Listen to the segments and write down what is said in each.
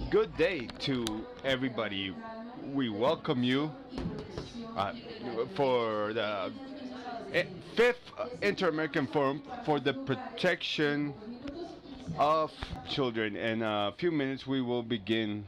Good day to everybody. We welcome you uh, for the fifth Inter-American Forum for the Protection of Children. In a few minutes, we will begin.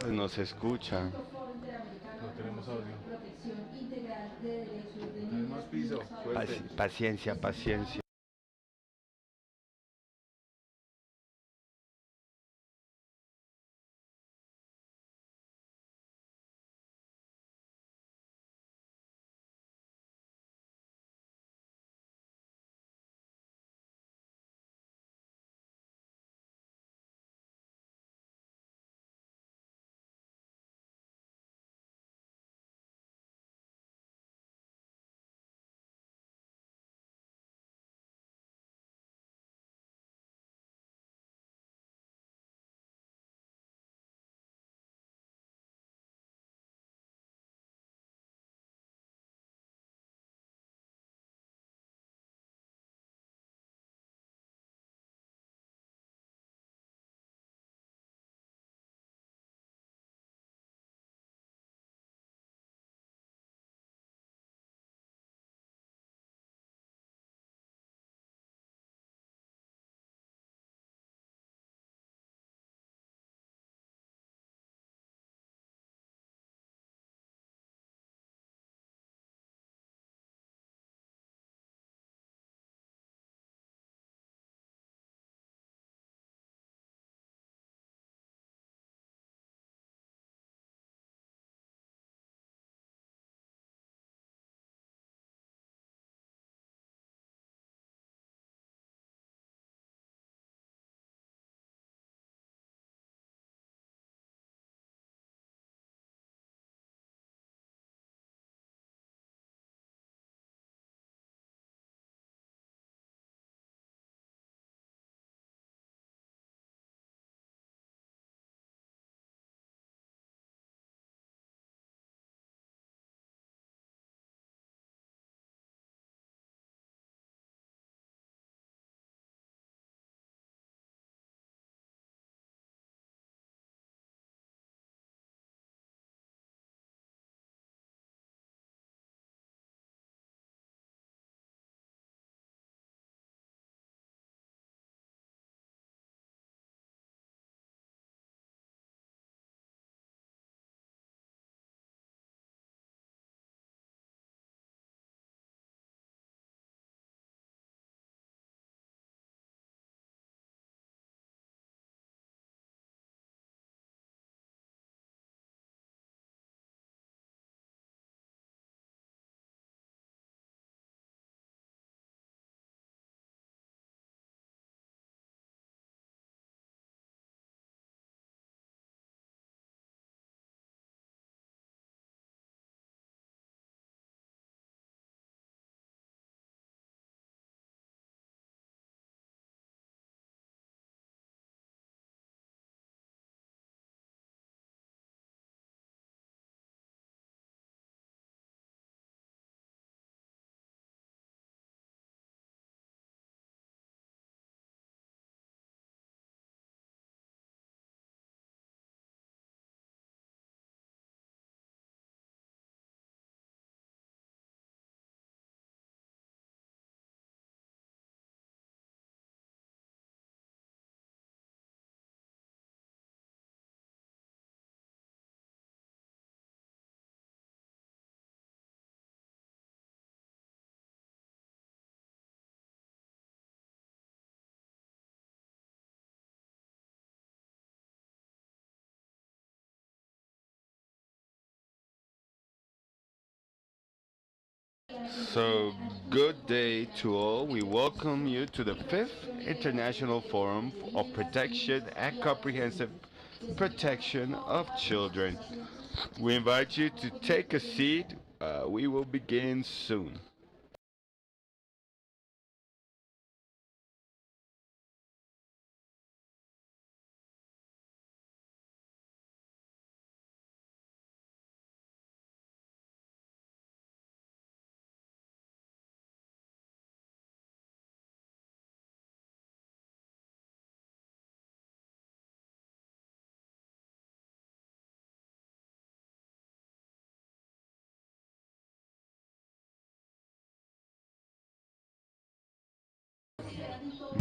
No se escucha. No tenemos audio. Hay más piso, suerte. Paciencia, paciencia. So, good day to all. We welcome you to the 5th International Forum of Protection and Comprehensive Protection of Children. We invite you to take a seat. We will begin soon.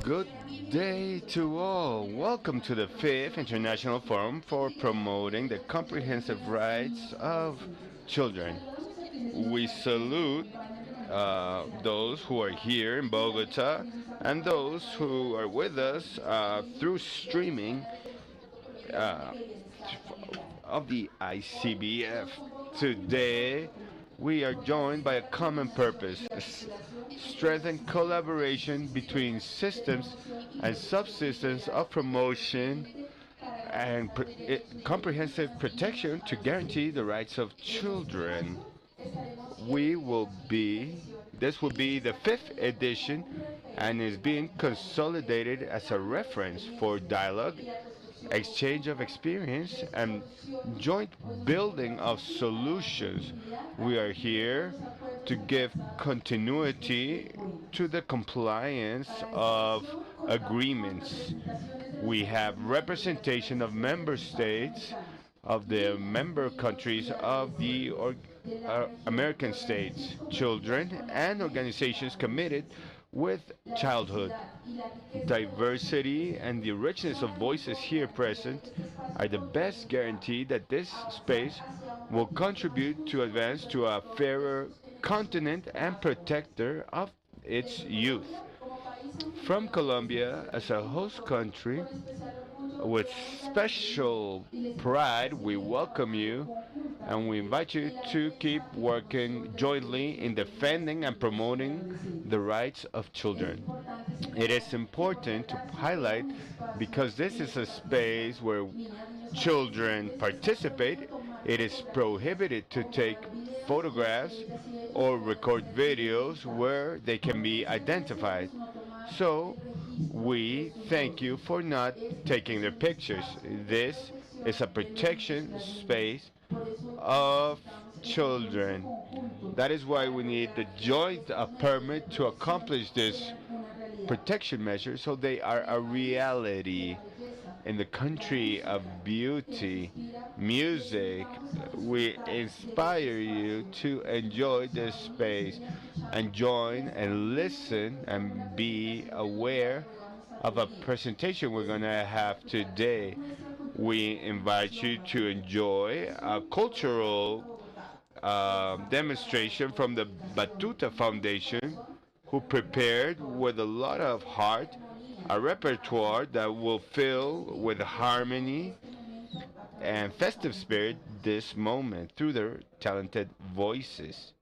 Good day to all. Welcome to the fifth International Forum for Promoting the Comprehensive Rights of Children. We salute those who are here in Bogota and those who are with us through streaming uh, of the ICBF. Today, we are joined by a common purpose: strengthen collaboration between systems and subsystems of promotion and comprehensive protection to guarantee the rights of children. We will be, this will be the fifth edition and is being consolidated as a reference for dialogue, exchange of experience, and joint building of solutions. We are here to give continuity to the compliance of agreements. We have representation of member states, of the member countries of the American states, children, and organizations committed with childhood. Diversity and the richness of voices here present are the best guarantee that this space will contribute to advance to a fairer continent and protector of its youth. From Colombia, as a host country, with special pride, we welcome you and we invite you to keep working jointly in defending and promoting the rights of children. It is important to highlight because this is a space where children participate. It is prohibited to take photographs or record videos where they can be identified. So, we thank you for not taking their pictures. This is a protection space of children. That is why we need the joint permit to accomplish this protection measure so they are a reality. In the country of beauty, music, we inspire you to enjoy this space and join and listen and be aware of a presentation we're going to have today. We invite you to enjoy a cultural demonstration from the Batuta Foundation, who prepared with a lot of heart a repertoire that will fill with harmony and festive spirit this moment through their talented voices.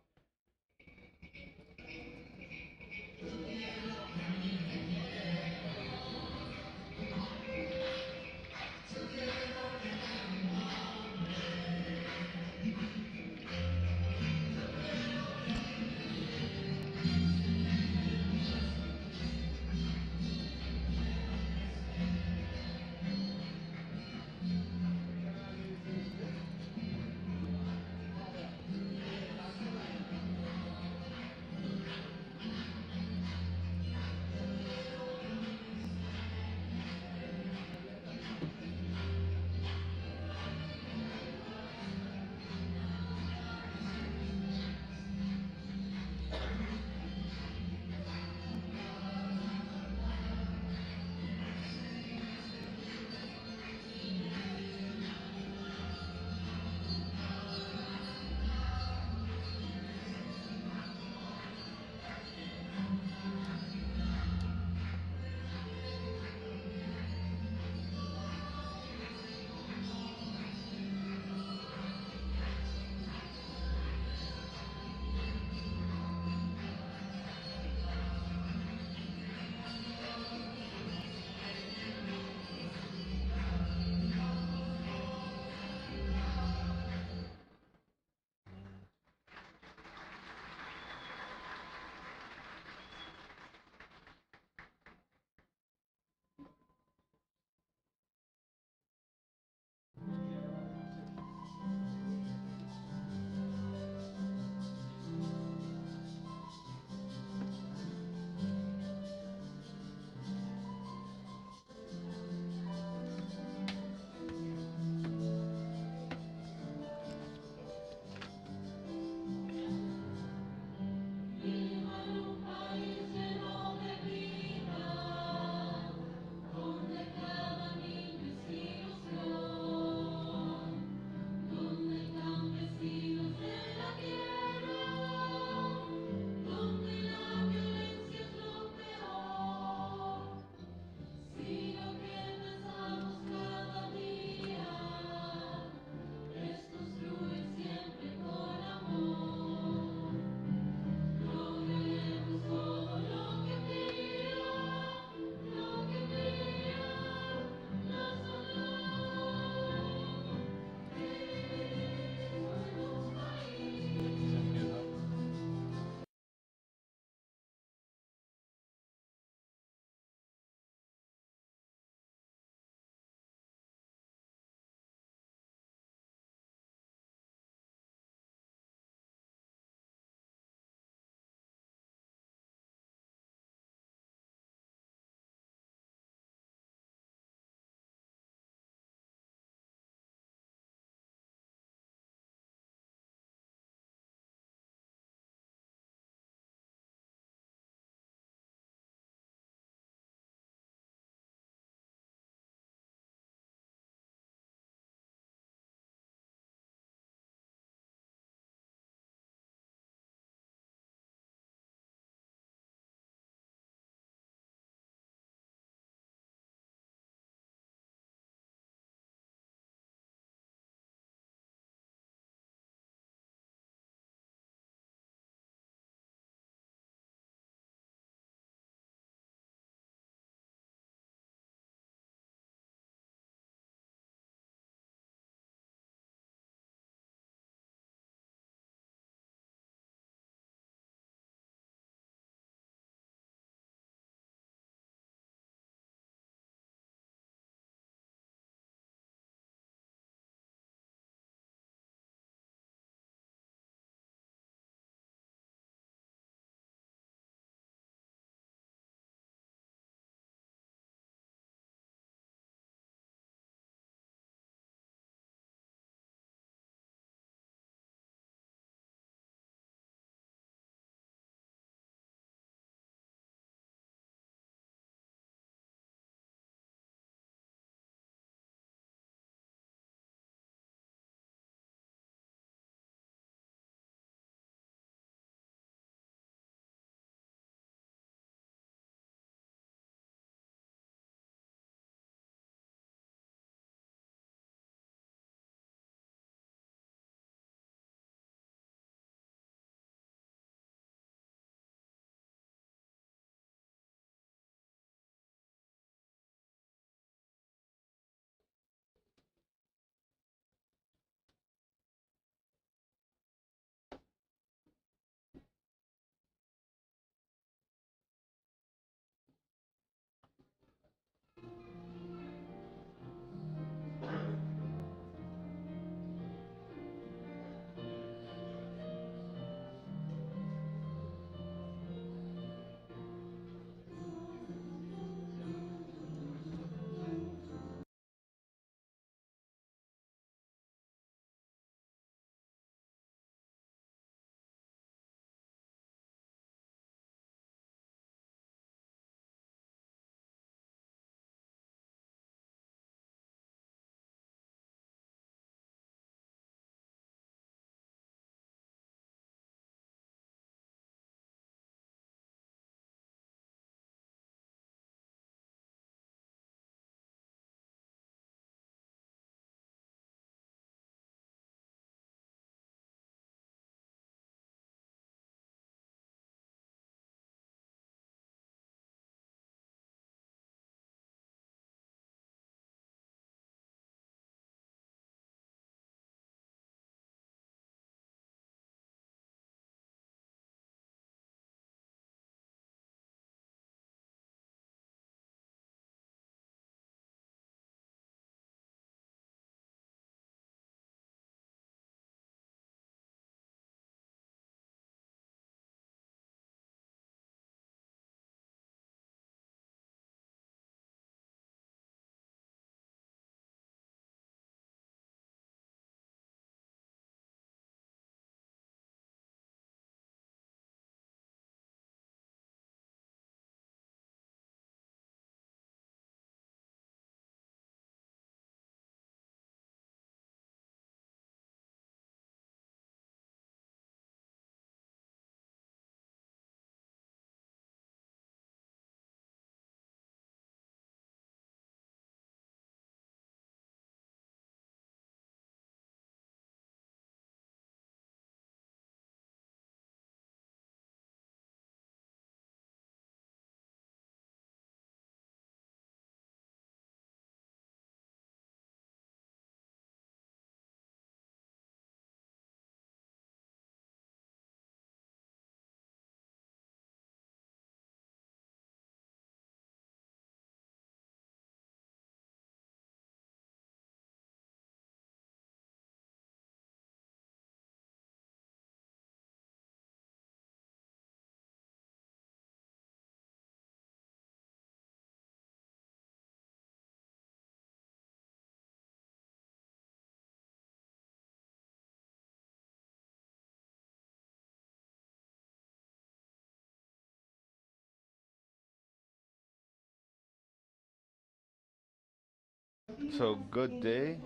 So, good day.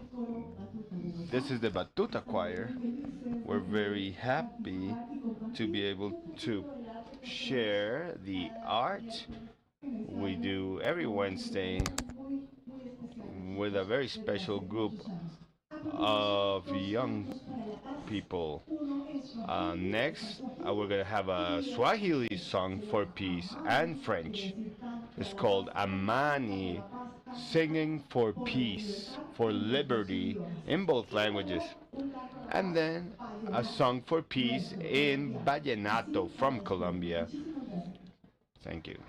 This is the Batuta Choir. We're very happy to be able to share the art we do every Wednesday with a very special group of young people. Next, we're going to have a Swahili song for peace and French. It's called Amani, singing for peace, for liberty in both languages. And then a song for peace in Vallenato from Colombia. Thank you.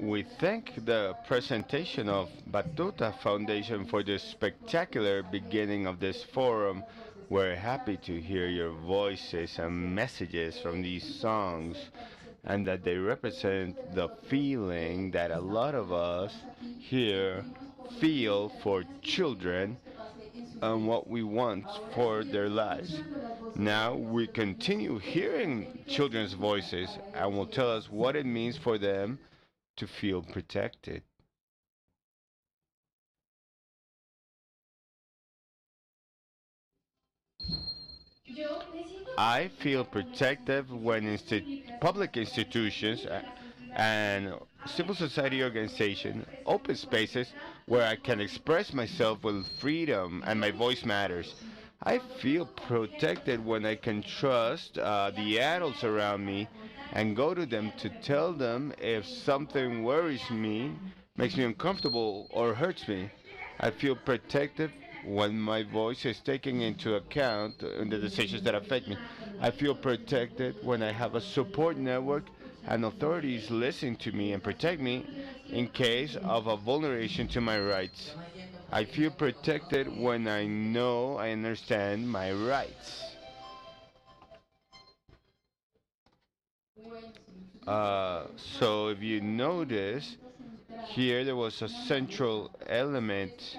We thank the presentation of Batuta Foundation for this spectacular beginning of this forum. We're happy to hear your voices and messages from these songs, and that they represent the feeling that a lot of us here feel for children and what we want for their lives. Now we continue hearing children's voices and will tell us what it means for them to feel protected. I feel protective when public institutions and civil society organizations open spaces where I can express myself with freedom and my voice matters. I feel protected when I can trust the adults around me and go to them to tell them if something worries me, makes me uncomfortable, or hurts me. I feel protective when my voice is taken into account in the decisions that affect me. I feel protected when I have a support network and authorities listen to me and protect me in case of a vulneration to my rights. I feel protected when I know I understand my rights. So if you notice, here there was a central element,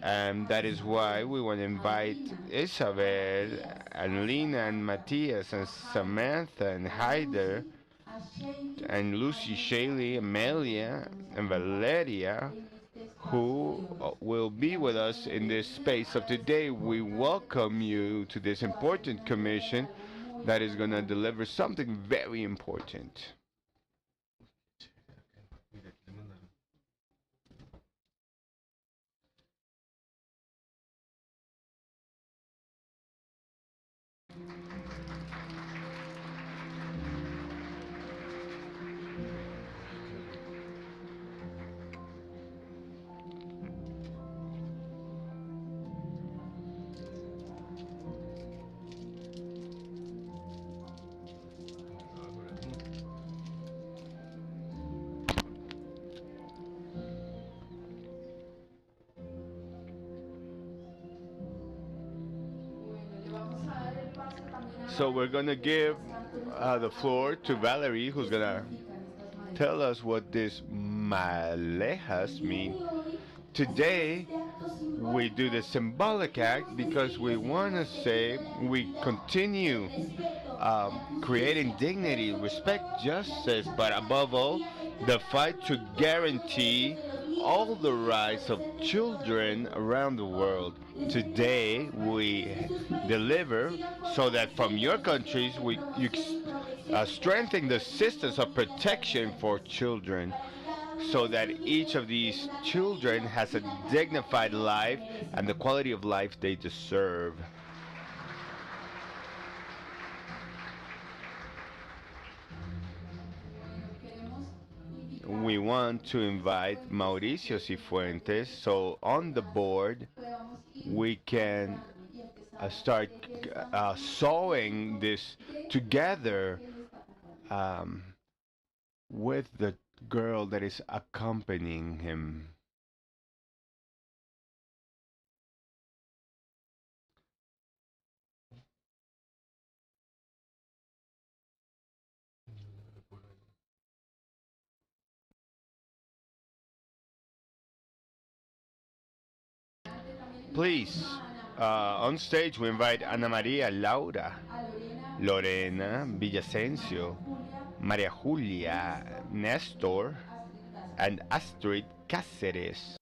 and that is why we want to invite Isabel and Lina and Matthias and Samantha and Heider and Lucy, Shaylee, Amelia, and Valeria, who will be with us in this space. So today we welcome you to this important commission that is going to deliver something very important. So we're going to give the floor to Valerie, who's going to tell us what this malejas mean. Today, we do the symbolic act because we want to say we continue creating dignity, respect, justice, but above all, the fight to guarantee all the rights of children around the world. Today, we deliver so that from your countries, you strengthen the systems of protection for children so that each of these children has a dignified life and the quality of life they deserve. We want to invite Mauricio Cifuentes, so on the board we can start sewing this together um, with the girl that is accompanying him. Please, on stage we invite Ana Maria Laura, Lorena Villasencio, Maria Julia Nestor, and Astrid Cáceres.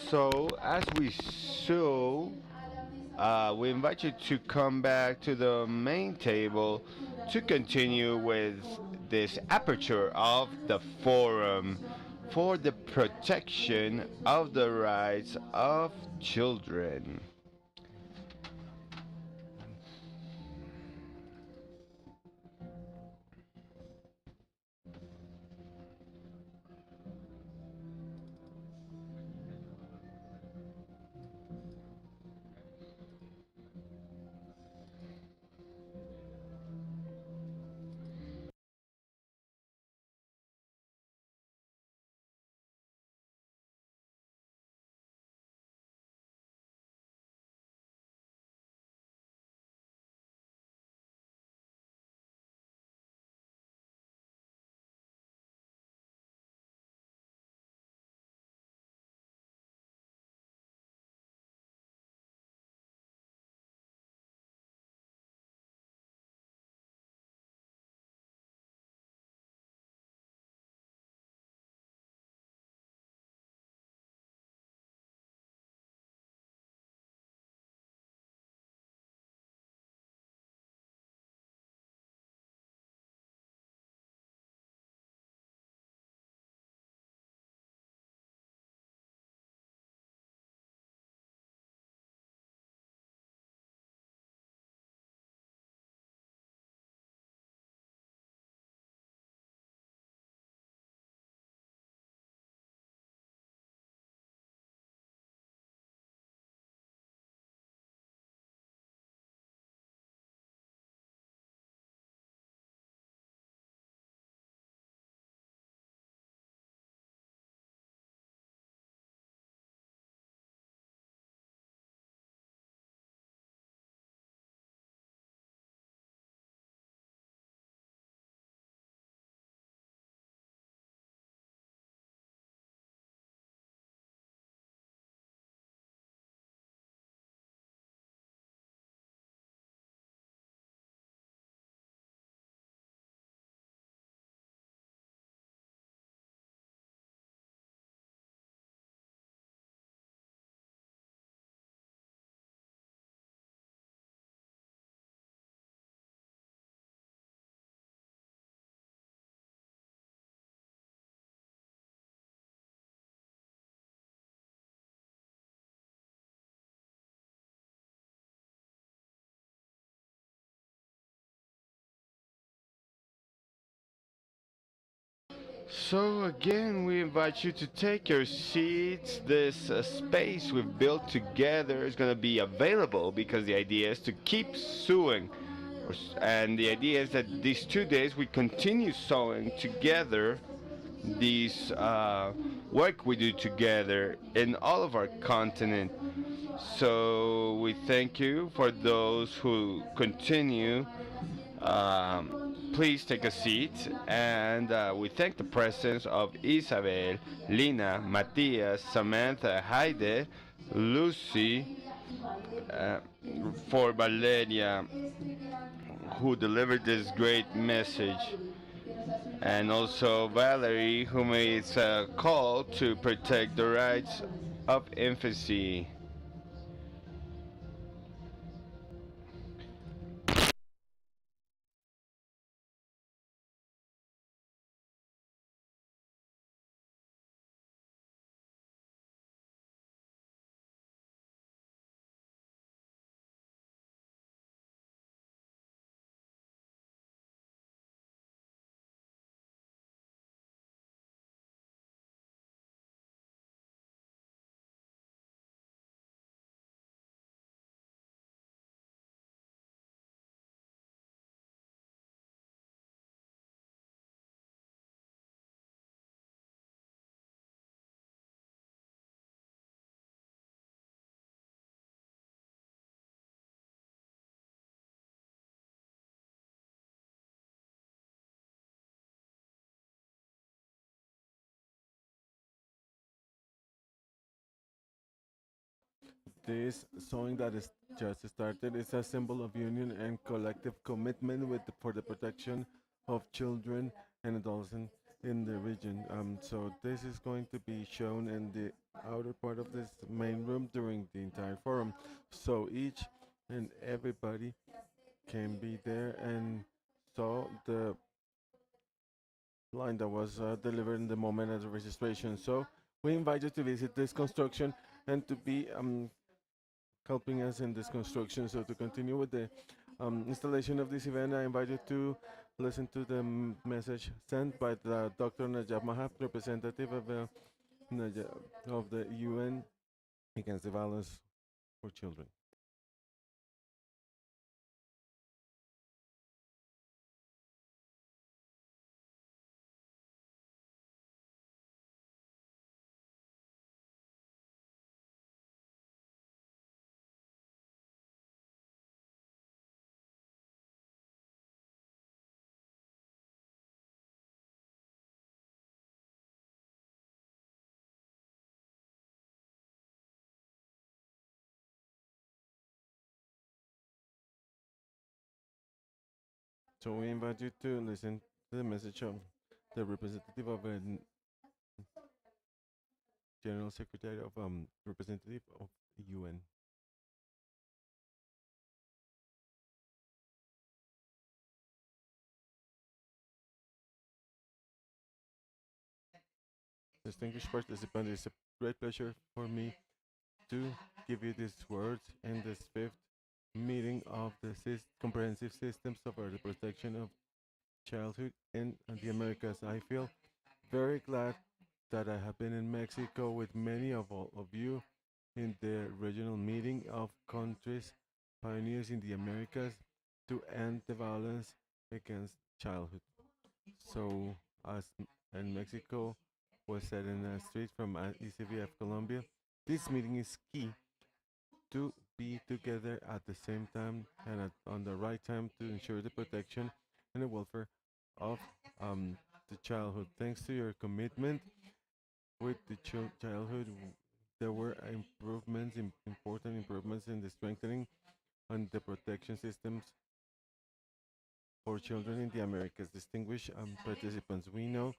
So, as we saw, we invite you to come back to the main table to continue with this aperture of the forum for the protection of the rights of children. So again, we invite you to take your seats. This space we've built together is going to be available because the idea is to keep sewing. And the idea is that these 2 days we continue sewing together these work we do together in all of our continent. So we thank you for those who continue. Please take a seat, and we thank the presence of Isabel, Lina, Matias, Samantha, Heide, Lucy, uh, for Valeria, who delivered this great message, and also Valerie, who made a call to protect the rights of infancy. This song that is just started is a symbol of union and collective commitment for the protection of children and adolescents in the region. So this is going to be shown in the outer part of this main room during the entire forum. So each and everybody can be there and saw the line that was delivered in the moment of the registration. So we invite you to visit this construction and to be helping us in this construction. So to continue with the installation of this event, I invite you to listen to the message sent by the Dr. Najab Mahab, representative of the UN against the violence for children. So we invite you to listen to the message of the representative of the General Secretary of Representative of UN. Distinguished participant, it's a great pleasure for me to give you these words in this fifth meeting of the comprehensive systems of early protection of childhood in the Americas. I feel very glad that I have been in Mexico with many of all of you in the regional meeting of countries pioneers in the Americas to end the violence against childhood. So, as in Mexico was said in a street from ECVF Colombia, this meeting is key to be together at the same time and on the right time to ensure the protection and the welfare of the childhood. Thanks to your commitment with the childhood, there were improvements, important improvements in the strengthening and the protection systems for children in the Americas. Distinguished participants, we know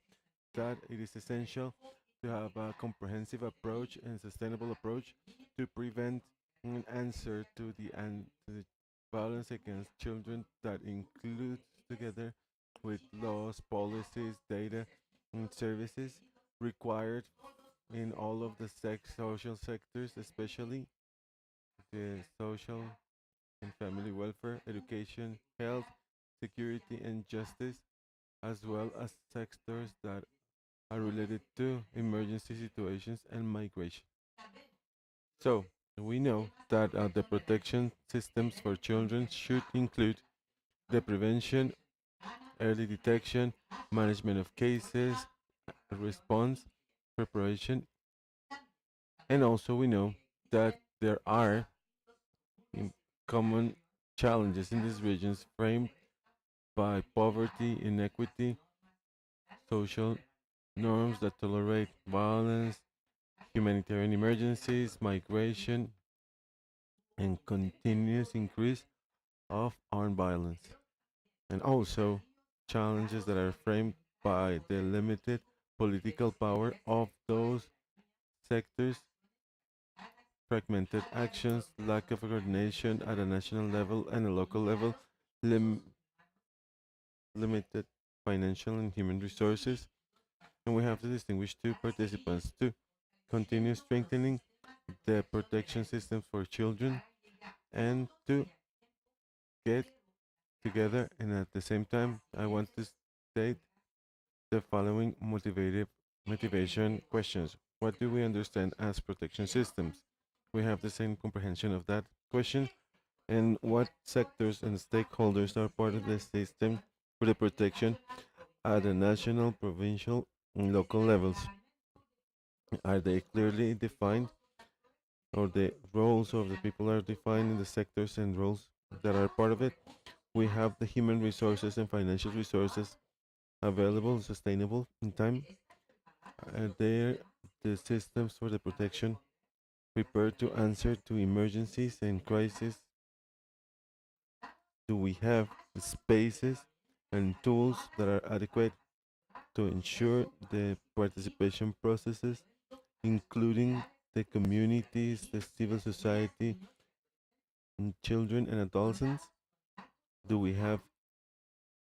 that it is essential to have a comprehensive approach and sustainable approach to prevent and answer to the violence against children that includes together with laws, policies, data, and services required in all of the social sectors, especially the social and family welfare, education, health, security, and justice, as well as sectors that are related to emergency situations and migration. So, we know that the protection systems for children should include the prevention, early detection, management of cases, response, preparation, and also we know that there are common challenges in these regions framed by poverty, inequity, social norms that tolerate violence, humanitarian emergencies, migration, and continuous increase of armed violence, and also challenges that are framed by the limited political power of those sectors, fragmented actions, lack of coordination at a national level and a local level, lim- limited financial and human resources, and we have to distinguish two participants to continue strengthening the protection systems for children and to get together. And at the same time, I want to state the following motivation questions. What do we understand as protection systems? We have the same comprehension of that question. And what sectors and stakeholders are part of the system for the protection at the national, provincial, and local levels? Are they clearly defined, or the roles of the people are defined in the sectors and roles that are part of it? We have the human resources and financial resources available, sustainable in time. Are there the systems for the protection prepared to answer to emergencies and crises? Do we have spaces and tools that are adequate to ensure the participation processes, including the communities, the civil society, and children and adolescents? Do we have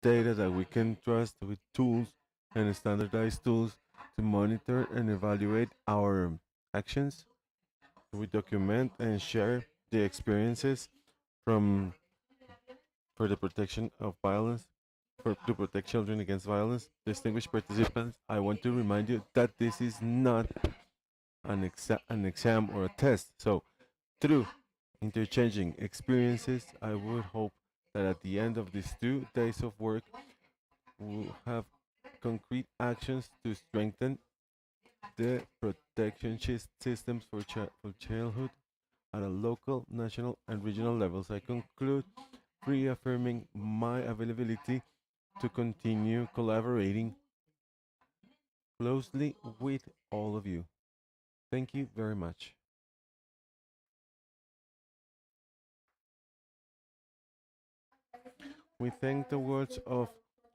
data that we can trust with tools and standardized tools to monitor and evaluate our actions? We document and share the experiences from for the protection of violence, for to protect children against violence. Distinguished participants, I want to remind you that this is not an exam or a test. So through interchanging experiences, I would hope that at the end of these 2 days of work, we'll have concrete actions to strengthen the protection systems for childhood at a local, national, and regional levels. I conclude reaffirming my availability to continue collaborating closely with all of you. Thank you very much. We thank the words of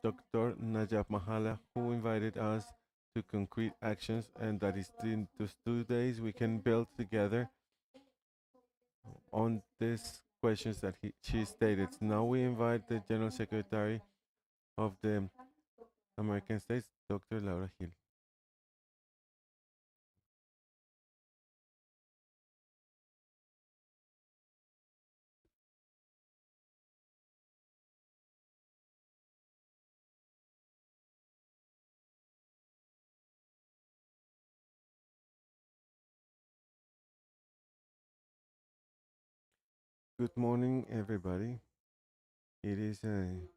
Dr. Najab Mahala, who invited us to concrete actions, and that is in those 2 days we can build together on these questions that she stated. Now we invite the General Secretary of the American States, Dr. Laura Hill. Good morning, everybody. It is an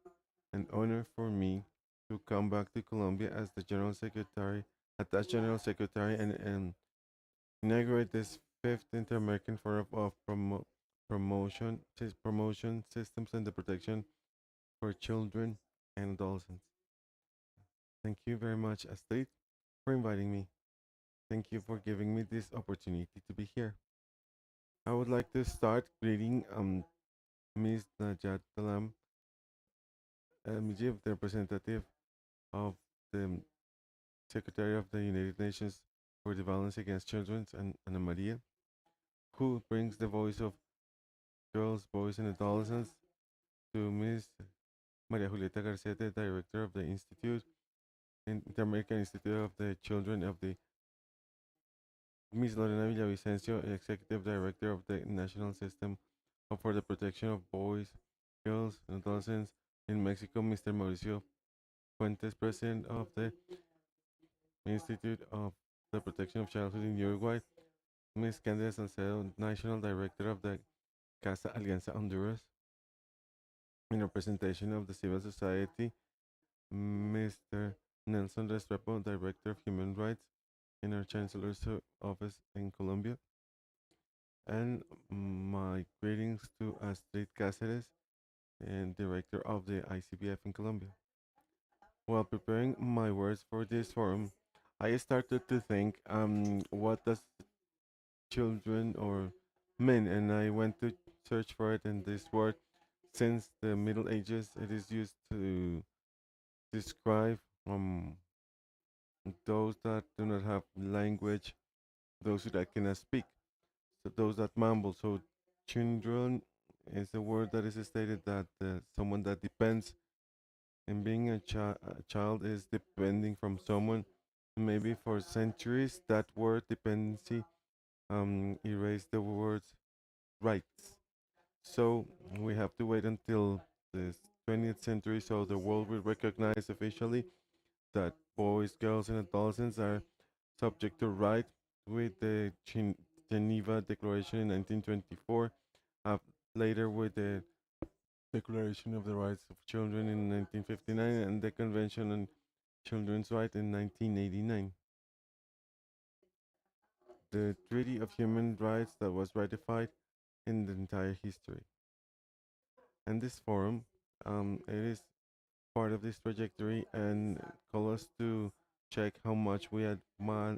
honor for me to come back to Colombia as the General Secretary, attached General Secretary, and inaugurate this fifth Inter-American Forum of promotion systems and the protection for children and adolescents. Thank you very much, Astrid, for inviting me. Thank you for giving me this opportunity to be here. I would like to start greeting Ms. Najat Talam, the representative of the Secretary of the United Nations for the Violence Against Children, and Ana Maria, who brings the voice of girls, boys, and adolescents, to Ms. Maria Julieta Garcete, Director of the Institute, Inter-American Institute of the Children of the Ms. Lorena Villavicencio, Executive Director of the National System for the Protection of Boys, Girls, and Adolescents in Mexico, Mr. Mauricio Fuentes, President of the Institute of the Protection of Childhood in Uruguay, Ms. Candida Salcedo, National Director of the Casa Alianza Honduras, in representation of the civil society, Mr. Nelson Restrepo, Director of Human Rights in our Chancellor's office in Colombia, and my greetings to Astrid Cáceres, and Director of the ICBF in Colombia. While preparing my words for this forum, I started to think, what does children or men, and I went to search for it, and this word, since the Middle Ages, it is used to describe those that do not have language, those that cannot speak, so those that mumble. So children is a word that is stated that someone that depends, and being a child is depending from someone. Maybe for centuries that word dependency erased the words rights. So we have to wait until the 20th century so the world will recognize officially that boys, girls, and adolescents are subject to right with the Geneva Declaration in 1924, uh, later with the Declaration of the Rights of Children in 1959, and the Convention on Children's Rights in 1989. The Treaty of Human Rights that was ratified in the entire history. And this forum, it is part of this trajectory and call us to check how much we had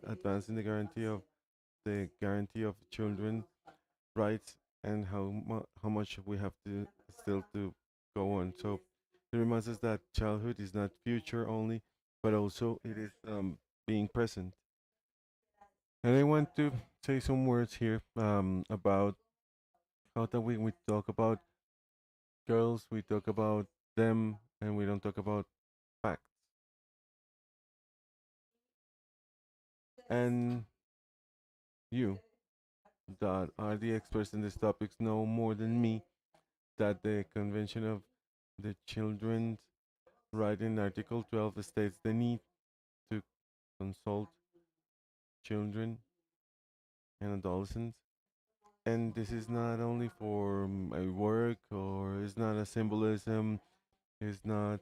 advanced in the guarantee of children rights, and how much we have to still to go on. So it reminds us that childhood is not future only, but also it is being present. And I want to say some words here about how that when we talk about girls, we talk about them, and we don't talk about facts. And you, that are the experts in these topics, know more than me that the Convention of the Children's Right in Article 12 states the need to consult children and adolescents. And this is not only for my work or it's not a symbolism, it's not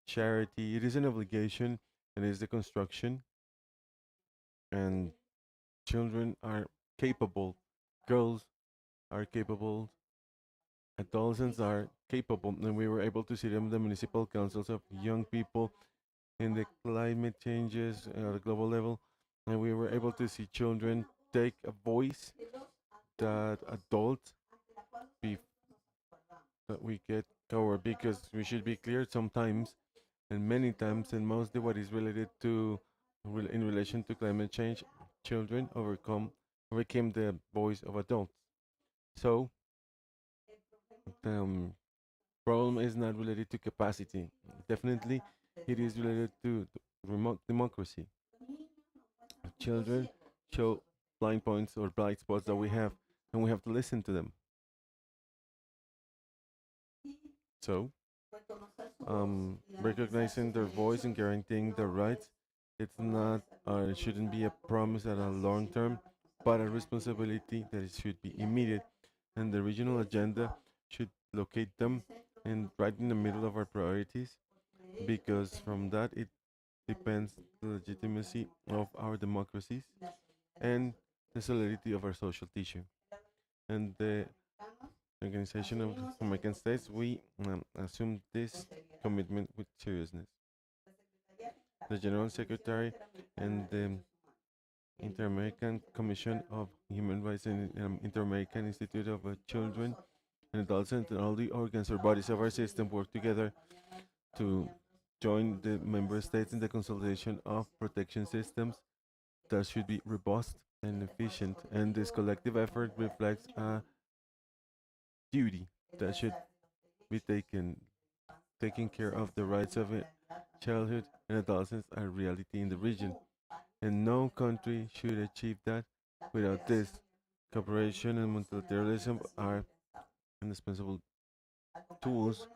charity, it is an obligation and it is the construction. And children are capable, girls are capable, adolescents are capable, and we were able to see them in the municipal councils of young people in the climate changes at a global level, and we were able to see children take a voice that adults be that we get covered because we should be clear sometimes and many times and mostly what is related to in relation to climate change children overcame the voice of adults. So the problem is not related to capacity. Definitely, it is related to remote democracy. Children show blind points or blind spots that we have, and we have to listen to them. So, recognizing their voice and guaranteeing their rights, it's not, it shouldn't be a promise at a long term, but a responsibility that it should be immediate, and the regional agenda should locate them and right in the middle of our priorities, because from that it depends the legitimacy of our democracies and the solidity of our social tissue. And the Organization of the American States, we assume this commitment with seriousness. The General Secretary and the Inter-American Commission of Human Rights and Inter-American Institute of Children and Adolescents and all the organs or bodies of our system work together to join the member states in the consolidation of protection systems that should be robust and efficient. And this collective effort reflects a duty that should be taking care of the rights of childhood and adolescents are reality in the region. And no country should achieve that without this. Cooperation and multilateralism are indispensable tools,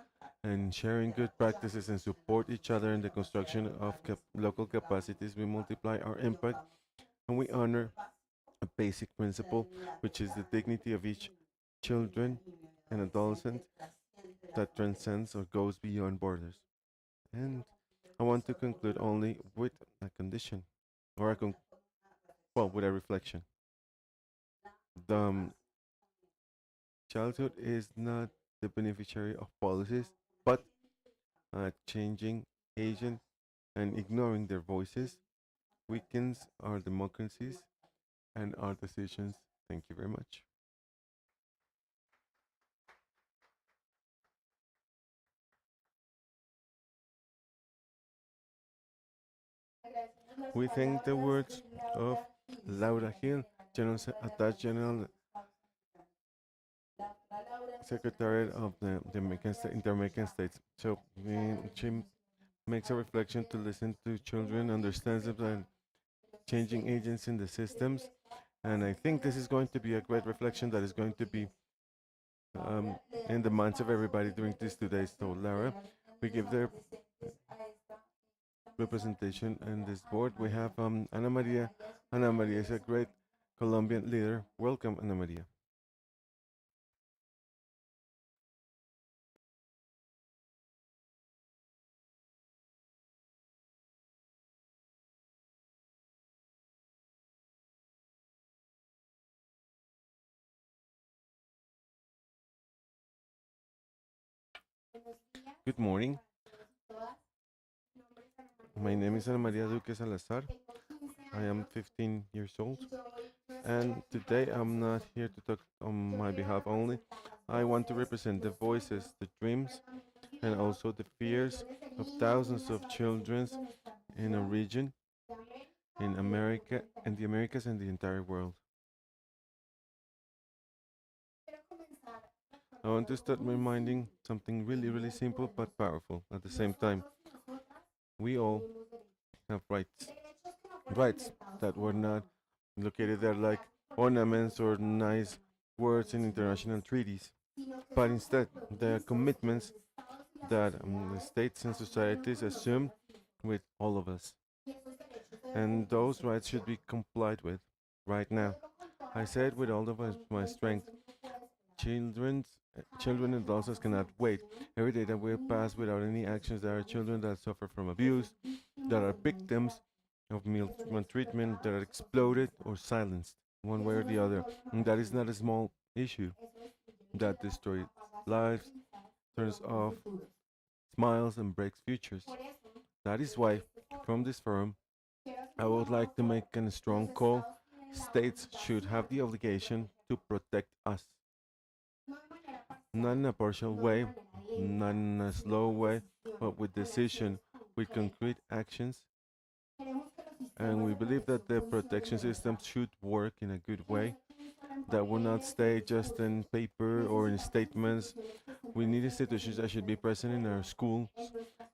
and sharing good practices and support each other in the construction of local capacities, we multiply our impact and we honor a basic principle, which is the dignity of each children and adolescent that transcends or goes beyond borders. And I want to conclude only with a condition, or well, with a reflection. The childhood is not the beneficiary of policies, but a changing agent, and ignoring their voices weakens our democracies and our decisions. Thank you very much. We thank the words of Laura Hill, Attached General Secretary of the Inter-American States. So she makes a reflection to listen to children, understands them, and changing agents in the systems. And I think this is going to be a great reflection that is going to be um, in the minds of everybody during these 2 days. So, Laura, we give the representation in this board. We have Ana Maria. Ana Maria is a great Colombian leader. Welcome, Ana Maria. Good morning. My name is Ana Maria Duque Salazar. I am 15 years old. And today I'm not here to talk on my behalf only. I want to represent the voices, the dreams, and also the fears of thousands of children in a region, in America, and the Americas and the entire world. I want to start reminding something really, really simple but powerful at the same time. We all have rights. Rights that were not located there like ornaments or nice words in international treaties, but instead they are commitments that the states and societies assume with all of us. And those rights should be complied with right now. I say it with all of my strength. Children's, children and adults cannot wait. Every day that we pass without any actions, there are children that suffer from abuse, that are victims of maltreatment, that are exploded or silenced, one way or the other. And that is not a small issue. That destroys lives, turns off smiles, and breaks futures. That is why, from this forum, I would like to make a strong call. States should have the obligation to protect us, not in a partial way, not in a slow way, but with decision, with concrete actions. And we believe that the protection system should work in a good way, that will not stay just in paper or in statements. We need institutions that should be present in our schools,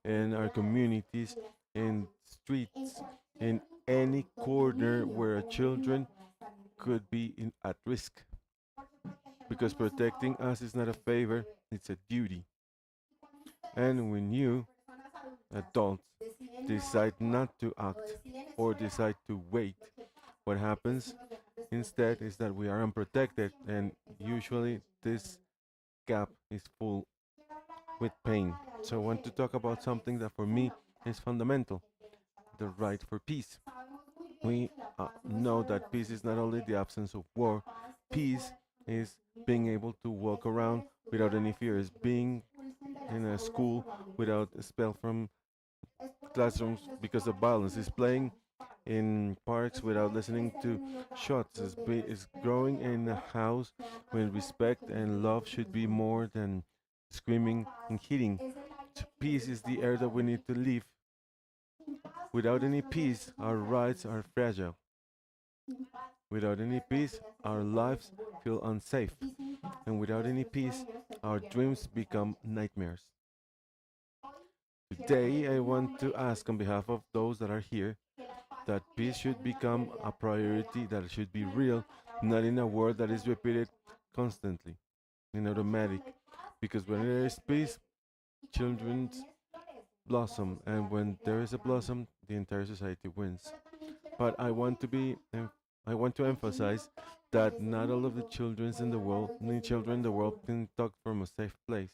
in our communities, in streets, in any corner where children could be at risk. Because protecting us is not a favor, it's a duty. And when you, adults, decide not to act or decide to wait, what happens instead is that we are unprotected, and usually this gap is full with pain. So I want to talk about something that for me is fundamental, the right for peace. We know that peace is not only the absence of war, peace is being able to walk around without any fears, being in a school without expelled from classrooms because of violence, is playing in parks without listening to shots, is growing in a house when respect and love should be more than screaming and hitting. So peace is the air that we need to live. Without any peace, our rights are fragile. Without any peace, our lives feel unsafe. And without any peace, our dreams become nightmares. Today, I want to ask on behalf of those that are here that peace should become a priority, that it should be real, not in a word that is repeated constantly, in automatic. Because when there is peace, children blossom, and when there is a blossom, the entire society wins. But I want to emphasize that not all of the children in the world can talk from a safe place.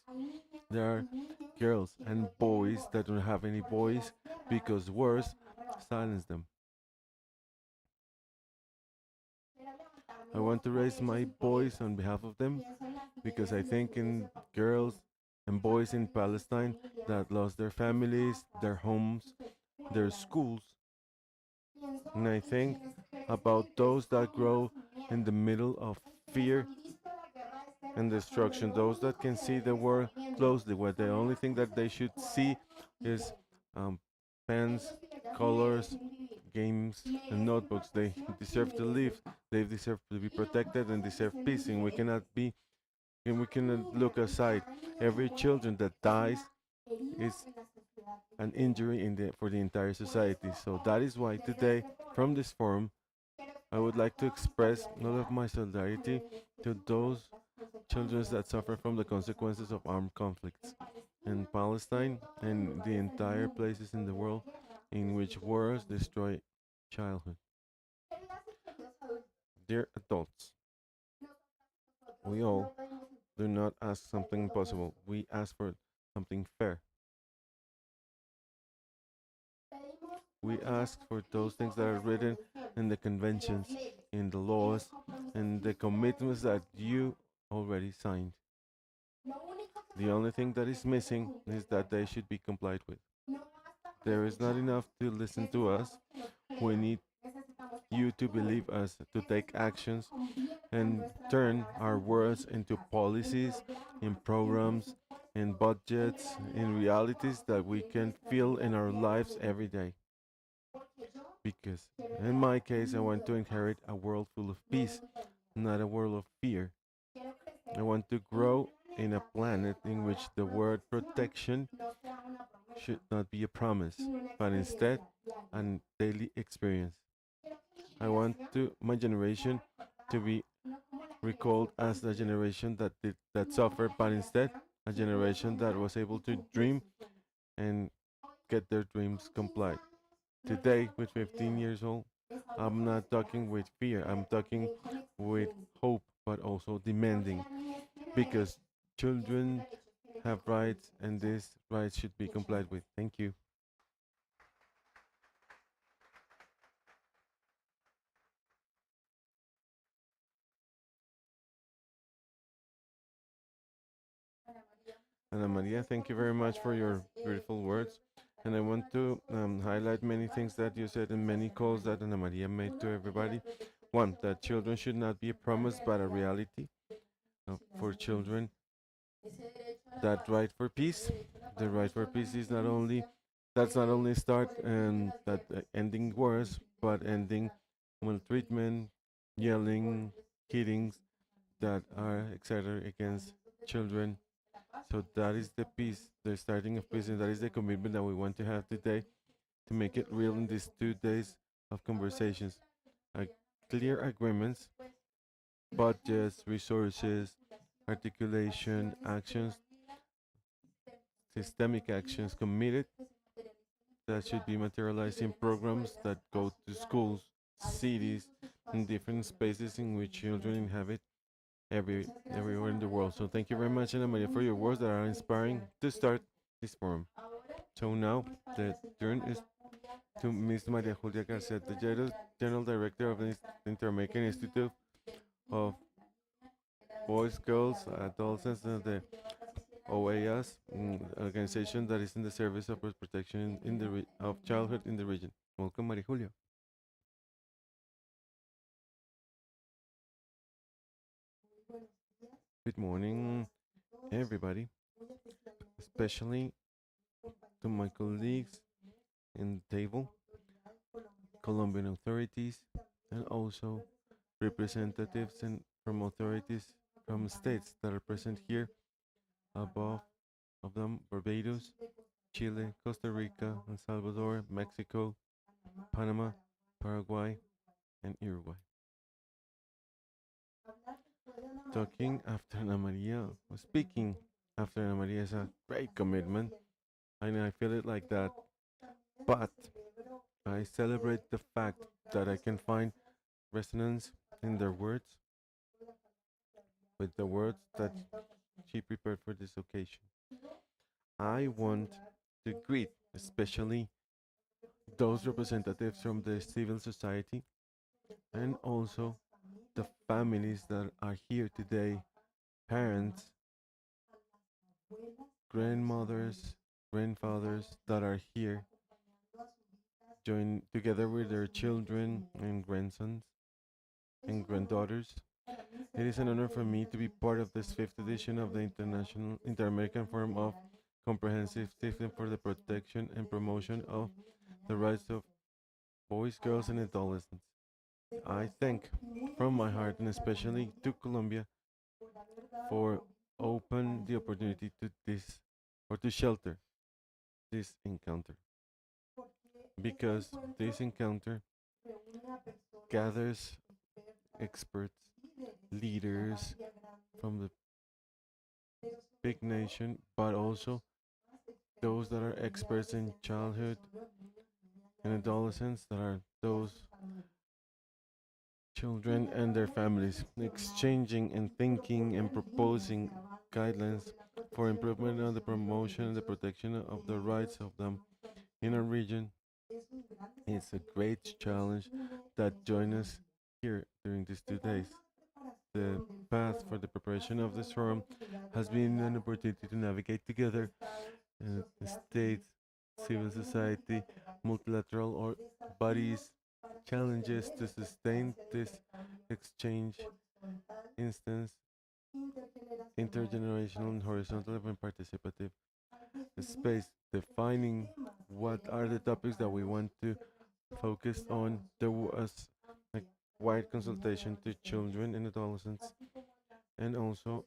There are girls and boys that don't have any voice because words silence them. I want to raise my voice on behalf of them because I think in girls and boys in Palestine that lost their families, their homes, their schools. And I think about those that grow in the middle of fear and destruction, those that can see the world closely, where the only thing that they should see is um, pens, colors, games, and notebooks. They deserve to live, they deserve to be protected, and deserve peace. And we cannot look aside. Every children that dies is an injury for the entire society. So that is why today, from this forum, I would like to express all of my solidarity to those children that suffer from the consequences of armed conflicts in Palestine and the entire places in the world in which wars destroy childhood. Dear adults, we all do not ask something impossible. We ask for something fair. We ask for those things that are written in the conventions, in the laws, and the commitments that you already signed. The only thing that is missing is that they should be complied with. There is not enough to listen to us. We need you to believe us, to take actions and turn our words into policies, in programs, in budgets, in realities that we can feel in our lives every day. because in my case, I want to inherit a world full of peace, not a world of fear. I want to grow in a planet in which the word protection should not be a promise, but instead a daily experience. I want to my generation to be recalled as the generation that suffered, but instead a generation that was able to dream and get their dreams complied. Today, with 15 years old, I'm not talking with fear. I'm talking with hope, but also demanding, because children have rights, and these rights should be complied with. Thank you. Ana Maria, thank you very much for your beautiful words. And I want to highlight many things that you said and many calls that Ana Maria made to everybody. One, that children should not be a promise but a reality. For children, that right for peace. The right for peace is not only that's not only start and that ending wars, but ending maltreatment, yelling, kittings that are etc. against children. So that is the peace, the starting of peace, and that is the commitment that we want to have today to make it real in these 2 days of conversations. Uh, Clear agreements, budgets, resources, articulation, actions, systemic actions committed that should be materialized in programs that go to schools, cities, and different spaces in which children inhabit everywhere in the world. So thank you very much, Ana Maria, for your words that are inspiring to start this forum. So now the turn is to Ms. Maria Julia Garcia, the General Director of the Inter-American Institute of Boys, Girls, Adolescents, and the OAS, organization that is in the service of protection in the of childhood in the region. Welcome, Maria Julia. Good morning, everybody, especially to my colleagues in the table, Colombian authorities, and also representatives and from authorities from states that are present here, above of them Barbados, Chile, Costa Rica, El Salvador, Mexico, Panama, Paraguay, and Uruguay. Talking after Ana Maria, or speaking after Ana Maria is a great commitment, and I feel it like that. But I celebrate the fact that I can find resonance in their words with the words that she prepared for this occasion. I want to greet especially those representatives from the civil society and also the families that are here today, parents, grandmothers, grandfathers that are here, join together with their children and grandsons and granddaughters. It is an honor for me to be part of this fifth edition of the International Inter-American Forum of Comprehensive System for the Protection and Promotion of the Rights of Boys, Girls, and Adolescents. I thank from my heart and especially to Colombia for open the opportunity to this or to shelter this encounter, because this encounter gathers experts, leaders from the big nation, but also those that are experts in childhood and adolescents, that are those children and their families, exchanging and thinking and proposing guidelines for improvement on the promotion and the protection of the rights of them in our region. It's a great challenge that join us here during these 2 days. The path for the preparation of this forum has been an opportunity to navigate together states, civil society, multilateral or bodies, challenges to sustain this exchange instance, intergenerational and horizontal and participative space, defining what are the topics that we want to focused on there was a wide consultation to children and adolescents, and also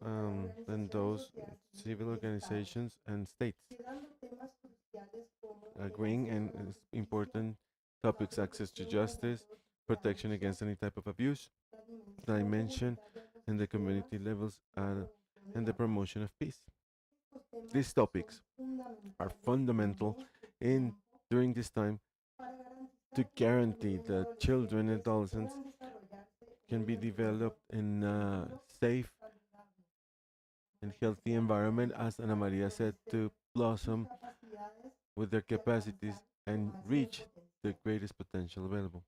and those civil organizations and states agreeing and important topics: access to justice, protection against any type of abuse, dimension, and the community levels, and the promotion of peace. These topics are fundamental in during this time to guarantee that children and adolescents can be developed in a safe and healthy environment, as Ana Maria said, to blossom with their capacities and reach the greatest potential available.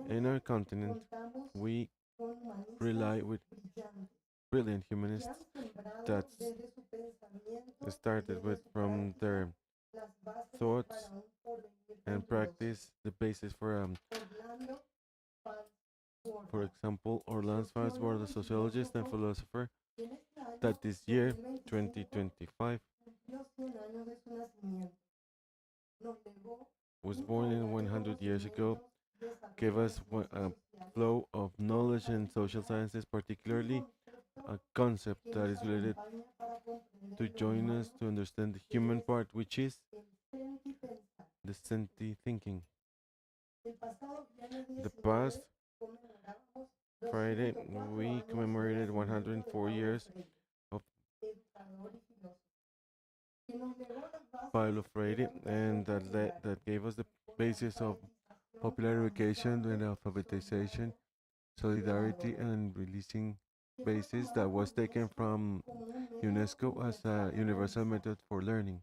In our continent, we rely with brilliant humanists that started with from their thoughts and practice the basis for example, Orlando Farnsworth, a sociologist and philosopher, that this year, 2025, was born in 100 years ago, gave us a flow of knowledge in social sciences, particularly a concept that is related to join us to understand the human part, which is the senti thinking. The past Friday, we commemorated 104 years of Paulo Freire, and that gave us the basis of popular education and alphabetization, solidarity, and releasing basis that was taken from UNESCO as a universal method for learning.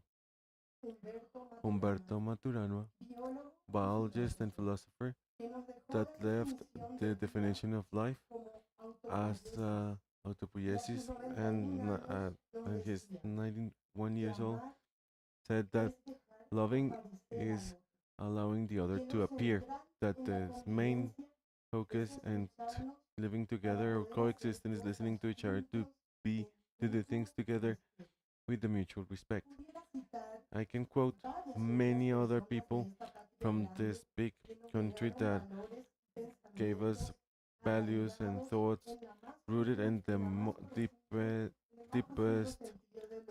Humberto Maturana, biologist and philosopher, that left the definition of life as autopoiesis, and he's 91 years old, said that loving is allowing the other to appear, that the main focus and living together or coexisting is listening to each other be to do things together with the mutual respect. I can quote many other people from this big country that gave us values and thoughts rooted in the deepest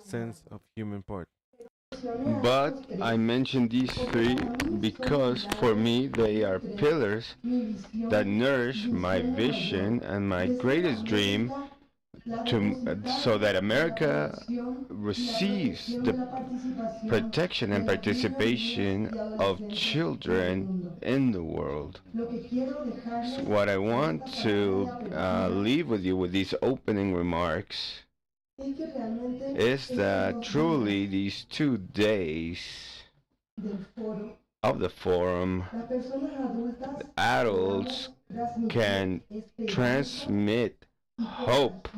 sense of human part. But I mention these three because for me they are pillars that nourish my vision and my greatest dream so that America receives the protection and participation of children in the world. So what I want to leave with you with these opening remarks is that truly these 2 days of the forum, adults can transmit hope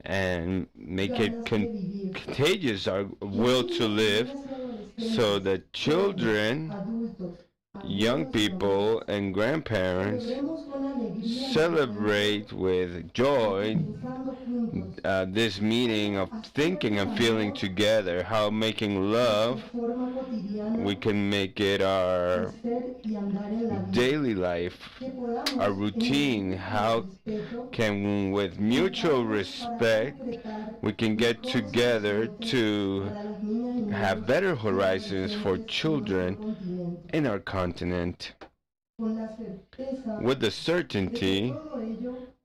and make it contagious our will to live, so that children, young people, and grandparents celebrate with joy this meaning of thinking and feeling together, how making love, we can make it our daily life, our routine, how can with mutual respect we can get together to have better horizons for children in our continent, with the certainty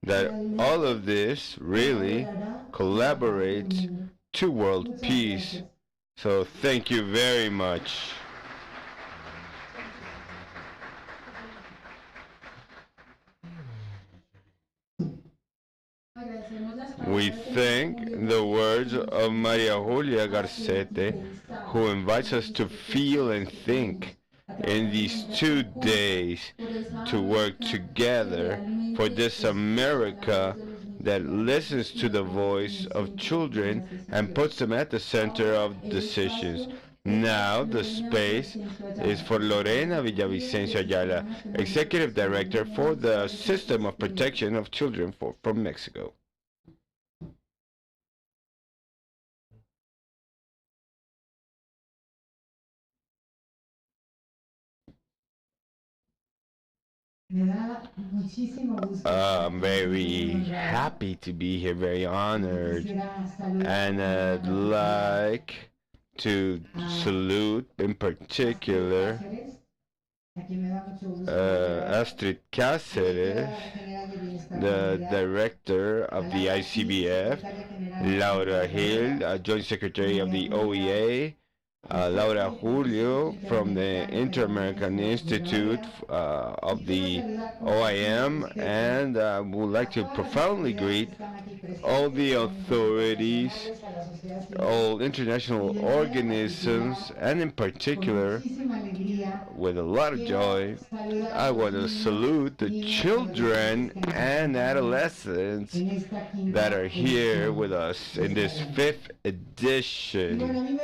that all of this really collaborates to world peace. So thank you very much. We thank the words of Maria Julia Garcete, who invites us to feel and think in these 2 days to work together for this America that listens to the voice of children and puts them at the center of decisions. Now the space is for Lorena Villavicencio Ayala, Executive Director for the System of Protection of Children from Mexico. I'm very happy to be here, very honored, and I'd like to salute in particular Astrid Cáceres, the director of the ICBF, Laura Hill, Joint Secretary of the OEA, Laura Julio from the Interamerican Institute of the OIM, and I would like to profoundly greet all the authorities, all international organisms, and in particular, with a lot of joy, I want to salute the children and adolescents that are here with us in this 5th edition.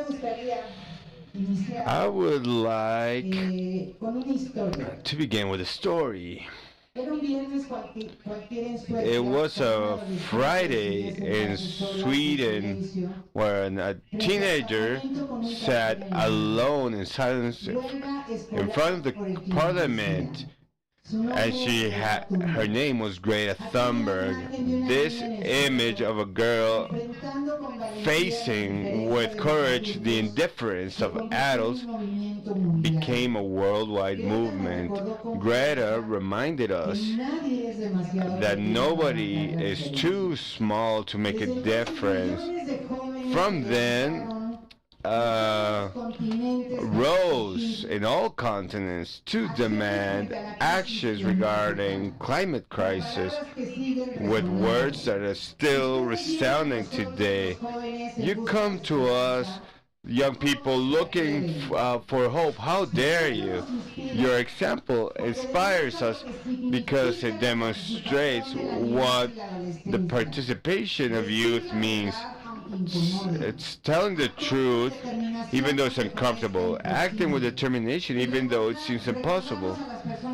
I would like to begin with a story. It was a Friday in Sweden where a teenager sat alone in silence in front of the parliament, and her name was Greta Thunberg. This image of a girl facing with courage the indifference of adults became a worldwide movement. Greta reminded us that nobody is too small to make a difference. From then, rose in all continents to demand actions regarding climate crisis with words that are still resounding today. You come to us, young people looking for hope. How dare you? Your example inspires us because it demonstrates what the participation of youth means. It's telling the truth even though it's uncomfortable, acting with determination even though it seems impossible,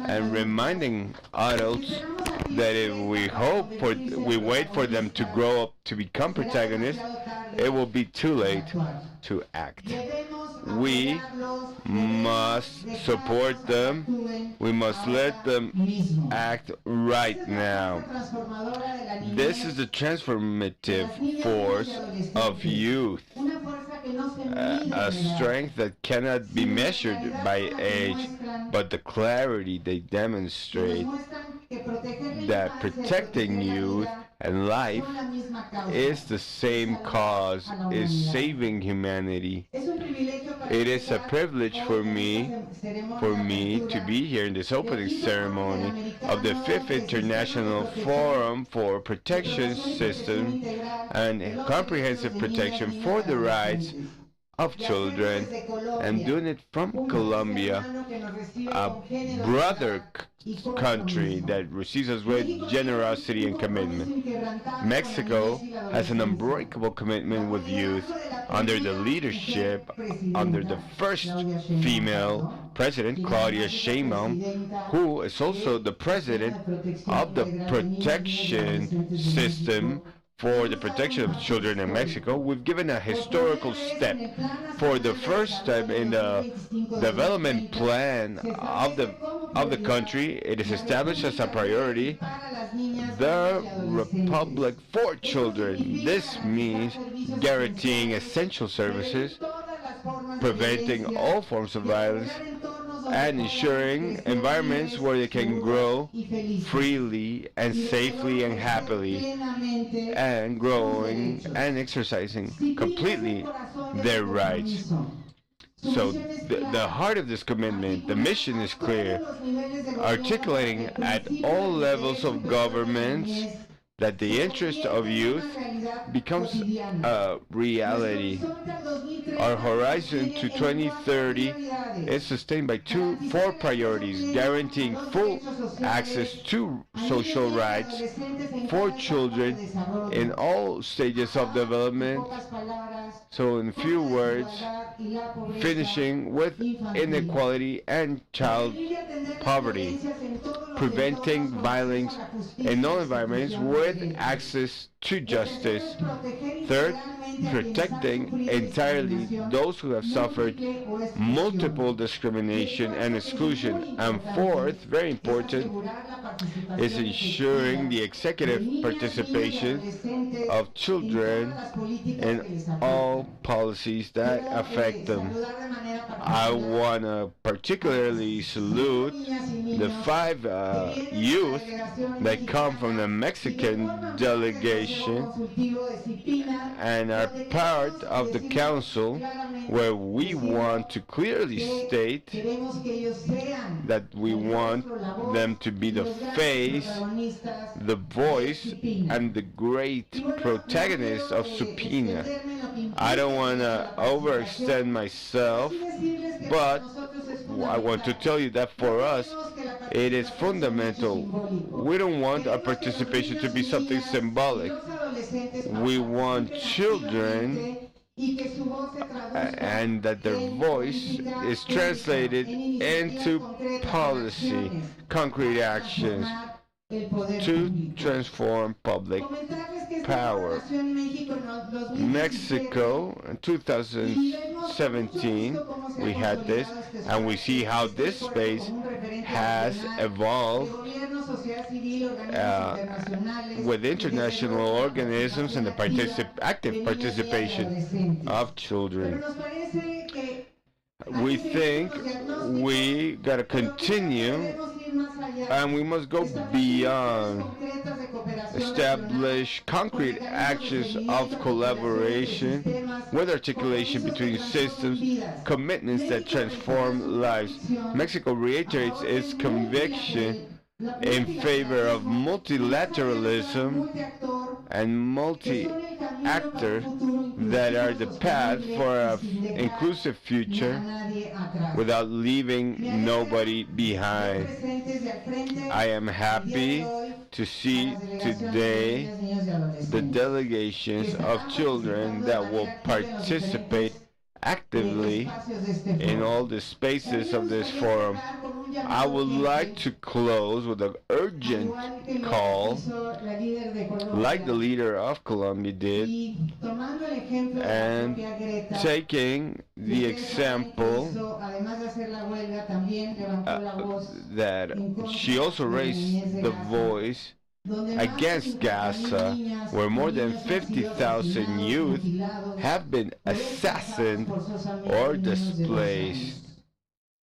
and reminding adults that if we wait for them to grow up to become protagonists, it will be too late to act. We must support them. We must let them act right now. This is the transformative force of youth, a strength that cannot be measured by age, but the clarity they demonstrate that protecting youth and life is the same cause, is saving humanity. It is a privilege for me to be here in this opening ceremony of the 5th International Forum for Protection System and Comprehensive Protection for the Rights of Children, and doing it from Colombia, a brother country that receives us with generosity and commitment. Mexico has an unbreakable commitment with youth under the leadership, under the first female president, Claudia Sheinbaum, who is also the president of the protection system for the protection of children in Mexico. We've given a historical step. For the first time in the development plan of the country, it is established as a priority the Republic for Children. This means guaranteeing essential services, preventing all forms of violence, and ensuring environments where they can grow freely and safely and happily, and growing and exercising completely their rights. So the heart of this commitment, the mission is clear, articulating at all levels of governments that the interest of youth becomes a reality. Our horizon to 2030 is sustained by four priorities: guaranteeing full access to social rights for children in all stages of development. So in few words, finishing with inequality and child poverty. preventing violence in all environments with access to justice. Third, protecting entirely those who have suffered multiple discrimination and exclusion. And fourth, very important, is ensuring the executive participation of children in all policies that affect them. I want to particularly salute the five youth that come from the Mexican delegation and are part of the council, where we want to clearly state that we want them to be the face, the voice, and the great protagonist of SIPPINNA. I don't want to overextend myself, but I want to tell you that for us, it is fundamental. We don't want our participation to be something symbolic. We want children and that their voice is translated into policy, concrete actions to transform public power. Mexico in 2017, we had this, and we see how this space has evolved with international organisms and the active participation of children. We think we gotta continue and we must go beyond, establish concrete actions of collaboration with articulation between systems, commitments that transform lives. Mexico reiterates its conviction in favor of multilateralism and multi-actors that are the path for an inclusive future without leaving nobody behind. I am happy to see today the delegations of children that will participate actively in all the spaces of this forum. I would like to close with an urgent call, like the leader of Colombia did, and taking the example that she also raised the voice against Gaza, where more than 50,000 youth have been assassinated or displaced.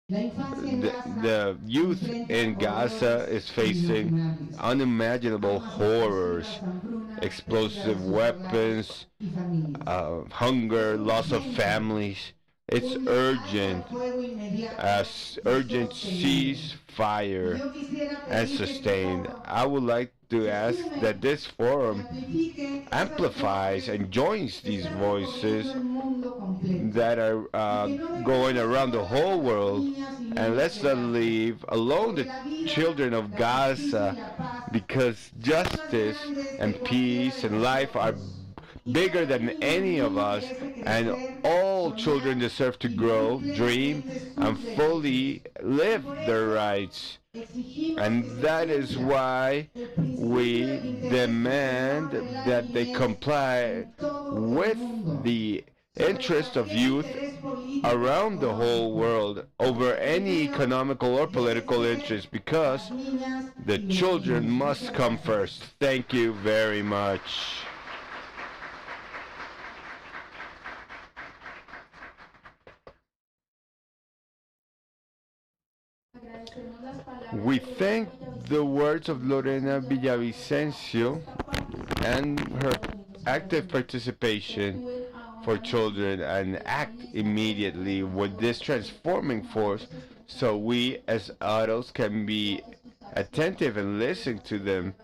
The youth in Gaza is facing unimaginable horrors, explosive weapons, hunger, loss of families. It's urgent, as urgent ceasefire and sustained. I would like to ask that this forum amplifies and joins these voices that are going around the whole world, and let's not leave alone the children of Gaza, because justice and peace and life are bigger than any of us, and all children deserve to grow, dream, and fully live their rights. And that is why we demand that they comply with the interest of youth around the whole world over any economical or political interest, because the children must come first. Thank you very much. We thank the words of Lorena Villavicencio and her active participation for children, and act immediately with this transforming force so we as adults can be attentive and listen to them,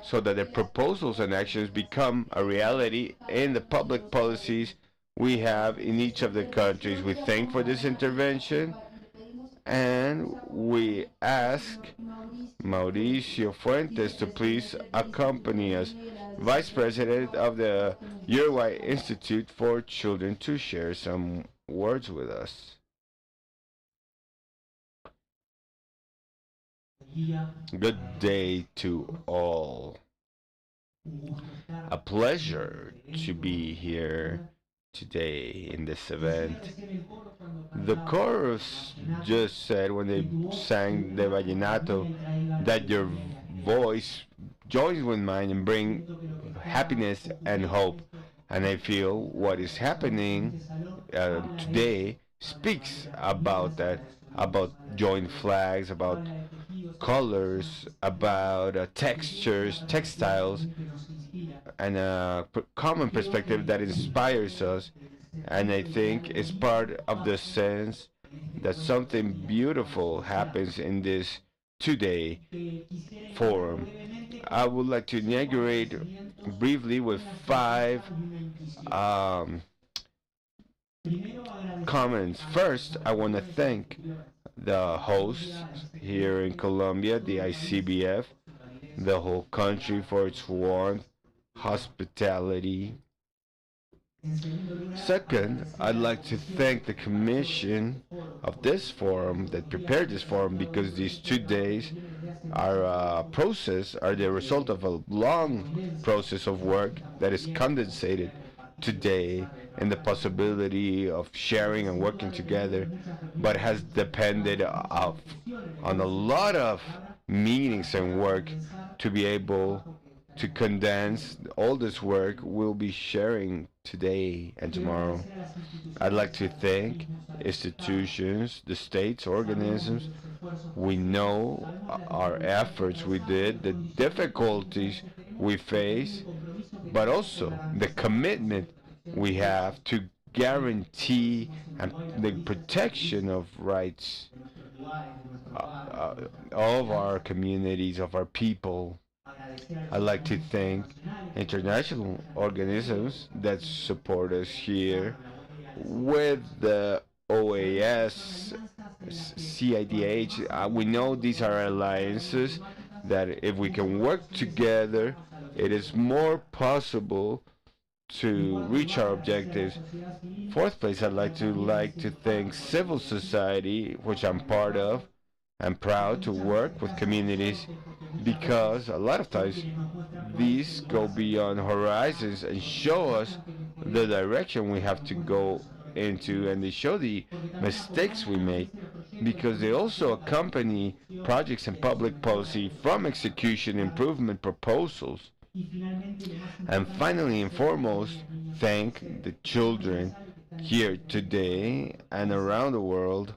so that their proposals and actions become a reality in the public policies we have in each of the countries. We thank for this intervention, and we ask Mauricio Fuentes to please accompany us, Vice President of the Uruguay Institute for Children, to share some words with us. Good day to all. A pleasure to be here today in this event. The chorus just said when they sang the vallenato that your voice joins with mine and bring happiness and hope. And I feel what is happening today speaks about that, about joint flags, about colors, about textures, textiles, and a common perspective that inspires us. And I think it's part of the sense that something beautiful happens in this today forum. I would like to inaugurate briefly with five um, comments. First, I want to thank the hosts here in Colombia, the ICBF, the whole country for its warmth, hospitality. Second, I'd like to thank the commission of this forum that prepared this forum, because these 2 days are the result of a long process of work that is condensated today in the possibility of sharing and working together, but has depended on a lot of meetings and work to be able to condense all this work we'll be sharing today and tomorrow. I'd like to thank institutions, the states, organisms. We know our efforts we did, the difficulties we face, but also the commitment we have to guarantee and the protection of rights of our communities, of our people. I'd like to thank international organisms that support us here with the OAS, CIDH. We know these are alliances that if we can work together, it is more possible to reach our objectives. Fourth place, I'd like to thank civil society, which I'm part of. I'm proud to work with communities because a lot of times these go beyond horizons and show us the direction we have to go into, and they show the mistakes we make, because they also accompany projects and public policy from execution improvement proposals. And finally and foremost, thank the children here today and around the world,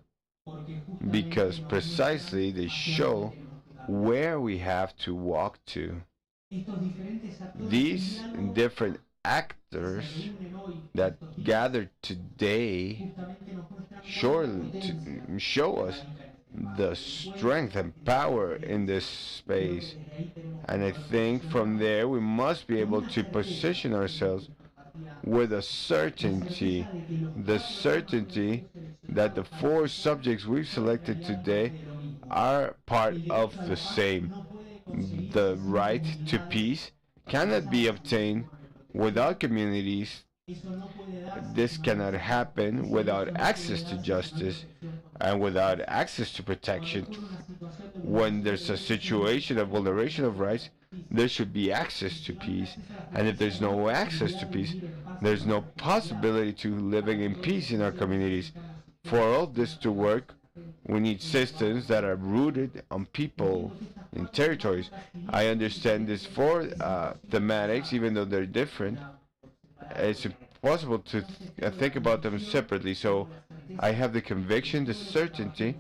because precisely they show where we have to walk to. These different actors that gathered today surely to show us the strength and power in this space. And I think from there we must be able to position ourselves with a certainty, the certainty that the four subjects we've selected today are part of the same. The right to peace cannot be obtained without communities. This cannot happen without access to justice and without access to protection. When there's a situation of vulneration of rights, there should be access to peace. And if there's no access to peace, there's no possibility to living in peace in our communities. For all this to work, we need systems that are rooted on people in territories. I understand these four thematics, even though they're different. It's impossible to think about them separately. So I have the conviction, the certainty,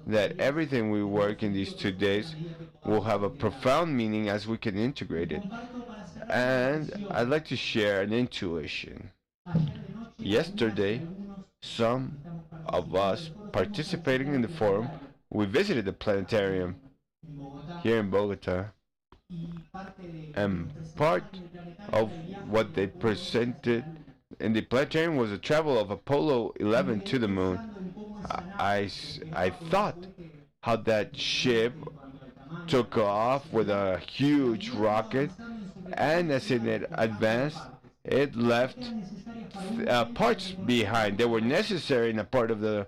that everything we work in these 2 days will have a profound meaning as we can integrate it. And I'd like to share an intuition. Yesterday, some of us participating in the forum, we visited the planetarium here in Bogota, and part of what they presented in the planetarium was a travel of Apollo 11 to the moon. I thought how that ship took off with a huge rocket, and as it advanced, it left parts behind. They were necessary in a part of the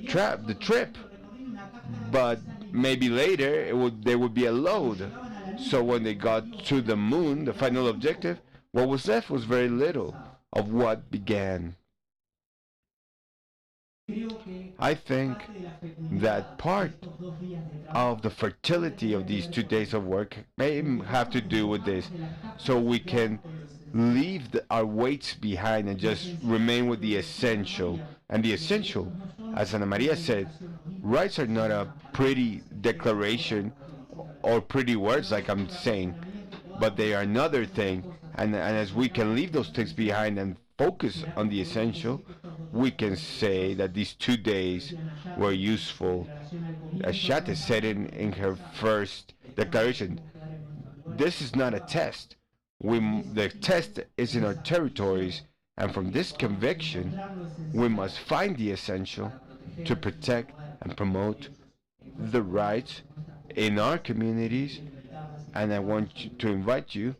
trip, but maybe later there would be a load. So when they got to the moon, the final objective, what was left was very little of what began. I think that part of the fertility of these 2 days of work may have to do with this, so we can leave our weights behind and just remain with the essential. And the essential, as Ana Maria said, rights are not a pretty declaration or pretty words like I'm saying, but they are another thing. And as we can leave those things behind and focus on the essential, we can say that these 2 days were useful. As Shate said in her first declaration, this is not a test. The test is in our territories, and from this conviction, we must find the essential to protect and promote the rights in our communities. And I want to invite you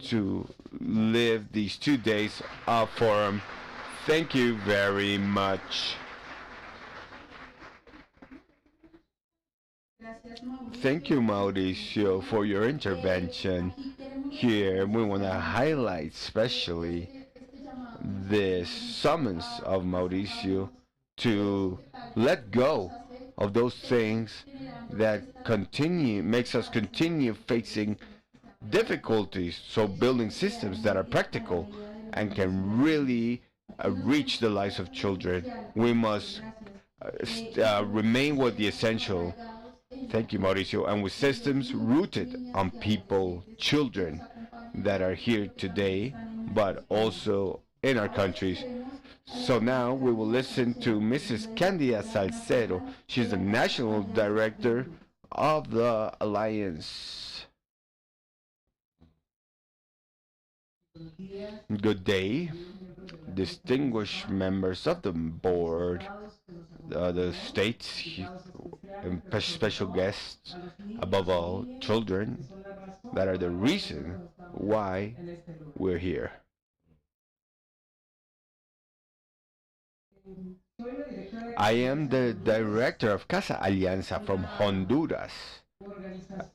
to live these 2 days of forum. Thank you very much. Thank you, Mauricio, for your intervention. Here, we want to highlight especially this summons of Mauricio to let go of those things that makes us continue facing difficulties. So building systems that are practical and can really reach the lives of children. We must remain with the essential. Thank you, Mauricio. And with systems rooted on people, children that are here today, but also in our countries. So now we will listen to Mrs. Candida Salcedo. She's the National Director of the Alliance. Good day, distinguished members of the board, the states, and special guests, above all, children that are the reason why we're here. I am the director of Casa Alianza from Honduras,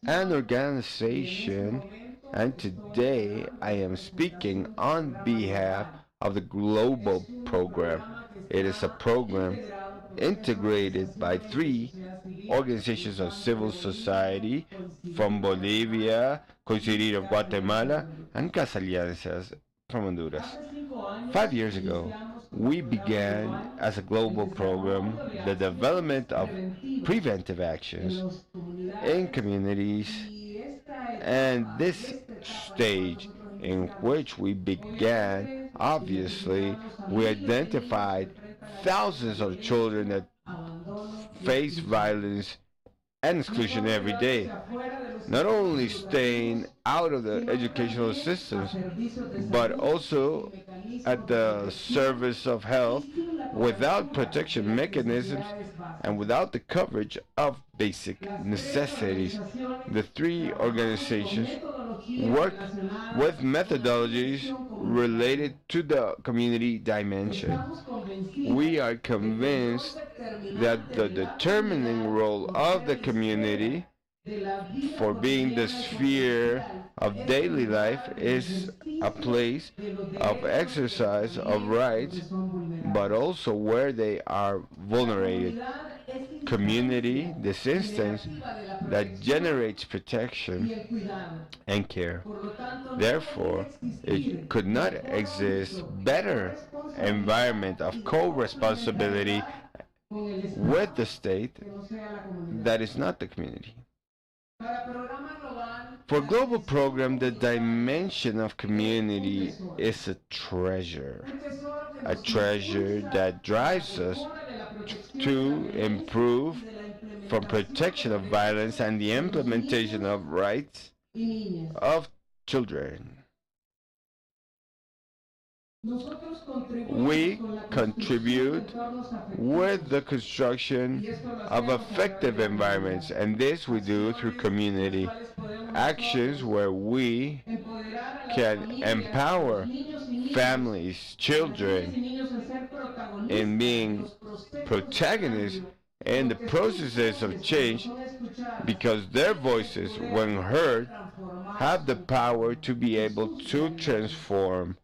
an organization, and today I am speaking on behalf of the global program. It is a program integrated by 3 organizations of civil society from Bolivia, Coincidir of Guatemala, and Casa Alianzas from Honduras. 5 years ago, we began as a global program the development of preventive actions in communities, and this stage in which we began, obviously, we identified thousands of children that face violence and exclusion every day, not only staying out of the educational systems, but also at the service of health without protection mechanisms and without the coverage of basic necessities. The 3 organizations work with methodologies related to the community dimension. We are convinced that the determining role of the community for being the sphere of daily life is a place of exercise of rights, but also where they are vulnerable. Community, this instance, that generates protection and care. Therefore, it could not exist better environment of co-responsibility with the state that is not the community. For global program, the dimension of community is a treasure that drives us to improve from protection of violence and the implementation of rights of children. We contribute with the construction of effective environments, and this we do through community actions where we can empower families, children, in being protagonists in the processes of change because their voices, when heard, have the power to be able to transform.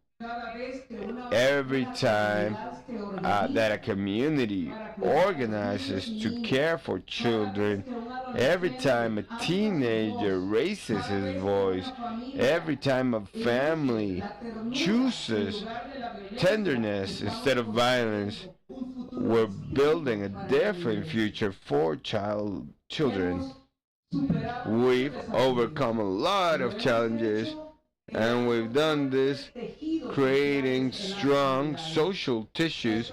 Every time that a community organizes to care for children, every time a teenager raises his voice, every time a family chooses tenderness instead of violence, we're building a different future for children. We've overcome a lot of challenges, and we've done this creating strong social tissues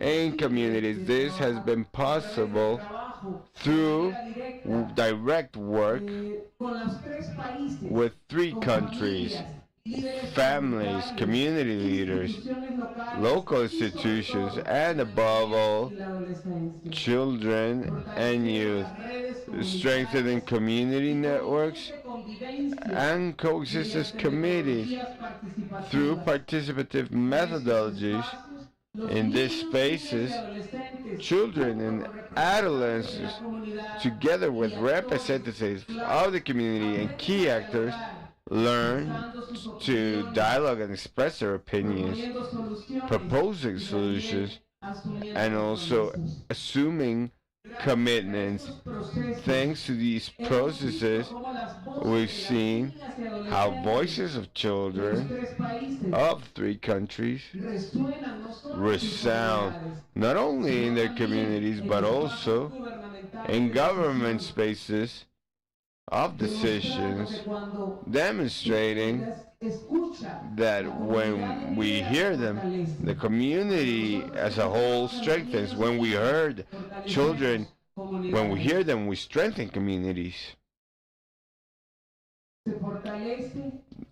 in communities. This has been possible through direct work with three countries, families, community leaders, local institutions, and above all, children and youth, strengthening community networks and coexistence committees through participative methodologies in these spaces. Children and adolescents, together with representatives of the community and key actors, learn to dialogue and express their opinions, proposing solutions, and also assuming commitments. Thanks to these processes, we've seen how voices of children of three countries resound not only in their communities but also in government spaces of decisions, demonstrating that when we hear them, the community as a whole strengthens. When we heard children, when we hear them, we strengthen communities.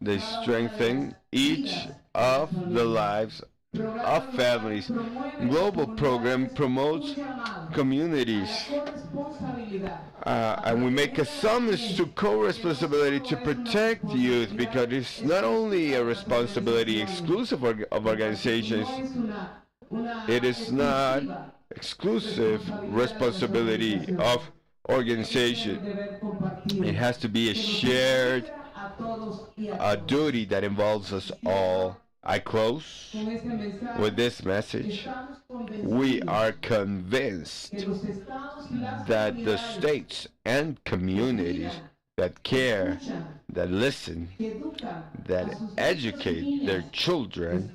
They strengthen each of the lives of families. Global program promotes communities. And we make a summons to co-responsibility to protect youth, because it's not only a responsibility exclusive of organizations, it is not exclusive responsibility of organization. It has to be a shared duty that involves us all. I close with this message. We are convinced that the states and communities that care, that listen, that educate their children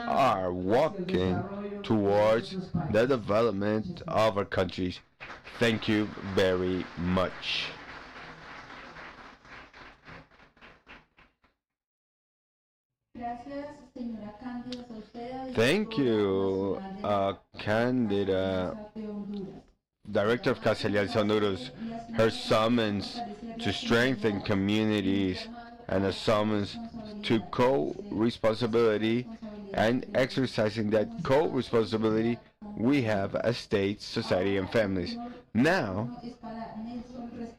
are walking towards the development of our countries. Thank you very much. Thank you, Candida, Director of Casa Alianza Honduras. Her summons to strengthen communities and a summons to co-responsibility, and exercising that co-responsibility we have as states, society, and families. Now,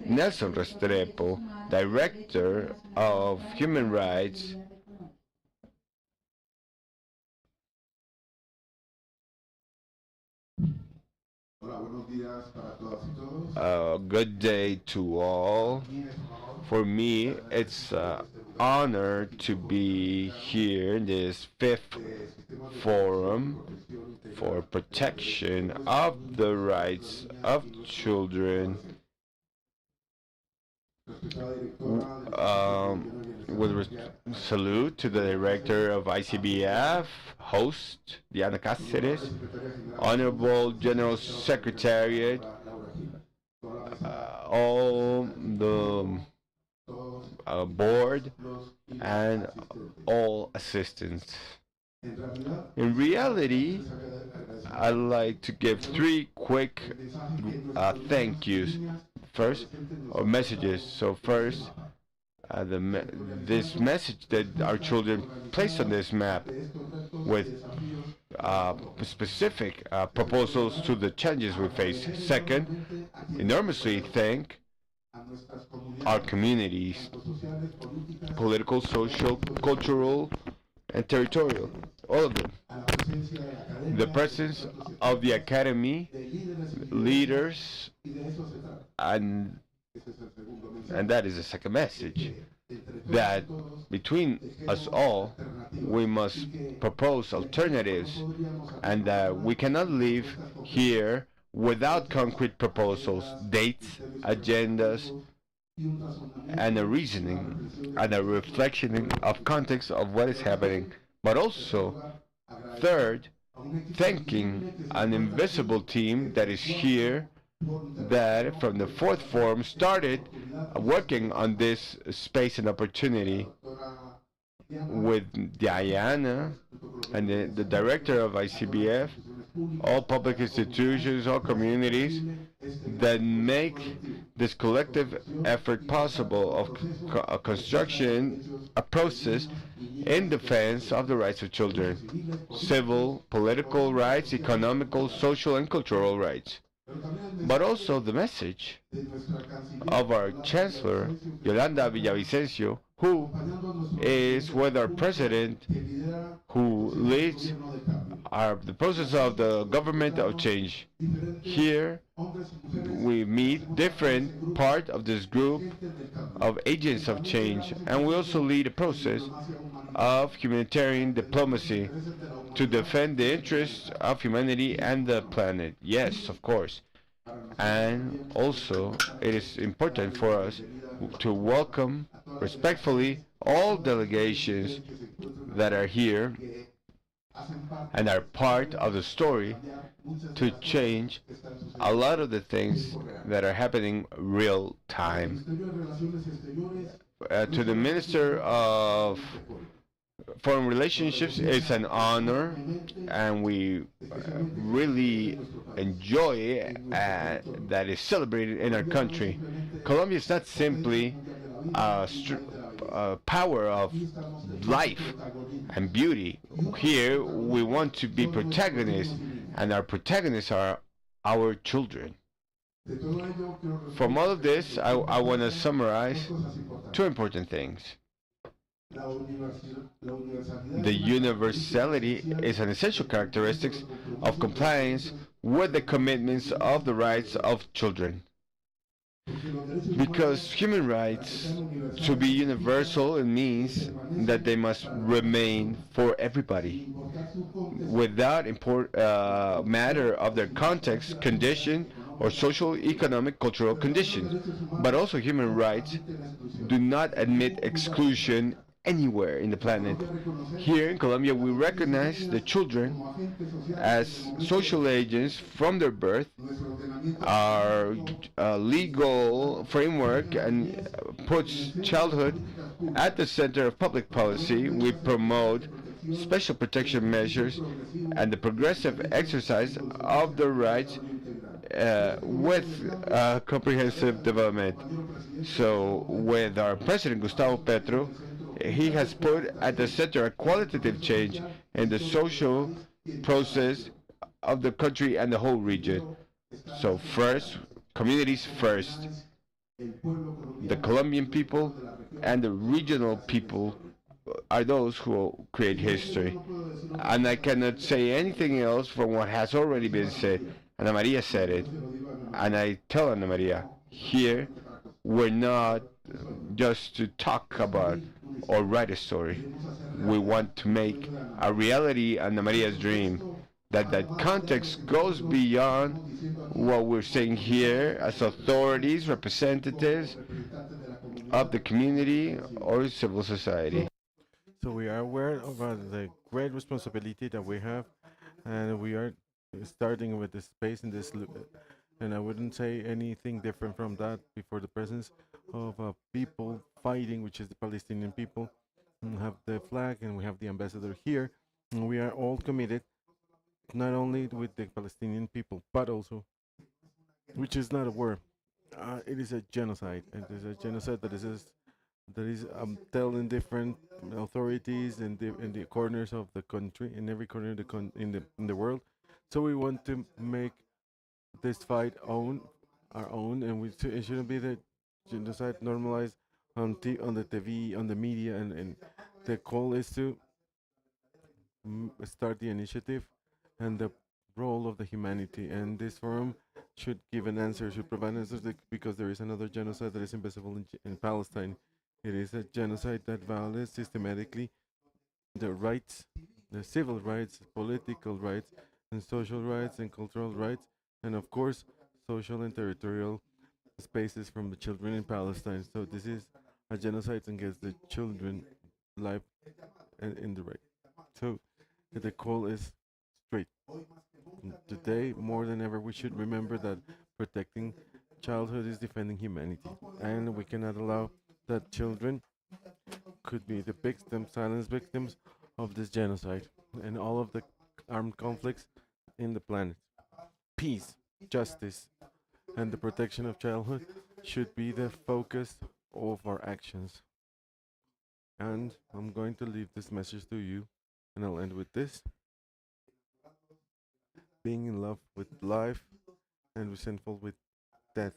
Nelson Restrepo, Director of Human Rights. Good day to all. For me, it's an honor to be here in this fifth forum for protection of the rights of children. With salute to the director of ICBF, host Diana Cáceres, Honorable General Secretariat, all the board, and all assistants. In reality, I'd like to give three quick thank yous. First, or messages. So first, this message that our children placed on this map with specific proposals to the challenges we face. Second, enormously thank our communities, political, social, cultural, and territorial, all of them. The presence of the Academy, leaders, and that is the second message, that between us all we must propose alternatives, and that we cannot live here without concrete proposals, dates, agendas, and a reasoning and a reflection of context of what is happening. But also, third, thanking an invisible team that is here, that from the fourth forum started working on this space and opportunity with Diana and the director of ICBF, all public institutions, all communities that make this collective effort possible of a construction, a process in defense of the rights of children, civil, political rights, economical, social, and cultural rights. But also the message of our Chancellor, Yolanda Villavicencio, who is with our President, who leads the process of the government of change. Here, we meet different part of this group of agents of change, and we also lead a process of humanitarian diplomacy to defend the interests of humanity and the planet. Yes, of course. And also, it is important for us to welcome respectfully all delegations that are here and are part of the story to change a lot of the things that are happening real time. To the Minister of Foreign Relationships, it's an honor, and we really enjoy that is celebrated in our country. Colombia is not simply a power of life and beauty. Here we want to be protagonists, and our protagonists are our children. From all of this, I want to summarize two important things. The universality is an essential characteristic of compliance with the commitments of the rights of children. Because human rights, to be universal, it means that they must remain for everybody, without matter of their context, condition, or social, economic, cultural conditions. But also human rights do not admit exclusion anywhere in the planet. Here in Colombia, we recognize the children as social agents from their birth. Our legal framework and puts childhood at the center of public policy. We promote special protection measures and the progressive exercise of the rights with comprehensive development. So, with our President Gustavo Petro, he has put at the center a qualitative change in the social process of the country and the whole region. So first, communities first, the Colombian people and the regional people are those who create history. And I cannot say anything else from what has already been said. Ana Maria said it, and I tell Ana Maria, here we're not just to talk about or write a story. We want to make a reality Ana Maria's dream, that context goes beyond what we're saying here as authorities, representatives of the community or civil society. So we are aware of the great responsibility that we have, and we are starting with the space in this and I wouldn't say anything different from that before the presence of people fighting, which is the Palestinian people. We have the flag and we have the ambassador here, and we are all committed not only with the Palestinian people but also, which is not a war, it is a genocide, and it is a genocide that is telling different authorities in the corners of the country, in every corner of in the world. So we want to make this fight our own, and it shouldn't be the genocide normalized on the TV, on the media, and the call is to start the initiative and the role of the humanity. And this forum should give an answer, should provide answers because there is another genocide that is invisible in Palestine. It is a genocide that violates systematically the rights, the civil rights, political rights, and social rights and cultural rights, and of course, social and territorial spaces from the children in Palestine. So this is a genocide against the children life and in the right. So the call is straight. Today, more than ever, we should remember that protecting childhood is defending humanity, and we cannot allow that children could be the victims, silent victims of this genocide and all of the armed conflicts in the planet. Peace, justice, and the protection of childhood should be the focus of our actions. And I'm going to leave this message to you, and I'll end with this: being in love with life and resentful with death.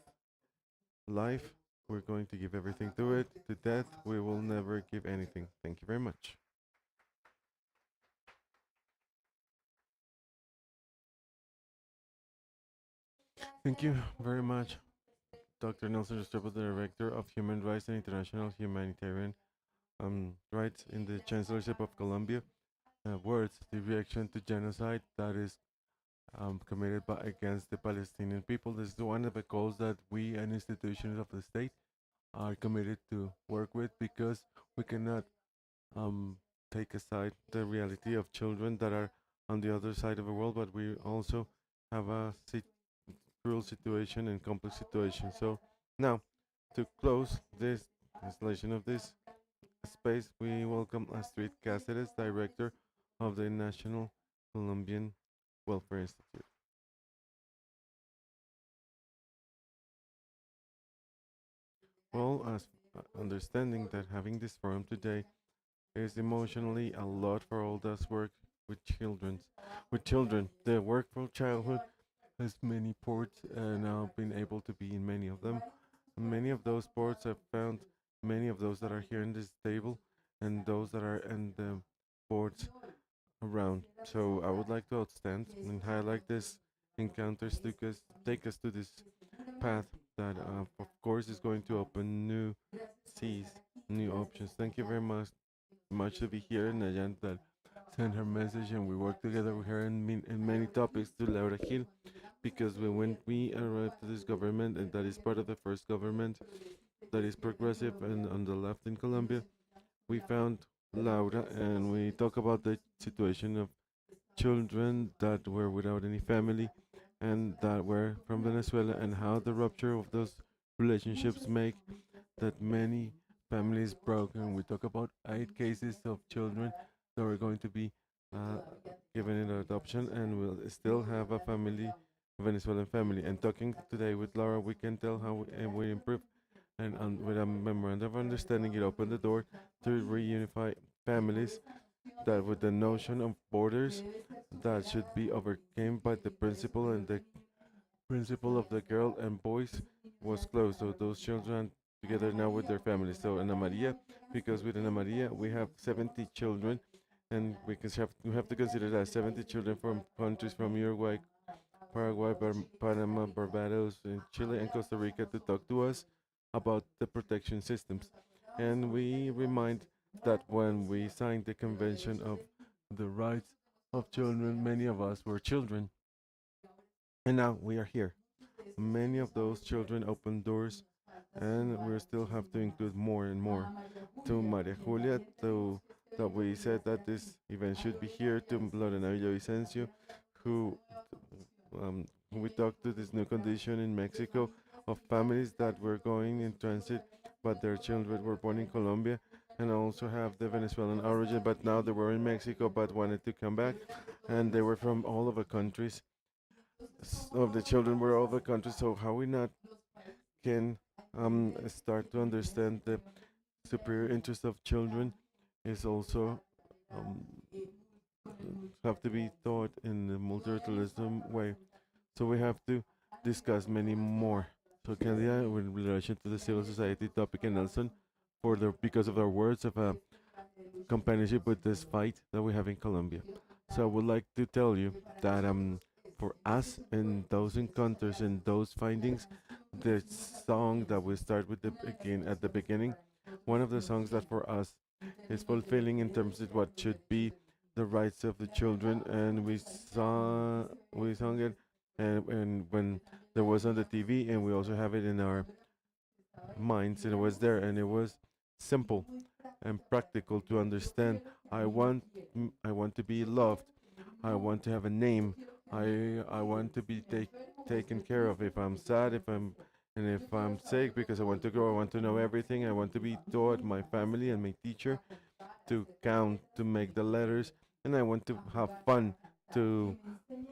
Life, we're going to give everything to it. To death, we will never give anything. Thank you very much. Thank you very much, Dr. Nelson Restrepo, the Director of Human Rights and International Humanitarian Rights in the Chancellorship of Colombia. Words, the reaction to genocide that is committed against the Palestinian people. This is one of the goals that we and institutions of the state are committed to work with, because we cannot um, take aside the reality of children that are on the other side of the world, but we also have a cruel situation and complex situation. So now, to close this installation of this space, we welcome Astrid Cáceres, Director of the National Colombian Welfare Institute. Well, as understanding that having this forum today is emotionally a lot for all those work with children. The work for childhood has many ports, and I've been able to be in many of them. Many of those ports I've found many of those that are here in this table and those that are in the ports around. So I would like to outstand and highlight this encounters to take us to this path that, of course, is going to open new seas, new options. Thank you very much to be here, and Nayan that sent her message, and we work together with her in many topics to Laura Gil, because when we arrived to this government, and that is part of the first government that is progressive and on the left in Colombia, we found Laura, and we talk about the situation of children that were without any family and that were from Venezuela, and how the rupture of those relationships make that many families broke. And we talk about 8 cases of children that were going to be uh, given in adoption and will still have a family, a Venezuelan family. And talking today with Laura, we can tell how we improve. And with a memorandum of understanding, it opened the door to reunify families that with the notion of borders that should be overcame by the principle, and the principle of the girl and boys was closed. So those children together now with their families. So Ana Maria, because with Ana Maria we have 70 children, and we have to consider that 70 children from countries from Uruguay, Paraguay, Panama, Barbados, and Chile and Costa Rica to talk to us about the protection systems. And we remind that when we signed the Convention of the Rights of Children, many of us were children. And now we are here. Many of those children open doors, and we still have to include more and more. To Maria Julia, to that we said that this event should be here, to Lorena Villavicencio, who we talked to this new condition in Mexico of families that were going in transit, but their children were born in Colombia, and also have the Venezuelan origin, but now they were in Mexico but wanted to come back, and they were from all over countries. Of the children were all over countries. So how we not can start to understand the superior interest of children is also um, have to be taught in the multilateralism way. So we have to discuss many more. So Candia, in relation to the civil society topic, and Nelson, for the because of their words of companionship with this fight that we have in Colombia. So I would like to tell you that for us and those encounters and those findings, the song that we start with the begin at the beginning, one of the songs that for us is fulfilling in terms of what should be the rights of the children, and we sung it, and when there was on the TV, and we also have it in our minds, and it was there, and it was simple and practical to understand. I want to be loved. I want to have a name. I want to be taken care of. If I'm sad, if I'm sick, because I want to grow, I want to know everything. I want to be taught my family and my teacher to count, to make the letters, and I want to have fun, to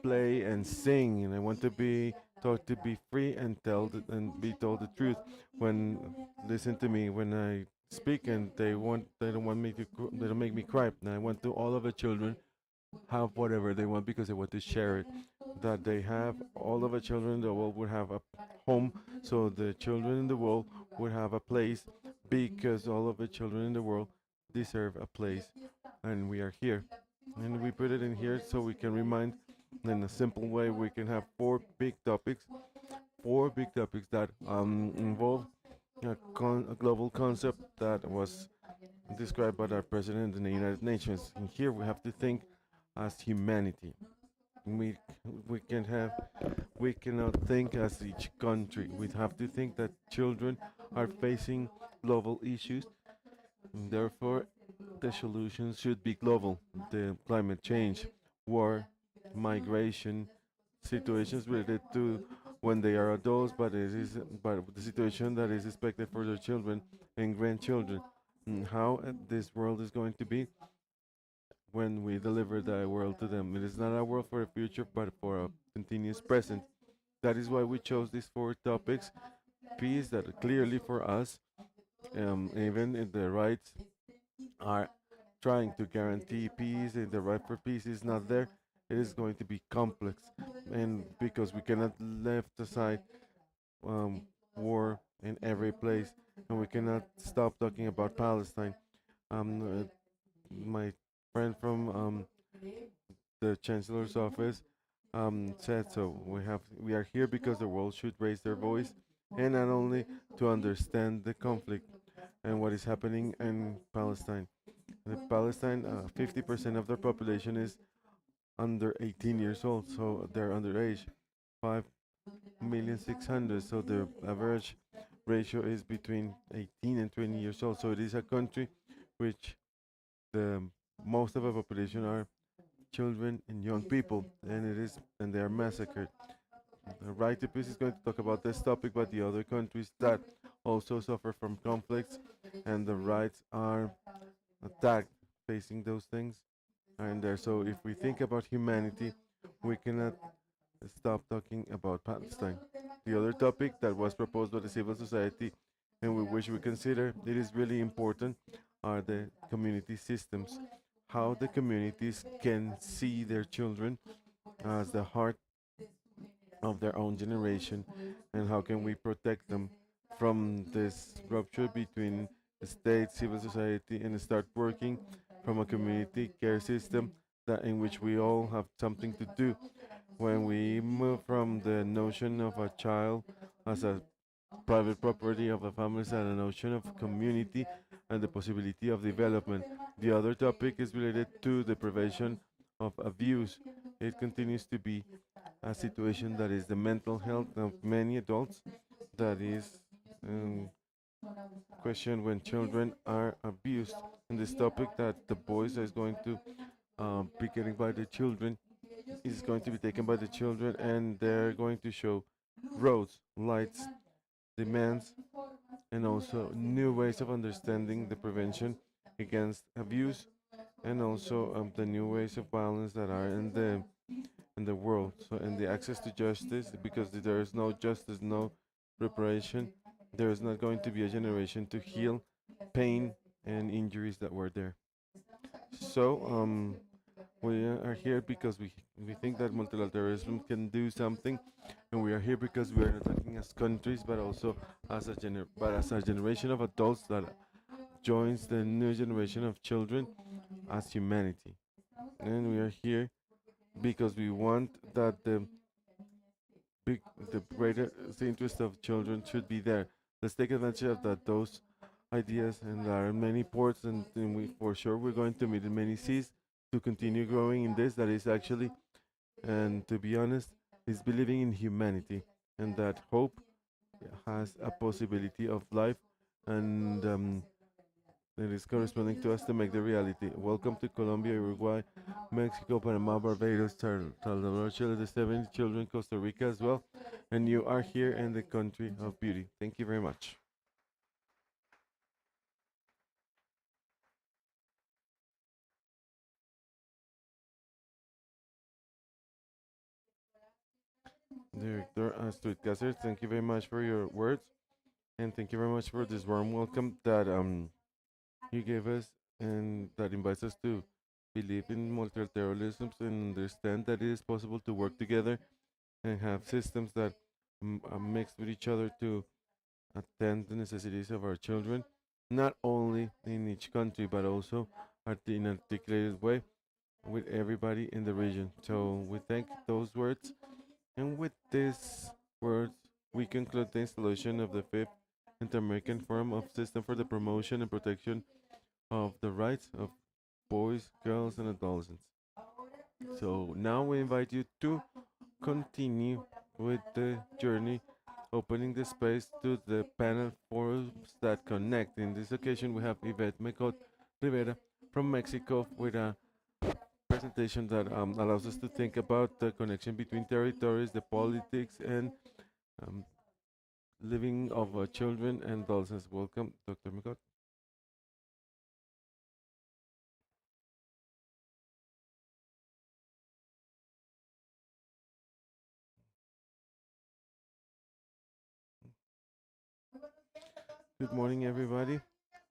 play and sing, and I want to be taught to be free and and be told the truth. When listen to me when I speak, and they don't want me to they don't make me cry. And I want to all of the children have whatever they want because they want to share it. That they have all of the children in the world would have a home, so the children in the world would have a place because all of the children in the world deserve a place, and we are here. And we put it in here so we can remind in a simple way. We can have four big topics that involve a global concept that was described by our president in the United Nations. And here we have to think as humanity. We we can have we cannot think as each country. We have to think that children are facing global issues. And therefore, the solutions should be global. The climate change, war, migration, situations related to when they are adults, but the situation that is expected for their children and grandchildren, and how this world is going to be when we deliver the world to them. It is not a world for a future, but for a continuous present. That is why we chose these four topics. Peace, that clearly for us, even if the rights are trying to guarantee peace, and the right for peace is not there, it is going to be complex. And because we cannot left aside um, war in every place, and we cannot stop talking about Palestine. My friend from the chancellor's office said so. We are here because the world should raise their voice, and not only to understand the conflict and what is happening in Palestine. In Palestine, 50% of their population is under 18 years old, so they're underage. 5,600,000, so the average ratio is between 18 and 20 years old. So it is a country which the most of the population are children and young people, and they are massacred. The Right to Peace is going to talk about this topic, but the other countries that also suffer from conflicts and the rights are attacked, facing those things are there. So if we think about humanity, we cannot stop talking about Palestine. The other topic that was proposed by the civil society and we which we consider it is really important are the community systems. How the communities can see their children as the heart of their own generation, and how can we protect them from this rupture between the state, civil society, and start working from a community care system that in which we all have something to do. When we move from the notion of a child as a private property of the families and a notion of community and the possibility of development. The other topic is related to the prevention of abuse. It continues to be a situation that is the mental health of many adults that is um, questioned when children are abused. And this topic that the boys is going to be getting by the children is going to be taken by the children, and they're going to show roads, lights, demands, and also new ways of understanding the prevention against abuse, and also the new ways of violence that are in the world. So, and the access to justice, because there is no justice, no reparation, there is not going to be a generation to heal pain and injuries that were there. So, we are here because we think that multilateralism can do something, and we are here because we are not talking as countries, but also as a generation of adults that joins the new generation of children as humanity. And we are here because we want that big, the greater interest of children should be there. Let's take advantage of that those ideas, and there are many ports, and we for sure we're going to meet in many seas to continue growing in this. That is actually, and to be honest, is believing in humanity, and that hope has a possibility of life, and it is corresponding to us to make the reality. Welcome to Colombia, Uruguay, Mexico, Panama, Barbados, Salvador, Chile, the 70 children, Costa Rica as well. And you are here in the country of beauty. Thank you very much. Director Astrid Cáceres, thank you very much for your words. And thank you very much for this warm welcome that you gave us and that invites us to believe in multilateralism and understand that it is possible to work together and have systems that mix with each other to attend the necessities of our children, not only in each country but also in an articulated way with everybody in the region. So we thank those words, and with these words, we conclude the installation of the fifth Inter-American Forum of System for the Promotion and Protection of the Rights of Boys, Girls, and Adolescents. So now we invite you to continue with the journey, opening the space to the panel forums that connect. In this occasion, we have Yvette Mecot Rivera from Mexico with a presentation that allows us to think about the connection between territories, the politics, and um, living of children and adolescents. Welcome, Dr. Mecot. Good morning, everybody.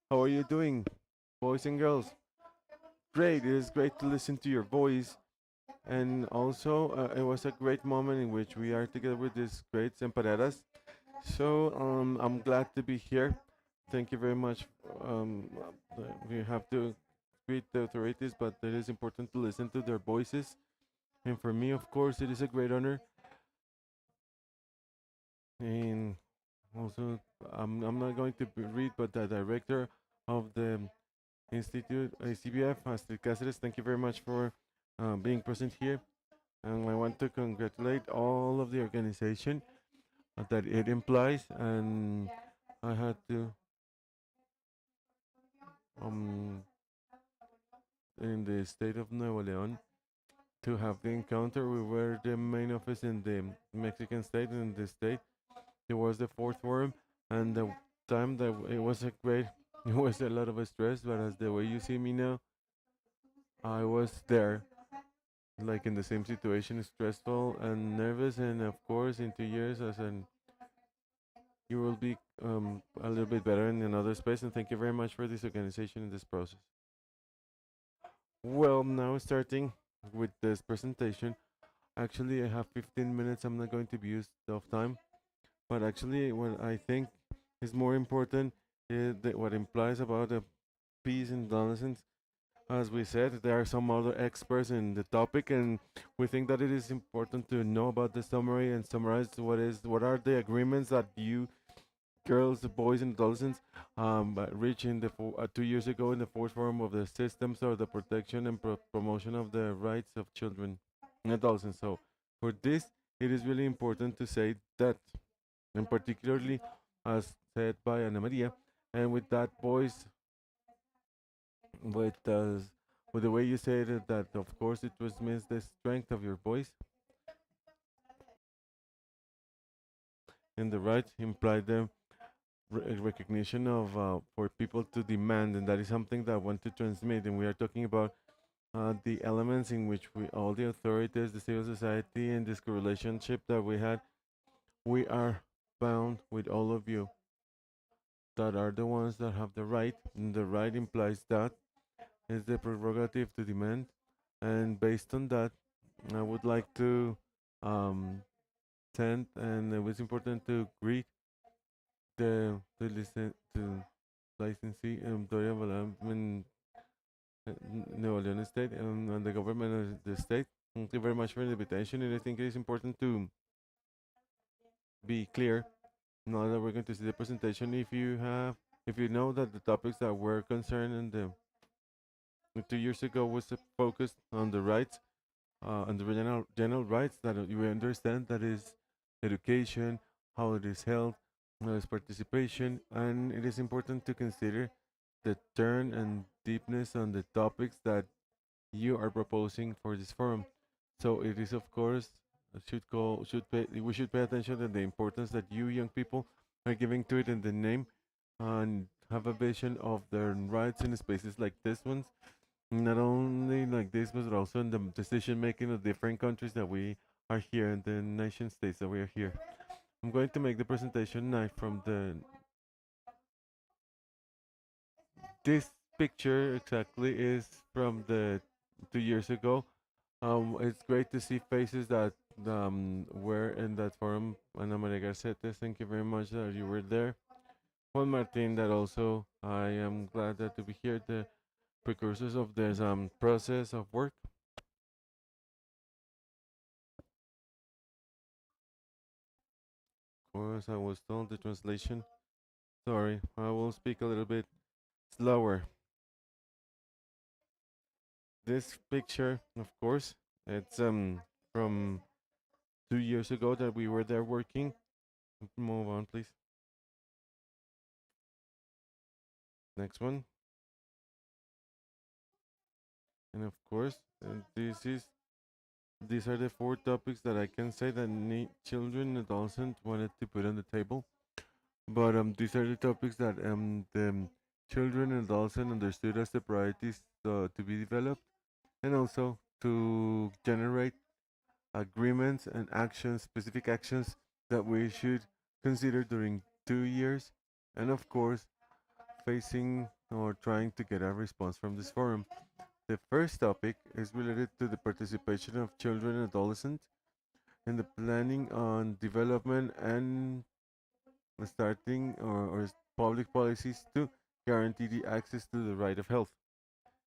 How are you doing, boys and girls? Great. It is great to listen to your voice. And also, it was a great moment in which we are together with these great emparedas. So I'm glad to be here. Thank you very much. We have to greet the authorities, but it is important to listen to their voices. And for me, of course, it is a great honor. And also, I'm not going to read, but the director of the Institute, CBF, Astrid Cáceres, thank you very much for being present here. And I want to congratulate all of the organization that it implies. And I had to, um, in the state of Nuevo León, to have the encounter. We were the main office in the Mexican state, in the state. It was the fourth forum, and the time that it was a great, it was a lot of stress, but as the way you see me now, I was there, like in the same situation, stressful and nervous, and of course, in 2 years, as an you will be a little bit better in another space. And thank you very much for this organization in this process. Well, now starting with this presentation. Actually, I have 15 minutes. I'm not going to be used of time, but actually, what I think is more important is that what implies about the peace in adolescence. As we said, there are some other experts in the topic, and we think that it is important to know about the summary and summarize what are the agreements that you girls, boys, and adolescents reached in the 2 years ago in the fourth forum of the systems or the protection and promotion of the rights of children and adolescents. So for this, it is really important to say that, and particularly as said by Ana Maria, and with that voice, with uh, with the way you said it, that of course it was means the strength of your voice and the right implied the recognition of for people to demand, and that is something that I want to transmit. And we are talking about the elements in which we, all the authorities, the civil society, and this relationship that we had, we are bound with all of you that are the ones that have the right, and the right implies that is the prerogative to demand. And based on that, I would like to um, send, and it was important to greet the listen to licensee Doria Balam in Nuevo León State and the government of the state. Thank you very much for the invitation, and I think it is important to be clear now that we're going to see the presentation. If you know that the topics that were concerned in the 2 years ago was focused on the rights, on the general rights that you understand that is education, how it is held, how it is participation, and it is important to consider the turn and deepness on the topics that you are proposing for this forum. So it is, of course, we should pay attention to the importance that you young people are giving to it in the name, and have a vision of their rights in spaces like this ones. Not only like this, but also in the decision making of different countries that we are here in the nation states that we are here. I'm going to make the presentation now from the this picture exactly is from the 2 years ago. It's great to see faces that were in that forum. Ana Maria Garcetes, thank you very much that you were there. Juan Martin, that also I am glad that to be here. The precursors of this process of work. Of course, I was told the translation. Sorry, I will speak a little bit slower. This picture, of course, it's from 2 years ago that we were there working. Move on, please. Next one. And of course, these are the four topics that I can say that children and adolescents wanted to put on the table. But these are the topics that the children and adolescents understood as the priorities to be developed, and also to generate agreements and actions, specific actions that we should consider during 2 years, and of course, facing or trying to get a response from this forum. The first topic is related to the participation of children and adolescents in the planning on development and starting or public policies to guarantee the access to the right of health.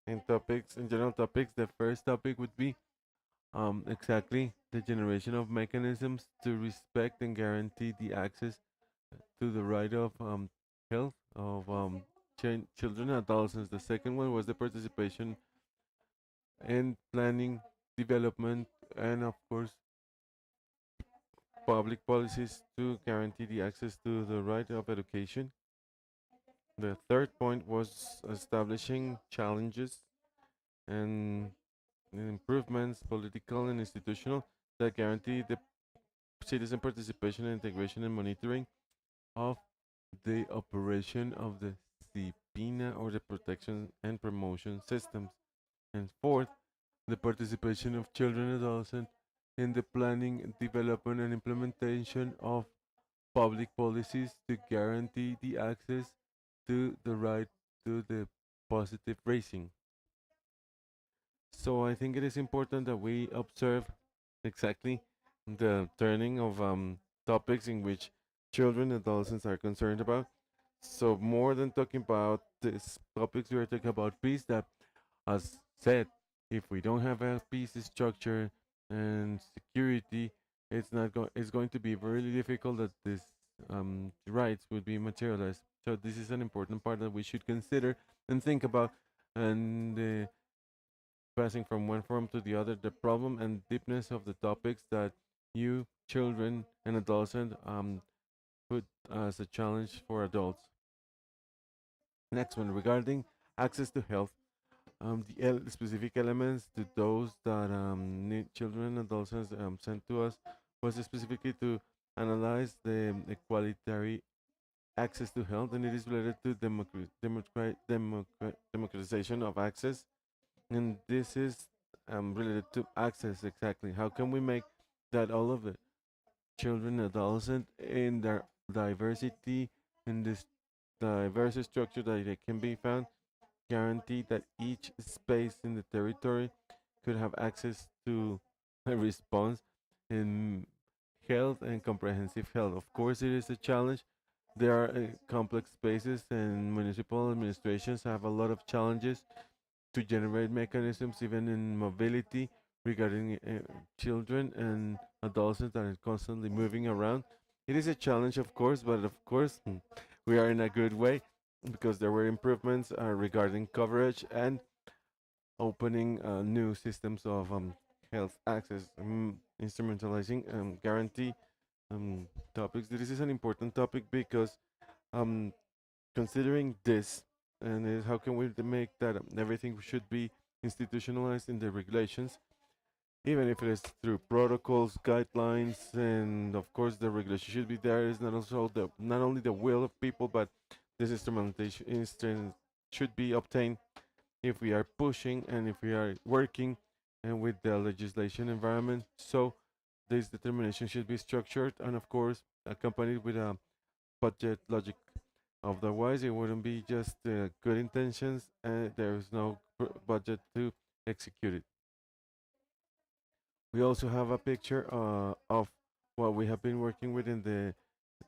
In general topics, the first topic would be exactly the generation of mechanisms to respect and guarantee the access to the right of health of children and adolescents. The second one was the participation in planning, development, and of course, public policies to guarantee the access to the right of education. The third point was establishing challenges and improvements, political and institutional, that guarantee the citizen participation and integration and monitoring of the operation of the SIPPINNA or the protection and promotion systems. And fourth, the participation of children and adolescents in the planning, development, and implementation of public policies to guarantee the access to the right to the positive raising. So I think it is important that we observe exactly the turning of topics in which children and adolescents are concerned about. So more than talking about these topics, we are talking about peace. That, as said, if we don't have a peace structure and security, it's going to be very difficult that these rights would be materialized. So this is an important part that we should consider and think about. And passing from one form to the other, the problem and deepness of the topics that you, children, and adolescents put as a challenge for adults. Next one, regarding access to health, the specific elements to those that need children and adolescents sent to us was specifically to analyze the equalitarian access to health, and it is related to democratization of access, and this is related to access exactly. How can we make that all of the children and adolescents in their diversity, in this diverse structure that they can be found, guarantee that each space in the territory could have access to a response in health and comprehensive health. Of course, it is a challenge. There are complex spaces, and municipal administrations have a lot of challenges to generate mechanisms, even in mobility, regarding children and adolescents that are constantly moving around. It is a challenge, of course, but of course, we are in a good way because there were improvements regarding coverage and opening new systems of health access, instrumentalizing guarantee topics. This is an important topic because um, considering this, and how can we make that everything should be institutionalized in the regulations, even if it is through protocols, guidelines, and of course the regulation should be there. Is not also the not only the will of people, but this instrument should be obtained if we are pushing and if we are working and with the legislation environment. So this determination should be structured and of course accompanied with a budget logic. Otherwise, it wouldn't be just good intentions and there is no budget to execute it. We also have a picture of what we have been working with in the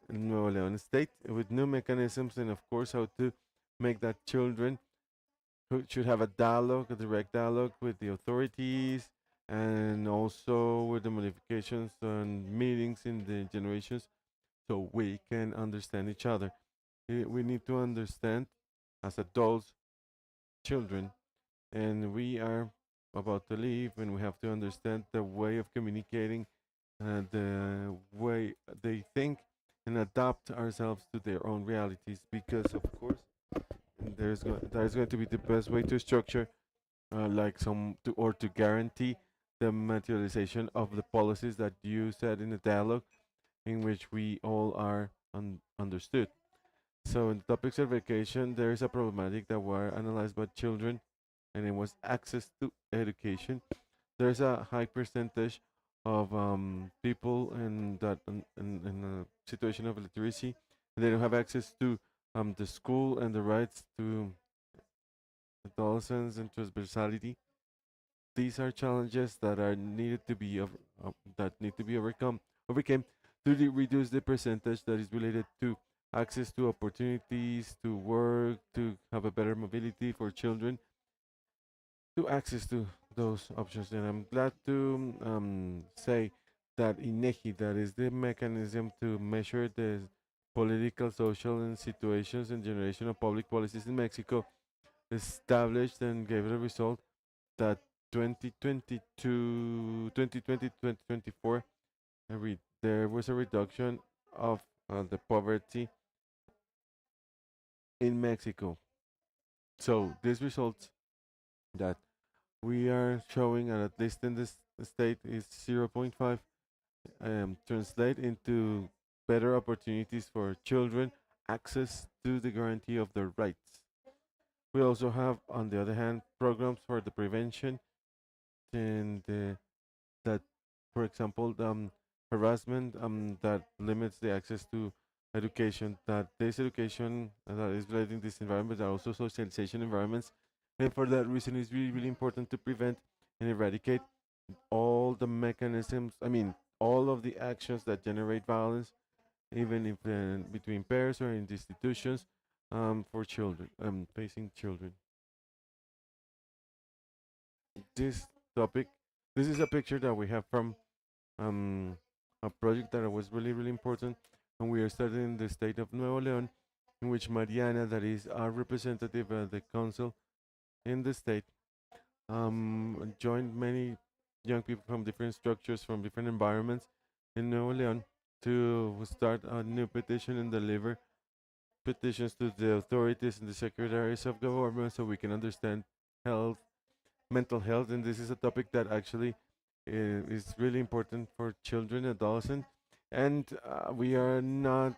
Nuevo León state with new mechanisms and of course how to make that children who should have a dialogue, a direct dialogue with the authorities and also with the modifications and meetings in the generations so we can understand each other. We need to understand as adults, children, and we are about to leave and we have to understand the way of communicating, the way they think and adapt ourselves to their own realities because of course that is going to be the best way to structure like some to or to guarantee the materialization of the policies that you said in the dialogue in which we all are understood. So in the topics of vacation, there is a problematic that were analyzed by children, and it was access to education. There's a high percentage of people in a situation of literacy, and they don't have access to the school and the rights to adolescence and transversality. These are challenges that are needed to be that need to be overcame to reduce the percentage that is related to access to opportunities, to work, to have a better mobility for children, to access to those options. And I'm glad to say that INEGI, that is the mechanism to measure the political, social, and situations and generation of public policies in Mexico, established and gave a result that 2022, 2020, 2024, there was a reduction of the poverty in Mexico. So these results that we are showing, at least in this state, is zero point 0.5, translate into better opportunities for children, access to the guarantee of their rights. We also have, on the other hand, programs for the prevention and that, for example, harassment that limits the access to education. That this education that is relating this environment are also socialization environments, and for that reason, it's really really important to prevent and eradicate all the mechanisms. I mean, all of the actions that generate violence, even if between pairs or in institutions, for children, facing children. This topic, this is a picture that we have from um, a project that was really, really important. And we are starting in the state of Nuevo León, in which Mariana, that is our representative at the council in the state, joined many young people from different structures, from different environments in Nuevo León to start a new petition and deliver petitions to the authorities and the secretaries of government so we can understand health, mental health. And this is a topic that actually is really important for children, adolescents, and we are not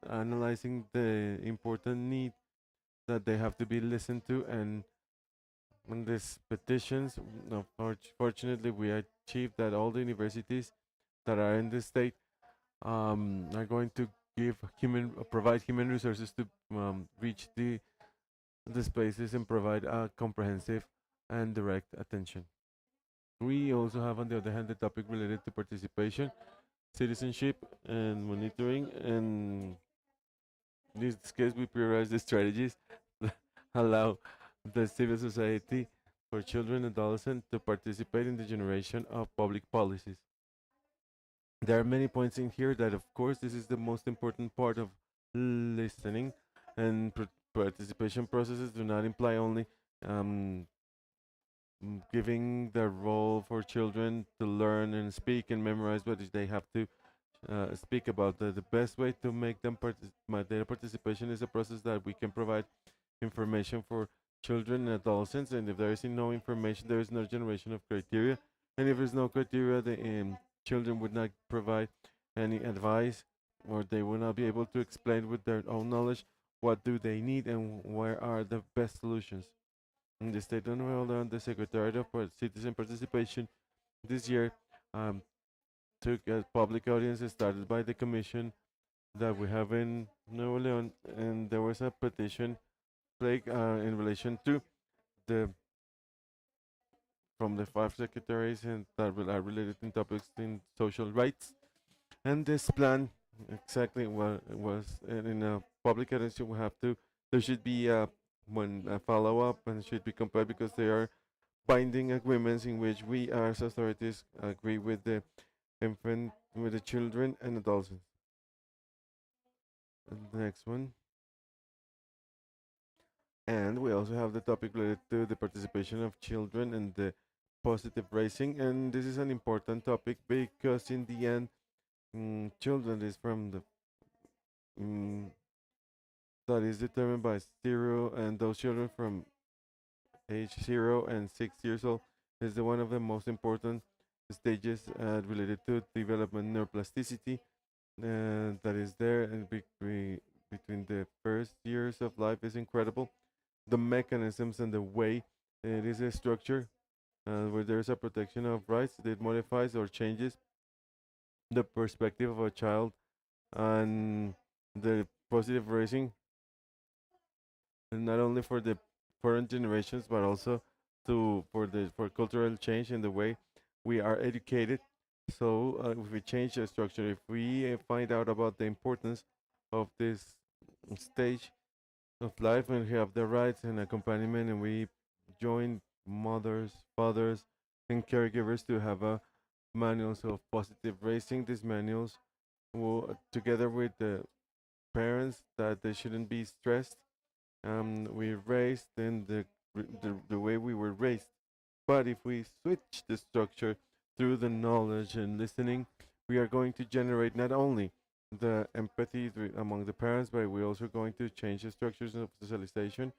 analyzing the important need that they have to be listened to. And on these petitions, fortunately, we achieved that all the universities that are in the state are going to provide human resources to reach the spaces and provide a comprehensive and direct attention. We also have, on the other hand, the topic related to participation, citizenship, and monitoring. And in this case, we prioritize the strategies that allow the civil society for children and adolescents to participate in the generation of public policies. There are many points in here that, of course, this is the most important part of listening, and participation processes do not imply only um, giving the role for children to learn and speak and memorize, but they have to speak about the best way to make them their participation is a process that we can provide information for children and adolescents, and if there is no information, there is no generation of criteria, and if there's no criteria, the children would not provide any advice, or they will not be able to explain with their own knowledge what do they need and where are the best solutions. In the state of Nuevo León, the Secretariat of Citizen Participation this year took a public audience started by the commission that we have in Nuevo León, and there was a petition like in relation to the from the five secretaries and that are related in topics in social rights. And this plan exactly what was in a public audience. We have to there should be a follow up and should be compared because they are binding agreements in which we as authorities agree with the infant with the children and adolescents. And the next one. And we also have the topic related to the participation of children and the positive raising. And this is an important topic because in the end, children is from the that is determined by 0, and those children from age 0 and 6 years old is the one of the most important stages related to development neuroplasticity that is there and between the first years of life is incredible. The mechanisms and the way it is a structure where there is a protection of rights that modifies or changes the perspective of a child and the positive raising, and not only for the current generations but also for cultural change in the way we are educated. So if we change the structure, if we find out about the importance of this stage of life and we have the rights and accompaniment, and we join mothers, fathers, and caregivers to have a manuals of positive raising. These manuals will, together with the parents, that they shouldn't be stressed. We raised in the way we were raised. But if we switch the structure through the knowledge and listening, we are going to generate not only the empathy among the parents, but we're also going to change the structures of socialization.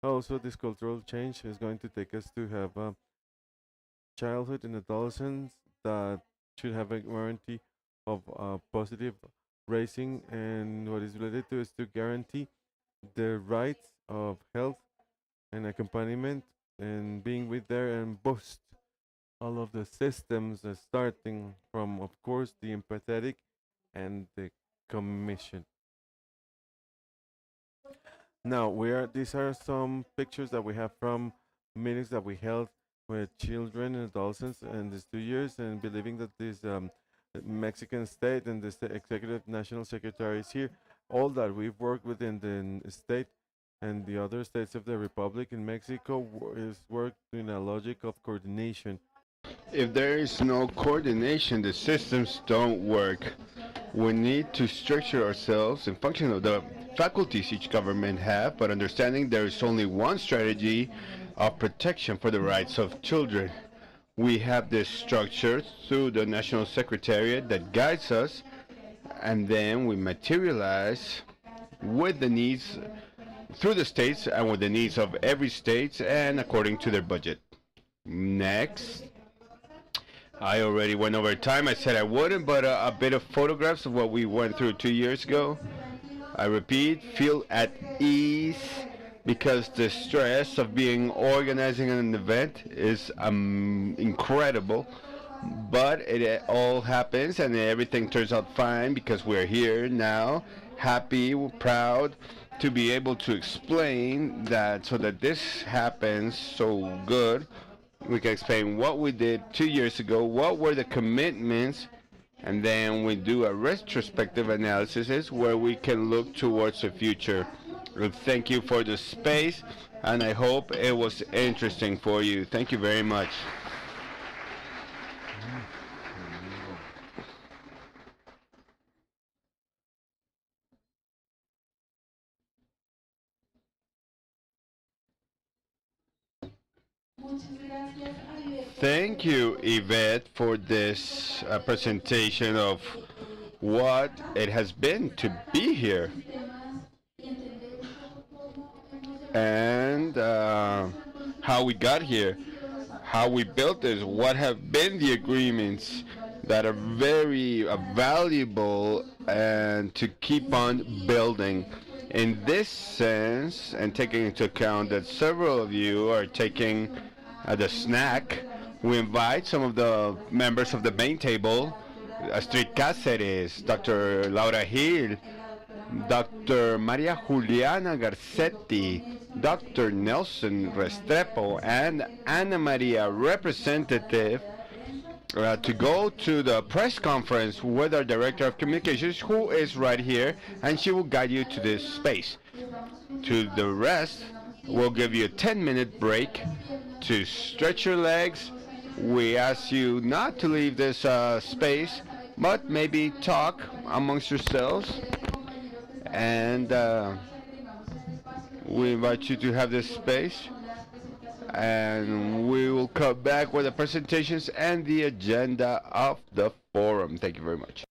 Also, this cultural change is going to take us to have childhood and adolescence that should have a guarantee of positive raising, and what is related to is to guarantee the rights of health and accompaniment and being with there and boost all of the systems, starting from, of course, the empathetic and the commission. Now, these are some pictures that we have from meetings that we held with children and adolescents in these 2 years, and believing that this Mexican state and the executive national secretary is here, all that we've worked within the state and the other states of the republic in Mexico is worked in a logic of coordination. If there is no coordination, the systems don't work. We need to structure ourselves in function of the faculties each government have, but understanding there is only one strategy of protection for the rights of children. We have this structure through the National Secretariat that guides us, and then we materialize with the needs through the states and with the needs of every state and according to their budget. Next. I already went over time. I said I wouldn't, but a bit of photographs of what we went through 2 years ago. I repeat, feel at ease because the stress of being organizing an event is incredible. But it all happens and everything turns out fine because we're here now, happy, proud to be able to explain that so that this happens so good. We can explain what we did 2 years ago, what were the commitments, and then we do a retrospective analysis where we can look towards the future. Thank you for the space. and I hope it was interesting for you. Thank you very much. Thank you, Yvette, for this presentation of what it has been to be here and how we got here, how we built this, what have been the agreements that are very valuable and to keep on building. In this sense, and taking into account that several of you are taking the snack, we invite some of the members of the main table, Astrid Cáceres, Dr. Laura Hill, Dr. Maria Juliana Garcetti, Dr. Nelson Restrepo, and Ana Maria, representative, to go to the press conference with our Director of Communications, who is right here, and she will guide you to this space. To the rest, we'll give you a 10-minute break to stretch your legs. We ask you not to leave this space, but maybe talk amongst yourselves. And we invite you to have this space. And we will come back with the presentations and the agenda of the forum. Thank you very much.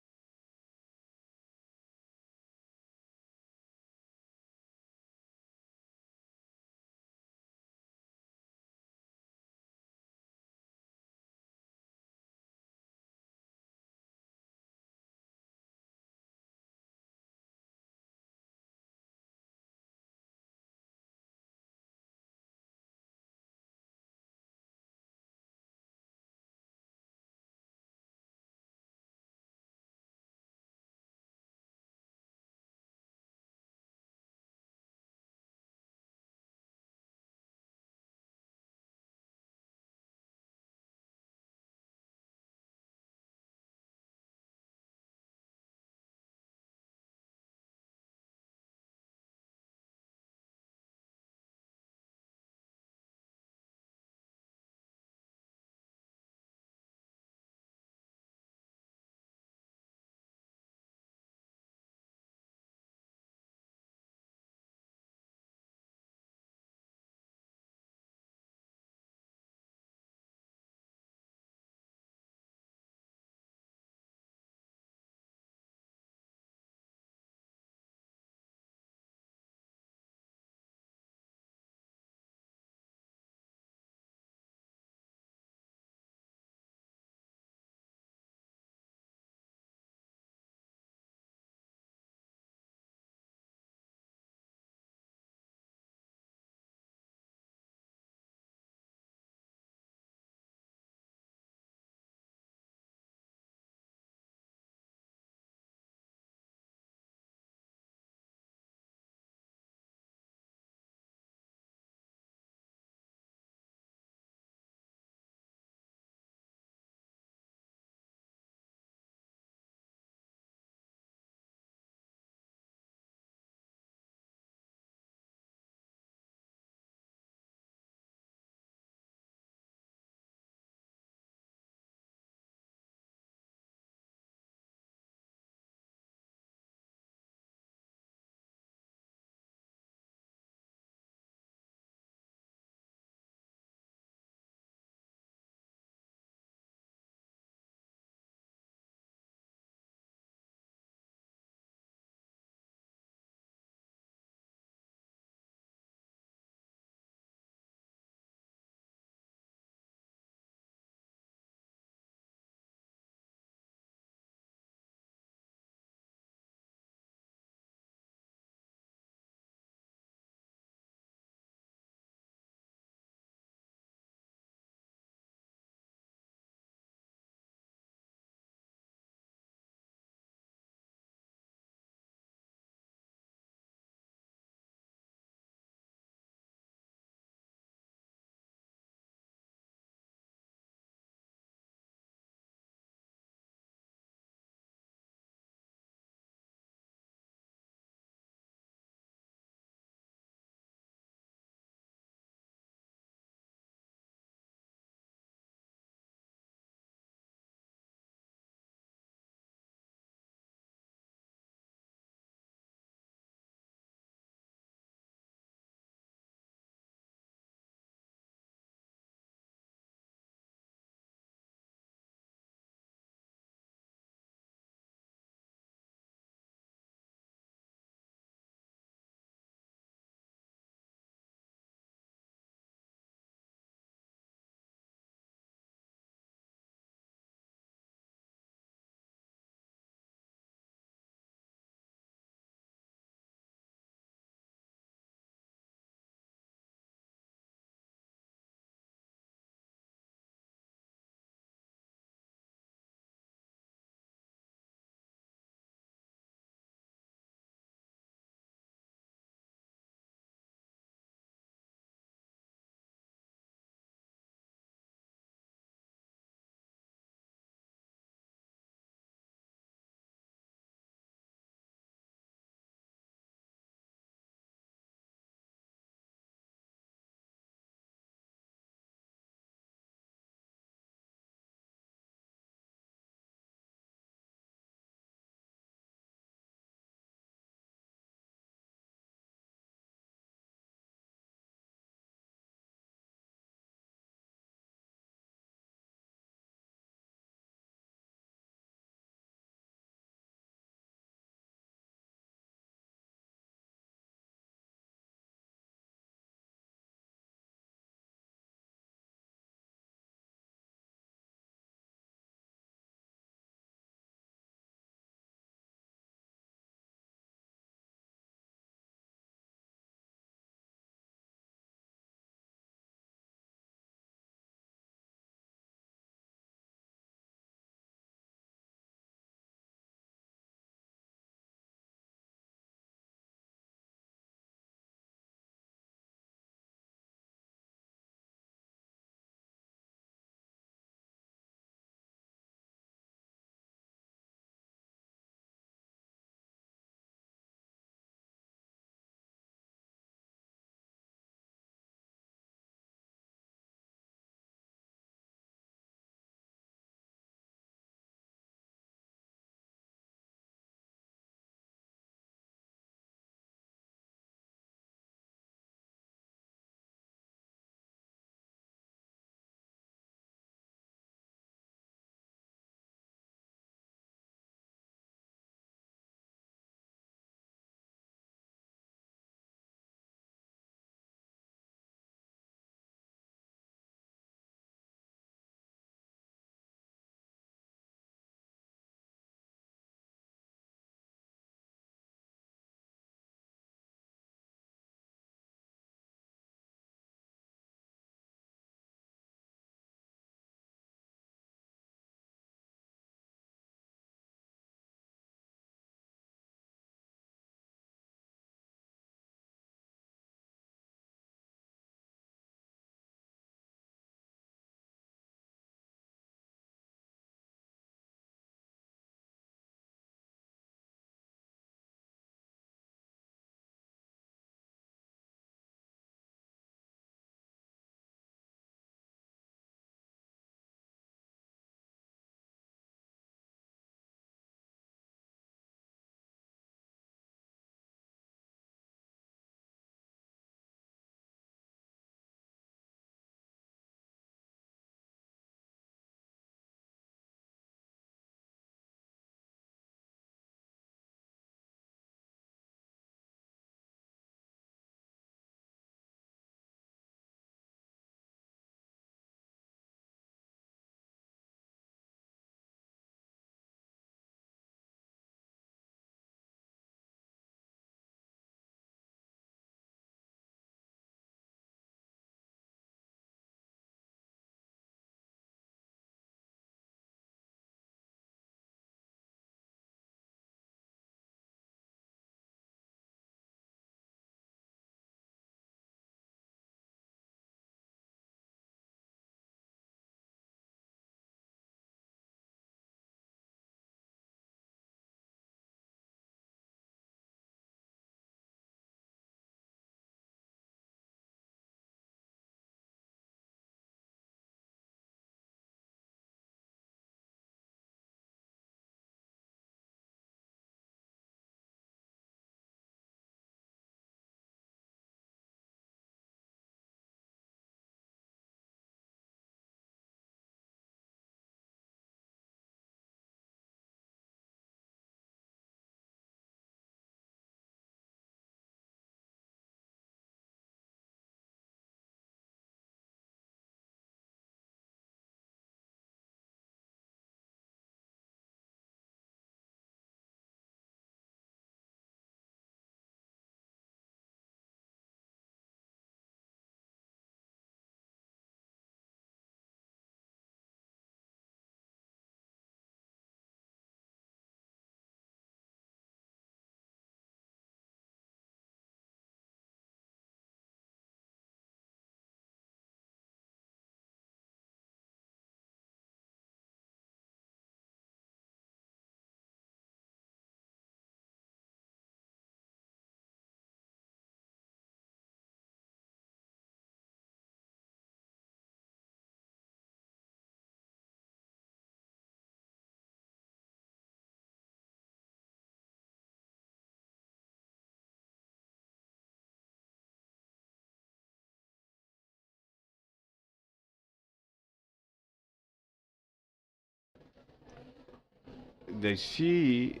they see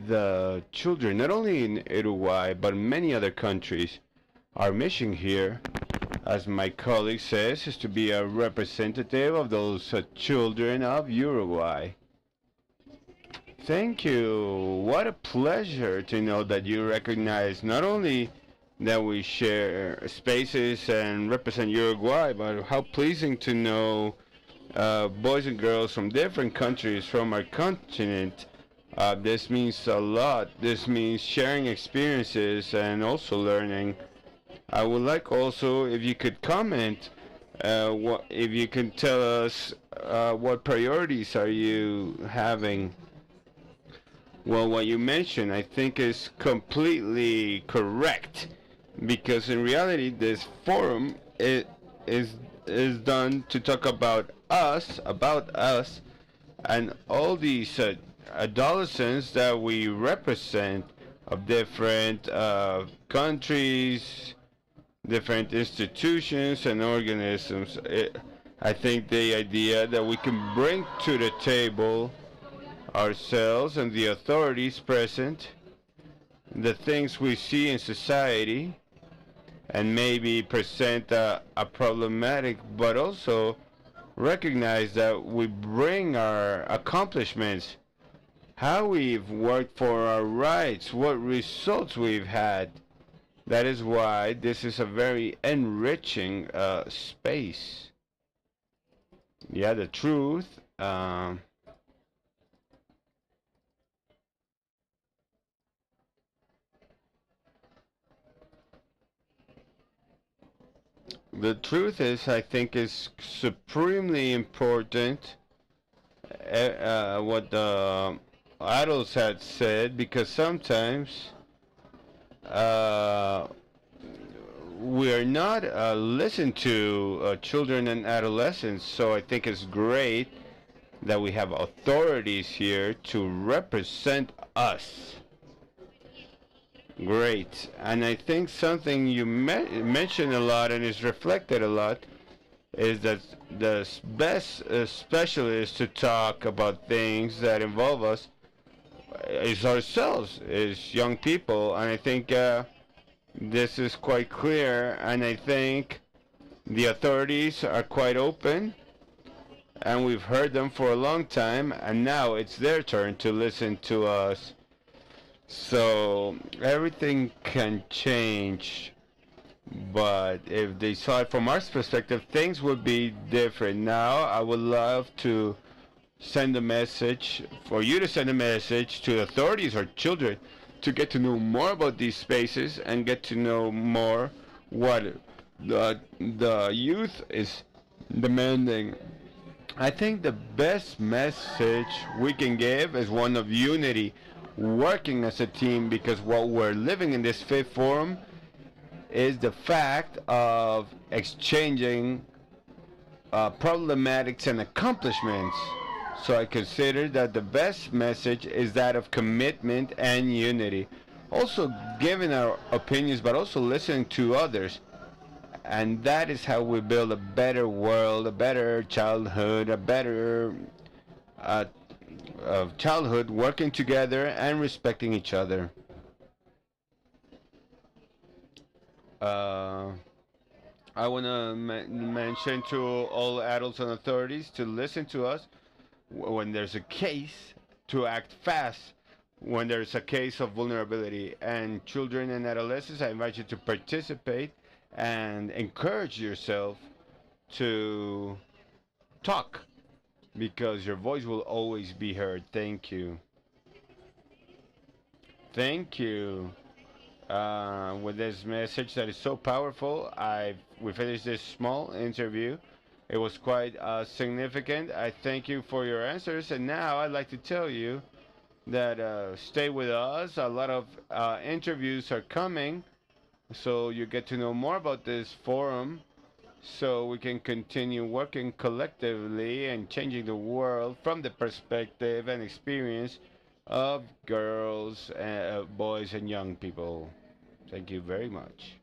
the children, not only in Uruguay, but many other countries. Our mission here, as my colleague says, is to be a representative of those children of Uruguay. Thank you. What a pleasure to know that you recognize not only that we share spaces and represent Uruguay, but how pleasing to know boys and girls from different countries from our continent. This means a lot. This means sharing experiences and also learning. I would like also if you could comment, if you can tell us what priorities are you having. Well, what you mentioned, I think, is completely correct, because in reality, this forum is is done to talk about us, and all these adolescents that we represent of different countries, different institutions and organisms. I think the idea that we can bring to the table ourselves and the authorities present, the things we see in society, and maybe present a problematic, but also recognize that we bring our accomplishments, how we've worked for our rights, what results we've had. That is why this is a very enriching space. Yeah, the truth. The truth is, I think, is supremely important. What the adults had said, because sometimes uh, we are not listened to children and adolescents. So I think it's great that we have authorities here to represent us. Great. And I think something you mentioned a lot and is reflected a lot is that the best specialist to talk about things that involve us is ourselves, is young people. And I think this is quite clear. And I think the authorities are quite open. And we've heard them for a long time. And now it's their turn to listen to us. So everything can change, but if they saw it from our perspective, things would be different. Now, I would love to send a message, for you to send a message to authorities or children to get to know more about these spaces and get to know more what the youth is demanding. I think the best message we can give is one of unity, working as a team, because what we're living in this fifth forum is the fact of exchanging problematics and accomplishments. So I consider that the best message is that of commitment and unity. Also giving our opinions, but also listening to others. And that is how we build a better world, a better childhood, a better childhood, working together and respecting each other. Uh, I want to mention to all adults and authorities to listen to us when there's a case, to act fast when there's a case of vulnerability. And children and adolescents, I invite you to participate and encourage yourself to talk, because your voice will always be heard. Thank you. Thank you. With this message that is so powerful, we finished this small interview. It was quite significant. I thank you for your answers, and now I'd like to tell you that stay with us. A lot of interviews are coming, so you get to know more about this forum, so we can continue working collectively and changing the world from the perspective and experience of girls, boys, and young people. Thank you very much.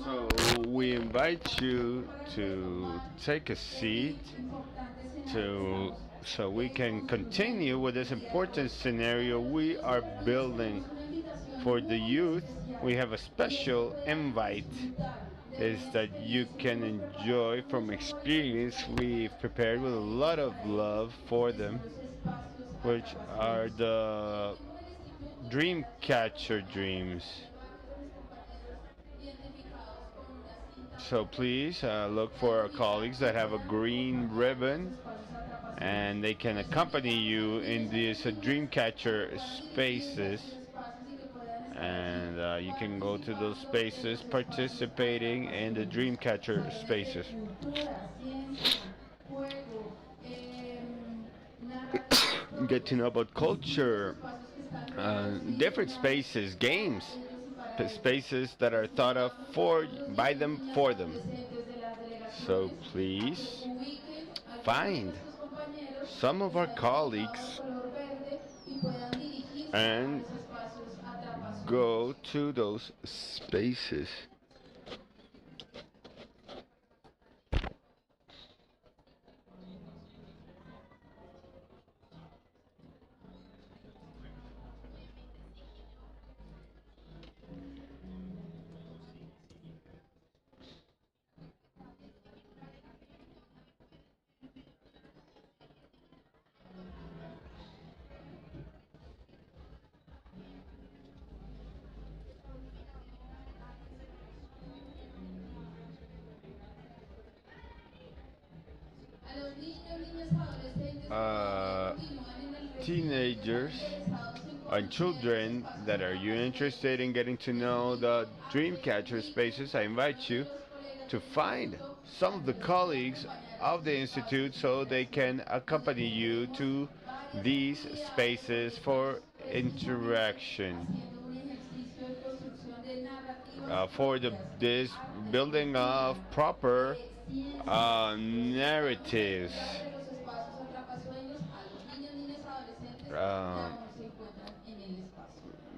So we invite you to take a seat to so we can continue with this important scenario we are building for the youth. We have a special invite is that you can enjoy from experience we've prepared with a lot of love for them, which are the dream catcher dreams. So please look for our colleagues that have a green ribbon and they can accompany you in these Dreamcatcher spaces. And you can go to those spaces participating in the Dreamcatcher spaces. Get to know about culture, different spaces, games, spaces that are thought of for by them for them. So please find some of our colleagues and go to those spaces. Uh, Teenagers and children that are you interested in getting to know the Dreamcatcher spaces, I invite you to find some of the colleagues of the Institute so they can accompany you to these spaces for interaction. For this building of proper narratives um,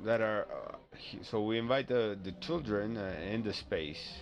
that are so we invite the children in the space.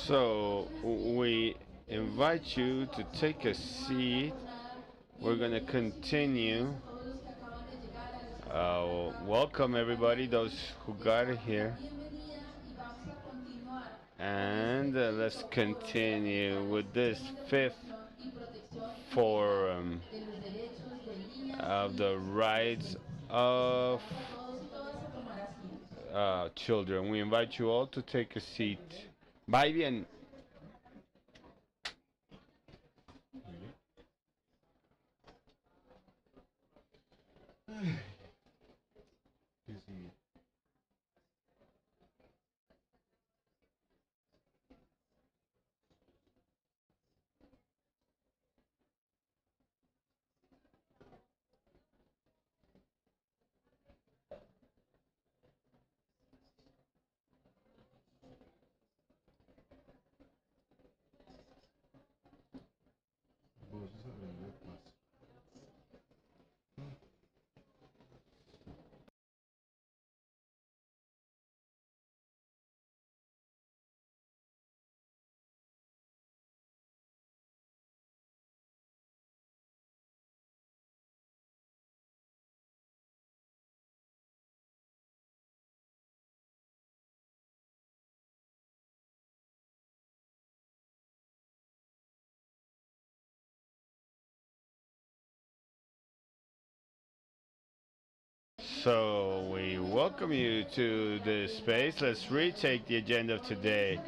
So we invite you to take a seat. We're going to continue. Welcome everybody, those who got here. And let's continue with this fifth forum of the rights of children. We invite you all to take a seat. Bye bien. So we welcome you to this space. Let's retake the agenda of today.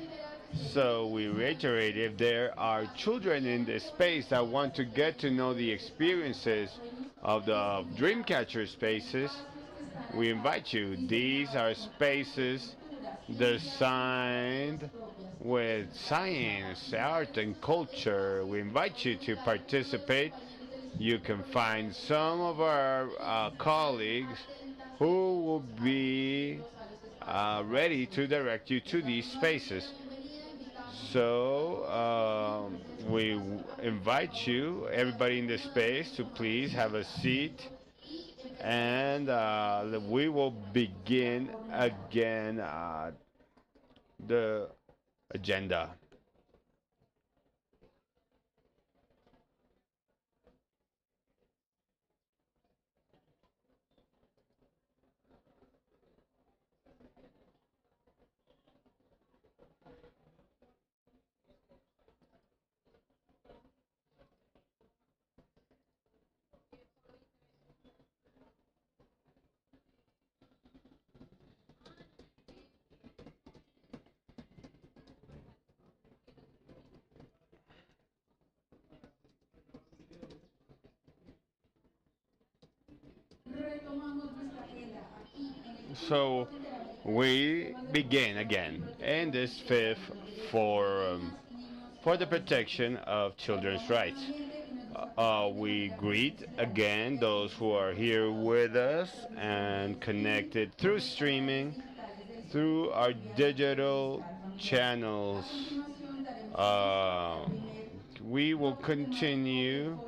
So we reiterate, if there are children in this space that want to get to know the experiences of the Dreamcatcher spaces, we invite you. These are spaces designed with science, art, and culture. We invite you to participate. You can find some of our colleagues who will be ready to direct you to these spaces. So we invite you, everybody in the space, to please have a seat, and we will begin again the agenda. So we begin again in this fifth forum for the protection of children's rights. We greet again those who are here with us and connected through streaming, through our digital channels. Uh, we will continue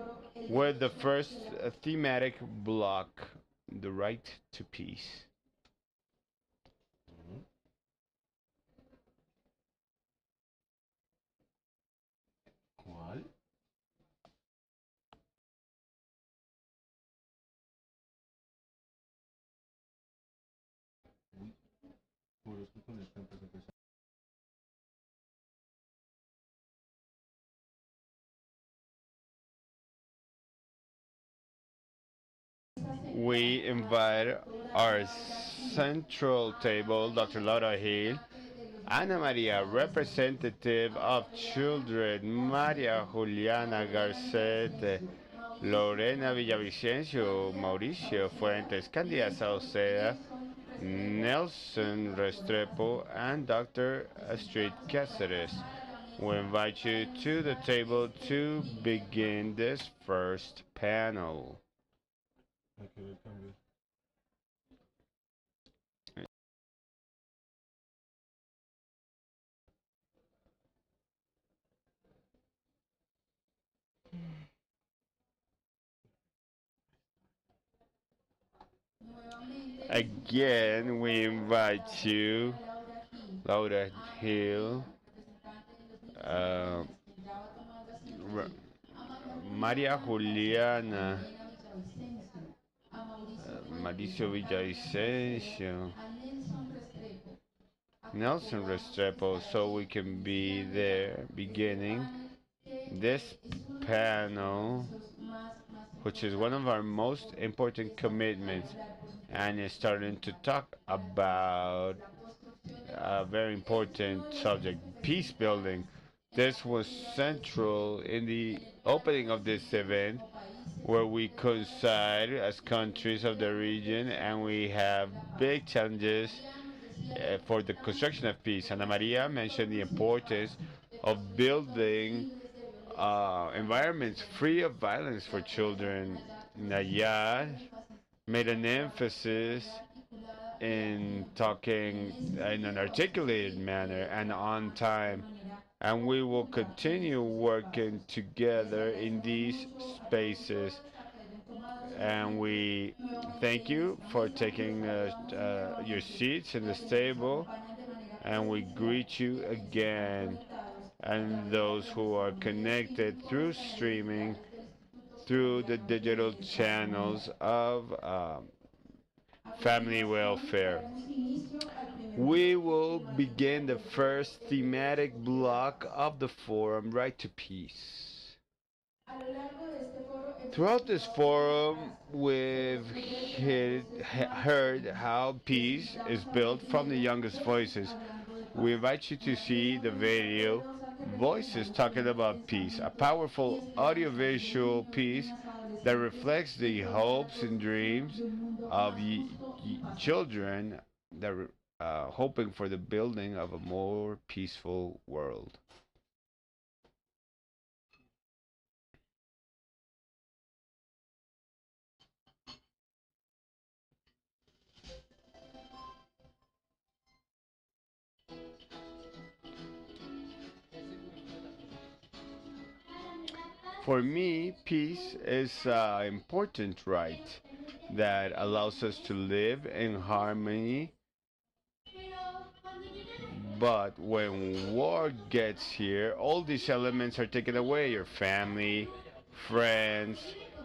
with the first thematic block, the right to peace. Mhm. ¿Cuál? Uy, por eso con esta empezó. We invite our central table, Dr. Laura Hill, Ana Maria, representative of children, Maria Juliana Garcete, Lorena Villavicencio, Mauricio Fuentes, Candia Sauceda, Nelson Restrepo, and Dr. Astrid Cáceres. We invite you to the table to begin this first panel. Hay que ver cambios. Again, we invite you, Laura Hill, uh, Maria Juliana, Mauricio Villavicencio, Nelson Restrepo, so we can be there beginning this panel, which is one of our most important commitments, and is starting to talk about a very important subject, peace building. This was central in the opening of this event, where we coincide as countries of the region and we have big challenges for the construction of peace. Ana Maria mentioned the importance of building environments free of violence for children. Nayar made an emphasis in talking in an articulated manner and on time. And we will continue working together in these spaces. And we thank you for taking your seats in this table. And we greet you again. And those who are connected through streaming, through the digital channels of family welfare. We will begin the first thematic block of the forum, Right to Peace. Throughout this forum, we've heard how peace is built from the youngest voices. We invite you to see the video Voices Talking About Peace, a powerful audiovisual piece that reflects the hopes and dreams of children that are hoping for the building of a more peaceful world. For me, peace is an important right that allows us to live in harmony. But when war gets here, all these elements are taken away: your family, friends,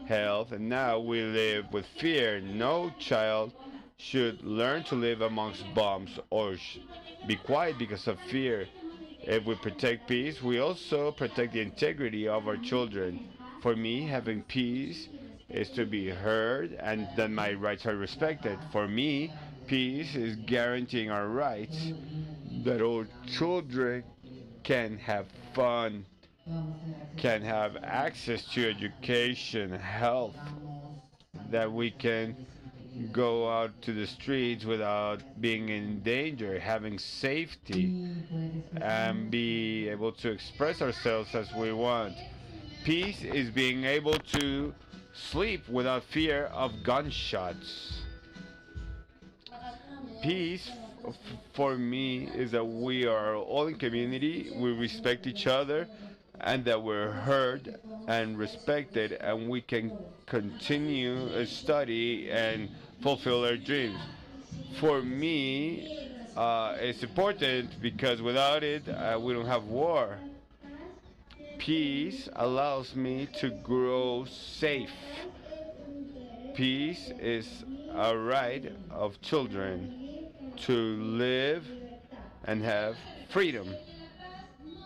health, and now we live with fear. No child should learn to live amongst bombs or be quiet because of fear. If we protect peace, we also protect the integrity of our children. For me, having peace is to be heard and that my rights are respected. For me, peace is guaranteeing our rights, that our children can have fun, can have access to education, health, that we can go out to the streets without being in danger, having safety, and be able to express ourselves as we want. Peace is being able to sleep without fear of gunshots. Peace for me is that we are all in community, we respect each other, and that we're heard and respected, and we can continue to study and fulfill our dreams. For me, it's important because without it, we don't have war. Peace allows me to grow safe. Peace is a right of children to live and have freedom.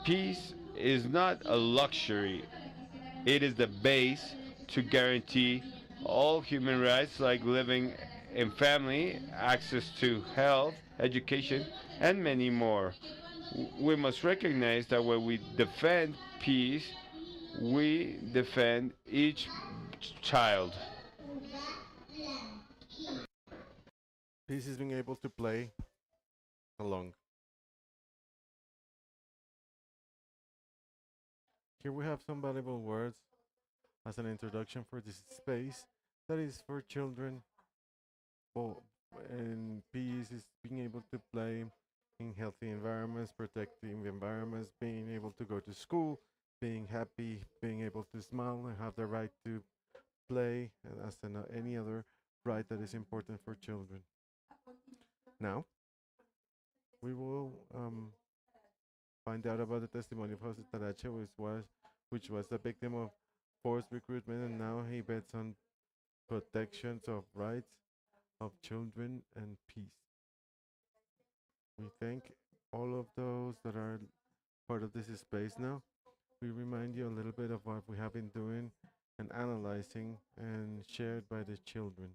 Peace is not a luxury, it is the base to guarantee all human rights like living in family, access to health, education, and many more. We must recognize that when we defend peace, we defend each child. Peace is being able to play along. Here we have some valuable words as an introduction for this space that is for children. Well, and peace is being able to play in healthy environments, protecting the environments, being able to go to school, being happy, being able to smile and have the right to play, as any other right that is important for children. Now, we will find out about the testimony of Jose Tarache, which was a victim of forced recruitment, and now he bets on protections of rights of children and peace. We thank all of those that are part of this space now. We remind you a little bit of what we have been doing and analyzing and shared by the children.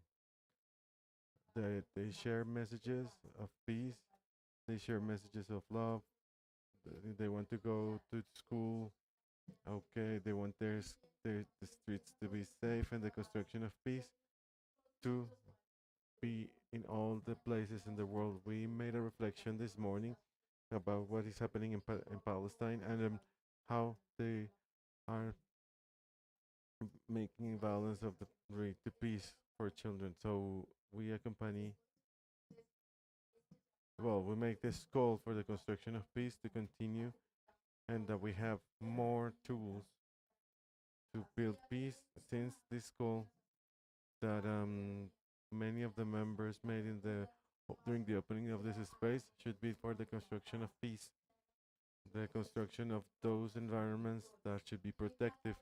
They share messages of peace, they share messages of love, they want to go to school. Okay, they want the streets to be safe and the construction of peace to be in all the places in the world. We made a reflection this morning about what is happening in Palestine and how they are making violence of the right to peace for children. So we accompany, well, we make this call for the construction of peace to continue and that we have more tools to build peace since this call that many of the members made during the opening of this space should be for the construction of peace, the construction of those environments that should be protective,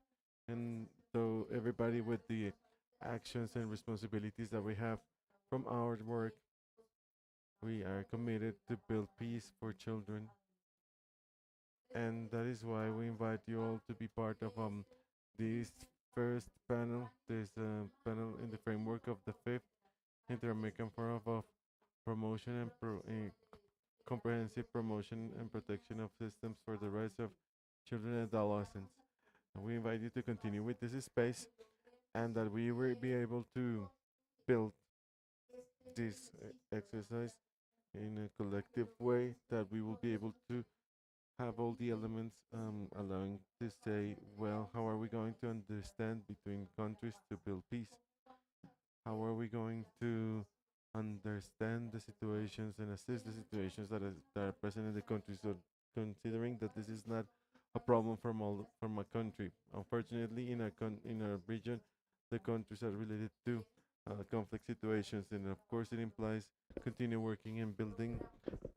and so everybody with the actions and responsibilities that we have from our work, we are committed to build peace for children, and that is why we invite you all to be part of this first panel. This panel in the framework of the fifth Inter-American Forum of Promotion and Comprehensive Promotion and Protection of Systems for the Rights of Children and Adolescents. And we invite you to continue with this space and that we will be able to build this exercise in a collective way, that we will be able to have all the elements allowing to say, well, how are we going to understand between countries to build peace? How are we going to understand the situations and assist the situations that are present in the country? So, considering that this is not a problem from a country, unfortunately, in our region, the countries are related to conflict situations, and of course, it implies continue working and building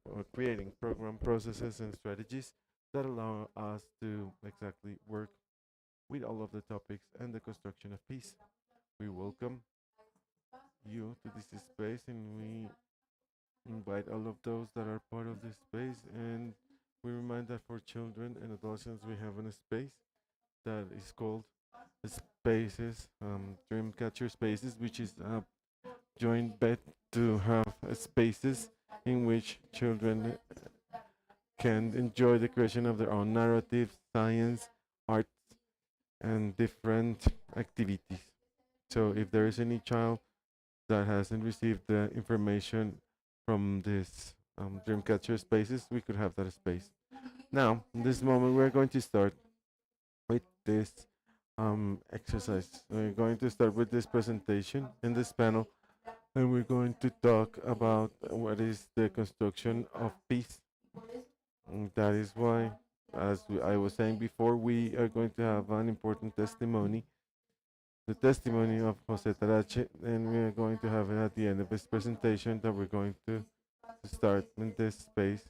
or creating program processes and strategies that allow us to exactly work with all of the topics and the construction of peace. We welcome you to this space, and we invite all of those that are part of this space, and we remind that for children and adolescents we have a space that is called Spaces, Dreamcatcher Spaces, which is a joint bet to have spaces in which children can enjoy the creation of their own narrative, science, art, and different activities. So if there is any child that hasn't received the information from this Dreamcatcher spaces, we could have that space. Now, in this moment, we're going to start with this exercise. We're going to start with this presentation in this panel, and we're going to talk about what is the construction of peace. That is why, as I was saying before, we are going to have an important testimony, the testimony of Jose Tarache, and we are going to have it at the end of his presentation that we're going to start in this space.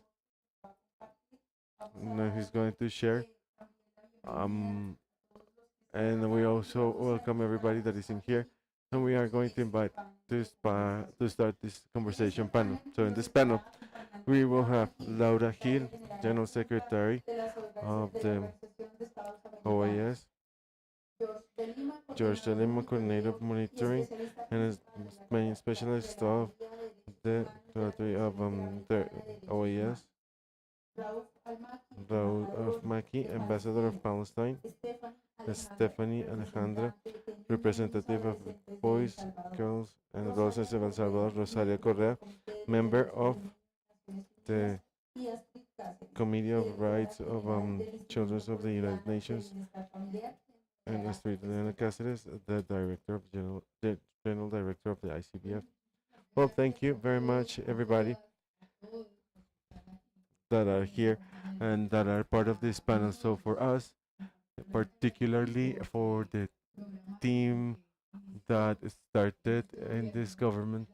Now he's going to share. And we also welcome everybody that is in here. And we are going to invite to start this conversation panel. So in this panel, we will have Laura Gil, General Secretary of the OAS, George Delima, Coordinator of Monitoring, and as main specialist of the Directory of the OAS, Raul of Maki, Ambassador of Palestine, Stephanie Alejandra, representative of Boys, Girls, and Adolescents of El Salvador, Rosaria Correa, member of the Committee of Rights of Children of the United Nations, and Astrid Elena Cáceres, the General Director of the ICBF. Well, thank you very much, everybody that are here and that are part of this panel. So for us, particularly for the team that started in this government,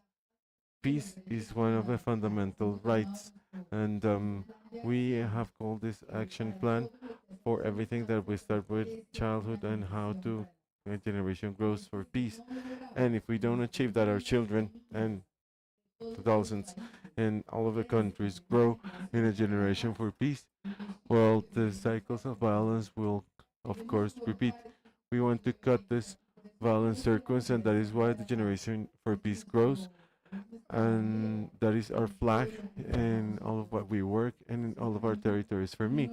peace is one of the fundamental rights, and we have called this action plan for everything that we start with childhood and how to a generation grows for peace. And if we don't achieve that, our children and adolescents in all of the countries grow in a generation for peace, well, the cycles of violence will, of course, repeat. We want to cut this violent circles, and that is why the Generation for Peace grows. And that is our flag in all of what we work and in all of our territories. For me,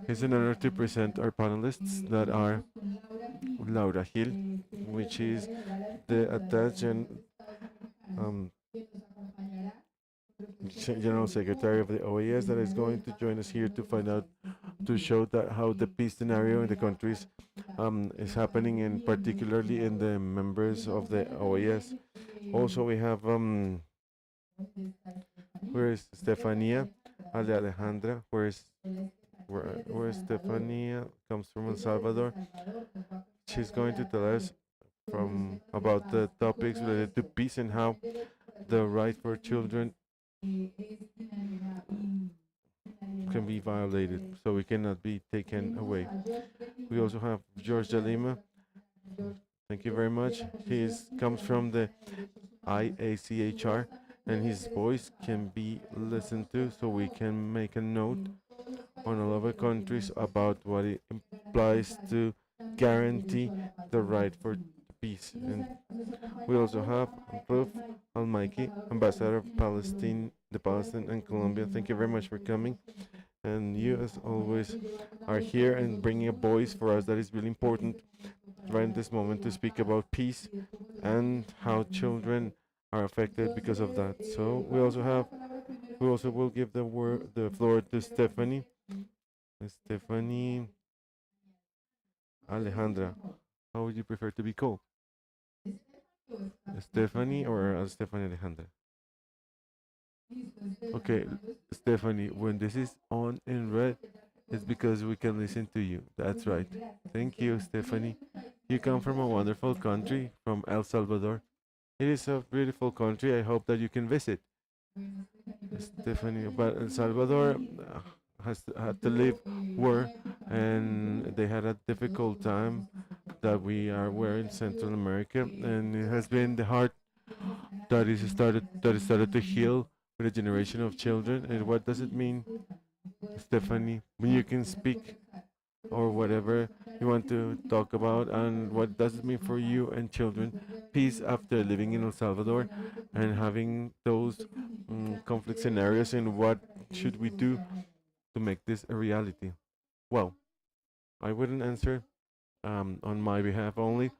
it's an honor to present our panelists that are Laura Gil, which is the attached um, General Secretary of the OAS, that is going to join us here to find out, to show that how the peace scenario in the countries is happening, and particularly in the members of the OAS. Also, we have where is Stefania Alejandra? Where Stefania comes from El Salvador. She's going to tell us from about the topics related to peace and how the right for children can be violated, so we cannot be taken away. We also have George de Lima. Thank you very much. He comes from the IACHR, and his voice can be listened to, so we can make a note on all of the countries about what it implies to guarantee the right for peace. And we also have Ruf Al-Maiki, Ambassador of Palestine, the Palestine and Colombia. Thank you very much for coming. And you, as always, are here and bringing a voice for us that is really important right in this moment to speak about peace and how children are affected because of that. So we also will give the floor to Stephanie. Stephanie Alejandra. How would you prefer to be called? Stephanie or Stephanie Alejandra? Okay, Stephanie, when this is on in red, it's because we can listen to you. That's right. Thank you, Stephanie. You come from a wonderful country, from El Salvador. It is a beautiful country. I hope that you can visit. Stephanie, but El Salvador had to live war, and they had a difficult time that we're in Central America, and it has been the heart that is started to heal with a generation of children. And what does it mean, Stephanie, when you can speak or whatever you want to talk about, and what does it mean for you and children, peace after living in El Salvador and having those conflict scenarios, and what should we do to make this a reality? Well, I wouldn't answer on my behalf only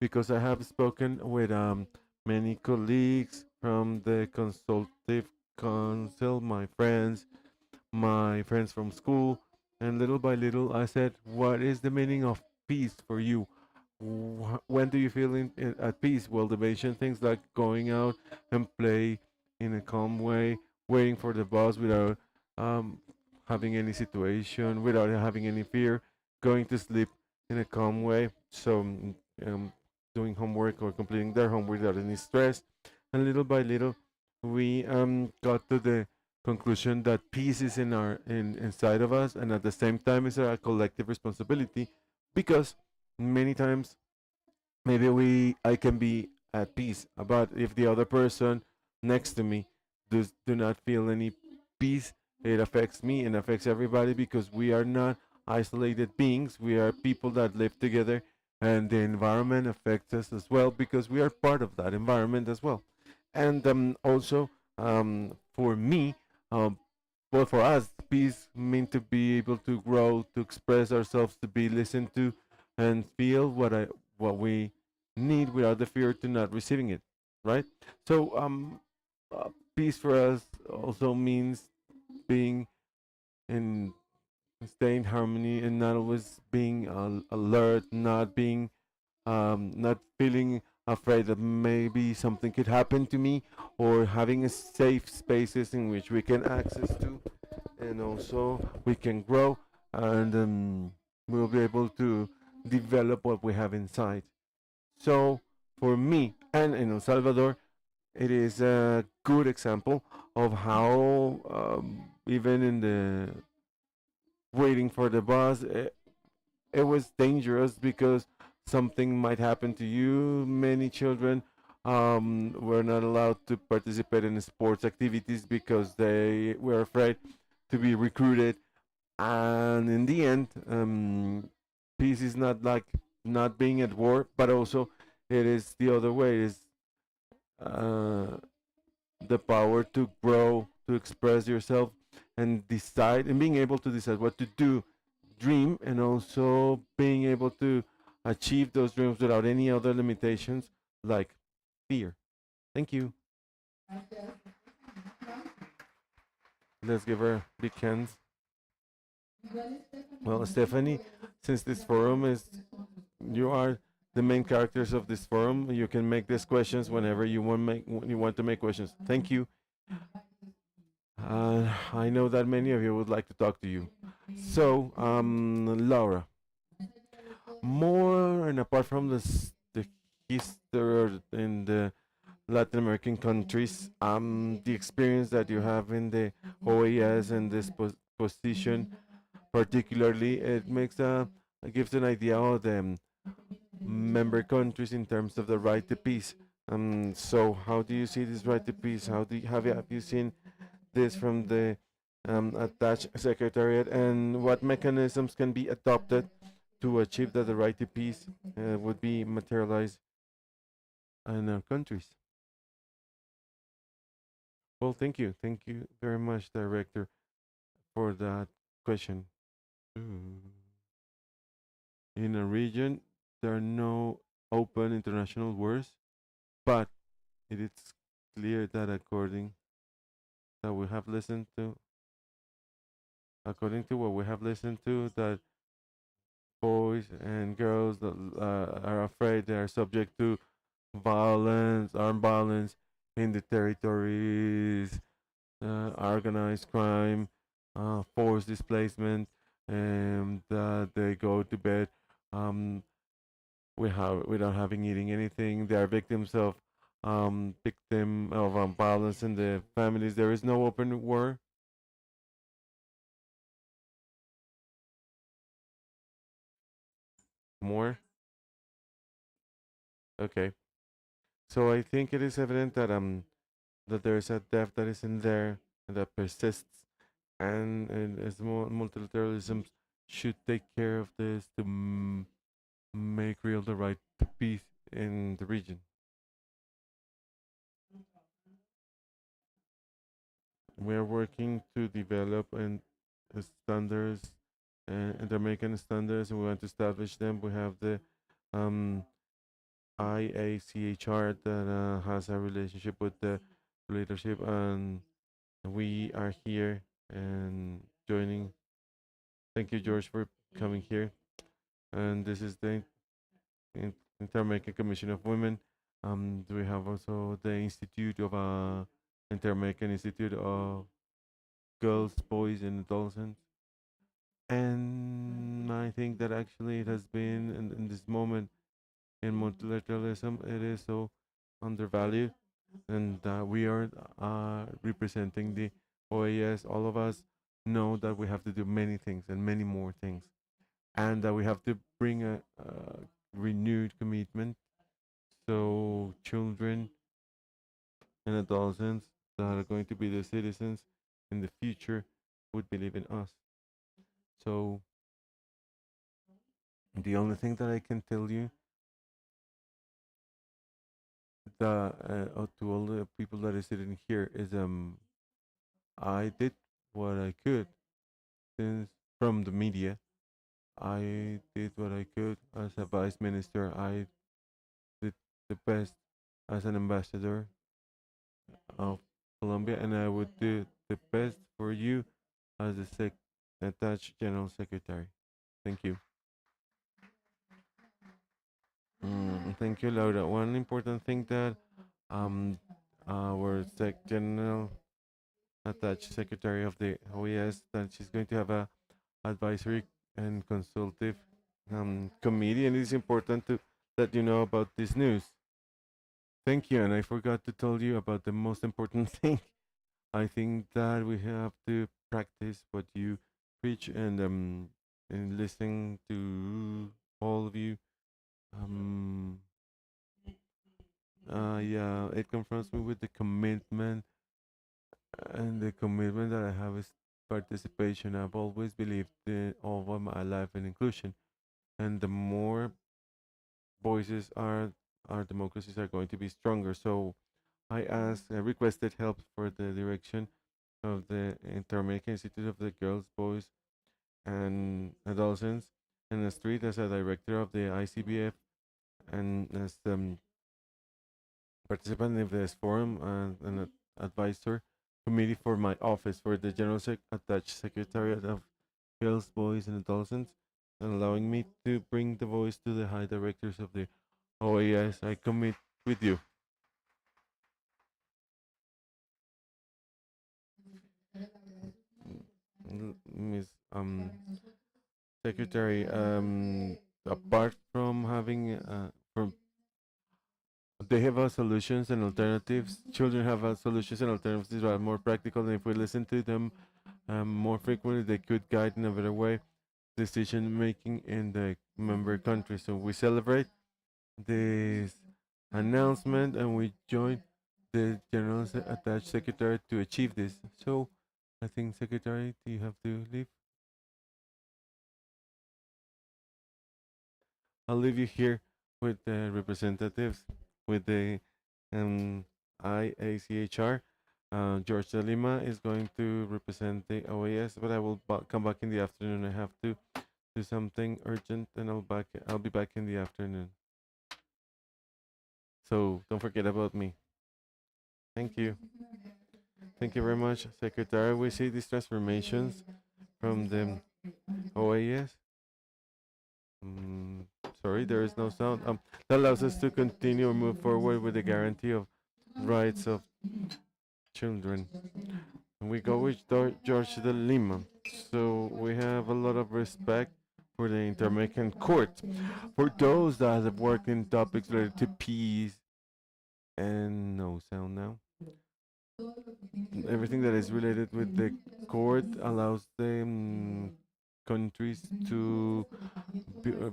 because I have spoken with many colleagues from the consultative council, my friends from school, and little by little I said, what is the meaning of peace for you? When do you feel at peace? Well, they mention things like going out and play in a calm way, waiting for the bus without um, having any situation, without having any fear, going to sleep in a calm way. So, doing homework or completing their homework without any stress. And little by little, we got to the conclusion that peace is inside of us, and at the same time, it's a collective responsibility because many times maybe I can be at peace, but if the other person next to me do not feel any peace, it affects me and affects everybody because we are not isolated beings. We are people that live together, and the environment affects us as well because we are part of that environment as well. And also, for me, um, well, for us, peace mean to be able to grow, to express ourselves, to be listened to, and feel what we need without the fear to not receiving it, right? So, peace for us also means being in stay in harmony and not always being alert, not feeling afraid that maybe something could happen to me, or having a safe spaces in which we can access to, and also we can grow, and we'll be able to develop what we have inside. So for me and in El Salvador, it is a good example of how even in the waiting for the bus, it was dangerous because something might happen to you. Many children were not allowed to participate in sports activities because they were afraid to be recruited. And in the end, peace is not like not being at war, but also it is the other way. It is uh, the power to grow, to express yourself, and decide, and being able to decide what to do, dream, and also being able to achieve those dreams without any other limitations like fear. Thank you. Let's give her big hands. Well, Stephanie, since this forum is, you are the main characters of this forum. You can make these questions whenever you want to make questions. Thank you. I know that many of you would like to talk to you. So, Laura, more and apart from the history in the Latin American countries, the experience that you have in the OAS and this position, particularly, it gives an idea of the member countries in terms of the right to peace. So, how do you see this right to peace? Have you seen this from the attached secretariat, and what mechanisms can be adopted to achieve that the right to peace would be materialized in our countries. Well, thank you very much, Director, for that question. Mm. In a region, there are no open international wars, but it is clear that that we have listened to, according to what we have listened to, that boys and girls that are afraid they are subject to violence, armed violence in the territories, organized crime, forced displacement, and they go to bed um, without having eating anything. They are victim of violence in the families. There is no open war. More. Okay. So I think it is evident that there is a depth that is in there and that persists, and as multilateralism should take care of this to make real the right to peace in the region. We are working to develop standards and American standards, and we want to establish them. We have the um, IACHR that has a relationship with the leadership, and we are here and joining. Thank you, George, for coming here. And this is the Inter-American Commission of Women. We have also the Institute of Inter-American Institute of Girls, Boys, and Adolescents. And I think that actually it has been in this moment in multilateralism, it is so undervalued, and we are representing the OAS. All of us know that we have to do many things and many more things, and that we have to bring a renewed commitment so children and adolescents that are going to be the citizens in the future would believe in us. So the only thing that I can tell you to all the people that are sitting here is I did what I could since from the media. I did what I could as a vice minister. I did the best as an ambassador of Colombia, and I would do the best for you as a attached general secretary. Thank you. Thank you, Laura. One important thing that um, our general attached secretary of the OES that she's going to have a advisory and consultative committee, and it's important to let you know about this news. Thank you, and I forgot to tell you about the most important thing. I think that we have to practice what you preach and listen to all of you. Um, yeah, it confronts me with the commitment, and the commitment that I have is participation. I've always believed all of my life in inclusion, and the more voices are our democracies are going to be stronger. So I requested help for the direction of the Inter-American Institute of the Girls, Boys, and Adolescents, and the street as a director of the ICBF and as participant in this forum and an advisor committee for my office for the General Attached Secretariat of Girls, Boys, and Adolescents, and allowing me to bring the voice to the high directors of the OAS. I commit with you. Miss Secretary, apart from having from they have solutions and alternatives. Children have solutions and alternatives that are more practical, and if we listen to them more frequently, they could guide in a better way decision making in the member countries. So we celebrate this announcement, and we join the General Attached Secretary to achieve this. So I think, Secretary, do you have to leave? I'll leave you here with the representatives, with the um, IACHR. George de Lima is going to represent the OAS, but I will come back in the afternoon. I have to do something urgent, and I'll be back in the afternoon. So don't forget about me. Thank you. Thank you very much, Secretary. We see these transformations from the OAS. Mm, sorry, there is no sound. That allows us to continue or move forward with the guarantee of rights of children. And we go with George de Lima. So we have a lot of respect for the Inter-American Court. For those that have worked in topics related to peace and no sound now. Everything that is related with the court allows the countries to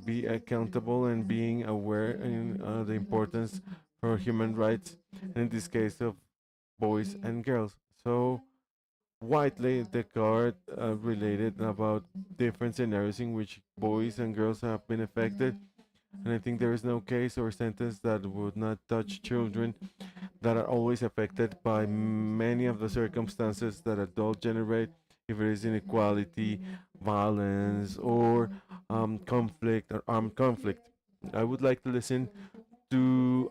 be accountable and being aware in the importance for human rights, in this case of boys and girls. So widely the court related about different scenarios in which boys and girls have been affected, and I think there is no case or sentence that would not touch children that are always affected by many of the circumstances that adults generate, if it is inequality, violence, or conflict or armed conflict. I would like to listen to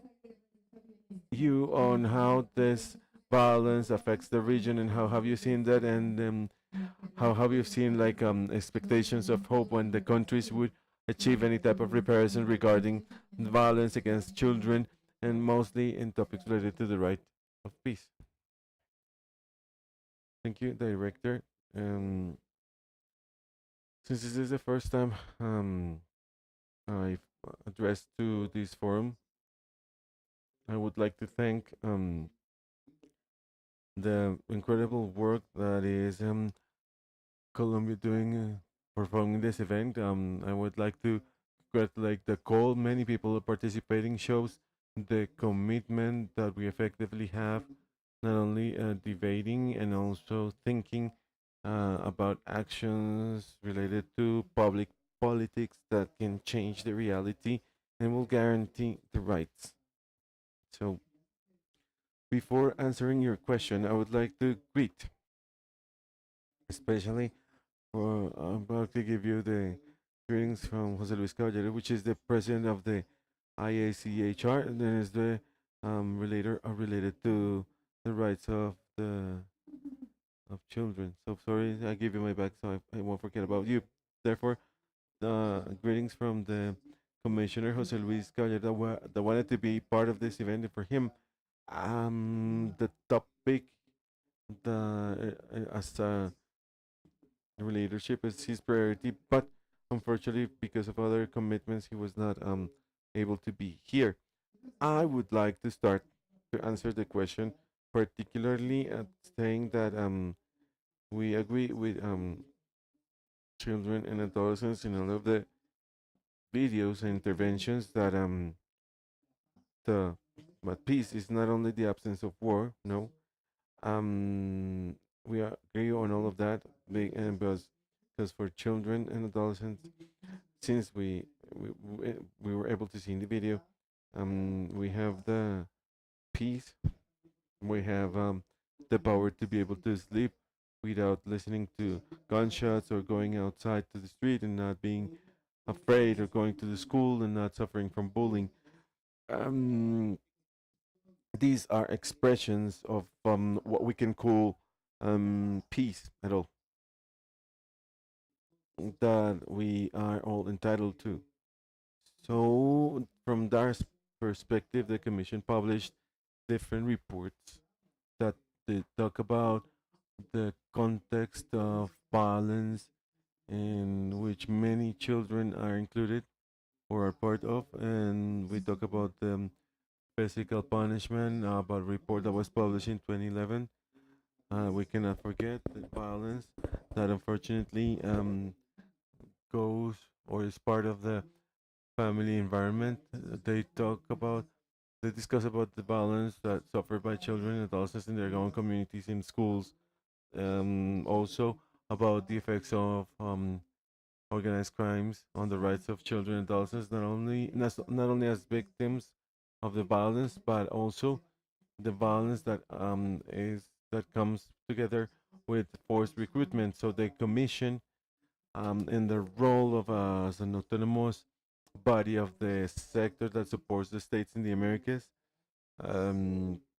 you on how this violence affects the region and how have you seen that, and how have you seen like expectations of hope when the countries would achieve any type of reparation regarding violence against children, and mostly in topics related to the right of peace. Thank you, Director. Um, since this is the first time I've addressed to this forum, I would like to thank the incredible work that is Colombia doing performing this event. I would like to congratulate the call. Many people are participating shows the commitment that we effectively have, not only debating and also thinking about actions related to public politics that can change the reality and will guarantee the rights. So, before answering your question, I would like to greet, especially for I'm about to give you the greetings from Jose Luis Caballero, which is the president of the IACHR, and then is the related to the rights of children. So sorry, I give you my back, so I won't forget about you. Therefore, greetings from the Commissioner Jose Luis Caballero that wanted to be part of this event. And for him, the topic, as leadership is his priority, but unfortunately, because of other commitments, he was not able to be here. I would like to start to answer the question, particularly at saying that we agree with children and adolescents in all of the videos and interventions that the but peace is not only the absence of war. No, um, we agree on all of that. And because for children and adolescents, since we were able to see in the video, we have the peace. We have the power to be able to sleep without listening to gunshots or going outside to the street and not being afraid, or going to the school and not suffering from bullying. Um, these are expressions of what we can call peace at all, that we are all entitled to. So, from that perspective, the Commission published different reports that they talk about the context of violence in which many children are included or are part of, and we talk about the physical punishment, about a report that was published in 2011. We cannot forget the violence that unfortunately goes or is part of the family environment. They discuss about the violence that suffered by children and adolescents in their own communities, in schools. Also about the effects of organized crimes on the rights of children and adolescents, not only as victims of the violence, but also the violence that comes together with forced recruitment. So the commission, in the role of as an autonomous body of the sector that supports the states in the Americas,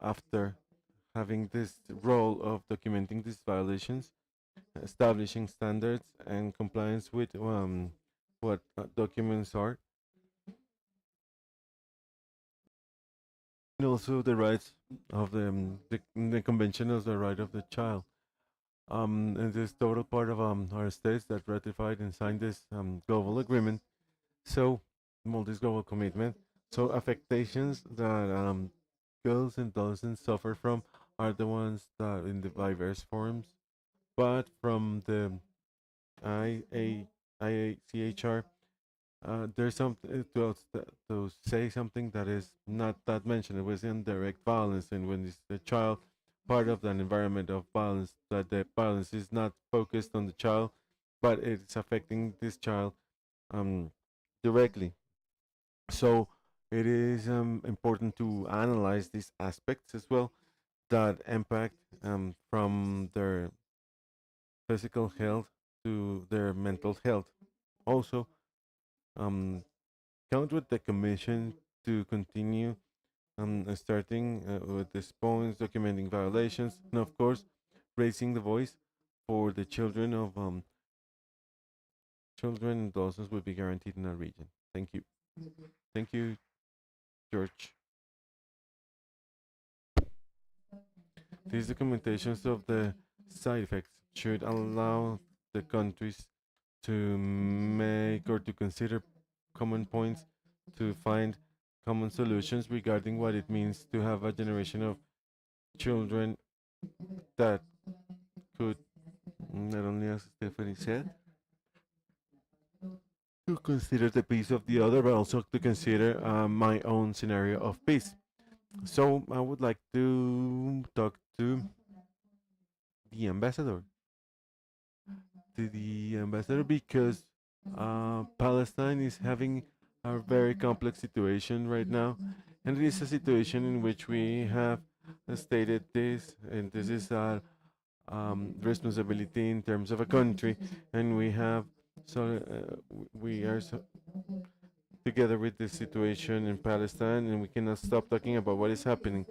after having this role of documenting these violations, establishing standards and compliance with what documents are, and also the rights of the Convention of the Right of the Child. And this total part of our states that ratified and signed this global agreement. So, well, this global commitment. So, affectations that girls and adolescents suffer from are the ones that in the diverse forms, but from the IA, IACHR, there's something to say something that is not that mentioned. It was indirect violence, and when it's the child part of an environment of violence, that the violence is not focused on the child, but it's affecting this child um, directly. So it is important to analyze these aspects as well that impact from their physical health to their mental health. Also, um, count with the Commission to continue starting with these points, documenting violations, and of course, raising the voice for the children and adolescents will be guaranteed in our region. Thank you. Thank you, George. These documentations of the side effects should allow the countries to make or to consider common points to find common solutions regarding what it means to have a generation of children that could, not only as Stephanie said, to consider the peace of the other, but also to consider my own scenario of peace. So I would like to talk the ambassador, to the ambassador because Palestine is having a very complex situation right now, and it is a situation in which we have stated this, and this is our responsibility in terms of a country, and we have so we are so together with this situation in Palestine, and we cannot stop talking about what is happening.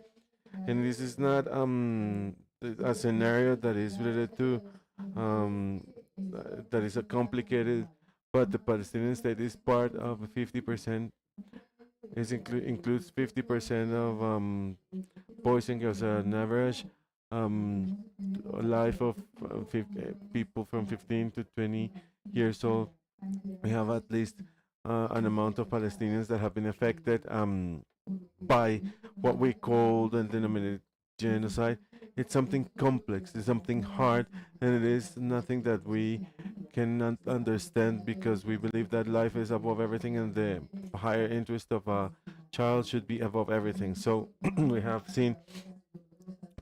And this is not a scenario that is related to um, that is a complicated, but the Palestinian state is part of 50%, includes 50% of boys and girls. An average um, life of people from 15 to 20 years old. We have at least an amount of Palestinians that have been affected by what we call the denominated genocide. It's something complex, it's something hard, and it is nothing that we cannot understand because we believe that life is above everything and the higher interest of a child should be above everything. So we have seen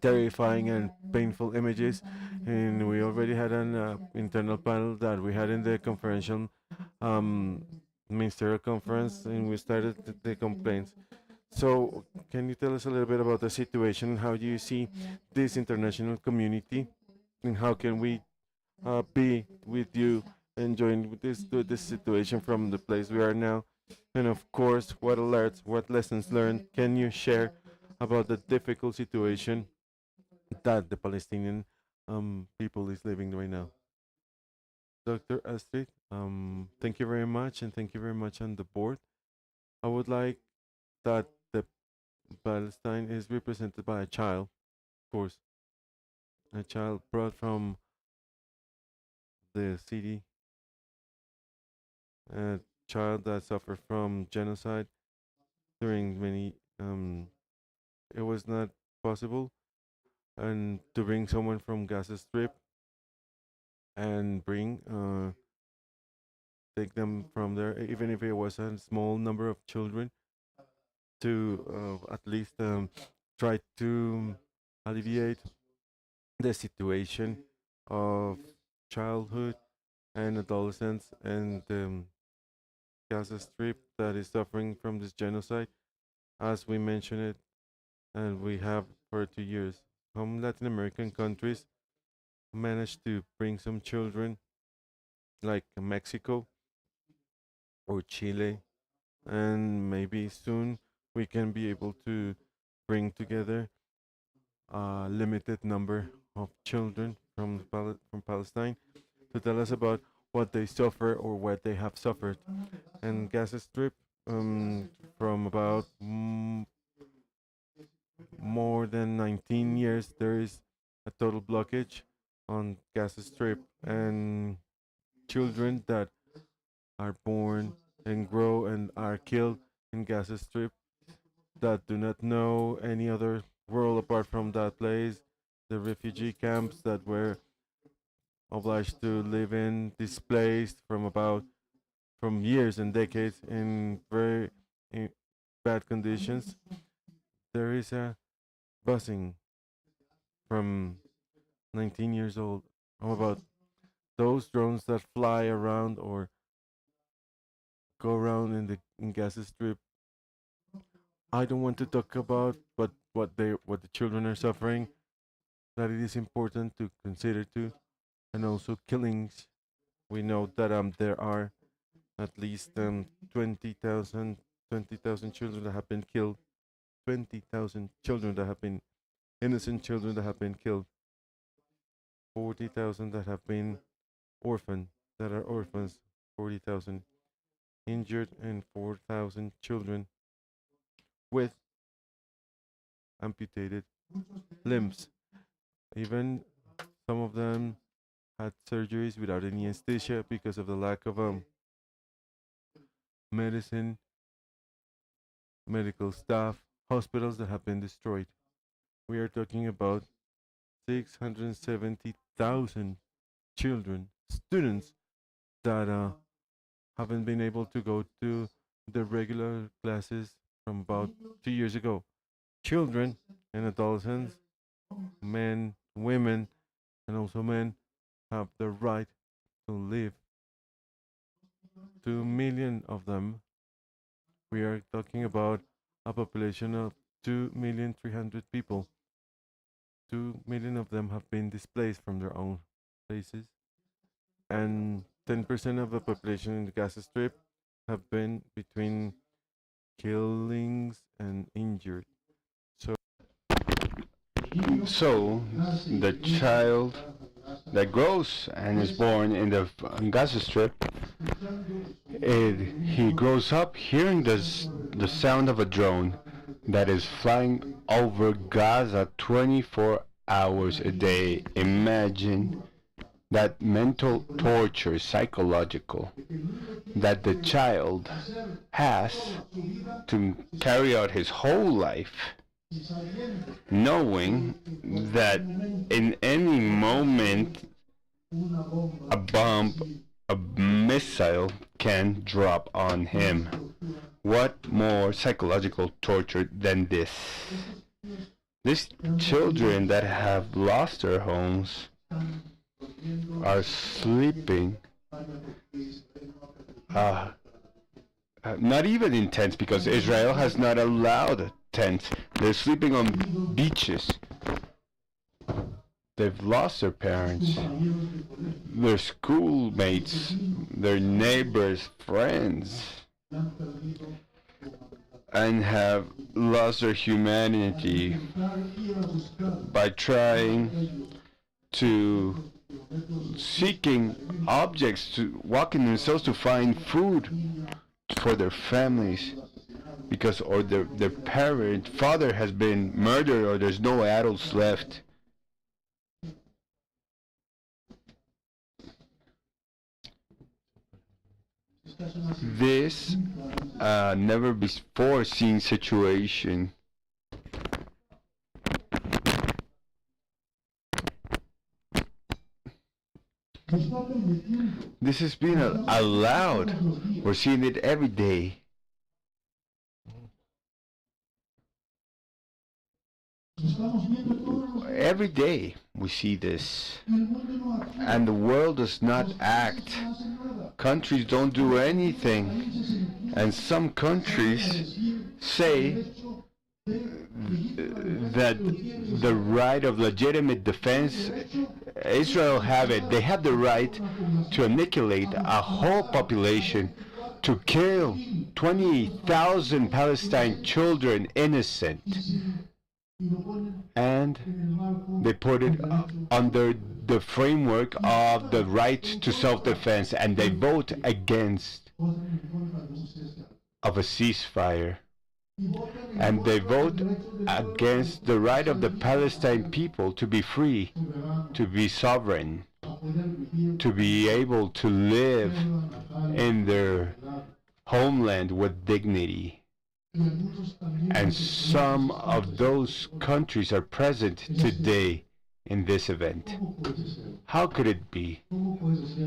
terrifying and painful images, and we already had an internal panel that we had in the conferential um, ministerial conference, and we started the complaints. So, can you tell us a little bit about the situation? How do you see this international community, and how can we be with you and join with this situation from the place we are now? And of course, what alerts, what lessons learned can you share about the difficult situation that the Palestinian people is living right now? Dr. Astrid, thank you very much, and thank you very much on the board. I would like that the Palestine is represented by a child, of course, a child brought from the city, a child that suffered from genocide during many. It was not possible, and to bring someone from Gaza Strip and take them from there, even if it was a small number of children, to at least try to alleviate the situation of childhood and adolescents and Gaza Strip that is suffering from this genocide, as we mentioned it, and we have for 2 years. Some Latin American countries managed to bring some children, like Mexico or Chile, and maybe soon we can be able to bring together a limited number of children from from Palestine to tell us about what they suffer or what they have suffered. And Gaza Strip, from about more than 19 years, there is a total blockage on Gaza Strip, and children that are born and grow and are killed in Gaza Strip that do not know any other world apart from that place, the refugee camps that were obliged to live in, displaced from years and decades in very in bad conditions. There is a buzzing from 19 years old about those drones that fly around or go around in the in Gaza Strip. I don't want to talk about what the children are suffering. That it is important to consider too, and also killings. We know that there are at least 20,000 children that have been killed. 20,000 children that have been innocent children that have been killed. 40,000 that have been orphaned, that are orphans. 40,000 injured and 4,000 children with amputated limbs. Even some of them had surgeries without any anesthesia because of the lack of medicine, medical staff, hospitals that have been destroyed. We are talking about 670,000 children, students that haven't been able to go to the regular classes from about 2 years ago. Children and adolescents, men, women, and also men have the right to live. 2 million of them. We are talking about a population of 2,300,000 people. 2 million of them have been displaced from their own places, and 10% of the population in the Gaza Strip have been between killings and injured. So, So the child that grows and is born in the Gaza Strip, he grows up hearing the sound of a drone that is flying over Gaza 24 hours a day. Imagine that mental torture, psychological, that the child has to carry out his whole life knowing that in any moment a bomb, a missile can drop on him. What more psychological torture than this? These children that have lost their homes are sleeping, uh, not even in tents because Israel has not allowed tents. They're sleeping on beaches. They've lost their parents, their schoolmates, their neighbors, friends, and have lost their humanity by trying to seeking objects, to walking themselves to find food for their families because or their parent father has been murdered or there's no adults left. This never before seen situation. This has been allowed. We're seeing it every day. Every day we see this, and the world does not act. Countries don't do anything, and some countries say that the right of legitimate defense, Israel have it. They have the right to annihilate a whole population, to kill 20,000 Palestine children innocent, and they put it under the framework of the right to self-defense, and they vote against of a ceasefire, and they vote against the right of the Palestine people to be free, to be sovereign, to be able to live in their homeland with dignity. And some of those countries are present today in this event. How could it be?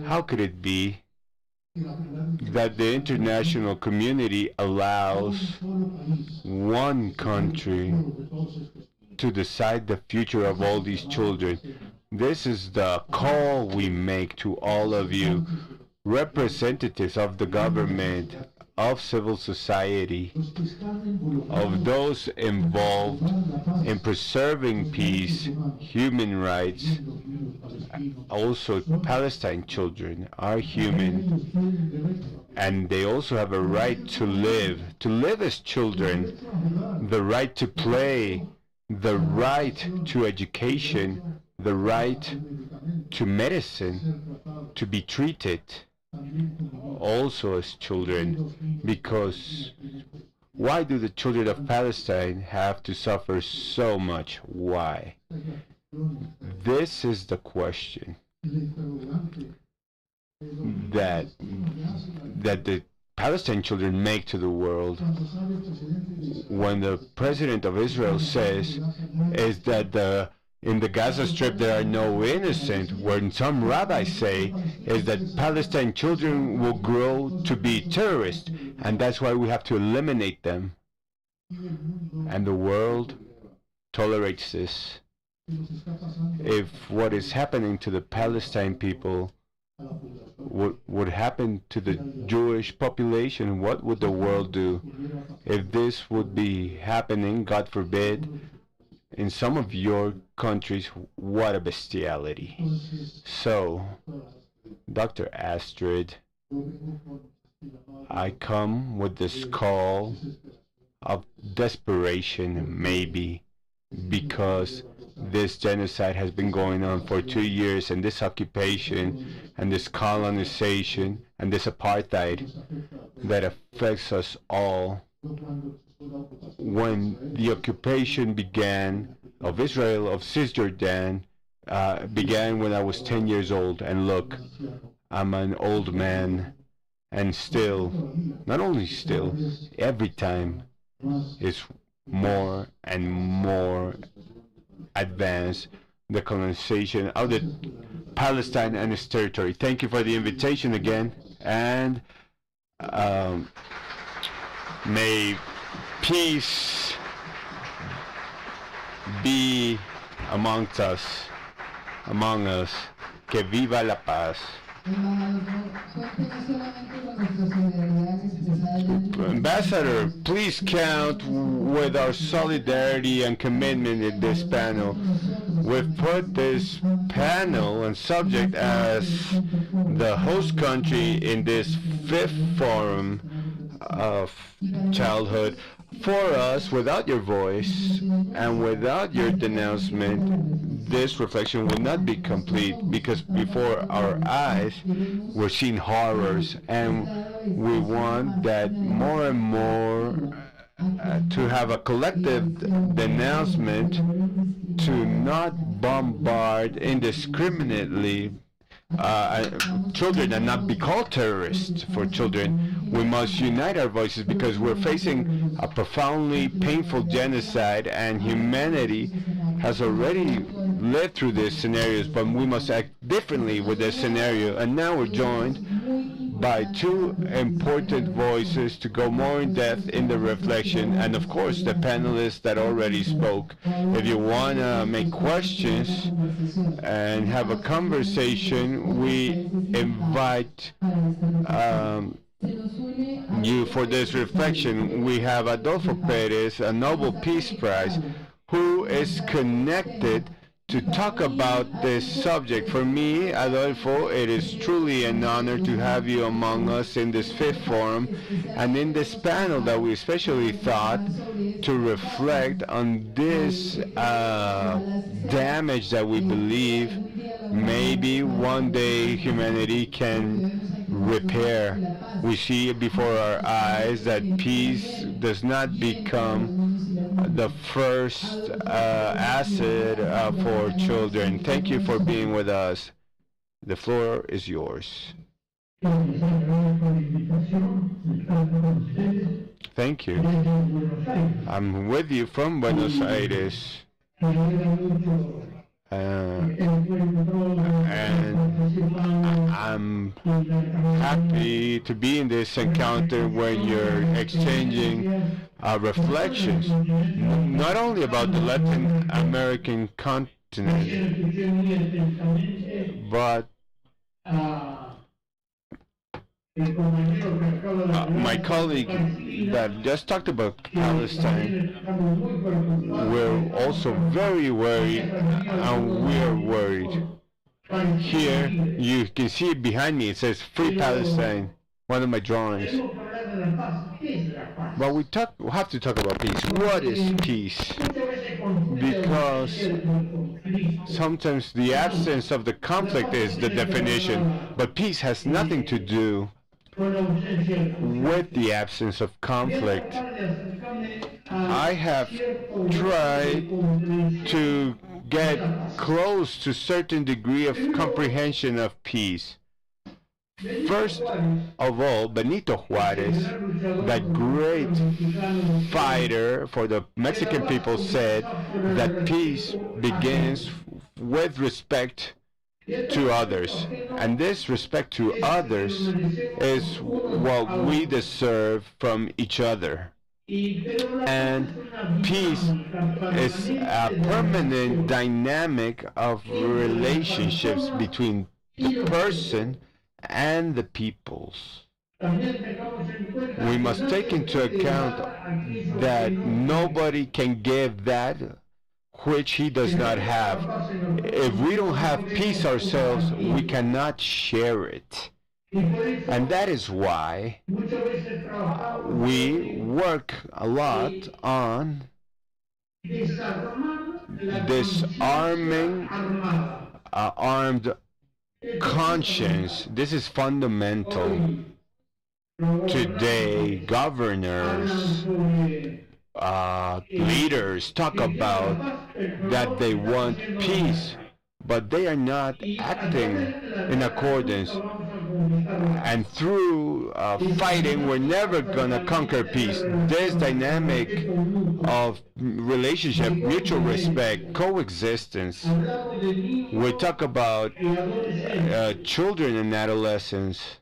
How could it be that the international community allows one country to decide the future of all these children? This is the call we make to all of you, representatives of the government, of civil society, of those involved in preserving peace, human rights. Also, Palestine children are human, and they also have a right to live as children, the right to play, the right to education, the right to medicine, to be treated also as children. Because why do the children of Palestine have to suffer so much? Why? This is the question that the Palestine children make to the world. When the president of Israel says is that in the Gaza Strip there are no innocent, when some rabbis say is that Palestine children will grow to be terrorists, and that's why we have to eliminate them. And the world tolerates this. If what is happening to the Palestine people would happen to the Jewish population, what would the world do? If this would be happening, God forbid, in some of your countries, what a bestiality. So, Dr. Astrid, I come with this call of desperation, maybe, because this genocide has been going on for 2 years, and this occupation, and this colonization, and this apartheid that affects us all. When the occupation began of Israel, of Cisjordan, began when I was 10 years old, and look, I'm an old man, and still, not only still, every time is more and more advanced the colonization of the Palestine and its territory. Thank you for the invitation again, and may peace be amongst us, among us. Que viva la paz. Ambassador, please count with our solidarity and commitment in this panel. We've put this panel and subject as the host country in this 5th forum of childhood. For us, without your voice and without your denouncement, this reflection will not be complete, because before our eyes we're seeing horrors, and we want that more and more to have a collective denouncement, to not bombard indiscriminately children and not be called terrorists for children. We must unite our voices, because we're facing a profoundly painful genocide, and humanity has already lived through these scenarios, but we must act differently with this scenario. And now we're joined by two important voices to go more in depth in the reflection, and of course the panelists that already spoke. If you want to make questions and have a conversation, we invite you for this reflection. We have Adolfo Perez, a Nobel Peace Prize, who is connected to talk about this subject. For me, Adolfo, it is truly an honor to have you among us in this fifth forum and in this panel that we especially thought to reflect on this damage that we believe maybe one day humanity can repair. We see it before our eyes that peace does not become the first asset for children. Thank you for being with us. The floor is yours. Thank you. I'm with you from Buenos Aires. And I'm happy to be in this encounter where you're exchanging reflections, not only about the Latin American continent, but my colleague that just talked about Palestine, we're also very worried, and we're worried. Here, you can see it behind me, it says Free Palestine, one of my drawings. But we have to talk about peace. What is peace? Because sometimes the absence of the conflict is the definition, but peace has nothing to do with the absence of conflict. I have tried to get close to a certain degree of comprehension of peace. First of all, Benito Juarez, that great fighter for the Mexican people, said that peace begins with respect to others. And this respect to others is what we deserve from each other. And peace is a permanent dynamic of relationships between the person and the peoples. We must take into account that nobody can give that which he does not have. If we don't have peace ourselves, we cannot share it. And that is why we work a lot on disarming armed conscience. This is fundamental. Today, governors, leaders talk about that they want peace, but they are not acting in accordance. And through fighting, we're never going to conquer peace. This dynamic of relationship, mutual respect, coexistence. We talk about children and adolescents.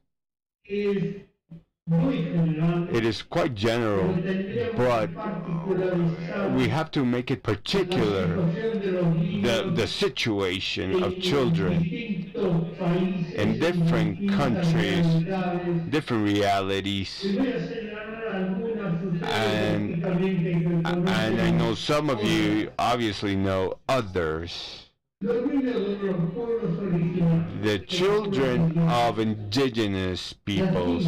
It is quite general, but we have to make it particular, the situation of children in different countries, different realities. And I know some of you obviously know others. The children of indigenous peoples,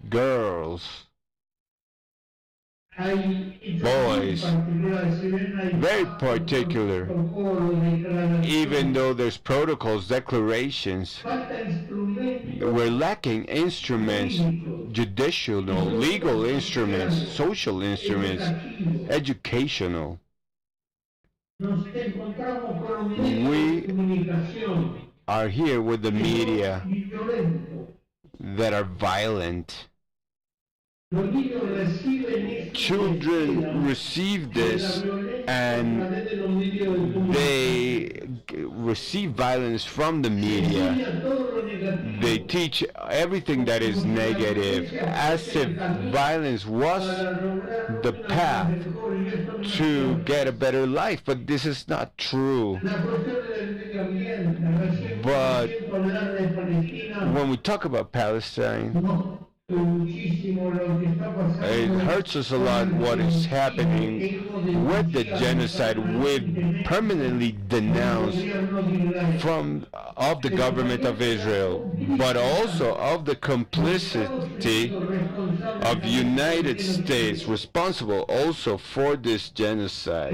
girls, boys, very particular, even though there's protocols, declarations, we're lacking instruments, judicial, legal instruments, social instruments, educational. We are here with the media that are violent. Children receive this and they receive violence from the media. They teach everything that is negative, as if violence was the path to get a better life, but this is not true. But when we talk about Palestine, it hurts us a lot what is happening with the genocide. We permanently denounce from of the government of Israel, but also of the complicity of United States responsible also for this genocide.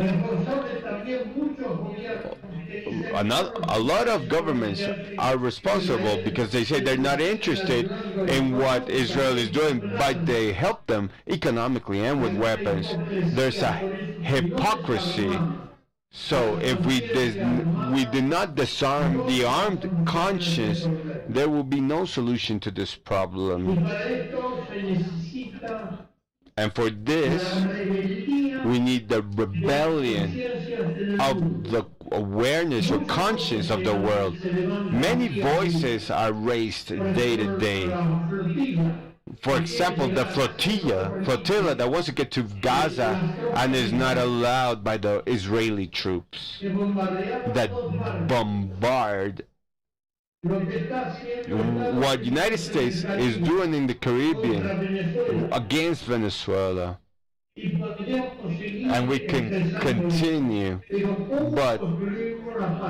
A lot of governments are responsible because they say they're not interested in what Israel is doing, but they help them economically and with weapons. There's a hypocrisy. So if we do not disarm the armed conscience, there will be no solution to this problem. And for this, we need the rebellion of the awareness or conscience of the world. Many voices are raised day to day. For example, the flotilla that wants to get to Gaza and is not allowed by the Israeli troops that bombard what United States is doing in the Caribbean against Venezuela. And we can continue. But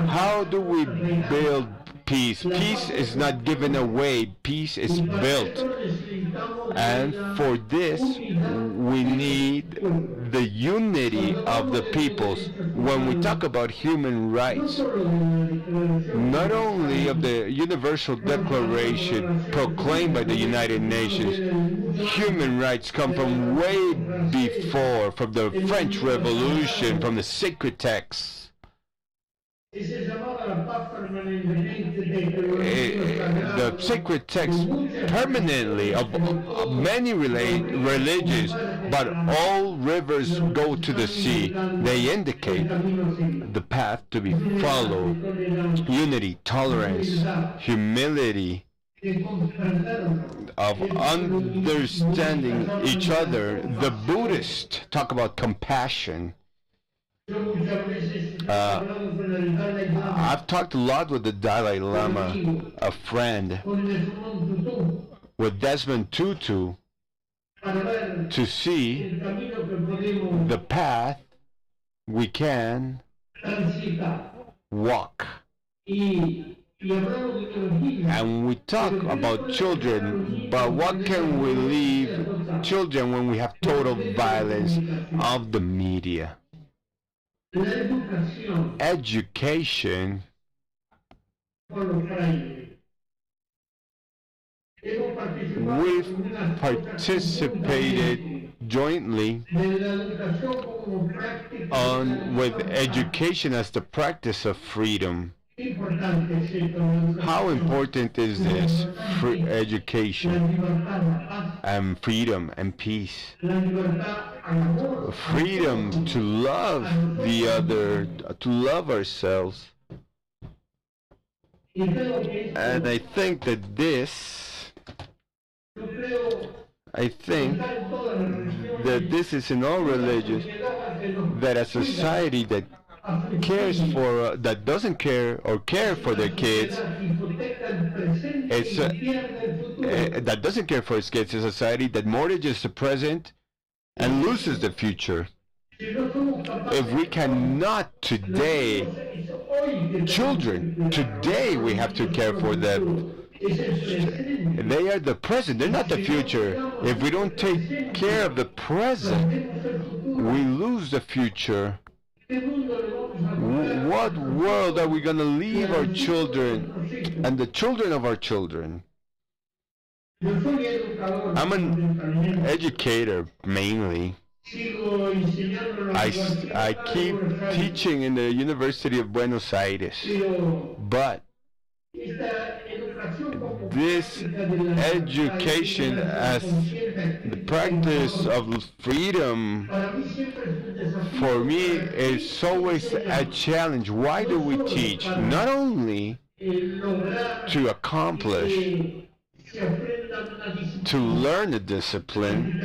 how do we build peace? Peace is not given away. Peace is built. And for this, we need the unity of the peoples. When we talk about human rights, not only of the Universal Declaration proclaimed by the United Nations, human rights come from way before, from the French Revolution, from the sacred texts. The sacred text permanently of many religions, but all rivers go to the sea. They indicate the path to be followed. Unity, tolerance, humility, of understanding each other. The Buddhists talk about compassion. I've talked a lot with the Dalai Lama, a friend, with Desmond Tutu, to see the path we can walk. And we talk about children, but what can we leave children when we have total violence of the media? Education we've participated jointly with education as the practice of freedom. How important is this? Education and freedom and peace. Freedom to love the other, to love ourselves. And I think that this is in all religions, that a society that cares for, that doesn't care or care for their kids, that doesn't care for its kids, is a society that mortgages the present and loses the future. If we cannot today, children, today we have to care for them. They are the present, they're not the future. If we don't take care of the present, we lose the future. What world are we going to leave our children and the children of our children? I'm an educator mainly. I keep teaching in the University of Buenos Aires, but this education as the practice of freedom, for me, is always a challenge. Why do we teach? Not only to accomplish, to learn the discipline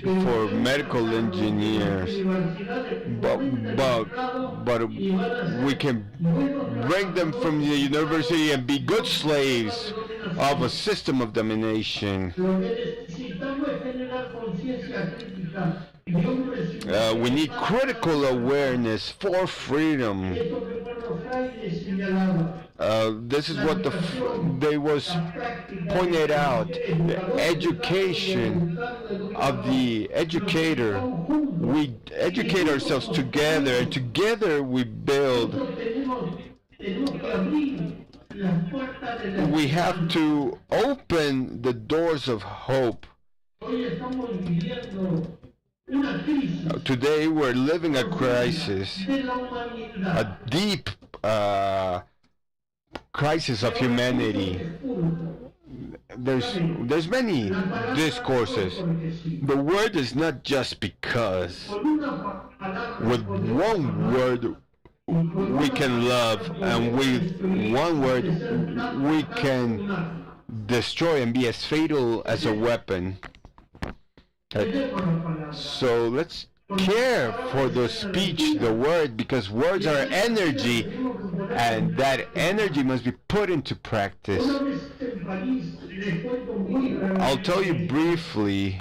for medical engineers, but we can bring them from the university and be good slaves of a system of domination. We need critical awareness for freedom. This is what they was pointed out. The education of the educator. We educate ourselves together, and together we build. We have to open the doors of hope. Today we're living a crisis, a deep crisis of humanity. There's many discourses. The word is not just because. With one word we can love, and with one word we can destroy and be as fatal as a weapon. So let's care for the speech, the word, because words are energy, and that energy must be put into practice. I'll tell you briefly.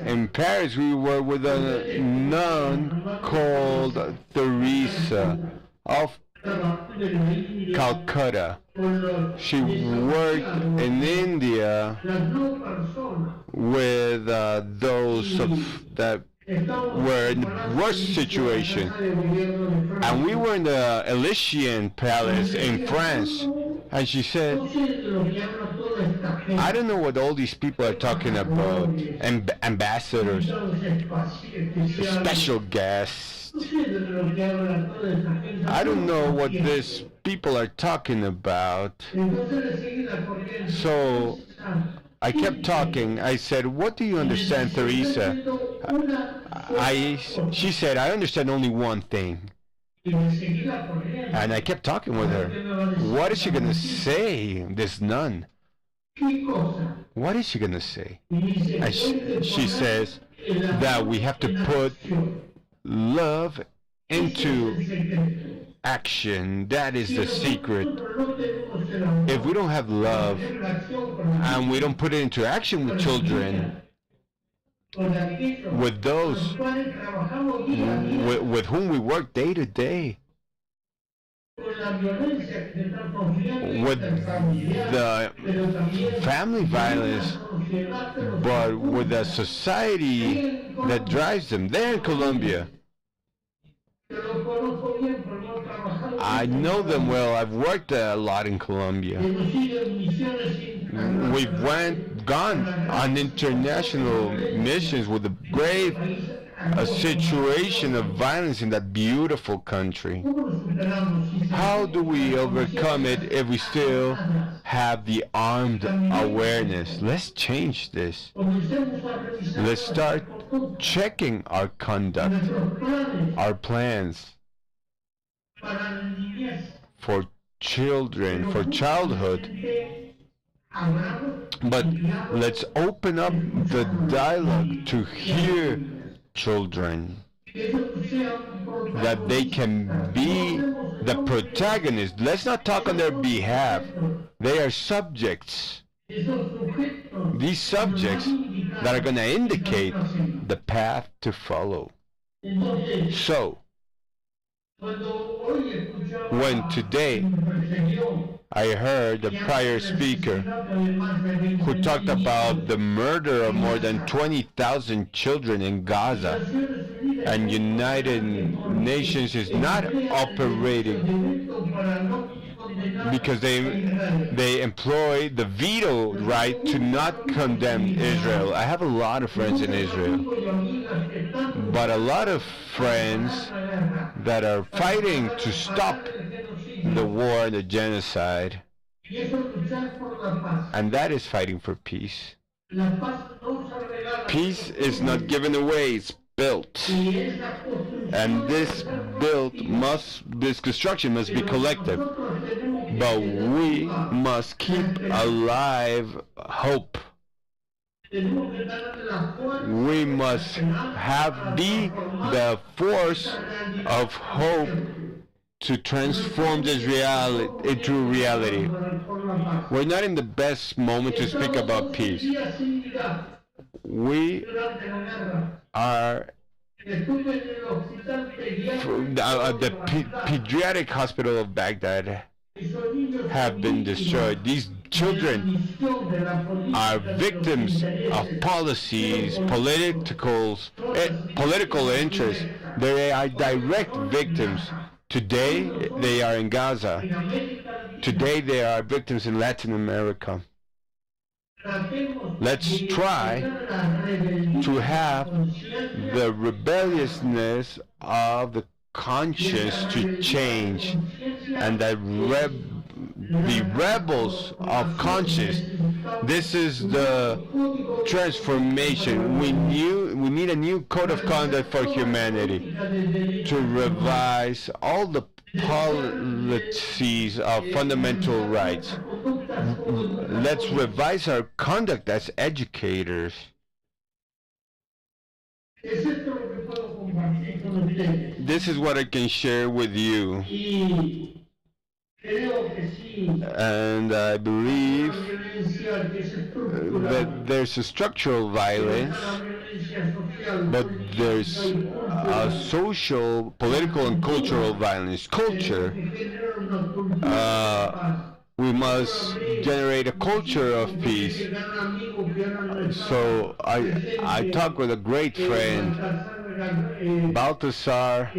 In Paris, we were with a nun called Teresa of Calcutta. She worked in India with those that were in the worst situation. And we were in the Elysian Palace in France. And she said, I don't know what all these people are talking about. Ambassadors, special guests. I don't know what these people are talking about. So I kept talking. I said, what do you understand, Teresa? She said, I understand only one thing. And I kept talking with her. What is she going to say, this nun? What is she going to say? And she says that we have to put love into action. That is the secret. If we don't have love and we don't put it into action with children, with those with whom we work day to day, with the family violence, but with a society that drives them. There in Colombia, I know them well. I've worked a lot in Colombia. We've gone on international missions with a grave situation of violence in that beautiful country. How do we overcome it if we still have the armed awareness? Let's change this. Let's start checking our conduct, our plans for children, for childhood. But let's open up the dialogue to hear children, that they can be the protagonists. Let's not talk on their behalf. They are subjects. These subjects that are going to indicate the path to follow. So, when today I heard the prior speaker who talked about the murder of more than 20,000 children in Gaza, and United Nations is not operating because they employ the veto right to not condemn Israel. I have a lot of friends in Israel, but a lot of friends that are fighting to stop the war and the genocide, and that is fighting for peace. Peace is not given away, it's built. and this construction must be collective. But we must keep alive hope. We must be the force of hope to transform this reality into reality. We're not in the best moment to speak about peace. We are the pediatric hospital of Baghdad have been destroyed. These children are victims of policies, political interests. They are direct victims. Today they are in Gaza. Today they are victims in Latin America. Let's try to have the rebelliousness of the conscience to change, and that the rebels of conscience. This is the transformation. We need a new code of conduct for humanity to revise all the policies of fundamental rights. Let's revise our conduct as educators. This is what I can share with you. And I believe that there's a structural violence, but there's a social, political, and cultural violence. Culture, we must generate a culture of peace. So I talked with a great friend, Baltasar,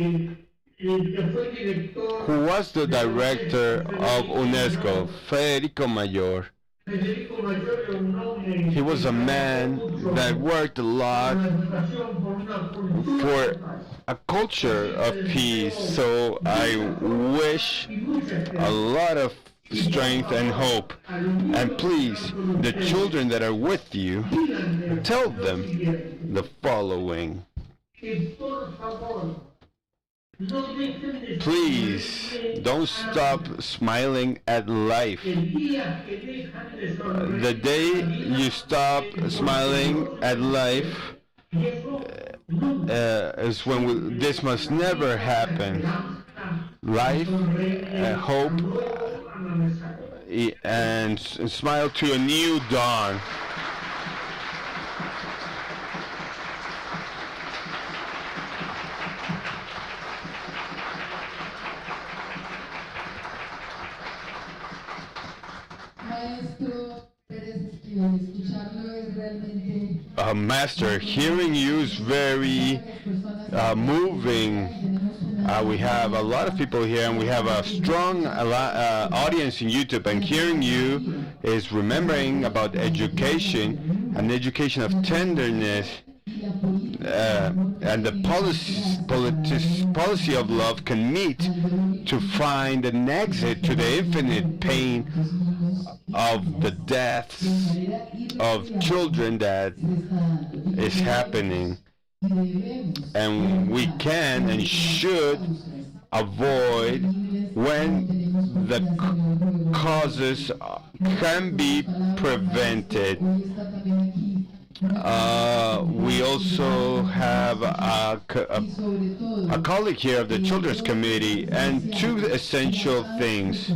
who was the director of UNESCO, Federico Mayor. He was a man that worked a lot for a culture of peace. So I wish a lot of strength and hope. And please, the children that are with you, tell them the following. Please don't stop smiling at life. The day you stop smiling at life is when this must never happen. Life, hope, and smile to a new dawn. Master, hearing you is very moving. We have a lot of people here, and we have a strong audience in YouTube, and hearing you is remembering about education, an education of tenderness, and the policy of love can meet to find an exit to the infinite pain of the deaths of children that is happening. And we can and should avoid when the causes can be prevented. We also have a colleague here of the Children's Committee, and two essential things.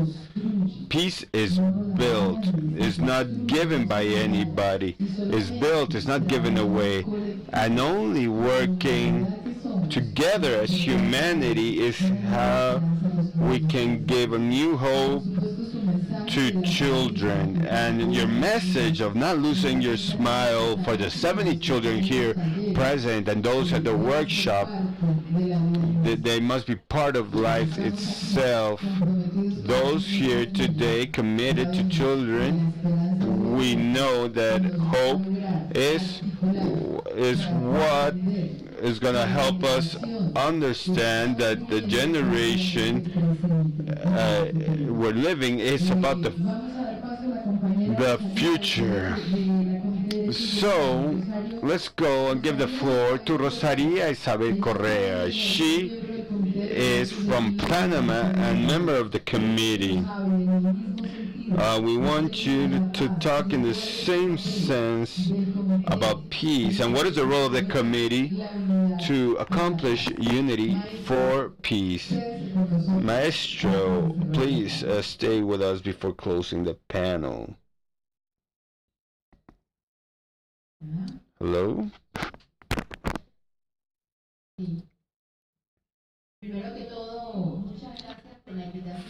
Peace is built, is not given by anybody, is built, is not given away, and only working together as humanity is how we can give a new hope to children. And your message of not losing your smile for the 70 children here present and those at the workshop, they must be part of life itself. Those here today committed to children, we know that hope is what is going to help us understand that the generation we're living is about the future. So let's go and give the floor to Rosaria Isabel Correa. She is from Panama and member of the committee. We want you to talk in the same sense about peace and what is the role of the committee to accomplish unity for peace. Maestro, please stay with us before closing the panel. Hello?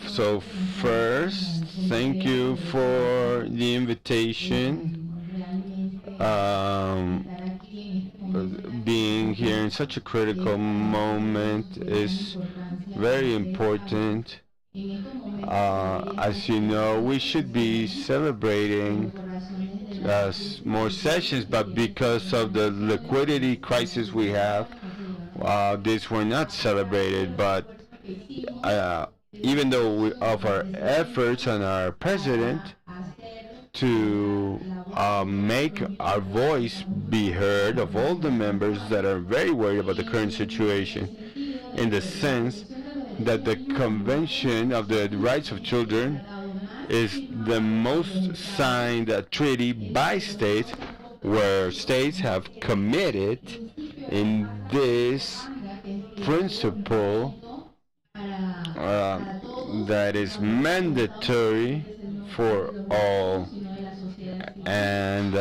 So first, thank you for the invitation. Being here in such a critical moment is very important. As you know, we should be celebrating more sessions, but because of the liquidity crisis we have, these were not celebrated. But even though we offer efforts on our president to make our voice be heard of all the members that are very worried about the current situation, in the sense that the Convention of the Rights of Children is the most signed treaty by states, where states have committed in this principle that is mandatory for all, and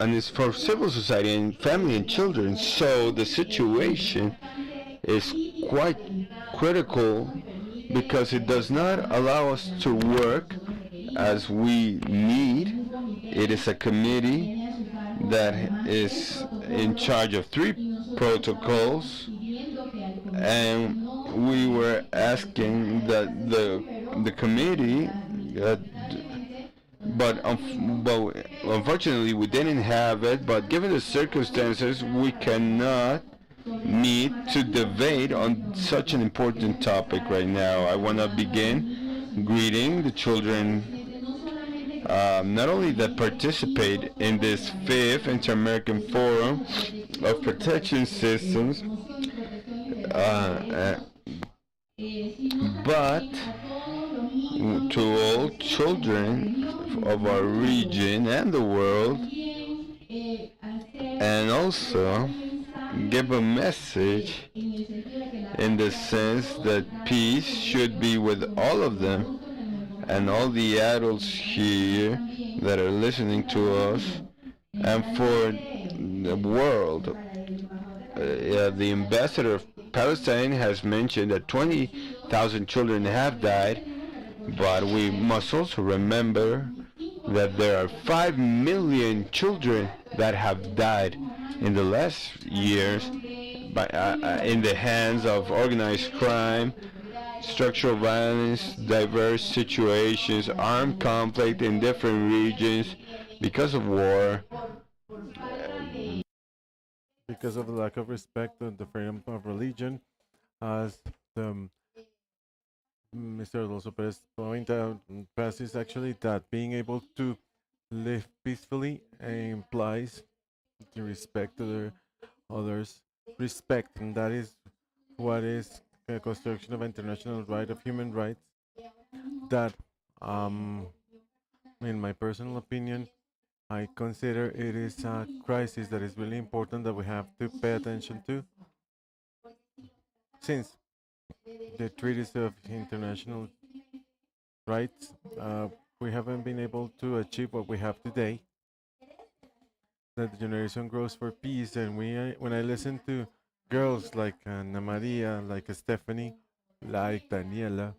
and it's for civil society and family and children. So the situation is quite critical because it does not allow us to work as we need. It is a committee that is in charge of three protocols, and we were asking that the committee, but unfortunately we didn't have it. But given the circumstances, we cannot meet to debate on such an important topic right now. I want to begin greeting the children, not only that participate in this fifth Inter-American Forum of Protection Systems, but to all children of our region and the world, and also give a message in the sense that peace should be with all of them and all the adults here that are listening to us, and for the world. The ambassador of Palestine has mentioned that 20,000 children have died, but we must also remember that there are 5 million children that have died in the last years in the hands of organized crime, structural violence, diverse situations, armed conflict in different regions because of war. Because of the lack of respect and the freedom of religion, as the Mr. Alonso Perez point out, passes actually that being able to live peacefully implies the respect to the others, respect, and that is what is the construction of international right of human rights. That, in my personal opinion, I consider it is a crisis that is really important that we have to pay attention to, since the treaties of international rights, we haven't been able to achieve what we have today. That the generation grows for peace, and when I listen to girls like Ana Maria, like Stephanie, like Daniela,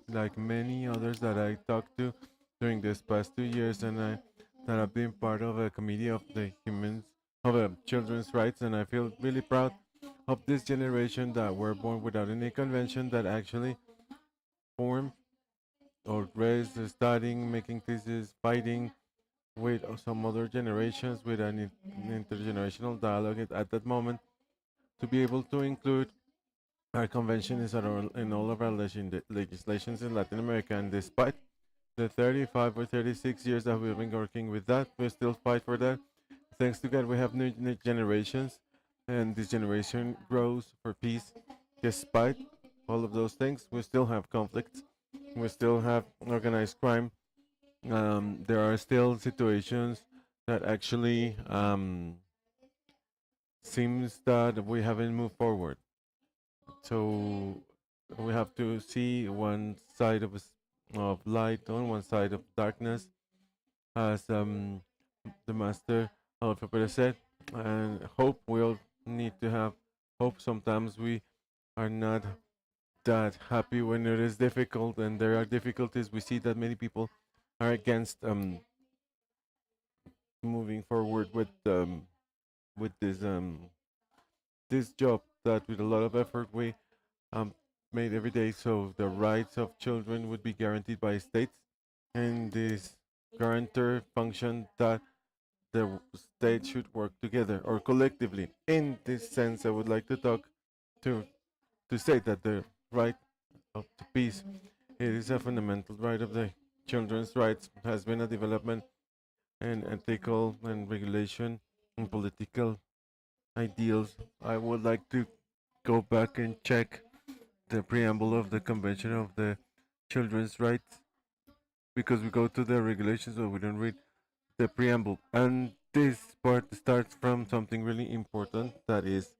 like many others that I talked to during this past 2 years, and that have been part of a committee of the humans of children's rights, and I feel really proud of this generation that were born without any convention, that actually formed or raised, studying, making thesis, fighting with some other generations, with an intergenerational dialogue at that moment, to be able to include our convention is in all of our legislations in Latin America. And despite the 35 or 36 years that we've been working with that, we still fight for that. Thanks to God, we have new generations, and this generation grows for peace. Despite all of those things, we still have conflicts. We still have organized crime. There are still situations that actually seems that we haven't moved forward. So we have to see one side of light on one side of darkness, as the master Alpha Perez said, and hope. We all need to have hope. Sometimes we are not that happy when it is difficult, and there are difficulties. We see that many people are against moving forward with this job that with a lot of effort we um, made every day, so the rights of children would be guaranteed by states, and this guarantor function that the state should work together or collectively. In this sense, I would like to talk to to say that the right of to peace, it is a fundamental right of the children's rights, has been a development and ethical and regulation and political ideals. I would like to go back and check the preamble of the Convention of the Children's Rights, because we go to the regulations but we don't read the preamble. And this part starts from something really important, that is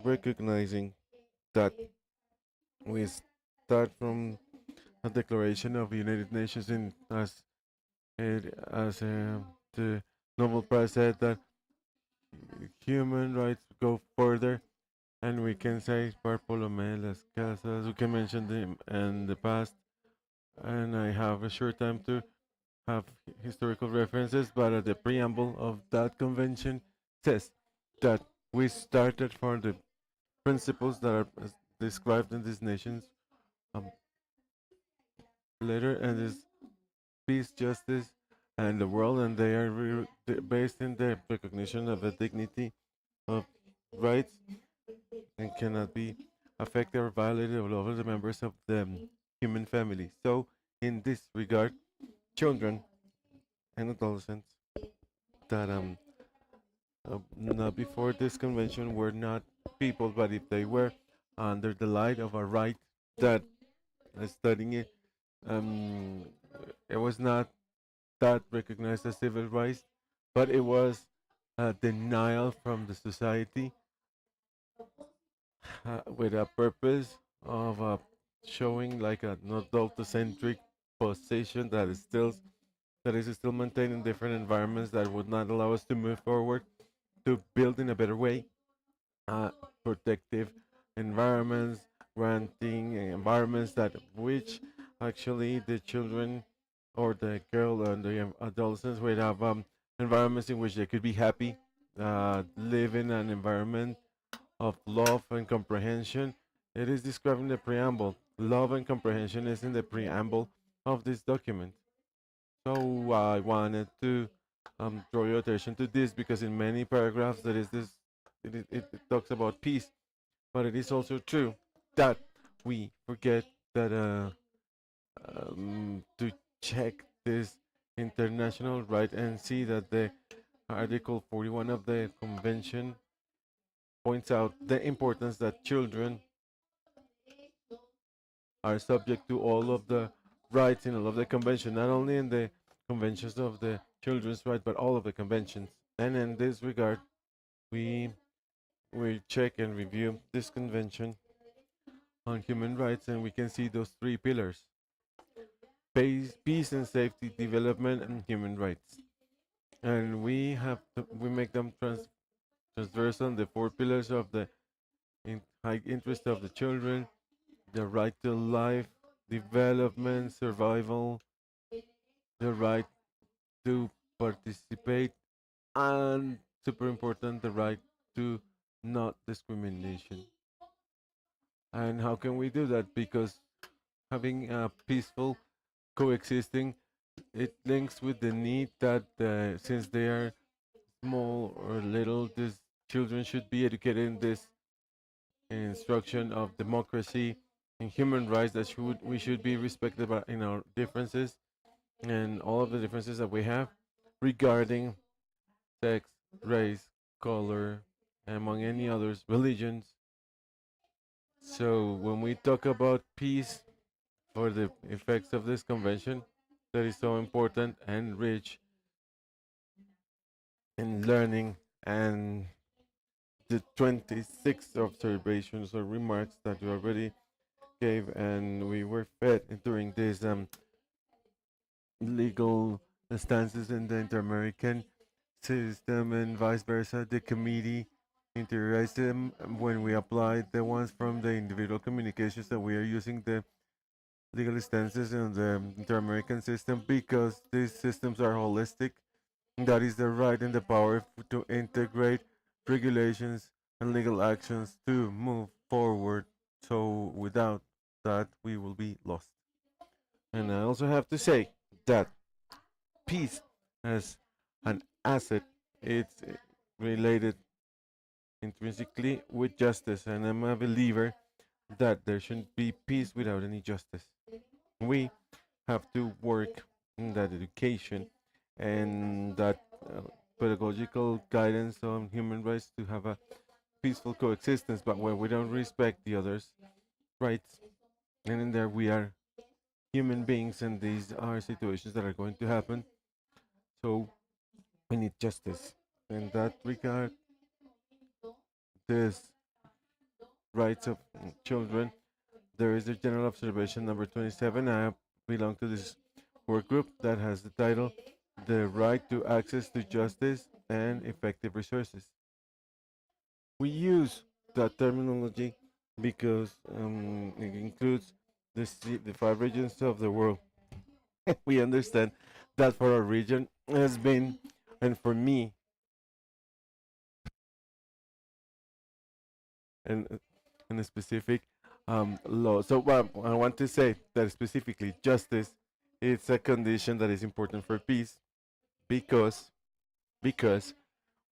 recognizing that we start from a declaration of the United Nations in as the Nobel Prize said, that human rights go further, and we can say Bartolome Las Casas, we can mention them in the past, and I have a short time to have historical references, but the preamble of that convention says that we started from the principles that are described in this nation's um, letter, and this peace, justice, and the world, and they are based in the recognition of the dignity of rights and cannot be affected or violated of all of the members of the human family. So, in this regard, children and adolescents that not before this convention were not people, but if they were under the light of a right that studying it, um, it was not that recognized as civil rights, but it was a denial from the society with a purpose of showing like an adult-centric position that is still maintained in different environments that would not allow us to move forward to build in a better way, uh, protective environments, granting environments that which actually the children or the girl and the adolescents would have environments in which they could be happy, live in an environment of love and comprehension. It is described in the preamble. Love and comprehension is in the preamble of this document. So I wanted to draw your attention to this, because in many paragraphs there is this, it talks about peace, but it is also true that we forget that to check this international right and see that the Article 41 of the Convention points out the importance that children are subject to all of the rights in all of the convention, not only in the conventions of the children's rights, but all of the conventions. And in this regard, we we check and review this convention on human rights, and we can see those three pillars: peace and safety, development, and human rights. And we make them transversal, the four pillars of the high interest of the children, the right to life, development, survival, the right to participate, and super important, the right to not discrimination. And how can we do that? Because having a peaceful coexisting, it links with the need that since they are small or little, these children should be educated in this instruction of democracy and human rights, that should we should be respected in our differences, and all of the differences that we have regarding sex, race, color, among any others, religions. So when we talk about peace for the effects of this convention that is so important and rich in learning and the 26 observations or remarks that you already gave and we were fed during this legal stances in the Interamerican system and vice versa. The committee interiorized them when we applied the ones from the individual communications that we are using the legal stances in the Interamerican system because these systems are holistic. That is the right and the power to integrate regulations and legal actions to move forward. So without that, we will be lost. And I also have to say that peace as an asset, it's related intrinsically with justice. And I'm a believer that there shouldn't be peace without any justice. We have to work in that education and that pedagogical guidance on human rights to have a peaceful coexistence. But when we don't respect the others' rights, and in there we are human beings, and these are situations that are going to happen. So we need justice. In that regard, this rights of children, there is a general observation number 27. I belong to this work group that has the title The Right to Access to Justice and Effective Resources. We use that terminology because it includes the five regions of the world. We understand that for our region has been, and for me, and in a specific law. So I want to say that specifically justice is a condition that is important for peace because because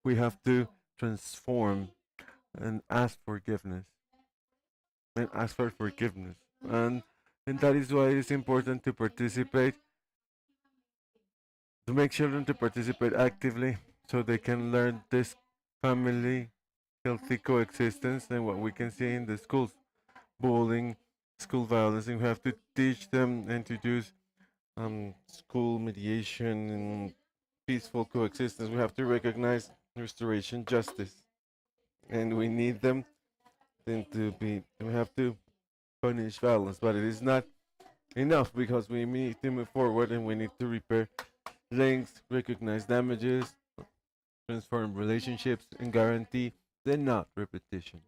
we have to transform and ask forgiveness and ask for forgiveness and that is why it's important to participate to make children to participate actively so they can learn this family healthy coexistence and what we can see in the schools bullying, school violence, and we have to teach them, introduce school mediation and peaceful coexistence. We have to recognize restoration justice, and we need them then to be. We have to punish violence, but it is not enough because we need to move forward and we need to repair links, recognize damages, transform relationships, and guarantee the not repetition.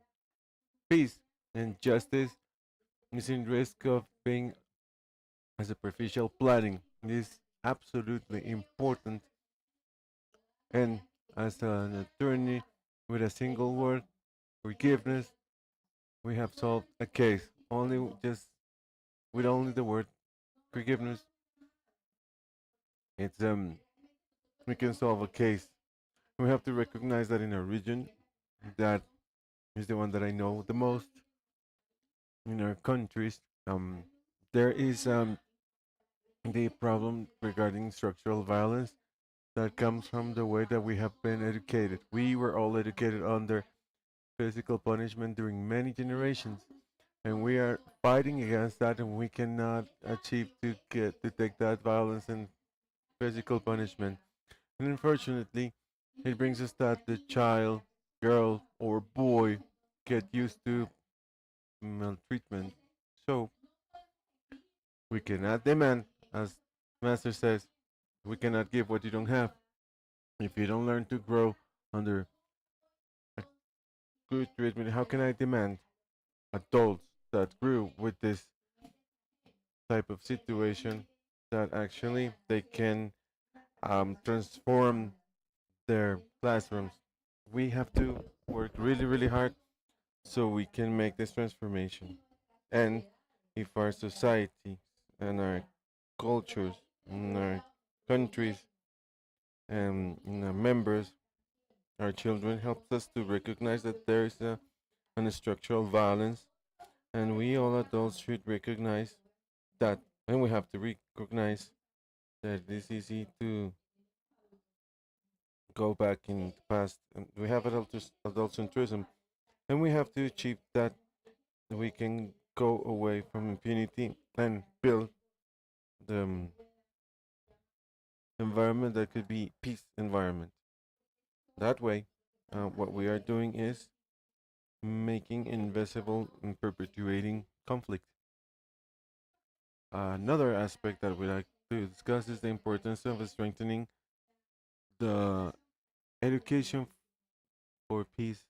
Peace and justice is in risk of being a superficial planning. It is absolutely important. And as an attorney with a single word, forgiveness, we have solved a case. Only just with only the word forgiveness, it's we can solve a case. We have to recognize that in our region, that is the one that I know the most in our countries. There is the problem regarding structural violence that comes from the way that we have been educated. We were all educated under physical punishment during many generations, and we are fighting against that, and we cannot achieve to get to take that violence and physical punishment. And unfortunately, it brings us that the child, girl, or boy get used to maltreatment. So we cannot demand, as Master says, we cannot give what you don't have. If you don't learn to grow under a good treatment, how can I demand adults that grew with this type of situation that actually they can transform their classrooms? We have to work really, really hard so we can make this transformation. And if our society and our cultures and our countries and our members, our children, helps us to recognize that there is an structural violence, and we all adults should recognize that, and we have to recognize that it is easy to go back in the past. And we have adult centrism, and we have to achieve that we can go away from impunity and build the environment that could be peace environment. That way, what we are doing is making invisible and perpetuating conflict. Another aspect that we like to discuss is the importance of strengthening the education for peace,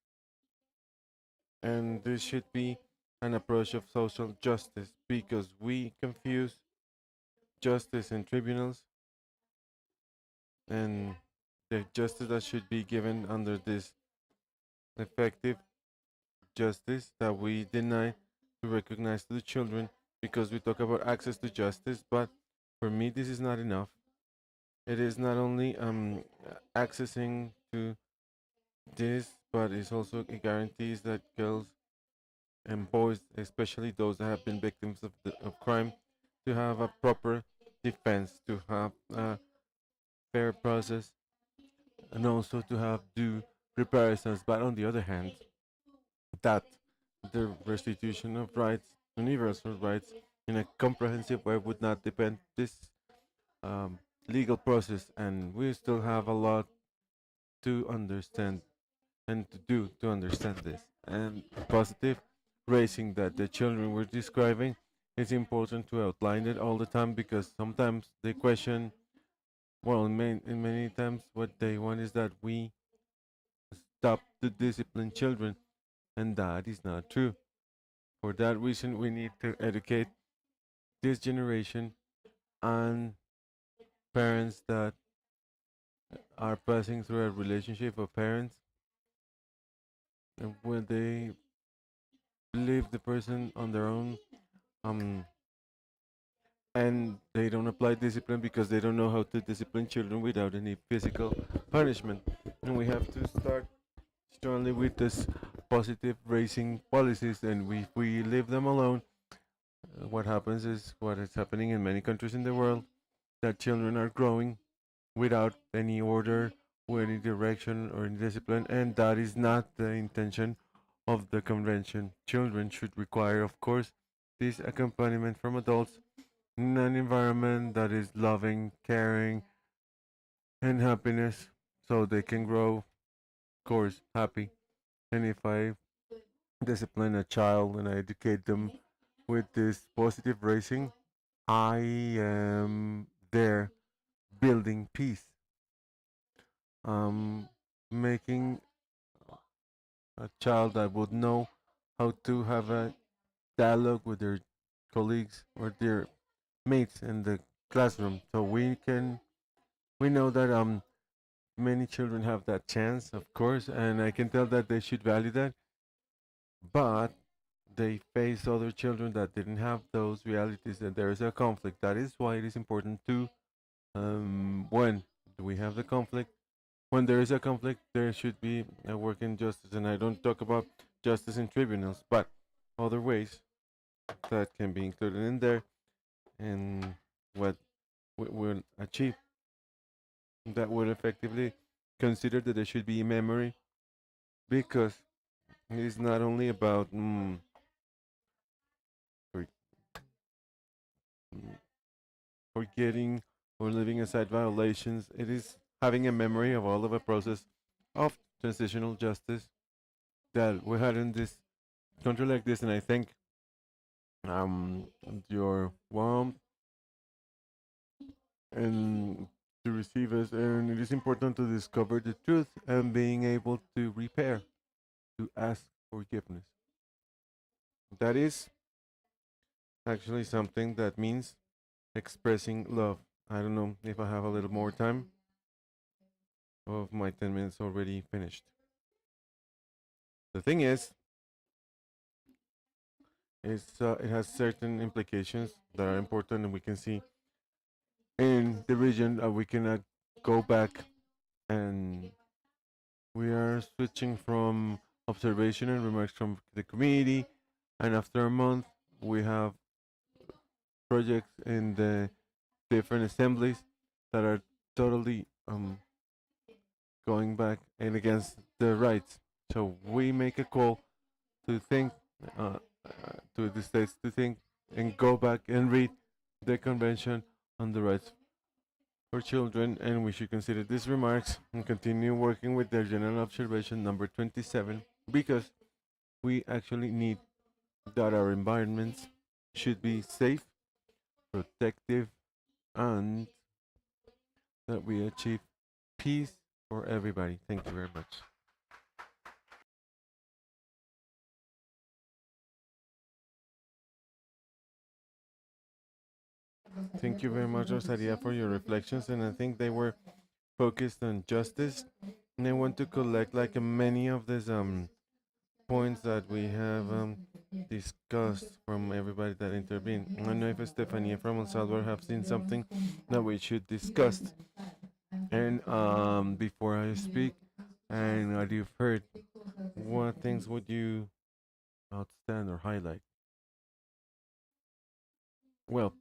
and this should be an approach of social justice because we confuse justice and tribunals and the justice that should be given under this effective justice that we deny to recognize to the children because we talk about access to justice, but for me this is not enough. It is not only accessing to this, but it's also it guarantees that girls and boys, especially those that have been victims of crime, to have a proper defense, to have a fair process, and also to have due reparations. But on the other hand, that the restitution of rights, universal rights, in a comprehensive way would not depend this um, legal process, and we still have a lot to understand and to do to understand this. And positive raising that the children were describing, it's important to outline it all the time because sometimes they question, well, in many times what they want is that we stop to discipline children, and that is not true. For that reason, we need to educate this generation and parents that are passing through a relationship of parents, and when they leave the person on their own, um, and they don't apply discipline because they don't know how to discipline children without any physical punishment. And we have to start strongly with this positive raising policies, and if we leave them alone, what happens is what is happening in many countries in the world, that children are growing without any order or any direction or any discipline, and that is not the intention of the convention. Children should require, of course, this accompaniment from adults in an environment that is loving, caring, and happiness, so they can grow, of course, happy. And if I discipline a child and I educate them with this positive raising, I am there building peace, um, making a child that would know how to have a dialogue with their colleagues or their mates in the classroom. So we know that many children have that chance, of course, and I can tell that they should value that, but they face other children that didn't have those realities, and there is a conflict. That is why it is important to, when we have the conflict, when there is a conflict, there should be a working justice. And I don't talk about justice in tribunals, but other ways that can be included in there, and what we will achieve that would effectively consider that there should be memory because it is not only about for, mm, forgetting or leaving aside violations. It is having a memory of all of a process of transitional justice that we had in this country like this, and I think um, your warmth and to receive us, and it is important to discover the truth and being able to repair, to ask forgiveness. That is actually something that means expressing love. I don't know if I have a little more time of my 10 minutes already finished. The thing is it has certain implications that are important, and we can see in the region we cannot go back, and we are switching from observation and remarks from the community, and after a month we have projects in the different assemblies, that are totally going back and against the rights. So we make a call to think, to the states to think and go back and read the Convention on the Rights for Children, and we should consider these remarks and continue working with their general observation number 27 because we actually need that our environments should be safe, protective, and that we achieve peace for everybody. Thank you very much. Thank you very much, Rosaria, for your reflections, and I think they were focused on justice. And I want to collect like many of these points that we have discussed from everybody that intervened. I don't know if Stefania from El Salvador have seen something that we should discuss. And before I speak, and what you've heard, what things would you outstand or highlight? Well,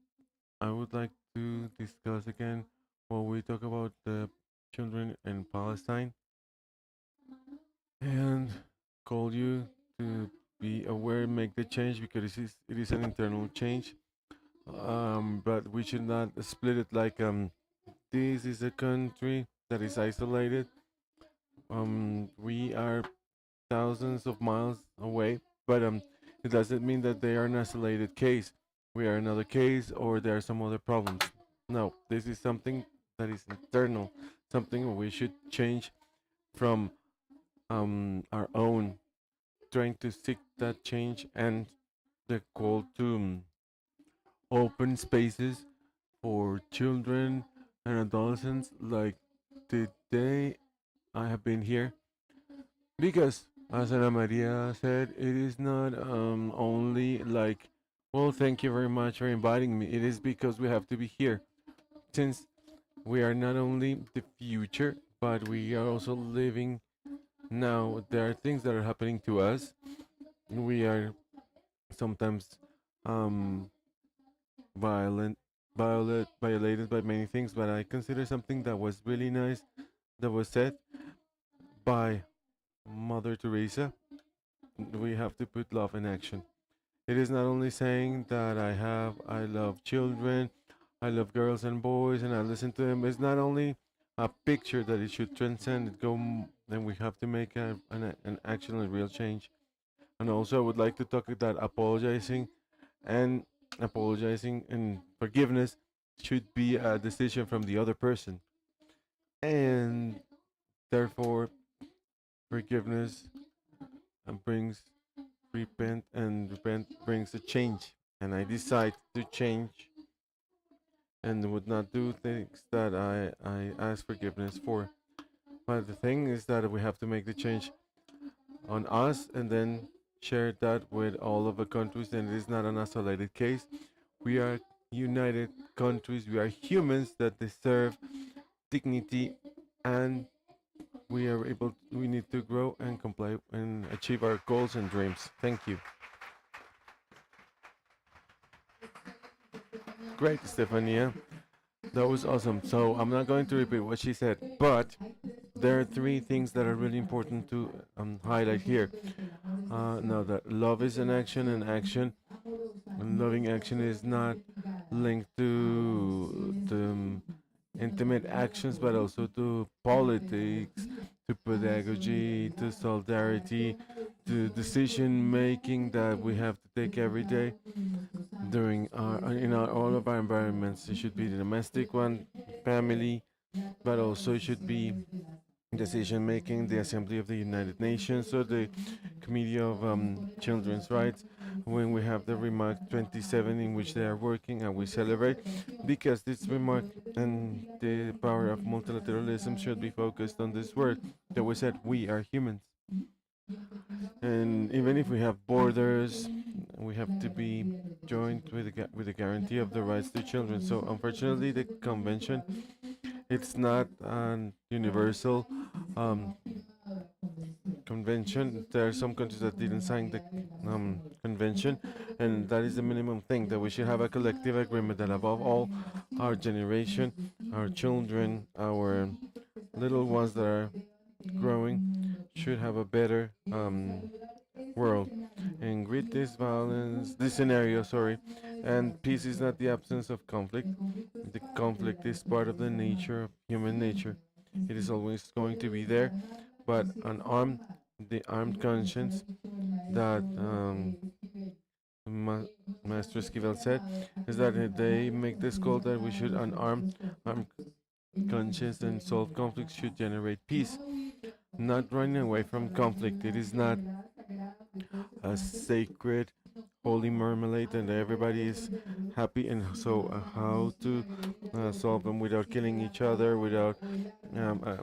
I would like to discuss again when we talk about the children in Palestine and call you to be aware, make the change because it is an internal change. But we should not split it like this is a country that is isolated. We are thousands of miles away, but it doesn't mean that they are an isolated case. We are another case, or there are some other problems. No, this is something that is internal, something we should change from our own, trying to seek that change and the call to open spaces for children and adolescents. Like today, I have been here because, as Ana Maria said, it is not only like, well, thank you very much for inviting me. It is because we have to be here. Since we are not only the future, but we are also living now. There are things that are happening to us. We are sometimes um, violent, violated by many things, but I consider something that was really nice that was said by Mother Teresa. We have to put love in action. It is not only saying that I love children, I love girls and boys, and I listen to them. It's not only a picture that it should transcend, it then we have to make an action, a real change. And also, I would like to talk that and apologizing and forgiveness should be a decision from the other person. And therefore, forgiveness brings repent, and repent brings a change. And I decide to change and would not do things that I ask forgiveness for. But the thing is that we have to make the change on us and then share that with all of the countries. And it is not an isolated case. We are united countries. We are humans that deserve dignity, and we need to grow and comply and achieve our goals and dreams. Thank you. Great, Stefania. That was awesome. So I'm not going to repeat what she said, but there are three things that are really important to highlight here. Now that love is an action, and loving action is not linked to intimate actions, but also to politics, to pedagogy, to solidarity, to decision making that we have to take every day during all of our environments. It should be the domestic one, family, but also it should be decision making, the Assembly of the United Nations or the Committee of Children's Rights, when we have the remark 27 in which they are working and we celebrate, because this remark and the power of multilateralism should be focused on this word that we said we are humans. And even if we have borders, we have to be joined with the guarantee of the rights to children. So unfortunately, the convention, it's not an universal um, convention. There are some countries that didn't sign the convention, and that is the minimum thing, that we should have a collective agreement that above all, our generation, our children, our little ones that are growing should have a better world. And greet this violence, this scenario, sorry. And peace is not the absence of conflict. The conflict is part of the nature of human nature. It is always going to be there, but the armed conscience that Master Esquivel said is that they make this call that we should unarm, armed conscience and solve conflicts should generate peace, not running away from conflict. It is not a sacred holy marmalade and everybody is happy, and so how to solve them without killing each other, without um, uh,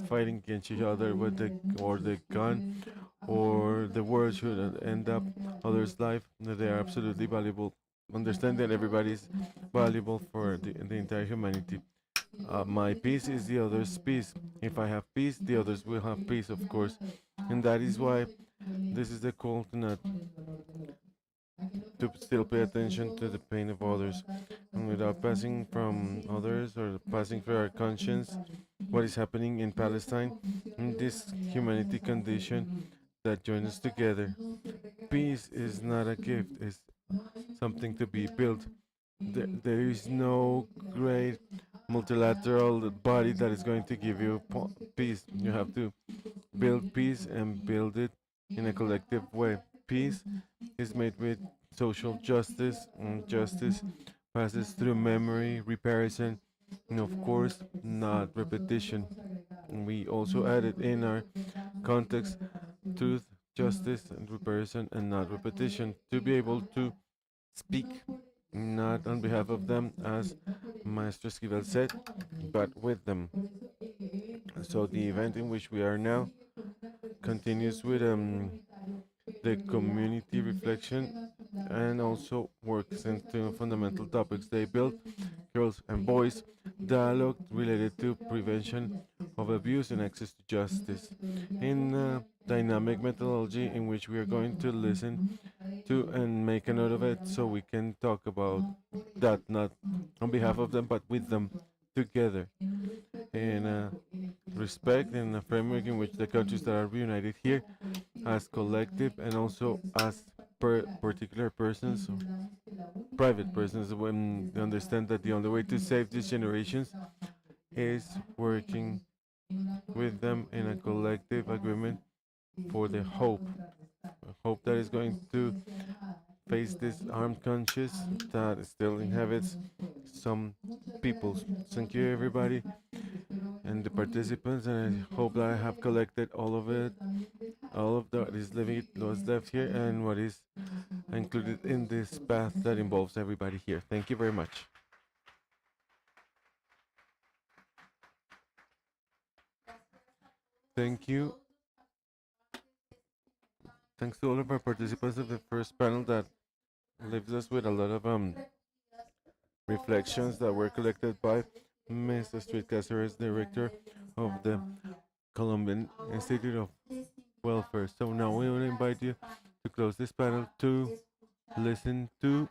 fighting against each other with the gun or the word should end up others' life. They are absolutely valuable. Understand that everybody is valuable for the entire humanity. My peace is the other's peace. If I have peace, the others will have peace, of course. And that is why this is the call to not to still pay attention to the pain of others, and without passing from others or passing through our conscience what is happening in Palestine, in this humanity condition that joins us together. Peace is not a gift, it's something to be built. There is no great multilateral body that is going to give you peace. You have to build peace and build it in a collective way. Peace is made with social justice, and justice passes through memory, reparation, and of course, not repetition. And we also added in our context truth, justice, and reparation, and not repetition, to be able to speak not on behalf of them, as Maestro Esquivel said, but with them. So the event in which we are now continues with the community reflection and also works into fundamental topics. They build girls and boys dialogue related to prevention of abuse and access to justice in a dynamic methodology in which we are going to listen to and make a note of it so we can talk about that, not on behalf of them but with them together, in respect and a framework in which the countries that are reunited here as collective and also as particular persons, private persons, when they understand that the only way to save these generations is working with them in a collective agreement for the hope, a hope that is going to face this armed conscience that still inhabits some peoples. Thank you, everybody, and the participants, and I hope that I have collected all of it, all of that is living, what's left here, and what is included in this path that involves everybody here. Thank you very much. Thank you. Thanks to all of our participants of the first panel that leaves us with a lot of reflections that were collected by Mr. Street Cáceres, director of the Colombian Institute of Welfare. So now we will invite you to close this panel to listen to,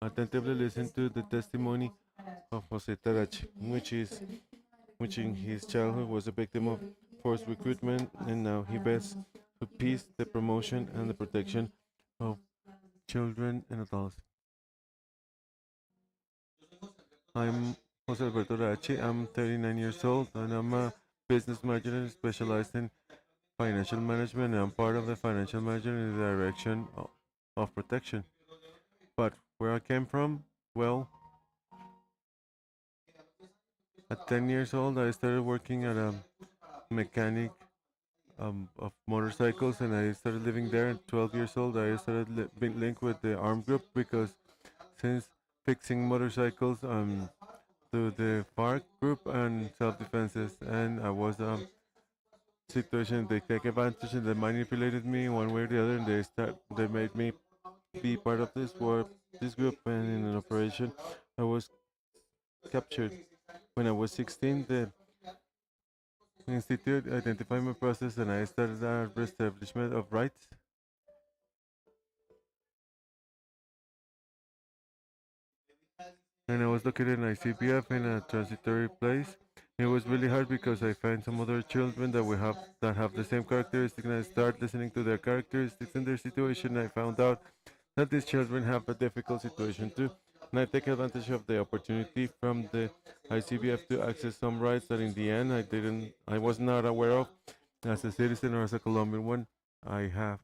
attentively listen to the testimony of Jose Tarachi, which in his childhood was a victim of forced recruitment, and now he begs for peace, the promotion, and the protection of children and adults. I'm Jose Alberto Rachi. I'm 39 years old, and I'm a business manager specialized in financial management. And I'm part of the financial manager in the direction of protection. But where I came from, well, at 10 years old, I started working at a mechanic of motorcycles, and I started living there. At 12 years old, I started being linked with the armed group because since fixing motorcycles to the FARC group and self-defenses, and I was situation they take advantage and they manipulated me in one way or the other, and they made me be part of this group, and in an operation I was captured when I was 16. institute, identify my process, and I started the establishment of rights. And I was located in ICBF in a transitory place. It was really hard because I find some other children that have the same characteristics, and I start listening to their characteristics and their situation. I found out that these children have a difficult situation too. And I take advantage of the opportunity from the ICBF to access some rights that in the end I was not aware of as a citizen or as a Colombian one. I have.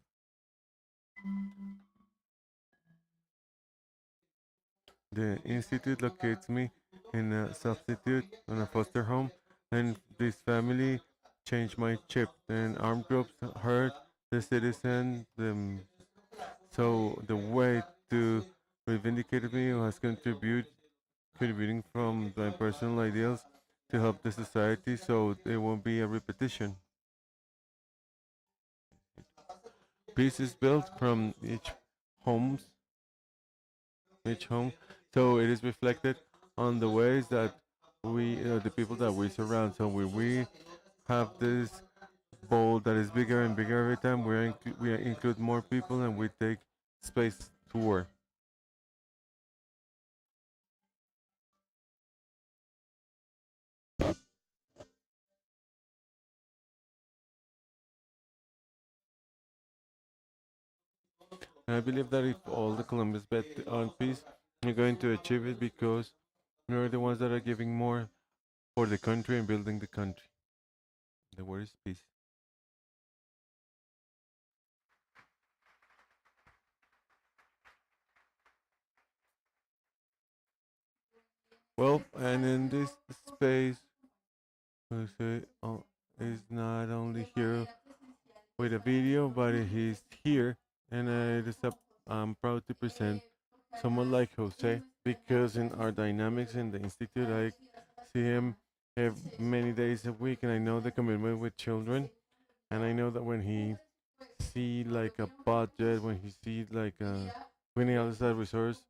The institute locates me in a substitute on a foster home, and this family changed my chip. And armed groups hurt the citizen. So the way to reivindicate me was contributing from my personal ideals to help the society, so there won't be a repetition. Peace is built from homes, each home, so it is reflected on the ways that the people that we surround. So we have this bowl that is bigger and bigger every time, we include more people and we take space to work. And I believe that if all the Colombians bet on peace, we're going to achieve it because we're the ones that are giving more for the country and building the country. The word is peace. Well, and in this space, Jose is not only here with a video, but he's here, and I'm proud to present someone like Jose because in our dynamics in the institute, I see him many days a week, and I know the commitment with children, and I know that when he see like a budget, when he sees like when he has a resource,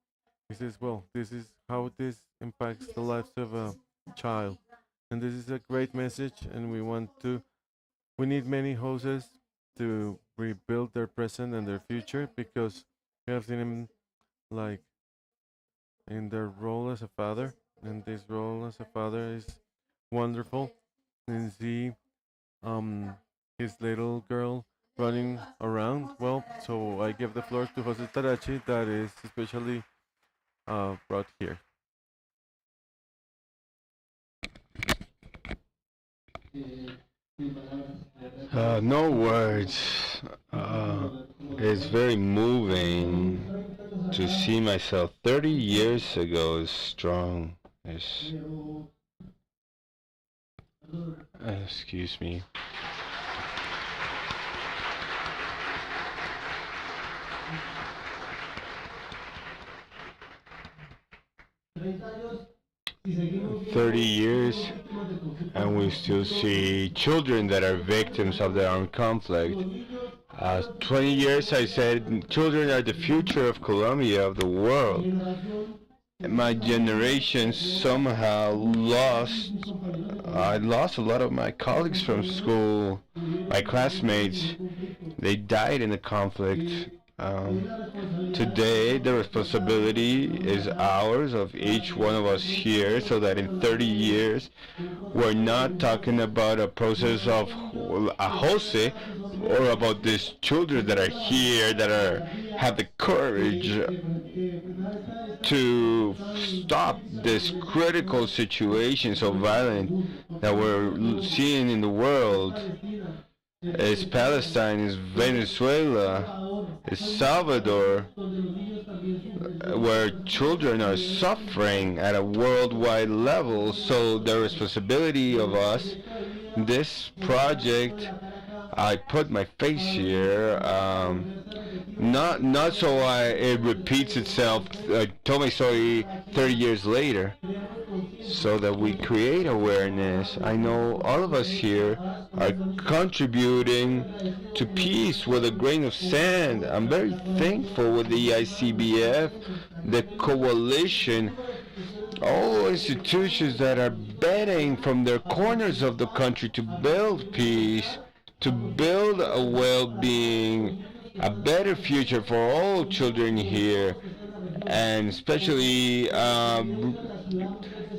he says, "Well, this is how this impacts the lives of a child," and this is a great message, and we need many houses to rebuild their present and their future because we have seen him like in their role as a father, and this role as a father is wonderful. And see um his little girl running around. Well, so I give the floor to Jose Tarachi that is especially brought here. No words. It's very moving to see myself 30 years ago strong. It's, excuse me. 30 years, and we still see children that are victims of the armed conflict. 20 years, I said, children are the future of Colombia, of the world. My generation somehow I lost a lot of my colleagues from school, my classmates. They died in the conflict. Today, the responsibility is ours, of each one of us here, so that in 30 years, we're not talking about a process of a Jose, or about these children that are here, that have the courage to stop this critical situation so violent that we're seeing in the world. It's Palestine, it's Venezuela, it's Salvador, where children are suffering at a worldwide level. So the responsibility of us, this project, I put my face here, not so it repeats itself. I told my story 30 years later, so that we create awareness. I know all of us here are contributing to peace with a grain of sand. I'm very thankful with the ICBF, the coalition all institutions that are betting from their corners of the country to build peace, to build a well-being, a better future for all children here, and especially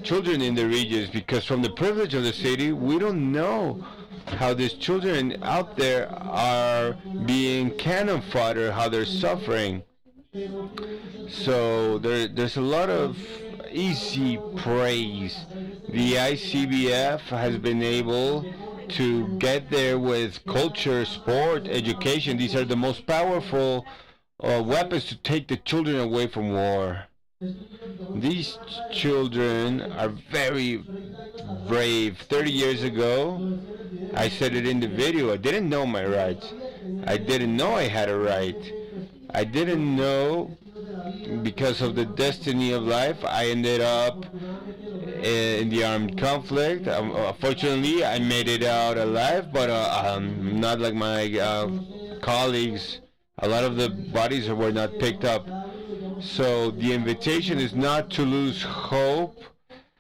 children in the regions, because from the privilege of the city, we don't know how these children out there are being cannon fodder, how they're suffering. So there's a lot of easy praise. The ICBF has been able to get there with culture, sport, education. These are the most powerful weapons to take the children away from war. These children are very brave. 30 years ago, I said it in the video, I didn't know my rights. I didn't know I had a right. I didn't know because of the destiny of life. I ended up in the armed conflict. Fortunately, I made it out alive, but not like my colleagues. A lot of the bodies were not picked up. So the invitation is not to lose hope,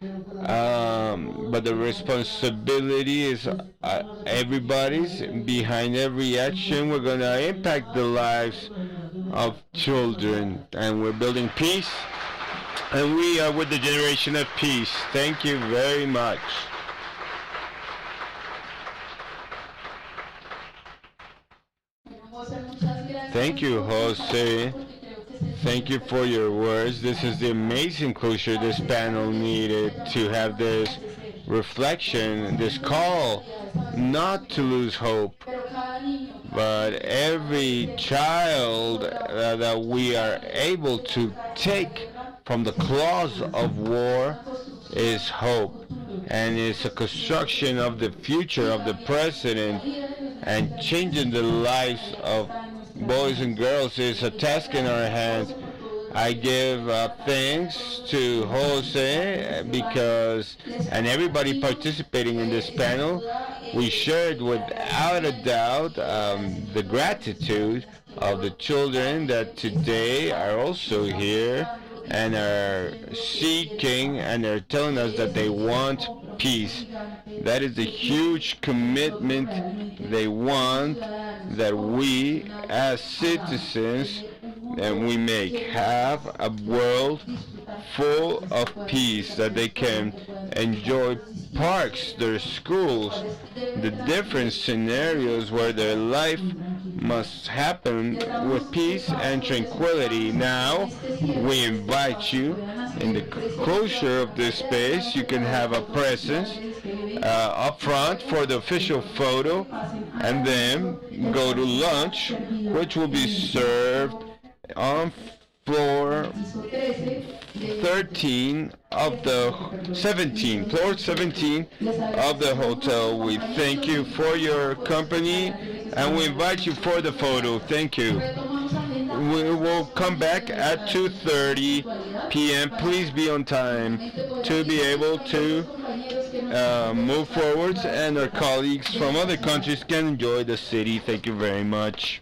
but the responsibility is everybody's. Behind every action, we're going to impact the lives of children, and we're building peace, and we are with the generation of peace. Thank you very much. Thank you, Jose. Thank you for your words. This is the amazing closure this panel needed to have this reflection, this call not to lose hope. But every child that we are able to take from the claws of war is hope. And it's a construction of the future of the president, and changing the lives of boys and girls is a task in our hands. I give thanks to Jose because, and everybody participating in this panel, we shared without a doubt the gratitude of the children that today are also here and are seeking and are telling us that they want peace. That is a huge commitment. They want that we as citizens and we make have a world full of peace, that they can enjoy parks, their schools, the different scenarios where their life must happen with peace and tranquility. Now, we invite you in the closure of this space. You can have a presence up front for the official photo, and then go to lunch, which will be served on floor 13 of the 17, floor 17 of the hotel. We thank you for your company, and we invite you for the photo. Thank you. We will come back at 2:30 p.m. Please be on time to be able to move forwards, and our colleagues from other countries can enjoy the city. Thank you very much.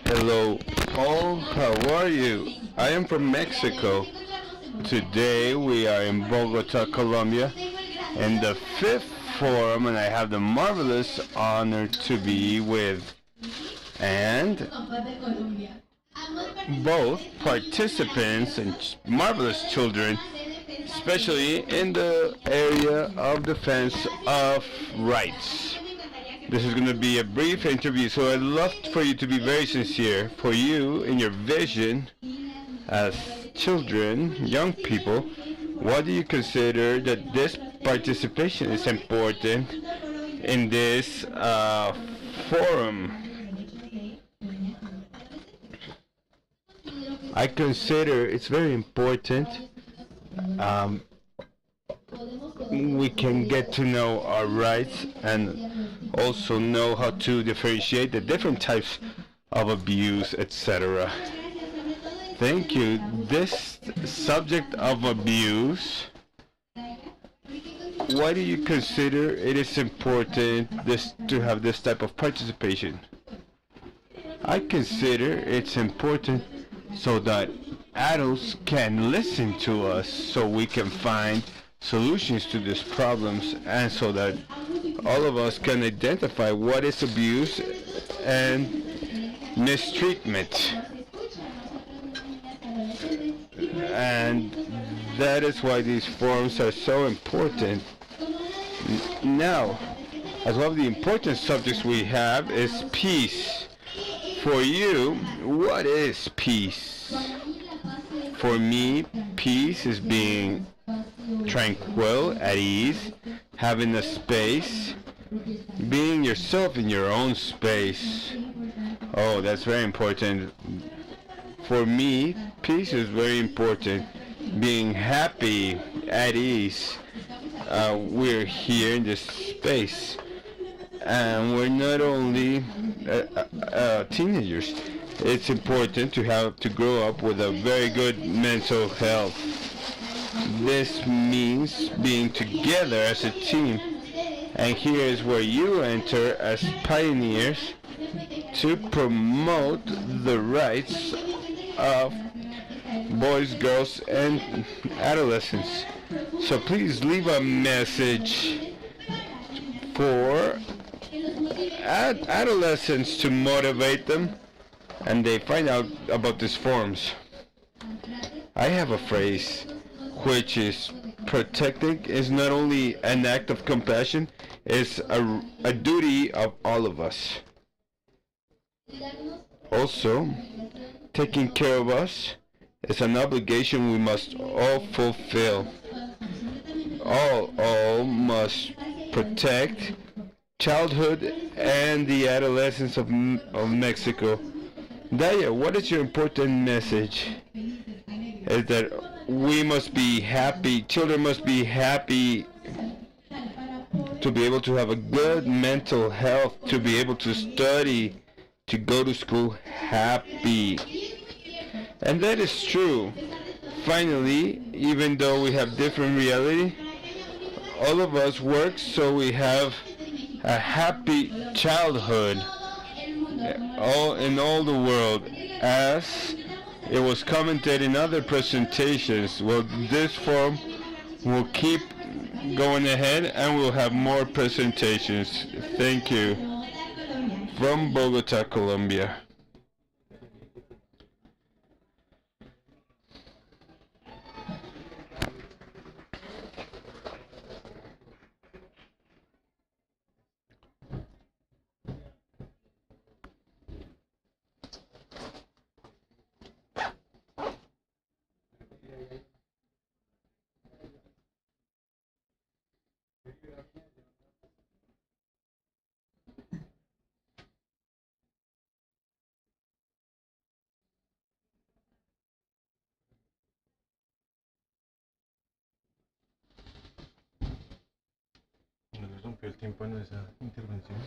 Hello, Paul. How are you? I am from Mexico. Today we are in Bogota, Colombia, in the fifth forum, and I have the marvelous honor to be with and both participants and marvelous children, especially in the area of defense of rights. This is going to be a brief interview, so I'd love for you to be very sincere. For you, in your vision as children, young people, what do you consider that this participation is important in this forum? I consider it's very important. Um, we can get to know our rights and also know how to differentiate the different types of abuse, etc. Thank you. This subject of abuse, why do you consider it is important to have this type of participation? I consider it's important so that adults can listen to us, so we can find solutions to these problems, and so that all of us can identify what is abuse and mistreatment. And that is why these forums are so important. Now, as one of the important subjects we have is peace. For you, what is peace? For me, peace is being tranquil, at ease, having a space, being yourself in your own space. Oh, that's very important. For me, peace is very important. Being happy, at ease. We're here in this space, and we're not only teenagers. It's important to grow up with a very good mental health. This means being together as a team, and here is where you enter as pioneers to promote the rights of boys, girls, and adolescents. So please leave a message for adolescents to motivate them, and they find out about these forms. I have a phrase which is protecting is not only an act of compassion, it's a duty of all of us. Also, taking care of us is an obligation we must all fulfill. All must protect childhood and the adolescence of Mexico. Daya, what is your important message? Is that we must be happy, children must be happy to be able to have a good mental health, to be able to study, to go to school happy. And that is true. Finally, even though we have different reality, all of us work so we have a happy childhood in all the world, as it was commented in other presentations. Well, this forum will keep going ahead, and we'll have more presentations. Thank you. From Bogota, Colombia. No nos rompió el tiempo en esa intervención.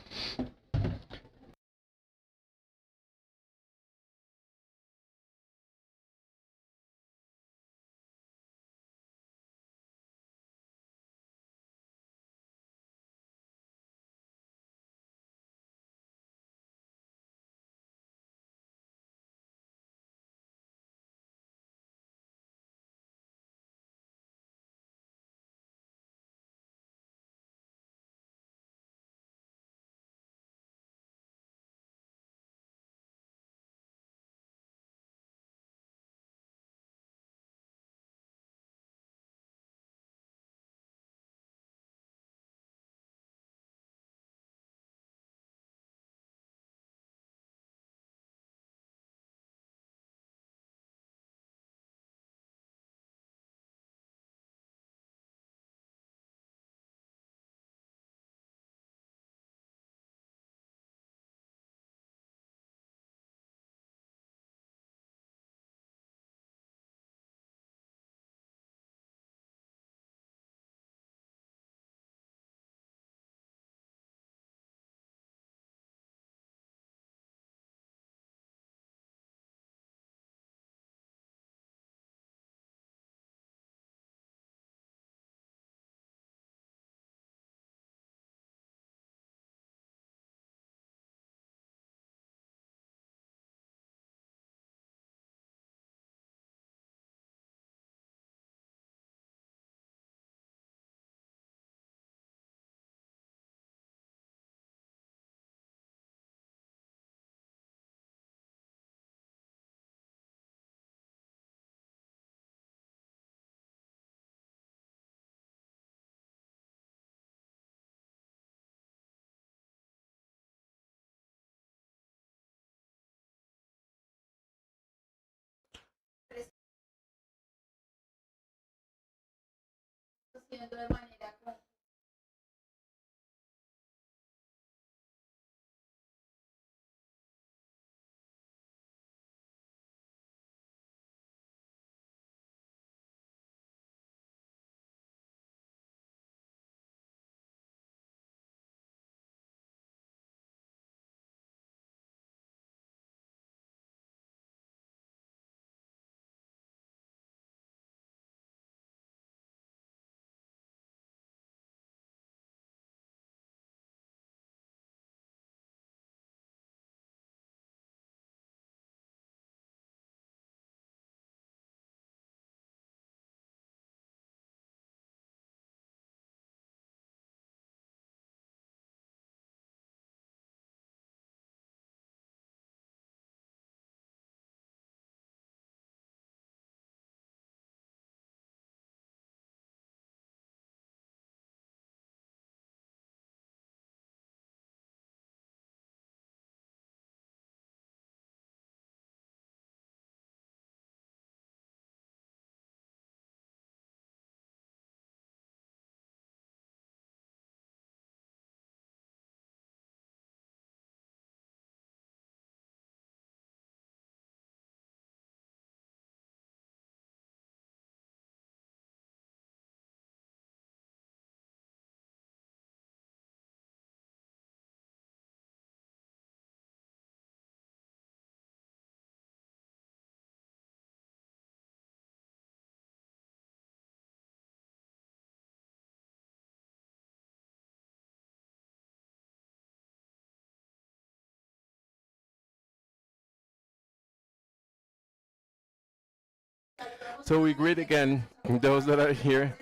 So we greet again those that are here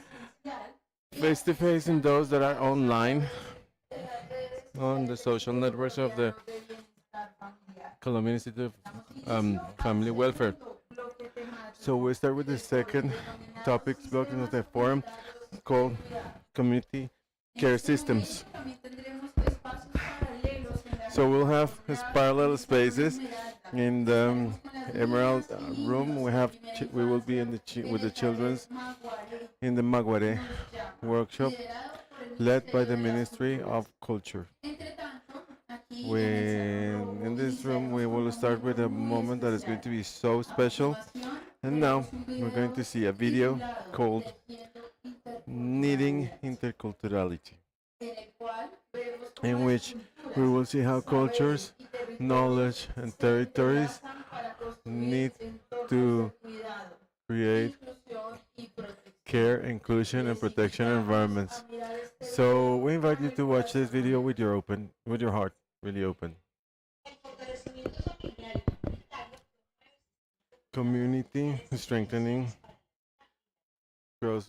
face to face and those that are online on the social networks of the Colombian Institute of Family Welfare. So we start with the second topics block of the forum called Community Care Systems. So we'll have parallel spaces in the Emerald room. We will be in with the children's in the Maguare workshop led by the Ministry of Culture. In this room we will start with a moment that is going to be so special. And now we're going to see a video called Needing Interculturality, in which we will see how cultures, knowledge, and territories need to create care, inclusion, and protection environments. So we invite you to watch this video with your heart really open. Community strengthening grows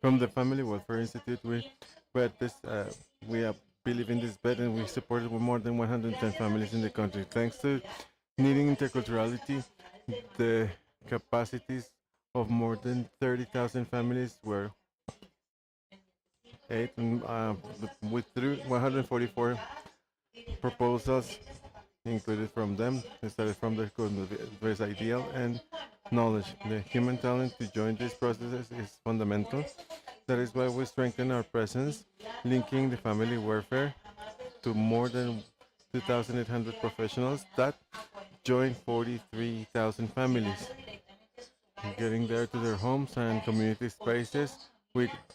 from the Family Welfare Institute. We believe in this bed, and we supported more than 110 families in the country. Thanks to needing interculturality, the capacities of more than 30,000 families were eight, and with 144 proposals included from them. It started from there's ideal and knowledge. The human talent to join these processes is fundamental. That is why we strengthen our presence, linking the family welfare to more than 2,800 professionals that join 43,000 families, getting there to their homes and community spaces.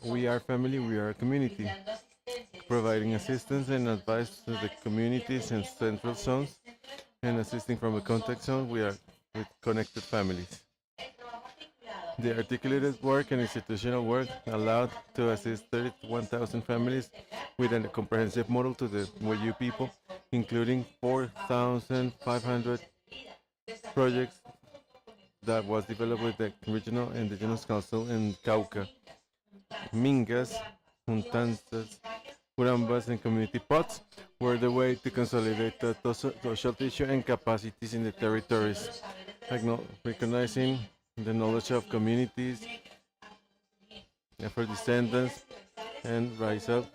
We are family, we are a community, providing assistance and advice to the communities and central zones, and assisting from the contact zone. We are with connected families. The articulated work and institutional work allowed to assist 31,000 families with a comprehensive model to the Wayu people, including 4,500 projects that was developed with the Regional Indigenous Council in Cauca, Mingas, Juntanzas, Urambas, and community pots were the way to consolidate the social tissue and capacities in the territories, recognizing the knowledge of communities for descendants and rise up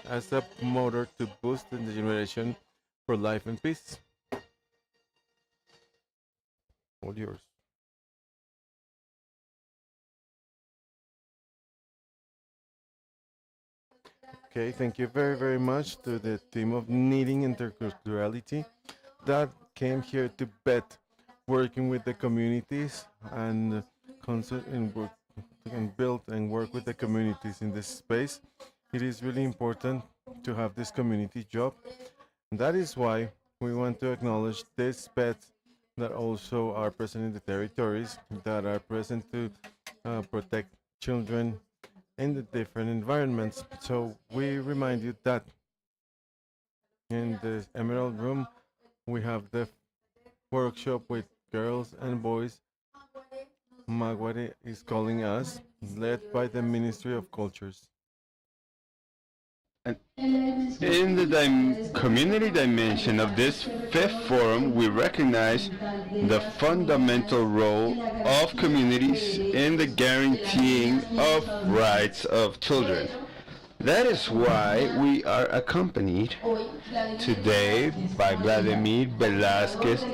as a motor to boost the generation for life and peace. All yours. Okay, thank you very, very much to the team of Knitting Interculturality that came here to bet, working with the communities and concert and work and build and work with the communities in this space. It is really important to have this community job. And that is why we want to acknowledge these pets that also are present in the territories that are present to protect children in the different environments. So we remind you that in the Emerald Room we have the workshop with girls and boys. Maguare is calling us, led by the Ministry of Cultures. And in the community dimension of this fifth forum, we recognize the fundamental role of communities in the guaranteeing of rights of children. That is why we are accompanied today by Vladimir Velasquez,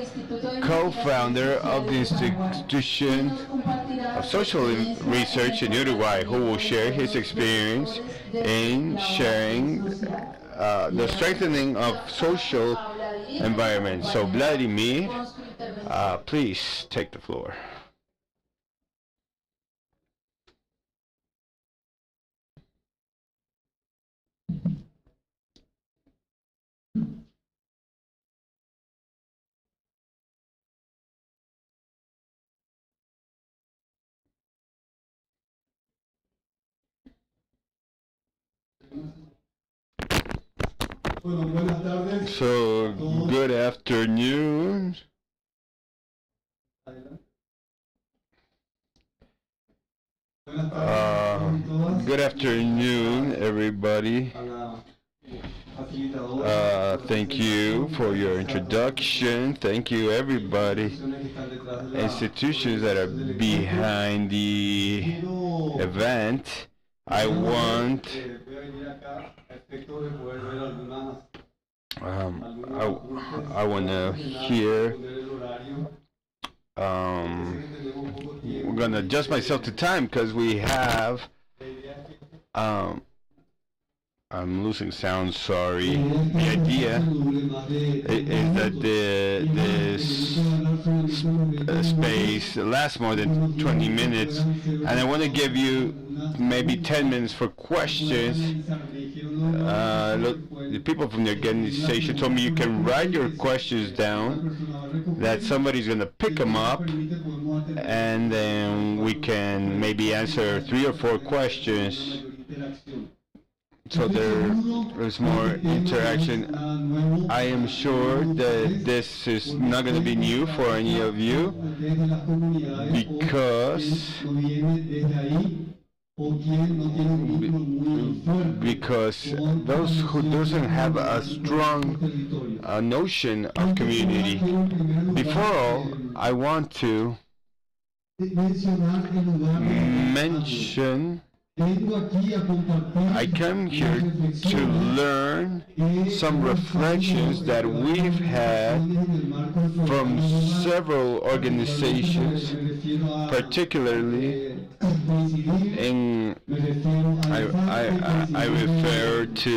co-founder of the Institution of Social Research in Uruguay, who will share his experience in sharing the strengthening of social environment. So Vladimir, please take the floor. So, good afternoon. Good afternoon, everybody. Thank you for your introduction. Thank you, everybody. Institutions that are behind the event. I want I want to hear. We're gonna adjust myself to time because we have. I'm losing sound. Sorry. The idea is that this space lasts more than 20 minutes, and I want to give you maybe 10 minutes for questions. Look, the people from the organization told me you can write your questions down, that somebody's going to pick them up, and then we can maybe answer 3 or 4 questions. So there is more interaction. I am sure that this is not going to be new for any of you, because those who doesn't have a strong notion of community. Before all, I want to mention I come here to learn some reflections that we've had from several organizations, particularly in I refer to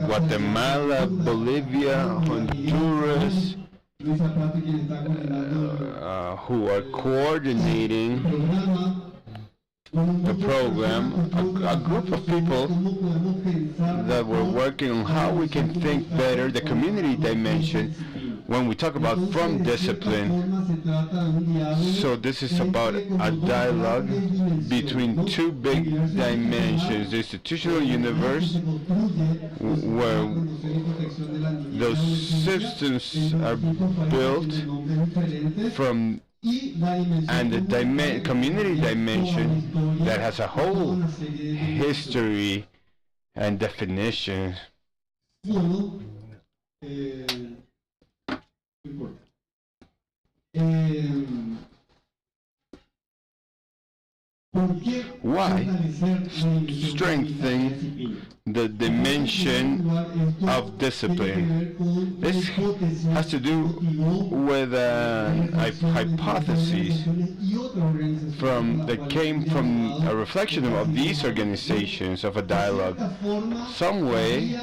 Guatemala, Bolivia, Honduras, who are coordinating the program, a group of people that were working on how we can think better the community dimension when we talk about from discipline. So this is about a dialogue between 2 big dimensions, the institutional universe, where those systems are built from, and the community dimension that has a whole history and definition. Why strengthen the dimension of discipline? This has to do with a hypothesis that came from a reflection of these organizations, of a dialogue. Some way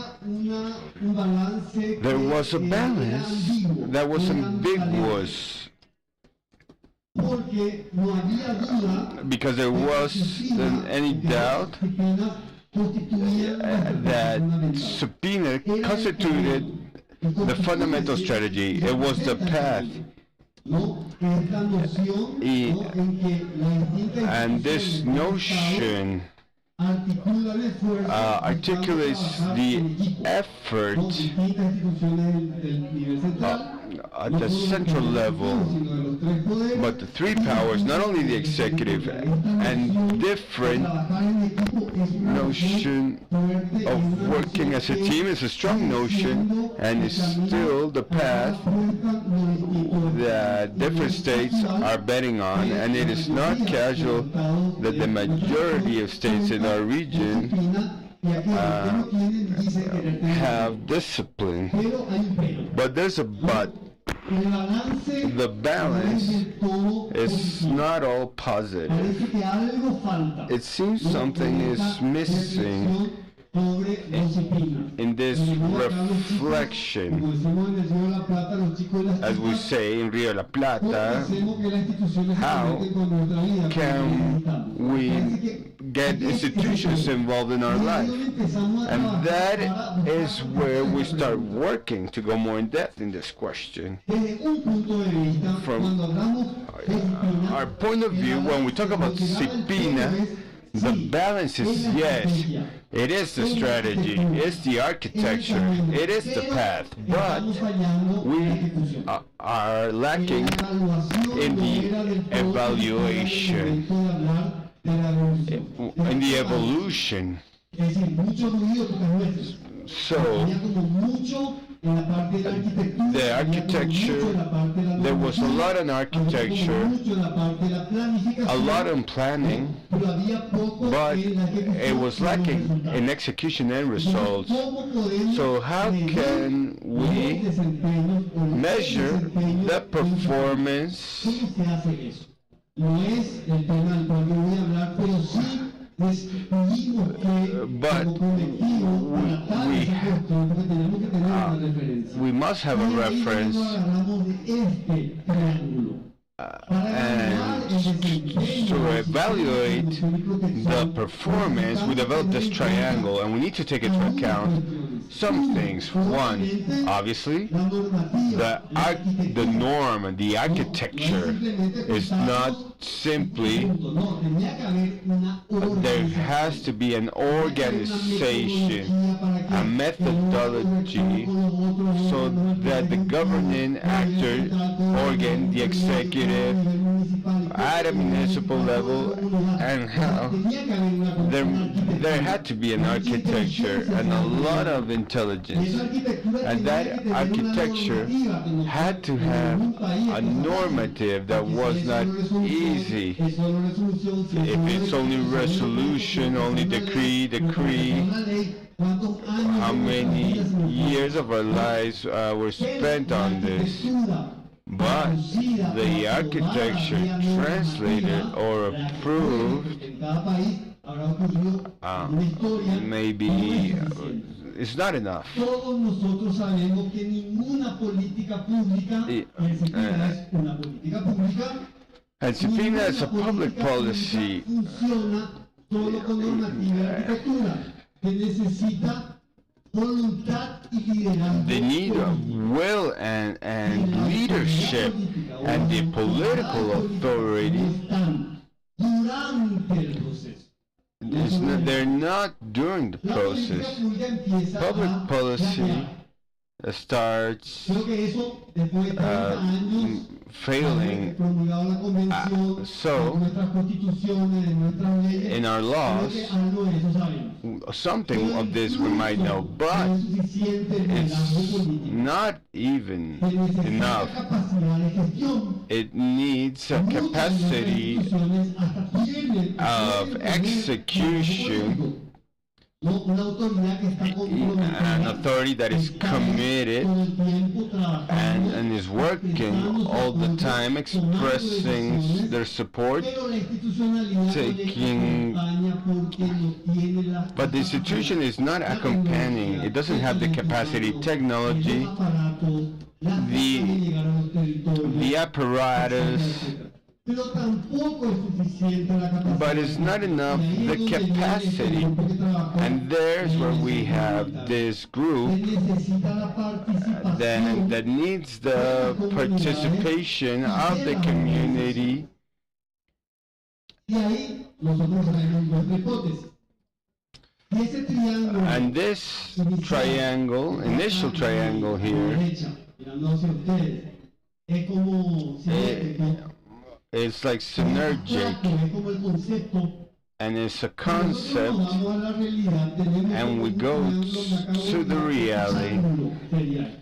there was a balance that was ambiguous, because there wasn't any doubt that SIPPINNA constituted the fundamental strategy. It was the path. And this notion articulates the effort at the central level, but the three powers, not only the executive, and different notion of working as a team is a strong notion, and is still the path that different states are betting on, and it is not casual that the majority of states in our region have discipline. But there's a but. The balance is not all positive. It seems something is missing in this reflection. As we say in Rio La Plata, how can we get institutions involved in our life? And that is where we start working to go more in depth in this question. From our point of view, when we talk about SIPPINNA, the balance is, yes, it is the strategy, it's the architecture, it is the path, but we are lacking in the evaluation, in the evolution. So, the architecture, there was a lot in architecture, a lot in planning, but it was lacking in execution and results. So how can we measure the performance? But we must have a reference, and to evaluate the performance, we developed this triangle, and we need to take into account some things. One, obviously, the norm and the architecture is not simply, there has to be an organization, a methodology, so that the governing actor, organ, the executive, at a municipal level, and how there had to be an architecture and a lot of intelligence, and that architecture had to have a normative that was not easy. If it's only resolution, only decree, how many years of our lives were spent on this? But the architecture translated or approved maybe it's not enough. And SIPPINNA is a public policy. The need of will and leadership and the political authority, they're not during the process. Public policy starts Creo que eso, después de 30 años, failing. promulgado la convención, So, nuestras constituciones, nuestras leyes, in our creo laws, que algo de eso sabemos. something of this we might know, but No es suficiente el liderazgo it's político. not even Se necesita enough. capacidad de gestión. It needs a Muchas de nuestras capacity instituciones hasta tienen of poder execution, político. No, una autoridad que está an comprometida, authority that is está committed todo el tiempo trabajando, and is working all the time, expressing their support, pero la institucionalidad no le taking. acompaña porque no tiene la But the institution is not accompanying. It doesn't have the capacity, technology, los aparatos, las formas de llegar a los territorios, the apparatus, etcétera. Pero tampoco es suficiente la capacidad. but it's not enough Y ahí the es donde viene capacity. este grupo que trabajó And there's where we en have this group Se necesita la participación that needs the participation of the community. y ahí nosotros tenemos nuestra hipótesis. Y ese triángulo And this triangle, initial triangle here, mirando hacia ustedes, es como simétrico. it's like synergic, Es como el concepto. and it's a Nosotros concept, nos vamos a la realidad, tenemos and we un go triángulo, to the reality. triángulo sería.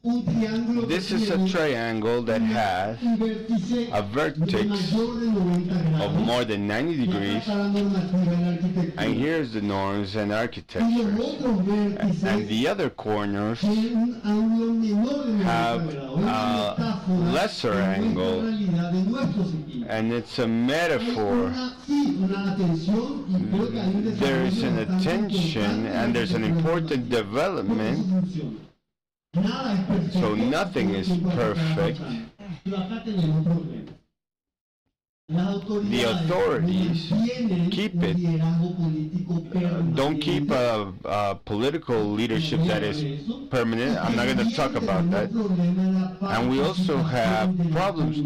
Un triángulo This que is a tiene triangle that has un vértice a de vertex mayor de 90 grados. of more than 90 Y acá degrees, está la normativa en la arquitectura. and here's the norms and Y los architecture. otros vértices And the other corners tienen un ángulo menor de 90 have grados. Es una a metáfora lesser de nuestra angle, realidad, de nuestro sentido. and it's a Hay metaphor. una atención y creo que hay un There is desarrollo an bastante attention importante en and there's an la important arquitectura. ¿Cómo development. funciona? Nada es perfecto. So nothing is perfect. Pero acá tenemos un problema. Las The authorities mantienen keep un it. liderazgo político Don't keep permanente. a political leadership that is permanent. I'm not going to talk about that. And we also have problems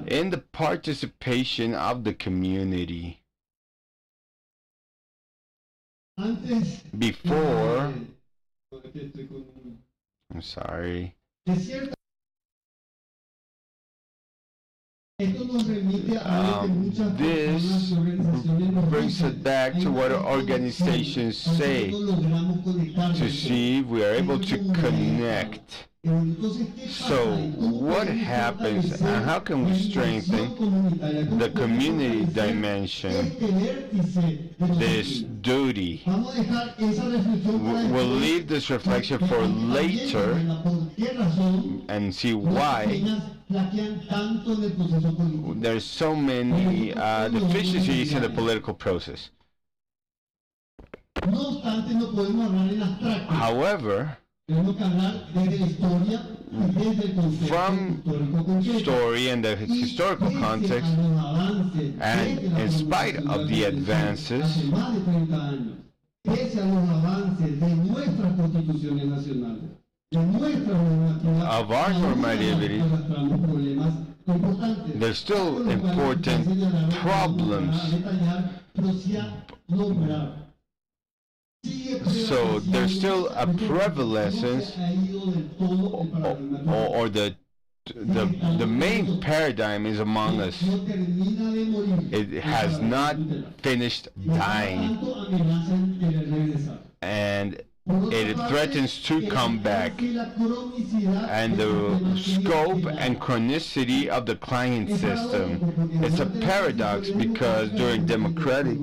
in the participation of the community. Before, I'm sorry. This brings us back to what organizations say to see if we are able to connect. So what happens and how can we strengthen the community dimension, this duty? We'll leave this reflection for later and see why there's so many deficiencies in the political process. However, from story and the historical context, and in spite of the advances of our normativity, there's still important problems. So there's still a prevalence, or the main paradigm is among us. It has not finished dying, and it threatens to come back. And the scope and chronicity of the client system, it's a paradox because during democratic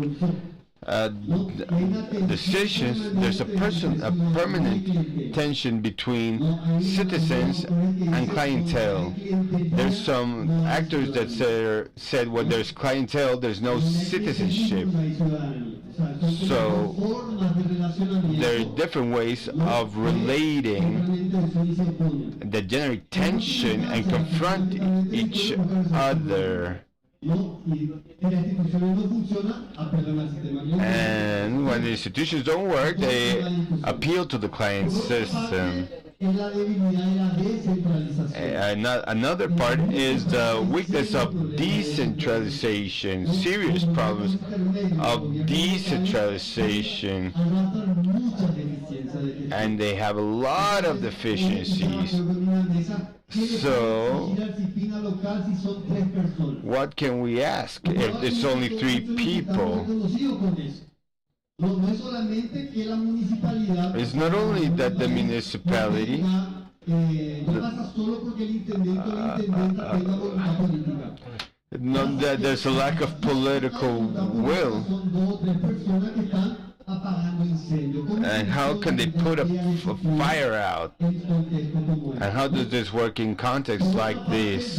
decisions, there's a permanent tension between citizens and clientele. There's some actors that said when there's clientele, there's no citizenship. So there are different ways of relating that generate tension and confront each other. And when the institutions don't work, they appeal to the client system. es la debilidad de la descentralización. Another part is the weakness of decentralization, serious problems of decentralization, Arrastran muchas deficiencias de gestión. and they have a lot of deficiencies. So, what can we ask if it's only 3 people? It's not only that the municipality, no, that there's a lack of political will. And how can they put a fire out? And how does this work in contexts like this?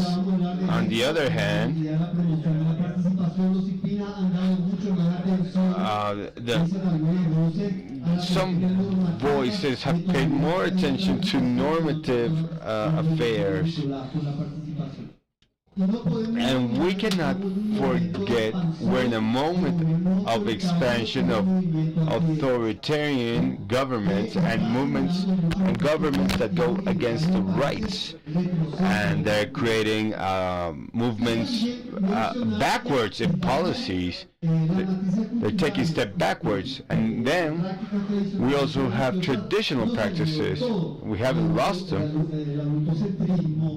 On the other hand, some voices have paid more attention to normative affairs. And we cannot forget we're in a moment of expansion of authoritarian governments and movements and governments that go against the rights. And they're creating movements backwards in policies. They're taking a step backwards. And then we also have traditional practices. We haven't lost them.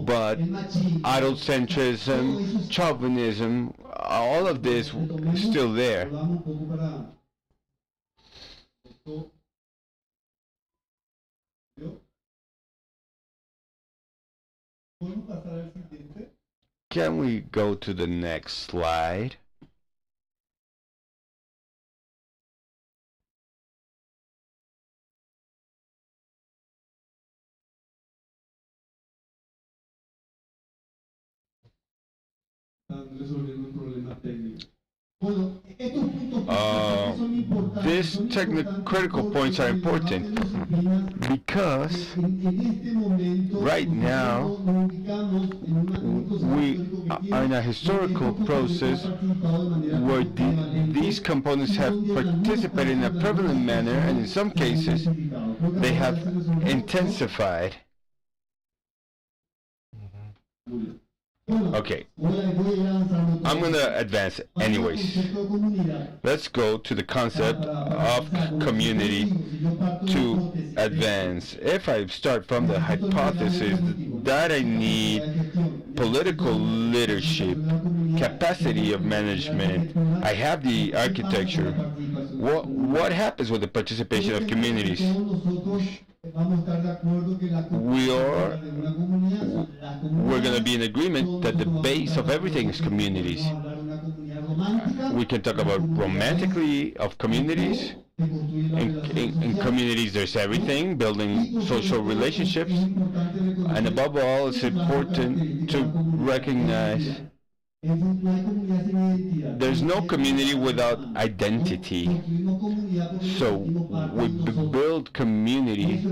But adultcentrism, chauvinism, all of this is still there. Can we go to the next slide? These critical points are important because right now we are in a historical process where these components have participated in a prevalent manner, and in some cases they have intensified. Okay, I'm going to advance anyways. Let's go to the concept of community to advance. If I start from the hypothesis that I need political leadership, capacity of management, I have the architecture, what happens with the participation of communities? We're going to be in agreement that the base of everything is communities. We can talk about romantically of communities. In communities there's everything, building social relationships, and above all it's important to recognize there's no community without identity. So we build community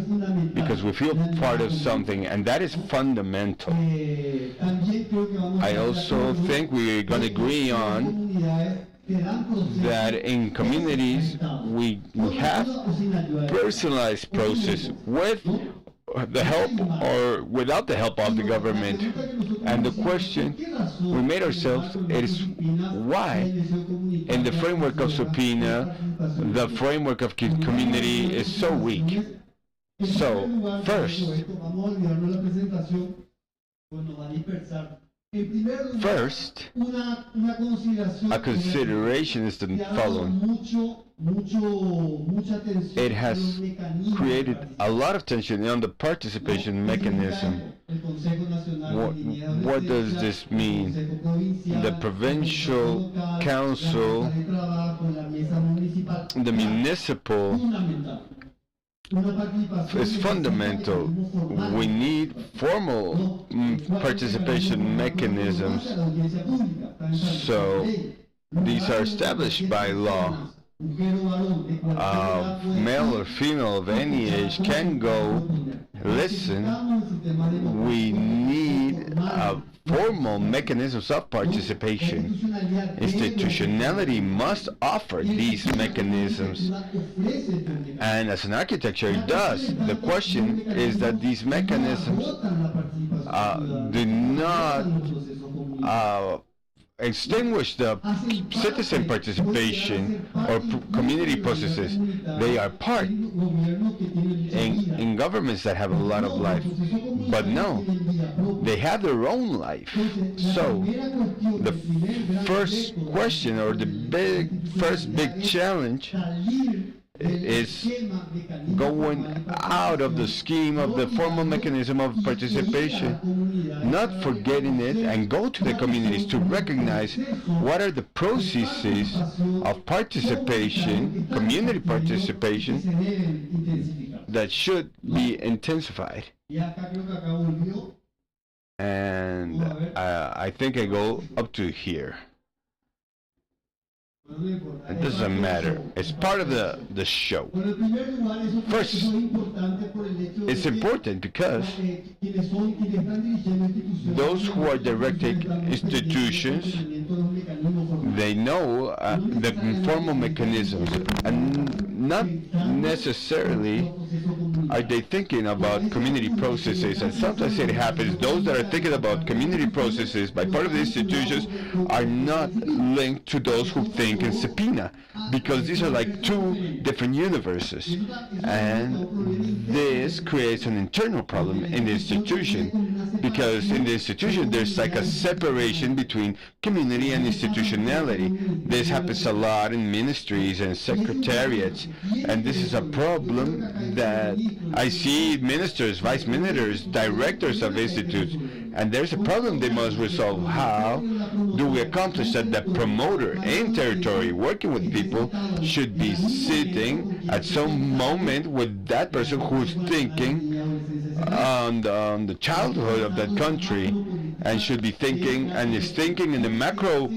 because we feel part of something, and that is fundamental. I also think we're going to agree on that in communities we have personalized process with the help or without the help of the government. And the question we made ourselves is why in the framework of SIPPINNA the framework of community is so weak. So first, a consideration is the following. It has created a lot of tension on the participation mechanism. What does this mean? The provincial council, the municipal is fundamental. We need formal participation mechanisms. So these are established by law. Male or female of any age can go listen. We need formal mechanisms of participation. Institutionality must offer these mechanisms, and as an architecture it does. The question is that these mechanisms do not extinguish the citizen participation or community processes. They are part in governments that have a lot of life. But no, they have their own life. So the first question, or the first big challenge, is going out of the scheme of the formal mechanism of participation, not forgetting it, and go to the communities to recognize what are the processes of participation, community participation, that should be intensified. And I think I go up to here. It doesn't matter. It's part of the show. First, it's important because those who are directing institutions, they know the informal mechanisms, and not necessarily are they thinking about community processes. And sometimes it happens, those that are thinking about community processes by part of the institutions are not linked to those who think in SIPPINNA, because these are like two different universes, and this creates an internal problem in the institution, because in the institution there's like a separation between community and institutionality. This happens a lot in ministries and secretariats, and this is a problem that I see ministers, vice ministers, directors of institutes, and there's a problem they must resolve. How do we accomplish that the promoter in territory working with people should be sitting at some moment with that person who's thinking on the childhood of that country, and should be thinking and is thinking in the macro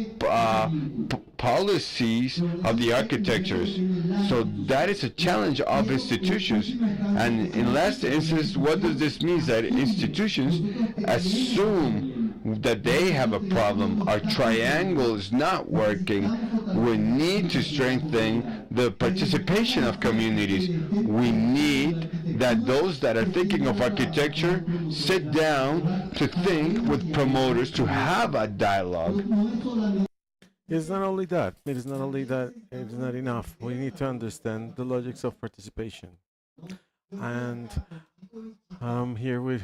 policies of the architectures. So that is a challenge of institutions. And in last instance, what does this mean? That institutions assume that they have a problem. Our triangle is not working. We need to strengthen the participation of communities. We need that those that are thinking of architecture sit down to think with promoters, to have a dialogue. It's not only that. It is not only that. It is not enough. We need to understand the logics of participation. And I'm here with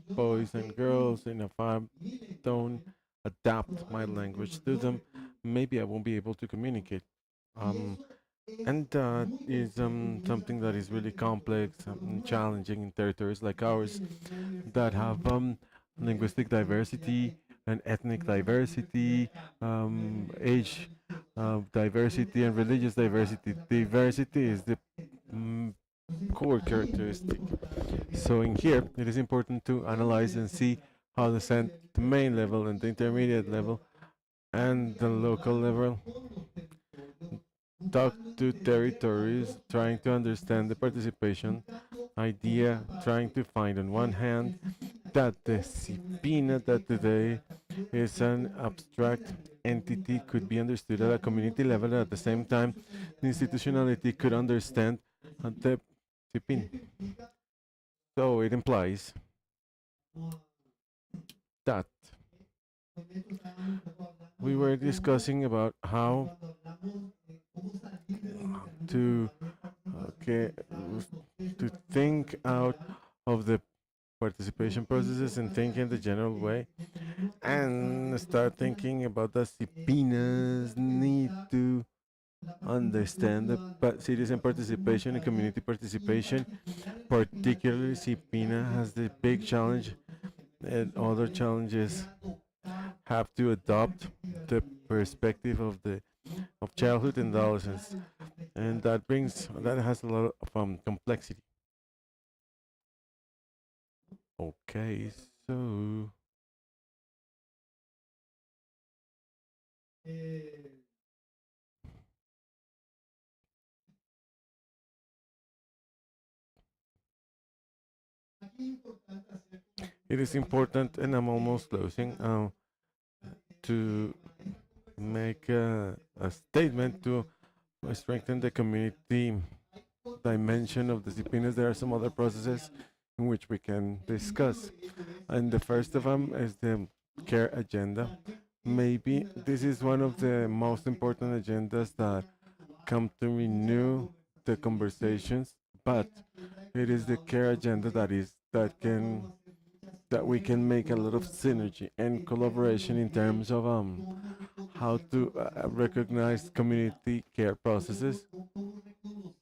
boys and girls, and if I don't adapt my language to them, maybe I won't be able to communicate. Um, and that is something that is really complex and challenging in territories like ours that have linguistic diversity and ethnic diversity, age diversity, and religious diversity. Diversity is the core characteristic. So in here, it is important to analyze and see how the main level and the intermediate level and the local level talk to territories, trying to understand the participation idea, trying to find on one hand that the SIPPINNA that today is an abstract entity could be understood at a community level, and at the same time the institutionality could understand the SIPPINNA. So it implies that we were discussing about how to okay to think out of the participation processes and think in the general way, and start thinking about the SIPPINNAs need to understand the citizen participation and community participation. Particularly, SIPPINNA has the big challenge, and other challenges have to adopt the perspective of childhood and adolescence, and that has a lot of complexity. Okay, so it is important, and I'm almost closing, to make a statement to strengthen the community dimension of the disciplines. There are some other processes in which we can discuss, and the first of them is the care agenda. Maybe this is one of the most important agendas that come to renew the conversations, but it is the care agenda that we can make a lot of synergy and collaboration in terms of how to recognize community care processes,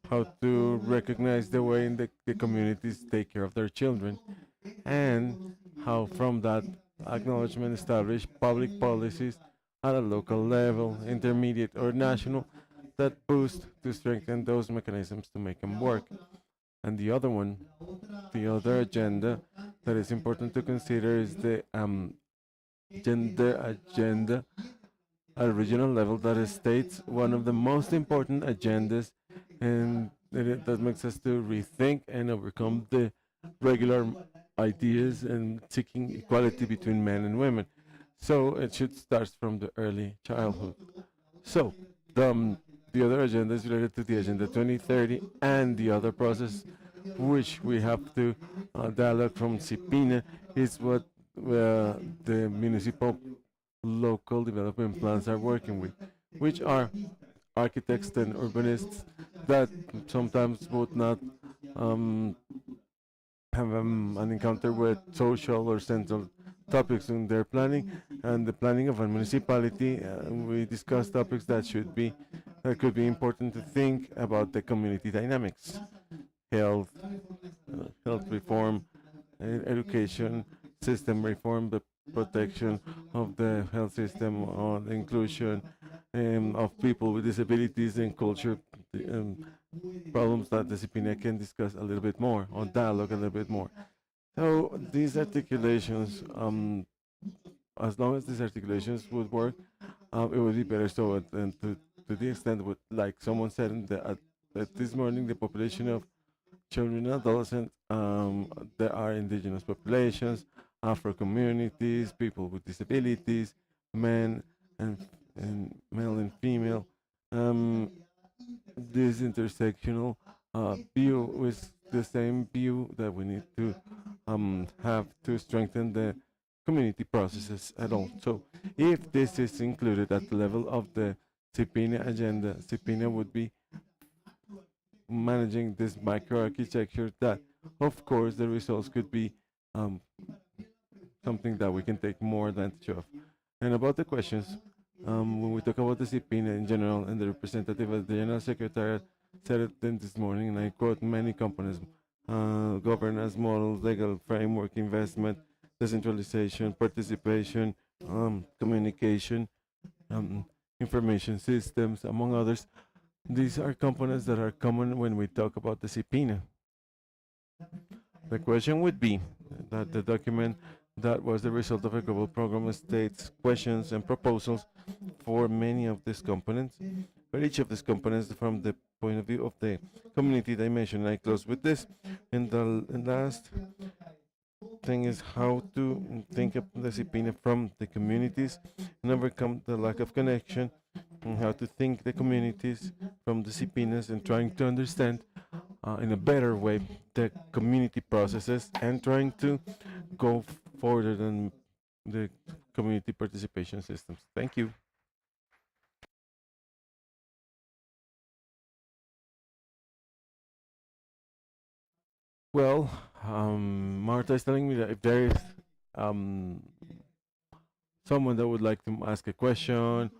how to recognize the way in the communities take care of their children, and how from that acknowledgement establish public policies at a local level, intermediate or national, that boost to strengthen those mechanisms to make them work. And the other one, the other agenda that is important to consider is the gender agenda at a regional level that states one of the most important agendas, and that makes us to rethink and overcome the regular ideas and seeking equality between men and women. So it should start from the early childhood. So the, um, the other agenda is related to the Agenda 2030 and the other process which we have to dialogue from SIPPINNA is what the municipal local development plans are working with, which are architects and urbanists that sometimes would not um, have an encounter with social or central topics in their planning. And the planning of a municipality, we discuss topics that could be important to think about the community dynamics, health, health reform, education system reform, the protection of the health system, or the inclusion of people with disabilities and culture um, problems that the CPNA can discuss a little bit more or dialogue a little bit more. So these articulations, as long as these articulations would work, it would be better. So, and to the extent, what like someone said that this morning, the population of children and adolescents, there are indigenous populations, Afro communities, people with disabilities, men and, and male and female. Um, this intersectional view is the same view that we need to have to strengthen the community processes at all. So if this is included at the level of the SIPPINNA agenda, SIPPINNA would be managing this microarchitecture that, of course, the results could be um, something that we can take more advantage of. And about the questions, when we talk about the SIPPINA in general, and the representative of the General Secretariat said it then this morning, and I quote, many components, governance models, legal framework, investment, decentralization, participation, communication, um, information systems, among others. These are components that are common when we talk about the SIPPINA. The question would be that the document that was the result of a global program states questions and proposals for many of these components, for each of these components from the point of view of the community dimension. I close with this. And the last thing is how to think of the discipline from the communities and overcome the lack of connection, and how to think the communities from the disciplinas and trying to understand in a better way the community processes and trying to go further than the community participation systems. Thank you. Well, Marta is telling me that if there is um, someone that would like to ask a question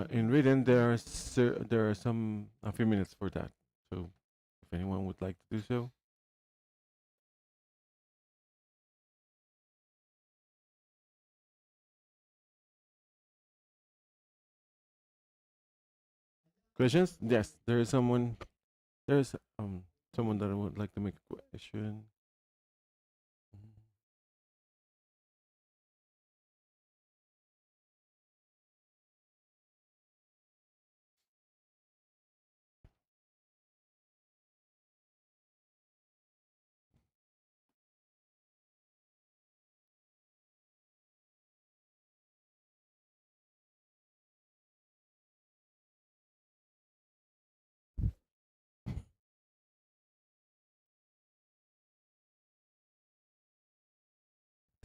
in written, there are some a few minutes for that. So, if anyone would like to do so. Questions? Yes, there is someone. There is someone that would like to make a question.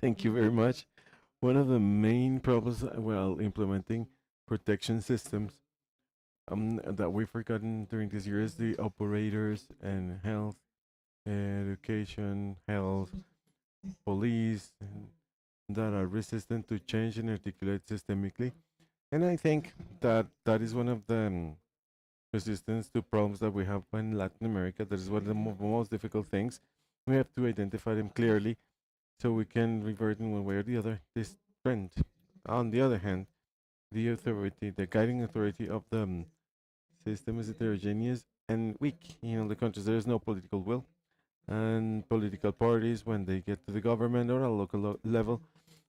Thank you very much. One of the main problems while implementing protection systems that we've forgotten during this year is the operators and health, education, health, police, and that are resistant to change and articulate systemically. And I think that that is one of the resistance to problems that we have in Latin America. That is one of the most difficult things. We have to identify them clearly so we can revert in one way or the other this trend. On the other hand, the authority, the guiding authority of the system is heterogeneous and weak. In the countries, there is no political will, and political parties, when they get to the government or a local level,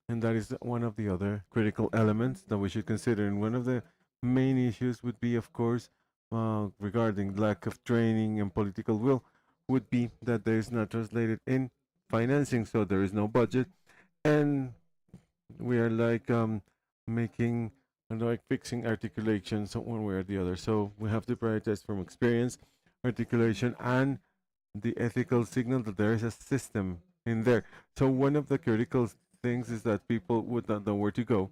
and that is one of the other critical elements that we should consider. And one of the main issues would be, of course, regarding lack of training and political will, would be that there is not translated in financing, so there is no budget, and we are like making and like fixing articulations one way or the other. So we have to prioritize from experience, articulation, and the ethical signal that there is a system in there. So one of the critical things is that people would not know where to go,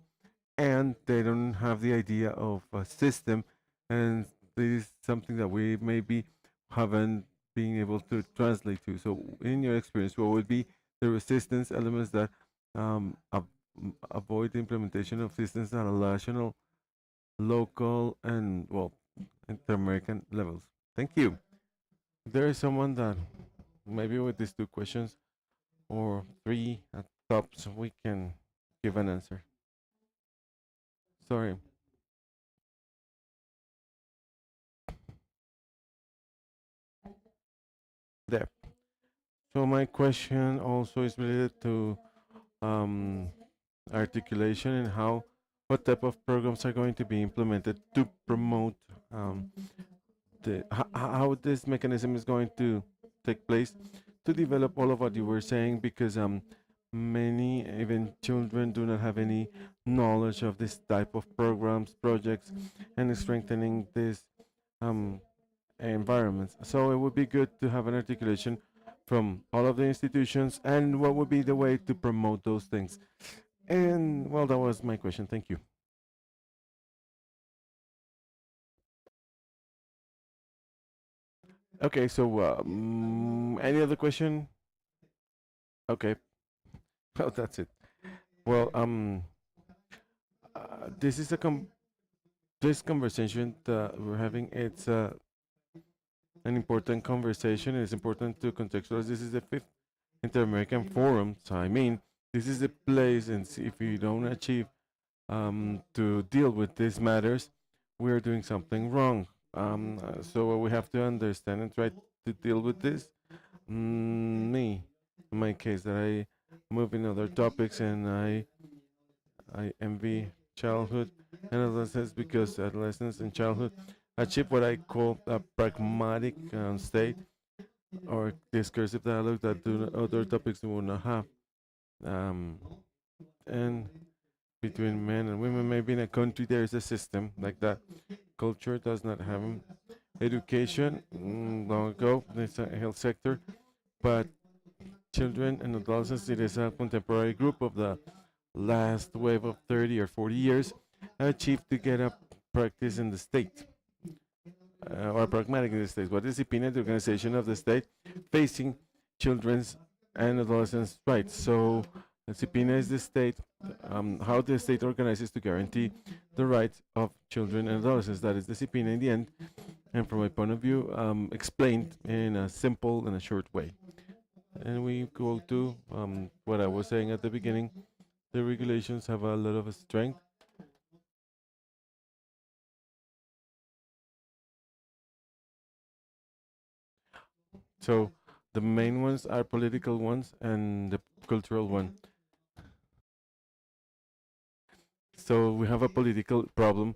and they don't have the idea of a system, and this is something that we maybe haven't been able to translate to. So in your experience, what would be the resistance elements that avoid the implementation of systems at a national, local, and well, inter-American levels? Thank you. There is someone that maybe with these two questions or three at tops we can give an answer. Sorry. There. So my question also is related to um, articulation and how what type of programs are going to be implemented to promote um, how this mechanism is going to take place to develop all of what you were saying, because many even children do not have any knowledge of this type of programs, projects, and strengthening this um, environments. So it would be good to have an articulation from all of the institutions, and what would be the way to promote those things. And well, that was my question. Thank you. Okay, so any other question? Okay, well, that's it. Well, this is this conversation that we're having. It's an important conversation. It's important to contextualize. This is the fifth Inter-American Forum. So I mean, this is the place, and if you don't achieve to deal with these matters, we're doing something wrong. So we have to understand and try to deal with this. Me, in my case, that I move in other topics, and I envy childhood and adolescence, because adolescence and childhood achieve what I call a pragmatic state or discursive dialogue that other topics will not have. Um, and between men and women, maybe in a country there is a system like that. Culture does not have 'em. Education, long ago, there's a health sector, but children and adolescents, it is a contemporary group of the last wave of 30 or 40 years, achieved to get a practice in the state, or pragmatic in the state. What is SIPPINNA? The organization of the state facing children's and adolescents' rights. So SIPPINNA is the state, how the state organizes to guarantee the rights of children and adolescents. That is the SIPPINNA in the end, and from my point of view, explained in a simple and a short way. And we go to what I was saying at the beginning. The regulations have a lot of strength. So the main ones are political ones and the cultural one. So we have a political problem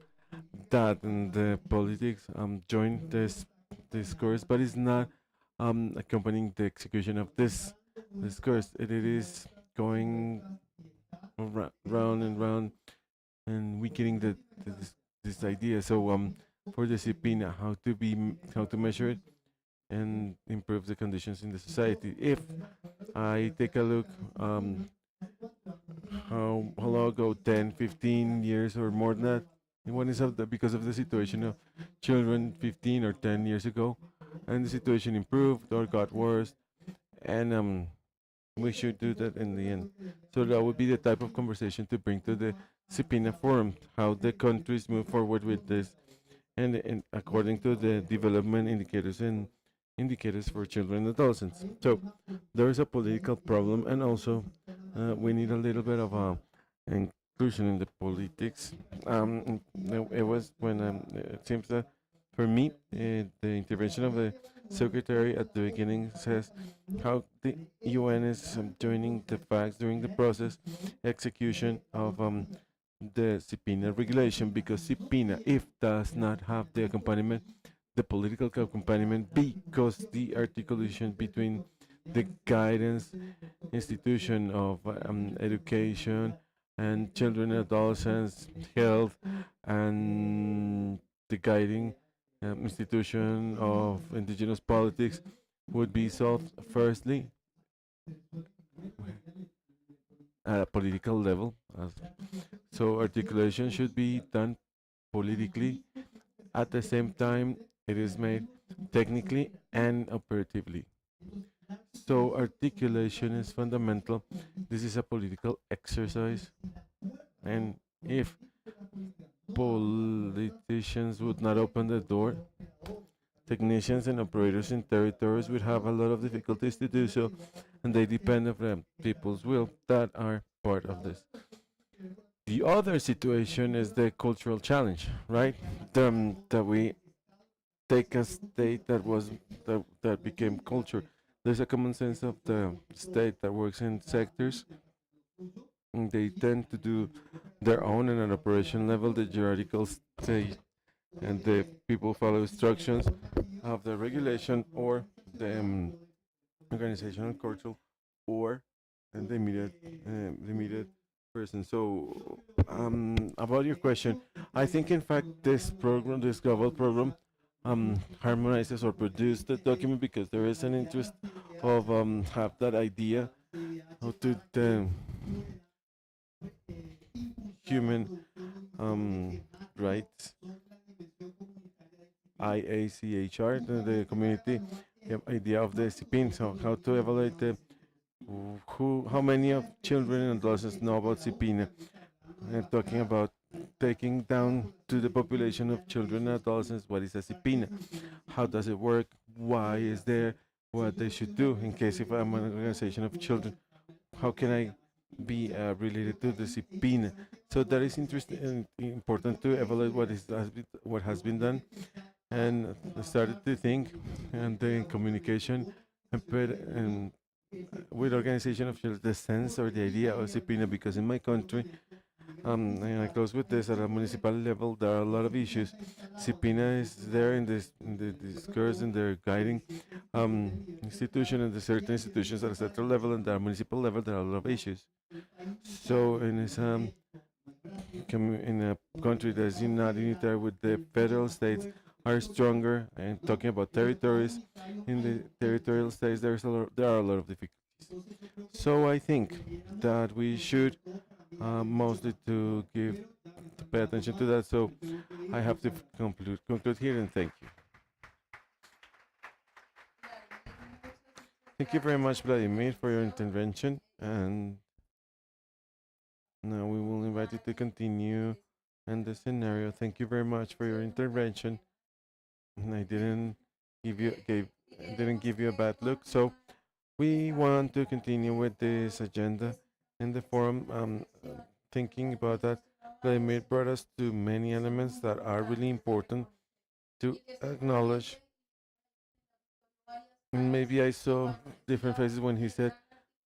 that the politics join this discourse, but it's not accompanying the execution of this discourse. It is going round and round and weakening this idea. So for the SIPPINA, how to measure it and improve the conditions in the society. If I take a look how long ago, 10, 15 years or more than that. And one is of the, because of the situation of children 15 or 10 years ago, and the situation improved or got worse, and we should do that in the end. So that would be the type of conversation to bring to the SIPPINNA forum, how the countries move forward with this, and according to the development indicators and indicators for children and adolescents. So there is a political problem, and also we need a little bit of inclusion in the politics. It was when it seems that for me, the intervention of the secretary at the beginning says how the UN is joining the facts during the process execution of the SIPPINNA regulation, because SIPPINNA, if does not have the accompaniment, the political accompaniment, because the articulation between the guidance institution of education and children and adolescents health and the guiding institution of indigenous politics would be solved firstly at a political level. So articulation should be done politically. At the same time, it is made technically and operatively. So articulation is fundamental. This is a political exercise, and if politicians would not open the door, technicians and operators in territories would have a lot of difficulties to do so, and they depend on the people's will that are part of this. The other situation is the cultural challenge, right? That we take a state that became culture. There's a common sense of the state that works in sectors. And they tend to do their own in an operation level. The hierarchical state and the people follow instructions of the regulation or the organizational culture or and the immediate person. So about your question, I think in fact this program, this global program, harmonizes or produces the document because there is an interest of have that idea how to the human rights IACHR, the community idea of the CPIN. So how to evaluate the how many of children and adolescents know about CPIN, and talking about taking down to the population of children and adolescents what is a CPIN, how does it work, why is there, what they should do in case if I'm an organization of children, how can I be related to the CPIN. So that is interesting and important to evaluate what has been done, and I started to think and the communication and put with organization of children the sense or the idea of CPINA, because in my country, and I close with this, at a municipal level there are a lot of issues. CPINA is there in this in the discourse in their guiding institution, and the certain institutions at a central level and at a municipal level there are a lot of issues. So in this in a country that is not unitary with the federal states are stronger, and talking about territories, in the territorial states there are a lot of difficulties. So I think that we should mostly to pay attention to that. So I have to conclude here, and thank you. Thank you very much, Vladimir, for your intervention, and now we will invite you to continue in the scenario. Thank you very much for your intervention. And I didn't give you a bad look. So we want to continue with this agenda in the forum. Thinking about that, Vladimir brought us to many elements that are really important to acknowledge. And maybe I saw different faces when he said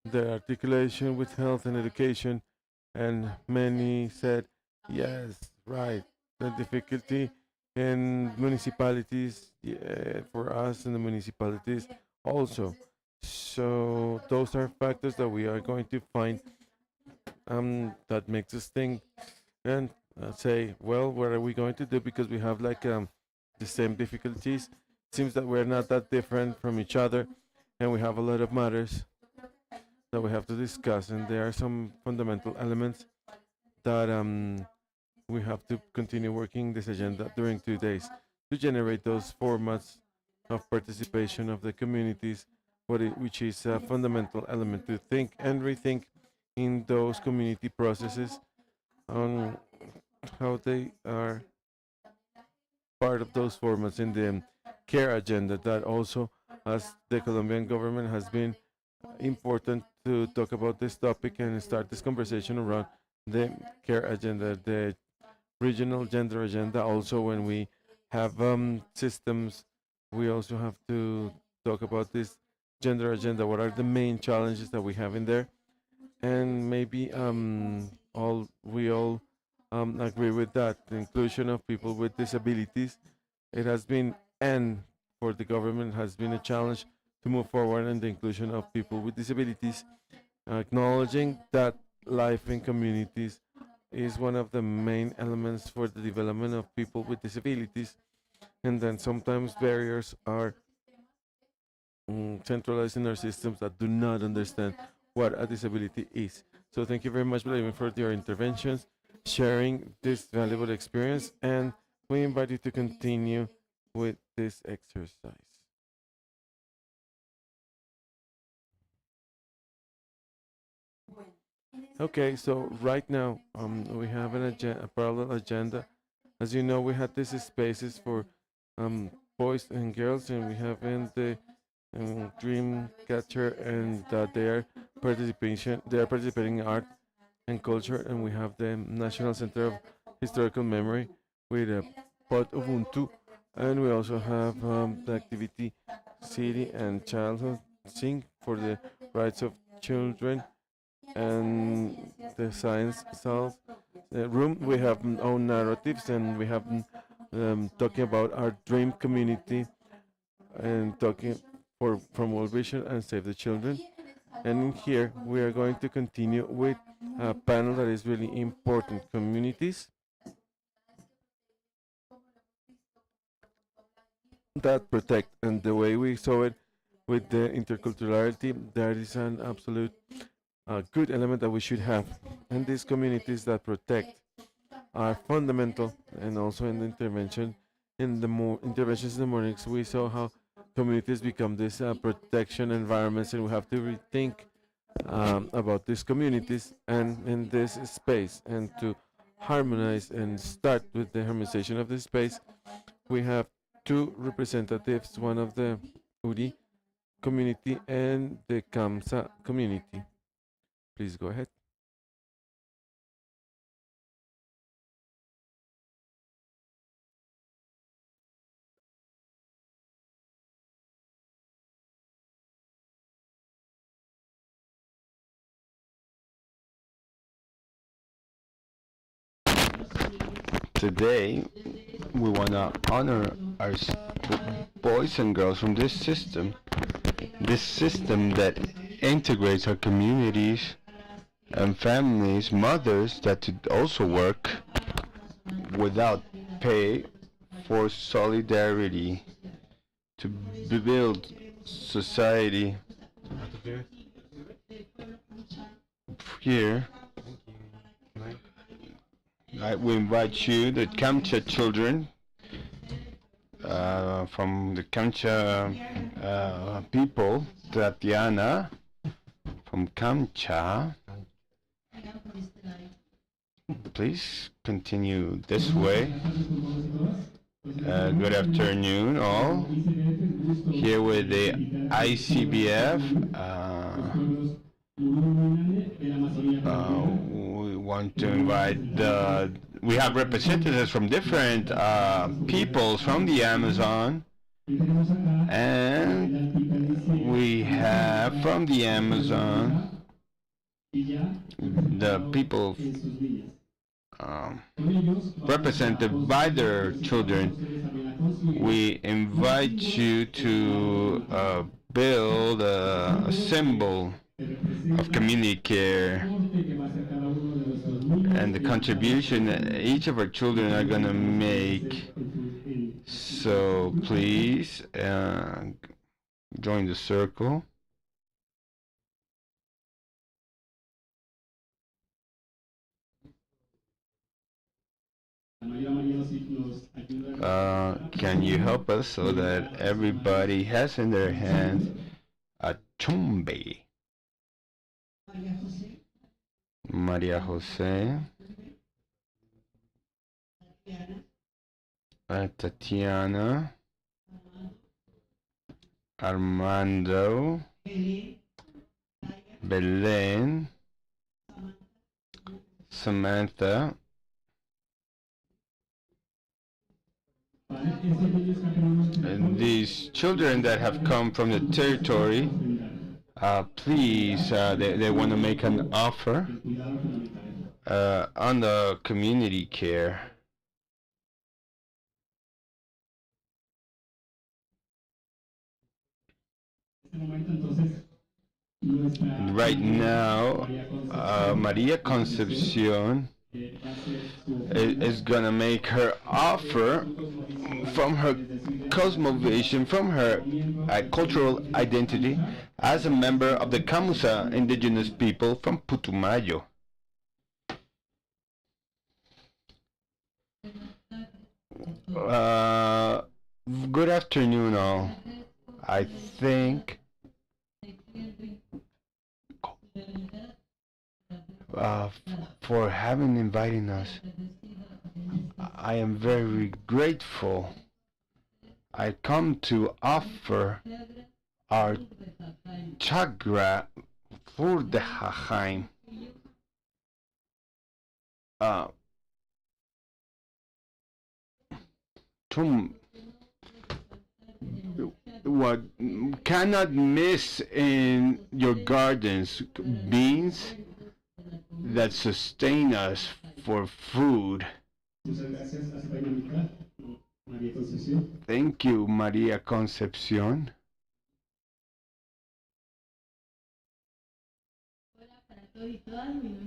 the articulation with health and education, and many said, yes, right, the difficulty in municipalities, yeah, for us in the municipalities also. So those are factors that we are going to find that makes us think and say, well, what are we going to do, because we have like the same difficulties. Seems that we're not that different from each other, and we have a lot of matters that we have to discuss, and there are some fundamental elements that we have to continue working this agenda during 2 days to generate those formats of participation of the communities, which is a fundamental element to think and rethink in those community processes on how they are part of those formats in the care agenda that also, as the Colombian government has been important to talk about this topic and start this conversation around the care agenda, the regional gender agenda. Also, when we have systems, we also have to talk about this gender agenda. What are the main challenges that we have in there? And maybe all we all agree with that. The inclusion of people with disabilities, it has been, and for the government has been a challenge to move forward in the inclusion of people with disabilities, acknowledging that life in communities is one of the main elements for the development of people with disabilities, and then sometimes barriers are centralized in our systems that do not understand what a disability is. So thank you very much, Vladimir, for your interventions, sharing this valuable experience, and we invite you to continue with this exercise. Okay, so right now we have a parallel agenda. As you know, we had these spaces for um, boys and girls, and we have in the dream catcher, and they are participating in art and culture, and we have the National Center of Historical Memory with a pod Ubuntu, and we also have the activity City and Childhood Sing for the rights of children, and the science cells room. We have own narratives, and we have talking about our dream community and talking for from World Vision and Save the Children. And in here we are going to continue with a panel that is really important: communities that protect. And the way we saw it with the interculturality, that is an absolute good element that we should have. And these communities that protect are fundamental. And also in the interventions in the mornings, we saw how communities become this protection environments, and we have to rethink about these communities and in this space, and to harmonize and start with the harmonization of this space. We have two representatives, one of the UDI community and the KAMSA community. Please go ahead. Today, we want to honor our boys and girls from this system that integrates our communities and families, mothers that also work without pay for solidarity to build society. Here, we invite you, the Kamcha children, from the Kamcha people, Tatiana from Kamcha. Please continue this way. Good afternoon, all. Here with the ICBF. We want to invite we have representatives from different peoples from the Amazon, and we have from the Amazon the people represented by their children. We invite you to build a symbol of community care and the contribution that each of our children are going to make. So please join the circle. Can you help us so that everybody has in their hands a chumbe? Maria Jose, Tatiana, Armando, Belen, Samantha. And these children that have come from the territory, please, they want to make an offer on the community care. Right now, Maria Concepcion is gonna make her offer from her cosmovision, from her cultural identity as a member of the Camusa indigenous people from Putumayo. Good afternoon, all. I think for having invited us. I am very grateful. I come to offer our chagra for the Hachaim. What cannot miss in your gardens, beans that sustain us for food. Thank you, Maria Concepcion.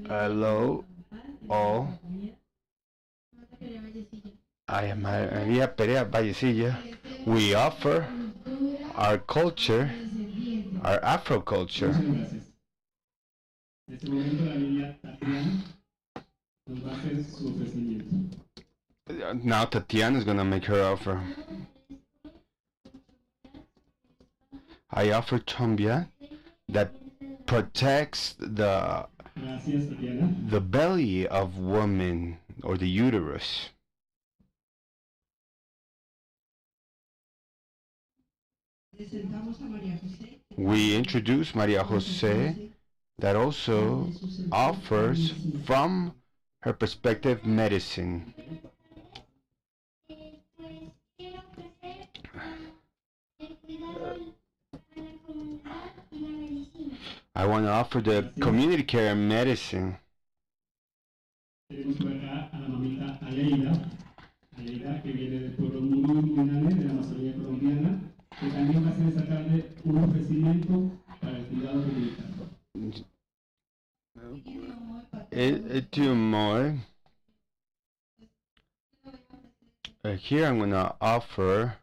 Hello, all. I am Maria Perea Vallecilla. We offer our culture, our Afro culture. Now Tatiana is going to make her offer. I offer chombia that protects the belly of woman or the uterus. We introduce Maria Jose that also offers from her perspective medicine. I want to offer the community care and medicine. Here I'm going to offer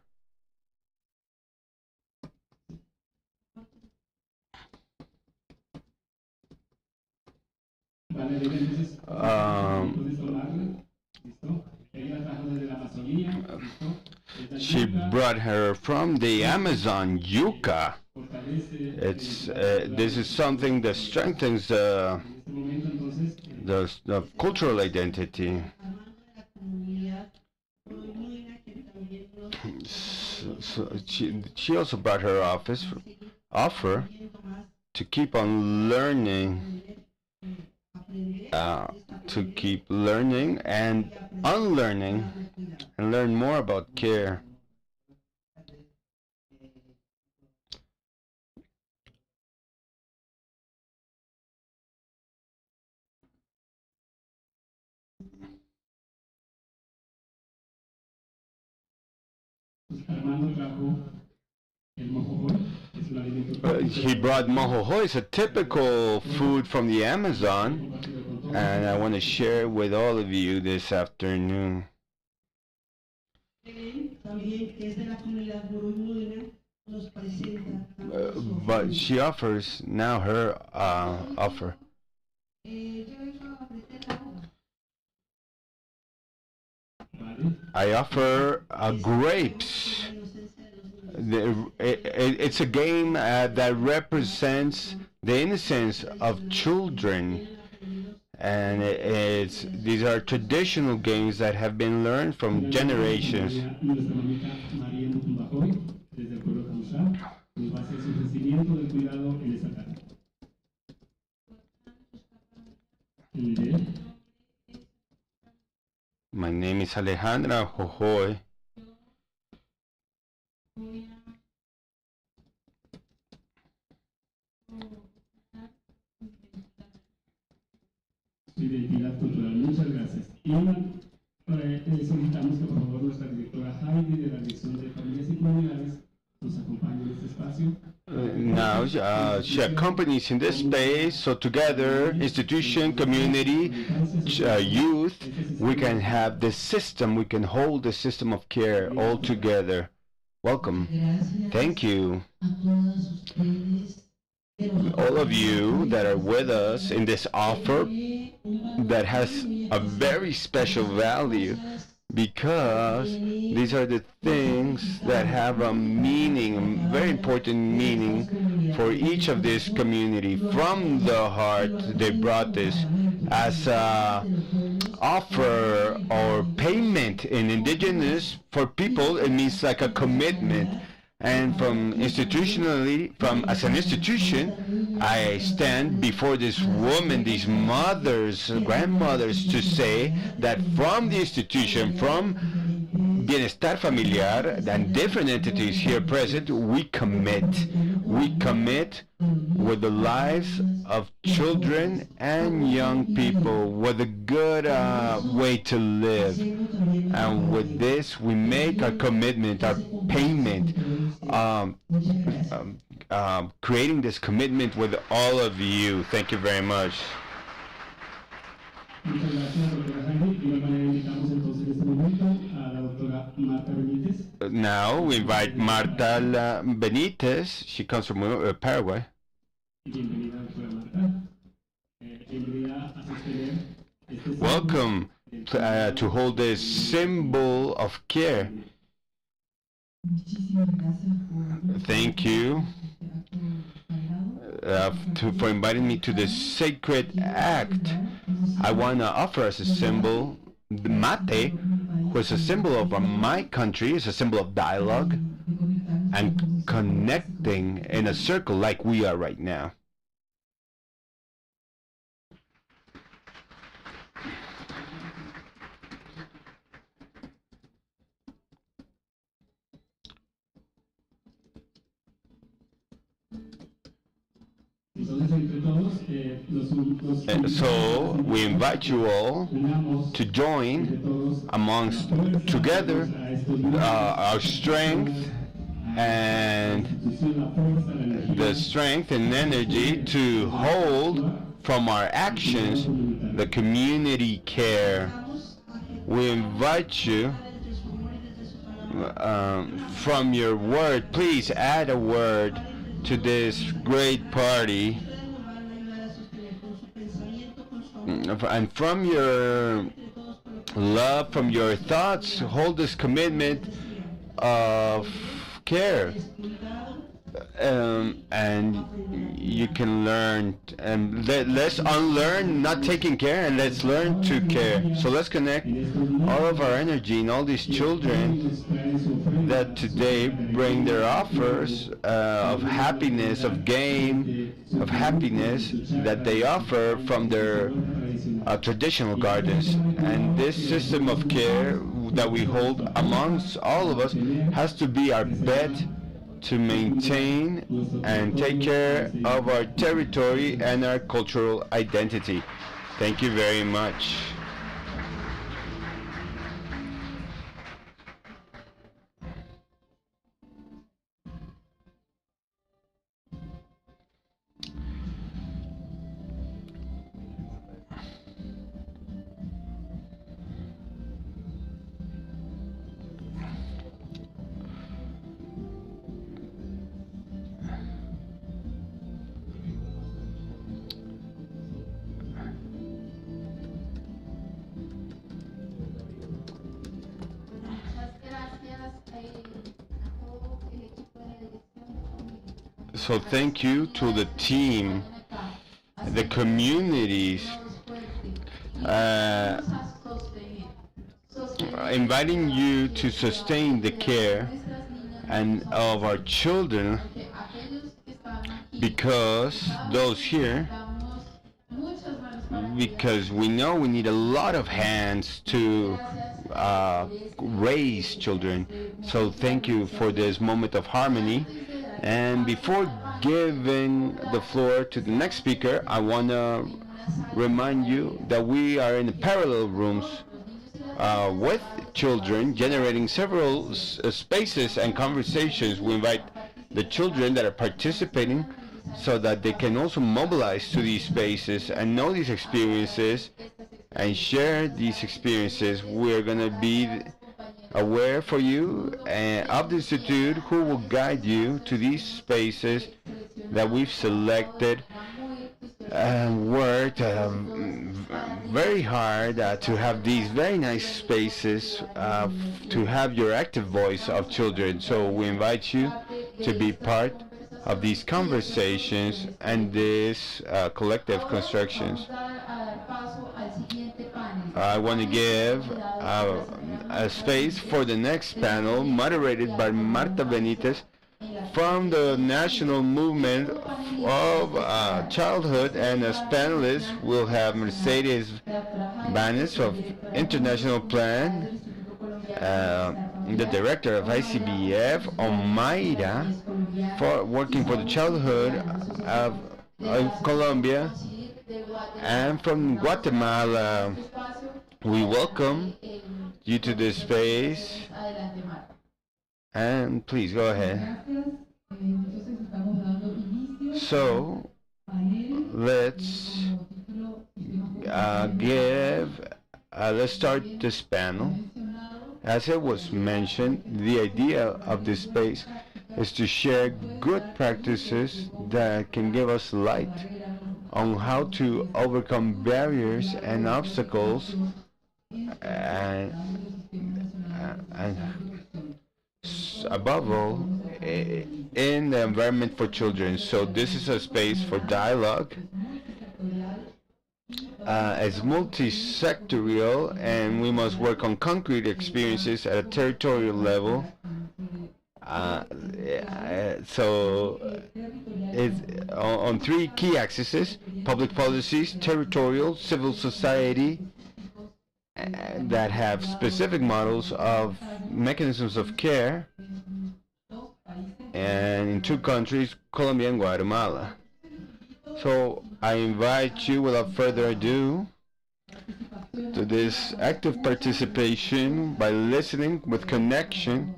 she brought her from the Amazon yucca. This is something that strengthens the cultural identity. So she also brought her offer to keep on learning, and unlearning, and learn more about care. He brought mojojoy. It's a typical food from the Amazon, and I want to share it with all of you this afternoon. But she offers now her offer. I offer grapes. It's a game that represents the innocence of children, and these are traditional games that have been learned from generations. Nuestra mamita María Mutumbajoy, desde el pueblo Camuchá, nos va a hacer su ofrecimiento del cuidado en esta tarde. My name is Alejandra Jojoy. Su identidad cultural. Muchas gracias. Y solicitamos que por favor nuestra directora Heidi de la Dirección de Familias y Comunidades nos acompañe en este espacio. Now she accompanies in this space, so together, institution, community, youth, we can have this system, we can hold the system of care all together. Welcome. Thank you. All of you that are with us in this offer that has a very special value, because these are the things that have a meaning, a very important meaning for each of this community. From the heart, they brought this as a offer or payment in indigenous. For people, it means like a commitment. And from institutionally, as an institution, I stand before this woman, these mothers, grandmothers, to say that from the institution, from Bienestar Familiar and different entities here present, we commit. We commit with the lives of children and young people, with a good way to live. And with this, we make our commitment, our payment, creating this commitment with all of you. Thank you very much. Muchas gracias, doctora Heidi. De igual manera invitamos entonces en este momento a la doctora Marta Benítez. Now we invite Marta Benítez. She comes from Paraguay. Bienvenida, doctora Marta. Bienvenida a sostener este Welcome to hold this symbol of care. Thank you for inviting me to this sacred act. I want to offer as a symbol the mate, which is a symbol of my country. It's a symbol of dialogue and connecting in a circle like we are right now. So we invite you all to join amongst together our strength and the strength and energy to hold from our actions the community care. We invite you from your word, please add a word to this great party, and from your love, from your thoughts, hold this commitment of care, and you can learn, and let's unlearn not taking care and let's learn to care. So let's connect all of our energy and all these children that today bring their offers of happiness, of gain, of happiness that they offer from their traditional gardens. And this system of care that we hold amongst all of us has to be our bet to maintain and take care of our territory and our cultural identity. Thank you very much. So thank you to the team, the communities, inviting you to sustain the care and of our children, because those here, because we know we need a lot of hands to raise children. So thank you for this moment of harmony. And before giving the floor to the next speaker, I want to remind you that we are in parallel rooms with children, generating several spaces and conversations. We invite the children that are participating so that they can also mobilize to these spaces and know these experiences and share these experiences. We're going to be aware for you of the Institute, who will guide you to these spaces that we've selected and worked very hard to have these very nice spaces to have your active voice of children. So we invite you to be part of these conversations and these collective constructions. I want to give a space for the next panel, moderated by Marta Benitez from the National Movement of Childhood, and as panelists we'll have Mercedes Banes of International Plan, the director of ICBF, Omaira, for working for the childhood of Colombia, and from Guatemala. We welcome you to this space, and please go ahead. So let's let's start this panel. As it was mentioned, the idea of this space is to share good practices that can give us light on how to overcome barriers and obstacles and above all in the environment for children. So this is a space for dialogue. It's multi-sectorial, and we must work on concrete experiences at a territorial level. So it's on three key axes: public policies, territorial, civil society, that have specific models of mechanisms of care, and in two countries, Colombia and Guatemala. So I invite you, without further ado, to this active participation by listening with connection,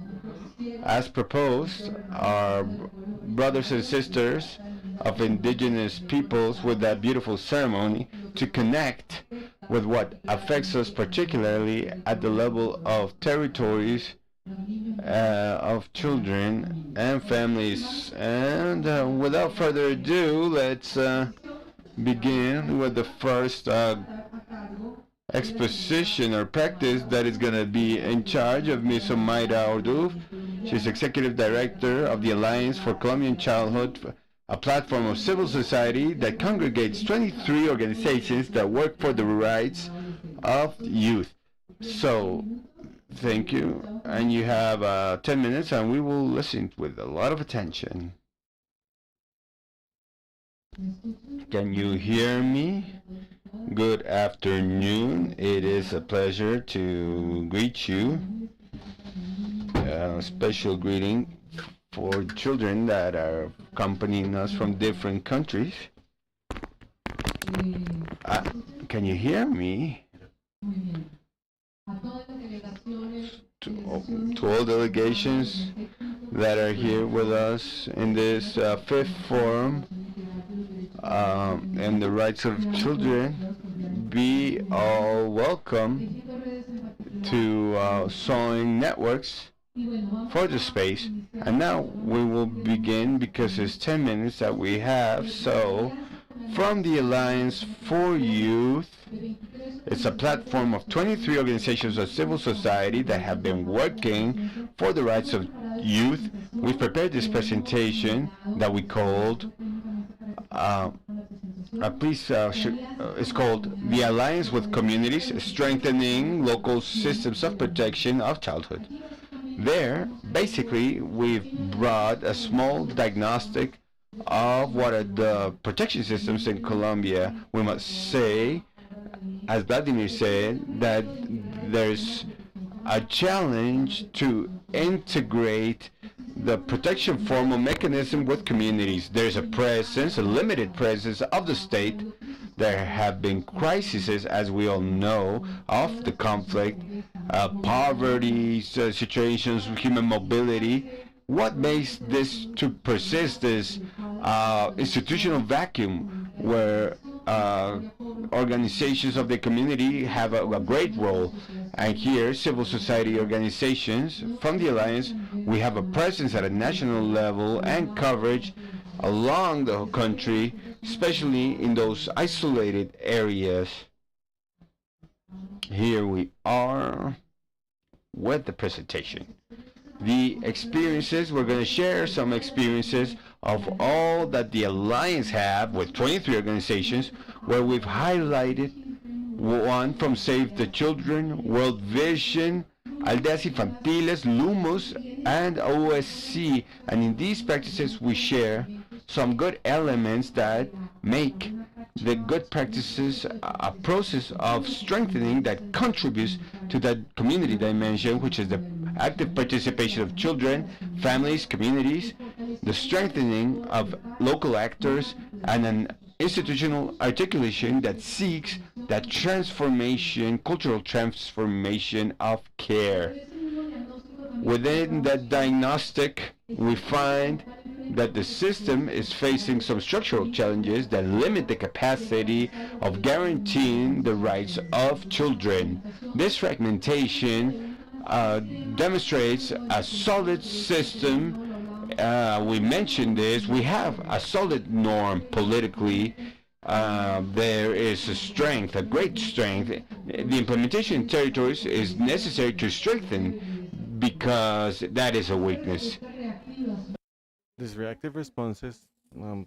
as proposed. Our brothers and sisters of indigenous peoples, with that beautiful ceremony, to connect with what affects us particularly at the level of territories, of children and families. And without further ado, let's begin with the first exposition or practice that is going to be in charge of Ms. Omaira Orduf. She's Executive Director of the Alliance for Colombian Childhood, a platform of civil society that congregates 23 organizations that work for the rights of youth. So, thank you, and you have 10 minutes, and we will listen with a lot of attention. Can you hear me? Good afternoon. It is a pleasure to greet you. A special greeting for children that are accompanying us from different countries. Can you hear me? To all delegations that are here with us in this fifth forum and the rights of children, be all welcome to Sewing Networks for the space. And now we will begin, because it's 10 minutes that we have. So from the Alliance for Youth, it's a platform of 23 organizations of civil society that have been working for the rights of youth, we've prepared this presentation that we called, uh, it's called The Alliance with Communities, Strengthening Local Systems of Protection of Childhood. There, basically, we've brought a small diagnostic of what are the protection systems in Colombia. We must say, as Vladimir said, that there's a challenge to integrate the protection formal mechanism with communities. There's a presence, a limited presence of the state. There have been crises, as we all know, of the conflict, poverty, situations, human mobility. What makes this to persist is institutional vacuum where organizations of the community have a great role. And here, civil society organizations from the Alliance, we have a presence at a national level and coverage along the country, especially in those isolated areas. Here we are with the presentation. The experiences, we're going to share some experiences of all that the Alliance have with 23 organizations, where we've highlighted one from Save the Children, World Vision, Aldeas Infantiles, Lumos, and OSC. And in these practices we share some good elements that make the good practices a process of strengthening that contributes to that community dimension, which is the active participation of children, families, communities, the strengthening of local actors, and an institutional articulation that seeks that transformation, cultural transformation of care. Within that diagnostic, we find that the system is facing some structural challenges that limit the capacity of guaranteeing the rights of children. This fragmentation demonstrates a solid system. We mentioned this. We have a solid norm politically. There is a strength, a great strength. The implementation in territories is necessary to strengthen because that is a weakness. These reactive responses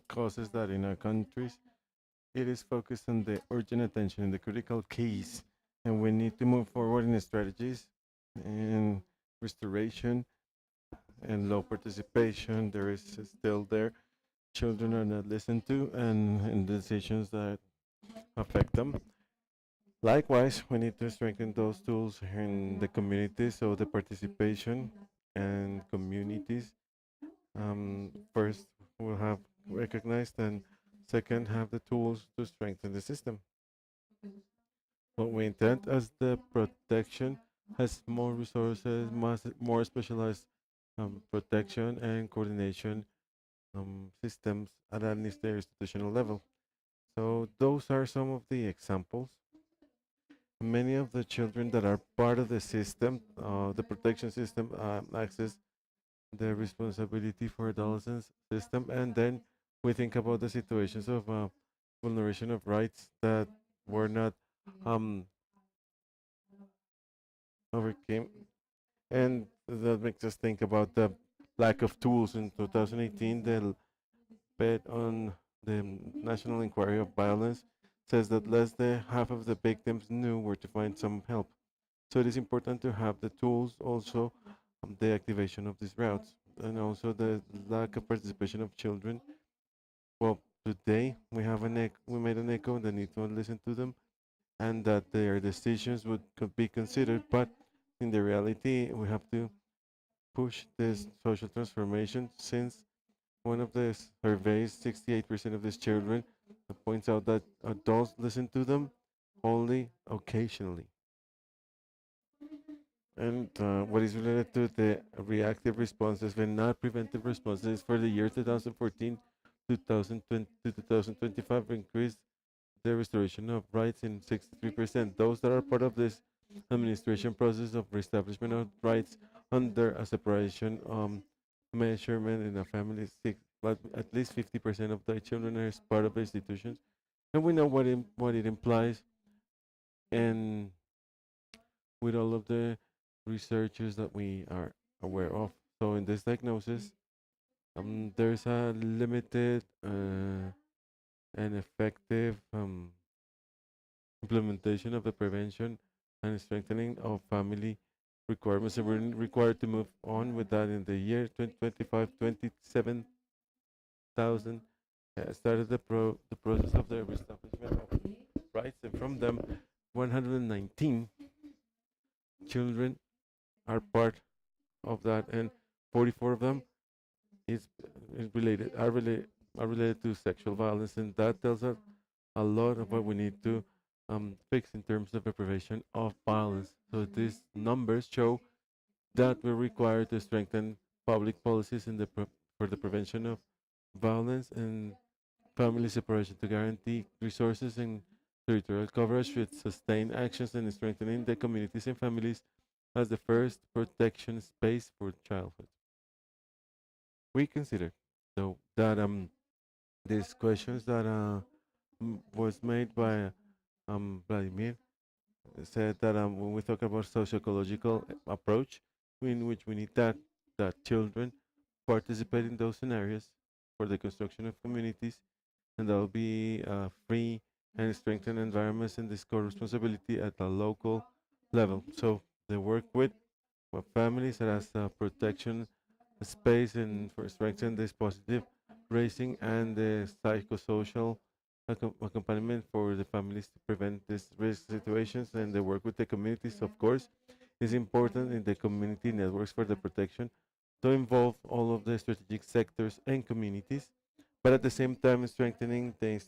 causes that in our countries it is focused on the urgent attention in the critical case, and we need to move forward in the strategies and restoration and low participation. There is still there. Children are not listened to and in decisions that affect them. Likewise, we need to strengthen those tools in the community, so the participation and communities first will have recognized, and second have the tools to strengthen the system. What we intend as the protection has more resources, more specialized protection and coordination systems at an institutional level. So those are some of the examples. Many of the children that are part of the system, the protection system, access the responsibility for adolescence system, and then we think about the situations of vulneration of rights that were not um, overcame, and that makes us think about the lack of tools in 2018. The bet on the National Inquiry of Violence says that less than half of the victims knew where to find some help. So it is important to have the tools, also the activation of these routes, and also the lack of participation of children. Well, today we made an echo and the need to listen to them, and that their decisions could be considered. But in the reality, we have to push this social transformation, since one of the surveys, 68% of these children points out that adults listen to them only occasionally. And what is related to the reactive responses and not preventive responses for the year 2014 2020 to 2025 increased the restoration of rights in 63%. Those that are part of this administration process of reestablishment of rights under a separation measurement in a family, but at least 50% of the children are part of the institutions, and we know what it implies, and with all of the researchers that we are aware of. So in this diagnosis, there's a limited and effective implementation of the prevention and strengthening of family requirements. And we're required to move on with that in the year 2025, 27,000 started the process of the reestablishment of rights, and from them, 119 children are part of that, and 44 of them is, is related are related to sexual violence, and that tells us a lot of what we need to fix in terms of the prevention of violence. So these numbers show that we're required to strengthen public policies in for the prevention of violence and family separation to guarantee resources and territorial coverage with sustained actions and strengthening the communities and families as the first protection space for childhood. We consider, though, that these questions that was made by Vladimir said that when we talk about socio-ecological approach, in which we need that children participate in those scenarios for the construction of communities, and there will be free and strengthened environments and this co-responsibility at the local level. So they work with families that has protection space and for strengthen this positive raising and the psychosocial accompaniment for the families to prevent these risk situations, and the work with the communities, of course, is important in the community networks for the protection to involve all of the strategic sectors and communities, but at the same time strengthening the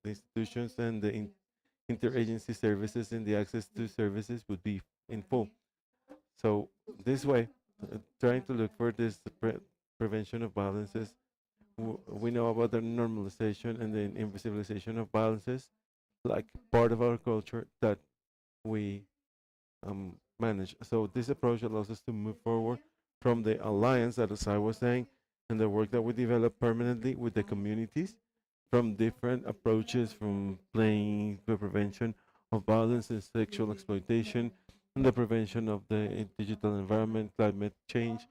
institutions and the interagency services, and the access to services would be in full. So this way, trying to look for this prevention of violences, we know about the normalization and the invisibilization of violences, like part of our culture that we manage. So this approach allows us to move forward from the alliance that, as I was saying, and the work that we develop permanently with the communities, from different approaches, from playing the prevention of violence and sexual exploitation, and the prevention of the digital environment, climate change.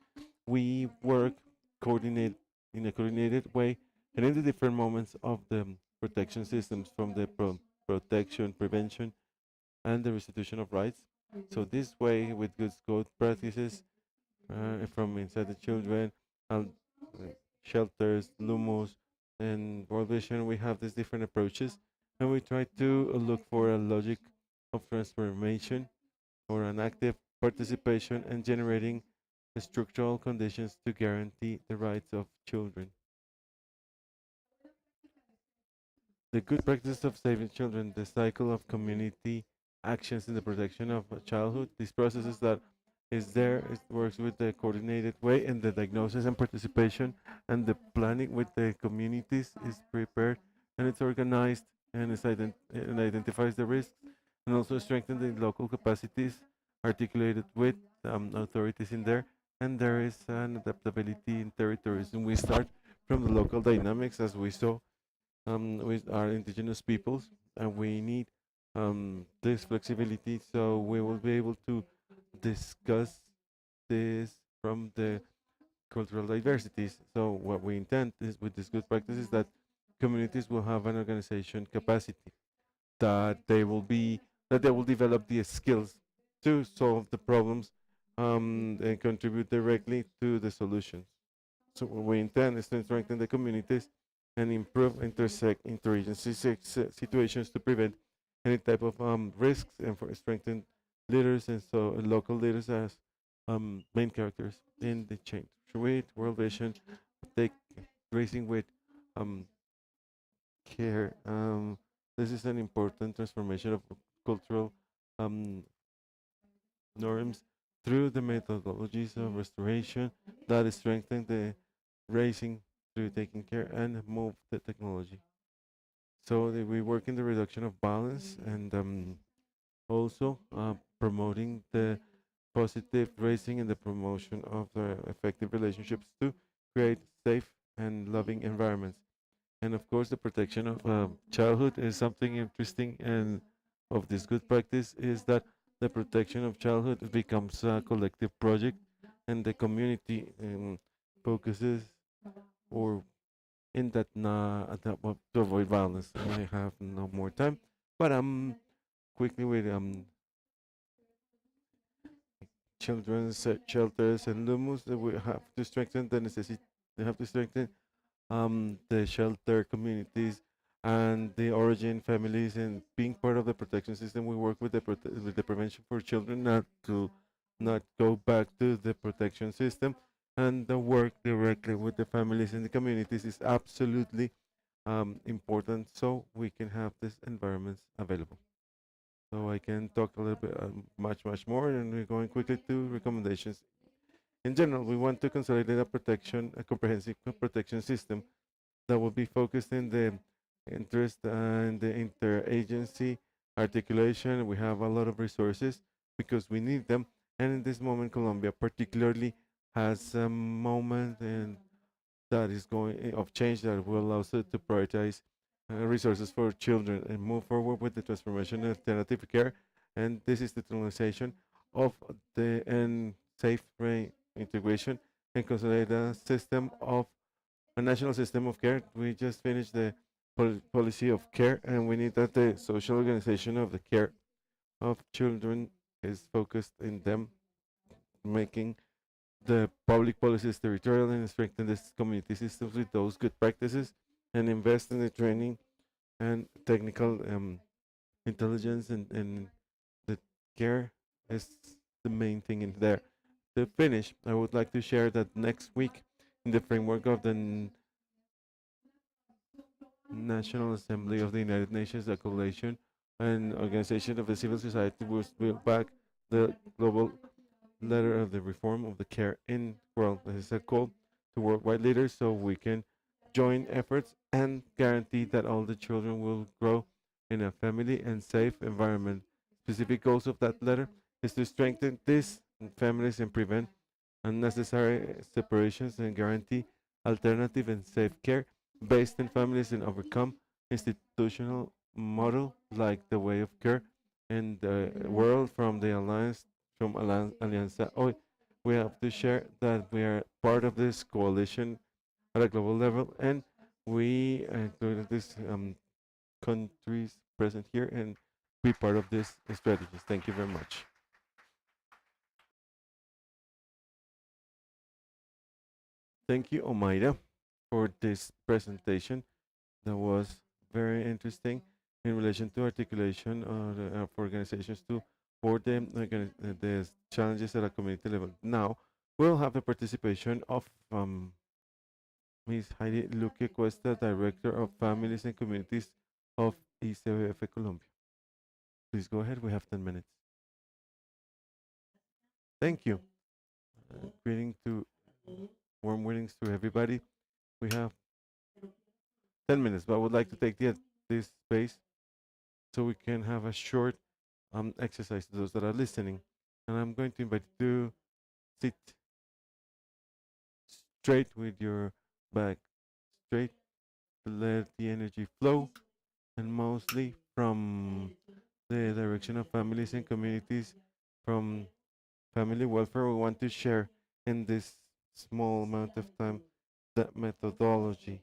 We work coordinate in a coordinated way, and in the different moments of the protection systems, from the protection, prevention, and the restitution of rights. So this way, with good practices from inside the children, and shelters, lumos, and World Vision, we have these different approaches, and we try to look for a logic of transformation or an active participation and generating the structural conditions to guarantee the rights of children. The good practice of saving children, the cycle of community actions in the protection of childhood, these processes that is there, it works with the coordinated way, and the diagnosis and participation and the planning with the communities is prepared, and it's organized, and and identifies the risks, and also strengthen the local capacities articulated with authorities in there, and there is an adaptability in territories, and we start from the local dynamics, as we saw with our indigenous peoples, and we need this flexibility, so we will be able to discuss this from the cultural diversities. So what we intend is with this good practice is that communities will have an organization capacity, that they will develop the skills to solve the problems and contribute directly to the solutions. So what we intend is to strengthen the communities and improve interagency situations to prevent any type of risks, and for strengthen leaders, and so local leaders as main characters in the change. With World Vision, take raising with um, care. This is an important transformation of cultural um, norms through the methodologies of restoration that strengthen the raising through taking care and move the technology. So we work in the reduction of violence, and also promoting the positive raising and the promotion of the effective relationships to create safe and loving environments. And of course, the protection of childhood is something interesting, and of this good practice is that the protection of childhood becomes a collective project, and the community focuses or in that to avoid violence. I have no more time, but quickly with children's shelters and LUMUS that we have to strengthen the necessity. We have to strengthen the shelter communities and the origin families and being part of the protection system. We work with with the prevention for children not go back to the protection system, and the work directly with the families and the communities is absolutely important so we can have these environments available. So I can talk a little bit much more, and we're going quickly to recommendations. In general, we want to consolidate a comprehensive protection system that will be focused in the interest and the interagency articulation. We have a lot of resources because we need them. And in this moment, Colombia particularly has a moment and that is going of change that will allow us to prioritize resources for children and move forward with the transformation of alternative care. And this is the transition of the and safe brain integration and consolidate a system of a national system of care. We just finished the policy of care, and we need that the social organization of the care of children is focused in them making the public policies territorial and strengthen the community systems with those good practices and invest in the training and technical intelligence and the care is the main thing in there. To finish, I would like to share that next week, in the framework of the National Assembly of the United Nations, the coalition and organization of the civil society will back the global letter of the reform of the care in world. This is a call to worldwide leaders so we can join efforts and guarantee that all the children will grow in a family and safe environment. Specific goals of that letter is to strengthen these families and prevent unnecessary separations and guarantee alternative and safe care based in families and overcome institutional model like the way of care in the world from the alliance from Alianza Hoy. We have to share that we are part of this coalition at a global level, and we include these countries present here and be part of this strategies. Thank you very much. Thank you, Omaira, for this presentation that was very interesting in relation to articulation of organizations to for the challenges at a community level. Now, we'll have the participation of Ms. Heidi Luque Cuesta, Director of Families and Communities of ICBF Colombia. Please go ahead. We have 10 minutes. Thank you. Greeting to warm greetings to everybody. We have 10 minutes, but I would like to take this space so we can have a short exercise to those that are listening. And I'm going to invite you to sit straight with your back straight to let the energy flow and mostly from the direction of families and communities from family welfare. We want to share in this small amount of time that methodology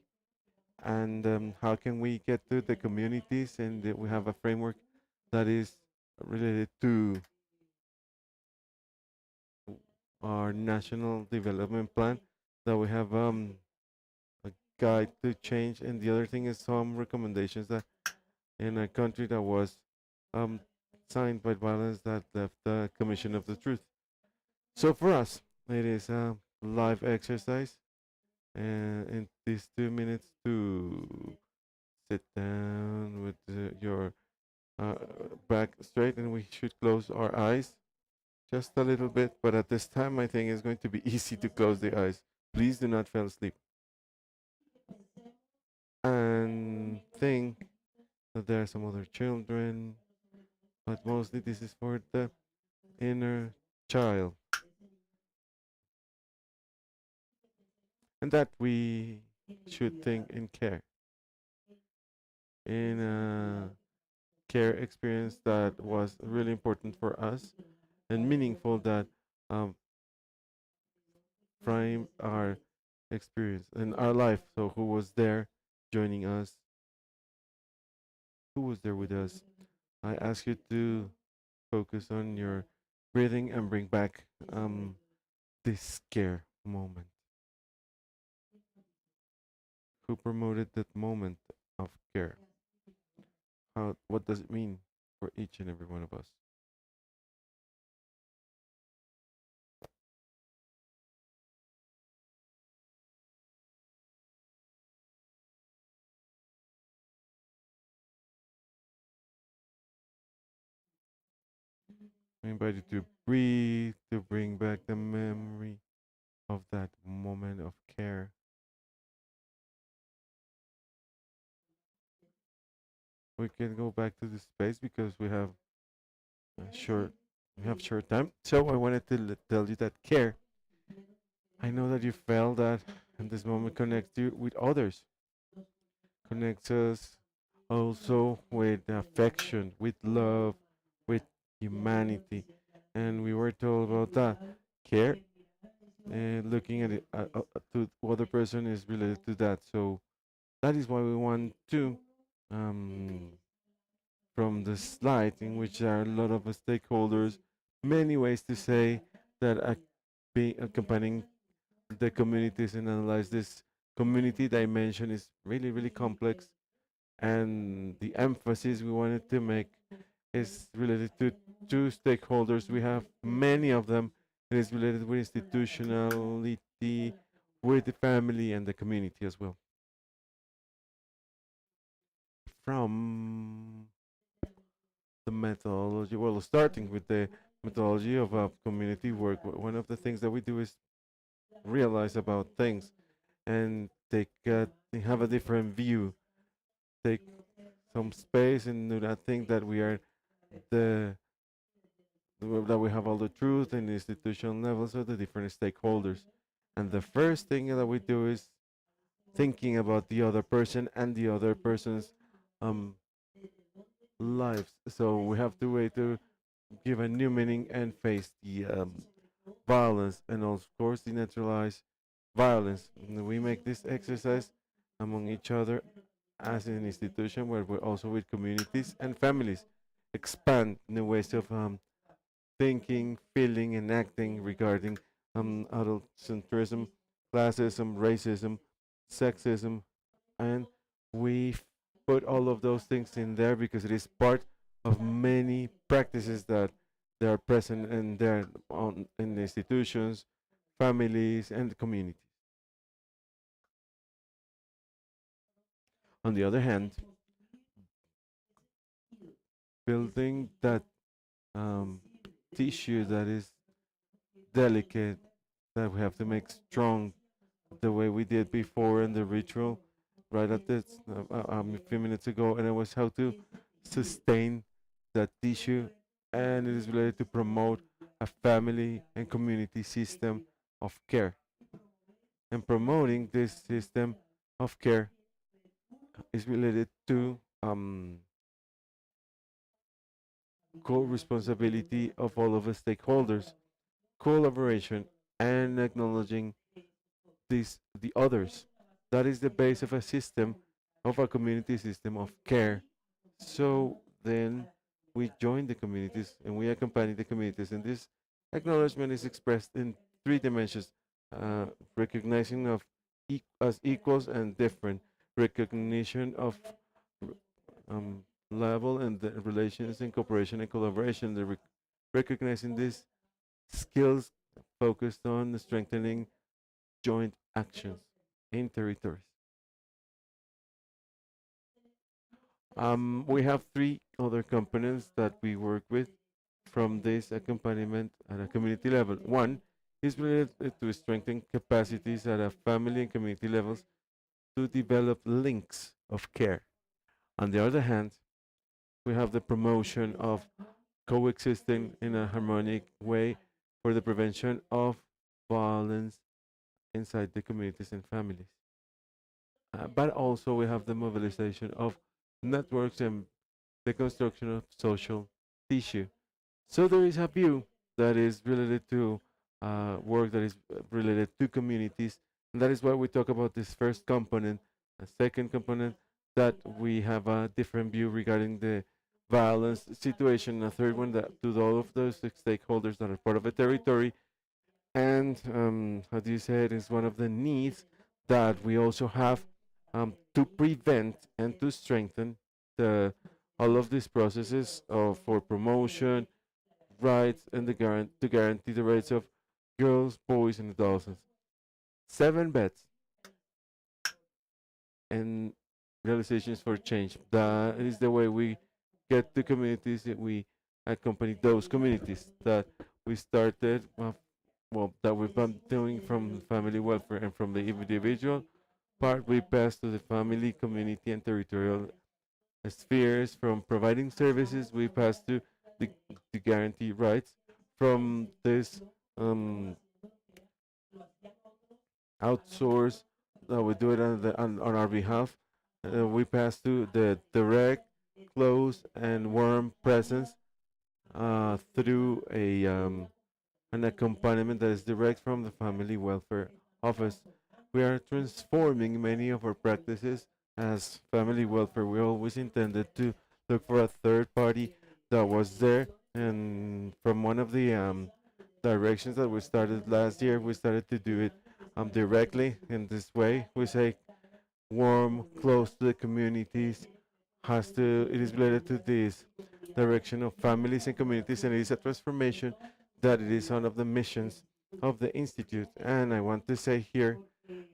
and how can we get to the communities and that we have a framework that is related to our national development plan that we have a guide to change and the other thing is some recommendations that in a country that was um, signed by violence that left the commission of the truth. So for us it is a live exercise and in these 2 minutes to sit down with your uh, back straight and we should close our eyes just a little bit, but at this time I think it's going to be easy to close the eyes. Please do not fall asleep and think that there are some other children, but mostly this is for the inner child and that we should think in care in a care experience that was really important for us and meaningful that um, frame our experience and our life. So who was there joining us? Who was there with us? I ask you to focus on your breathing and bring back this care moment. Who promoted that moment of care? How? What does it mean for each and every one of us? I invite you to breathe, to bring back the memory of that moment of care. We can go back to the space because short we have short time. So I wanted to tell you that care. I know that you felt that, and this moment connects you with others, connects us also with affection, with love, with humanity, and we were told about that care. And looking at it to other person is related to that. So that is why we want to um, from the slide in which there are a lot of stakeholders, many ways to say that be accompanying the communities and analyze this community dimension is really, really complex. And the emphasis we wanted to make is related to two stakeholders. We have many of them. It is related with institutionality, with the family and the community as well. From the methodology, well, starting with the methodology of community work, one of the things that we do is realize about things and have a different view, take some space and do not think that we are the that we have all the truth in the institutional levels of the different stakeholders. And the first thing that we do is thinking about the other person and the other person's um, lives. So we have to wait to give a new meaning and face the violence and of course denaturalize violence. And we make this exercise among each other as an institution where we're also with communities and families expand new ways of thinking, feeling, and acting regarding adultcentrism, classism, racism, sexism, and we put all of those things in there because it is part of many practices that they are present in there in the institutions, families, and communities. On the other hand, building that um, tissue that is delicate, that we have to make strong the way we did before in the ritual, right at this a few minutes ago, and it was how to sustain that tissue, and it is related to promote a family and community system of care. And promoting this system of care is related to co-responsibility of all of the stakeholders, collaboration, and acknowledging the others. That is the base of a system, of a community system of care. So then we join the communities and we accompany the communities, and this acknowledgement is expressed in three dimensions: uh, recognizing of as equals and different, recognition of level and the relations and cooperation and collaboration, recognizing these skills focused on strengthening joint actions in territories. We have three other components that we work with from this accompaniment at a community level. One is related to strengthen capacities at a family and community levels to develop links of care. On the other hand, we have the promotion of coexisting in a harmonic way for the prevention of violence inside the communities and families. But also we have the mobilization of networks and the construction of social tissue. So there is a view that is related to work that is related to communities. And that is why we talk about this first component. A second component, that we have a different view regarding the violence situation. A third one, that to all of those stakeholders that are part of a territory. And how do you say it, is one of the needs that we also have to prevent and to strengthen the all of these processes of for promotion, rights, and to guarantee the rights of girls, boys, and adolescents. 7 bets and realizations for change. That is the way we get the communities that we accompany those communities that we started. Well, that we've been doing from family welfare and from the individual part, we pass to the family, community, and territorial spheres. From providing services, we pass to the, the guarantee rights. From this um, outsource, we do it on our behalf. We pass to the direct, close, and warm presence through an accompaniment that is direct from the Family Welfare Office. We are transforming many of our practices as family welfare. We always intended to look for a third party that was there, and from one of the directions that we started last year, we started to do it directly in this way. We say warm, close to the communities, has to, it is related to this direction of families and communities, and it is a transformation that it is one of the missions of the institute. And I want to say here,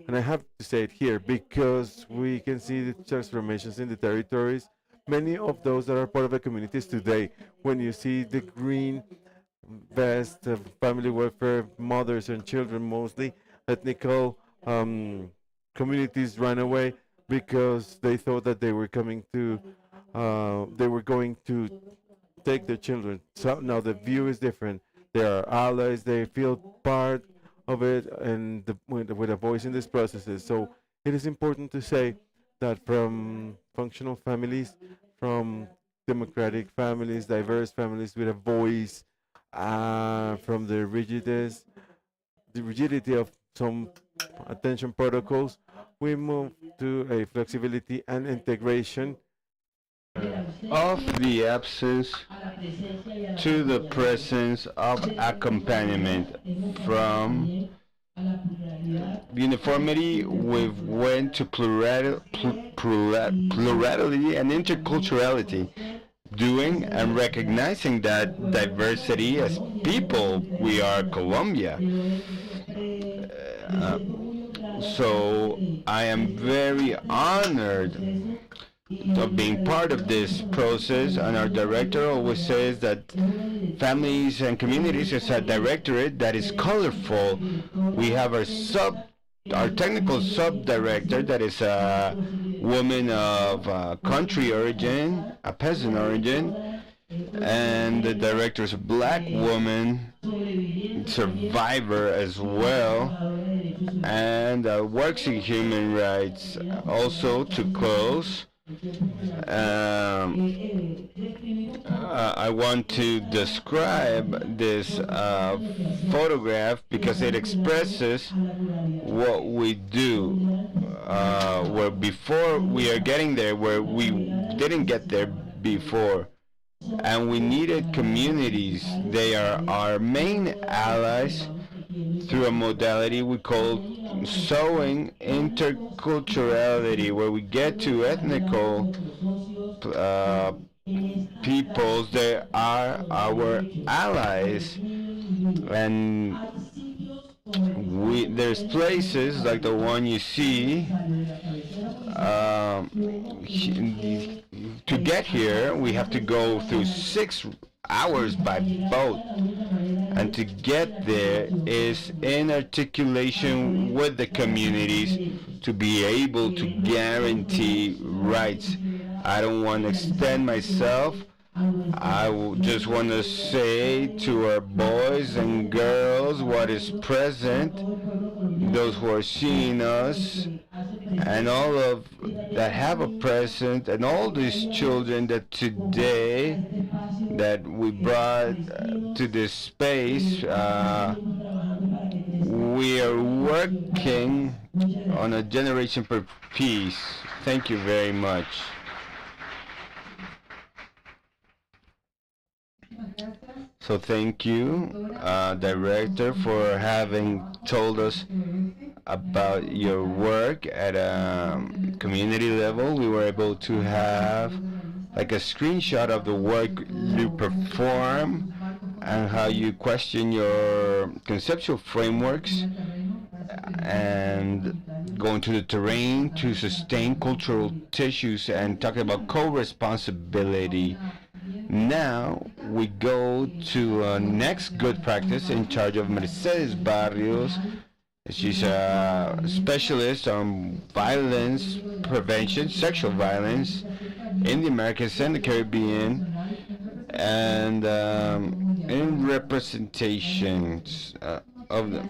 and I have to say it here because we can see the transformations in the territories. Many of those that are part of the communities today, when you see the green vest of family welfare, mothers and children, mostly ethnical communities, ran away because they thought that they were going to take their children. So now the view is different. They are allies. They feel part of it, and with a voice in these processes. So it is important to say that from functional families, from democratic families, diverse families with a voice, from the rigidity of some attention protocols, we move to a flexibility and integration Of the absence to the presence of accompaniment. From uniformity, we went to plurality and interculturality, doing and recognizing that diversity as people. We are Colombia. Uh, so I am very honored of being part of this process, and our director always says that families and communities is a directorate that is colorful. We have our technical sub-director that is a woman of country origin, a peasant origin, and the director is a black woman, survivor as well, and works in human rights. Also, to close, I want to describe this photograph because it expresses what we do. Where before we are getting there, where we didn't get there before, and we needed communities. They are our main allies through a modality we call sowing interculturality, where we get to ethnical peoples. They are our allies, and there's places like the one you see. To get here, we have to go through 6 hours by boat, and to get there is in articulation with the communities to be able to guarantee rights. I don't want to extend myself. Just want to say to our boys and girls what is present, those who are seeing us, and all of that have a present, and all these children that today that we brought to this space. working on a generation for peace. Thank you very much. So thank you, Director, for having told us about your work at a community level. We were able to have like a screenshot of the work you perform and how you question your conceptual frameworks and go into the terrain to sustain cultural tissues and talking about co-responsibility. Now we go to next good practice in charge of Mercedes Barrios. She's a specialist on violence prevention, sexual violence in the Americas and the Caribbean, and in representations of them.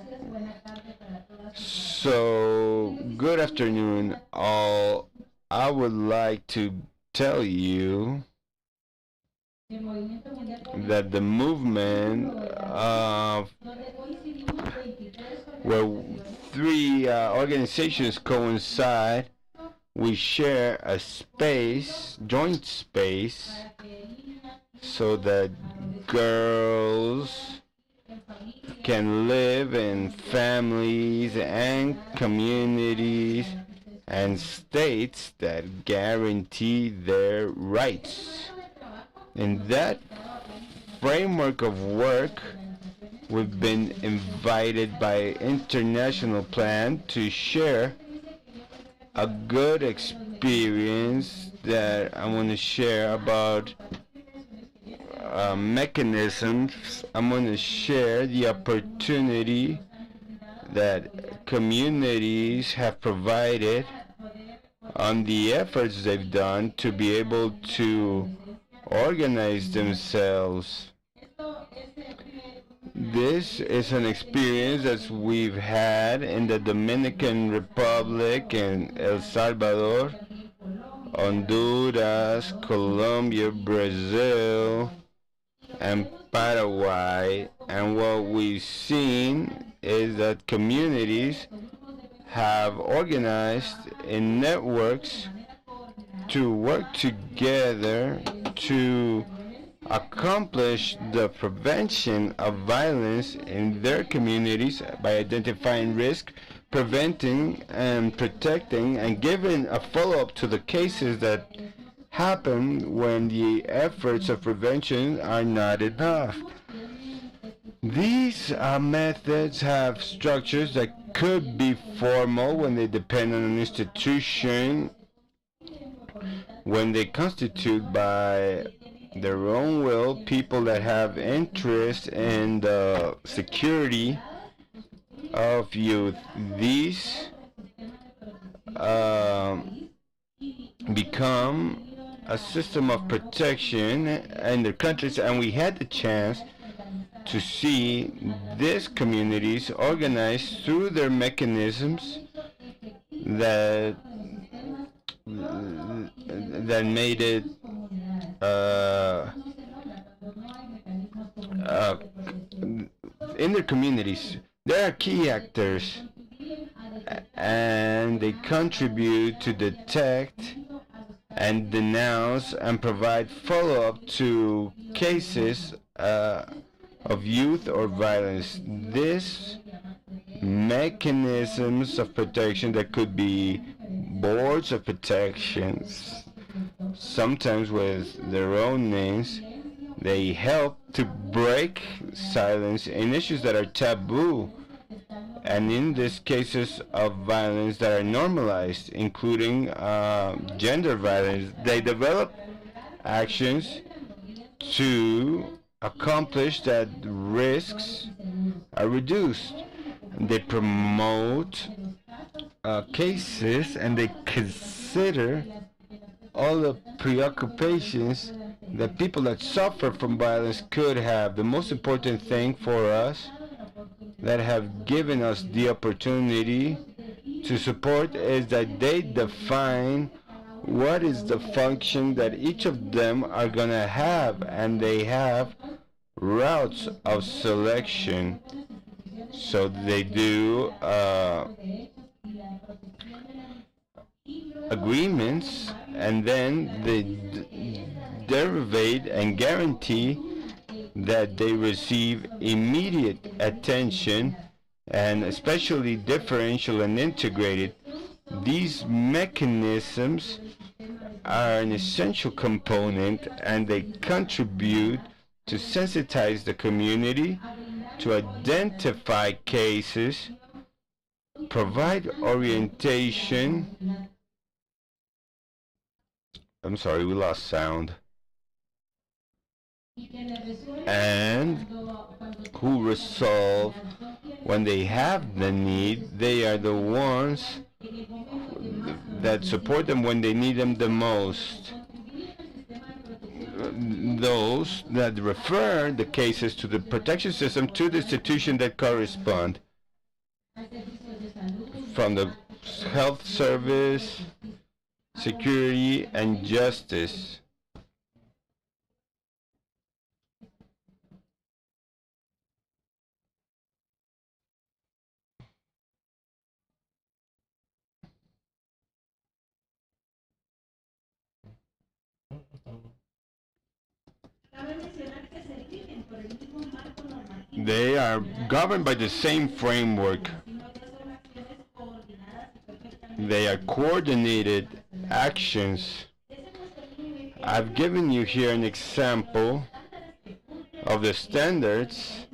So, good afternoon, all. I would like to tell you that the movement where three organizations coincide, we share a space, joint space, so that girls can live in families and communities and states that guarantee their rights. In that framework of work, we've been invited by International Plan to share a good experience that I want to share about mechanisms. I'm going to share the opportunity that communities have provided on the efforts they've done to be able to organize themselves. This is an experience that we've had in the Dominican Republic and El Salvador, Honduras, Colombia, Brazil, and Paraguay. And what we've seen is that communities have organized in networks to work together to accomplish the prevention of violence in their communities by identifying risk, preventing and protecting, and giving a follow-up to the cases that happen when the efforts of prevention are not enough. These methods have structures that could be formal when they depend on an institution, when they constitute by their own will people that have interest in the security of youth. These become a system of protection in their countries, and we had the chance to see these communities organized through their mechanisms that made it in their communities. They are key actors, and they contribute to detect and denounce and provide follow-up to cases of youth or violence. These mechanisms of protection that could be boards of protections, sometimes with their own names, they help to break silence in issues that are taboo, and in these cases of violence that are normalized, including gender violence. They develop actions to accomplish that risks are reduced. They promote cases, and they consider all the preoccupations that people that suffer from violence could have. The most important thing for us that have given us the opportunity to support is that they define what is the function that each of them are going to have, and they have routes of selection. So they do agreements, and then they derivate and guarantee that they receive immediate attention, and especially differential and integrated. These mechanisms are an essential component, and they contribute to sensitize the community, to identify cases, provide orientation. I'm sorry, we lost sound. And who resolve when they have the need. They are the ones that support them when they need them the most. Those that refer the cases to the protection system, to the institution that correspond, from the health service, security, and justice. They are governed by the same framework. They are coordinated actions. I've given you here an example of the standards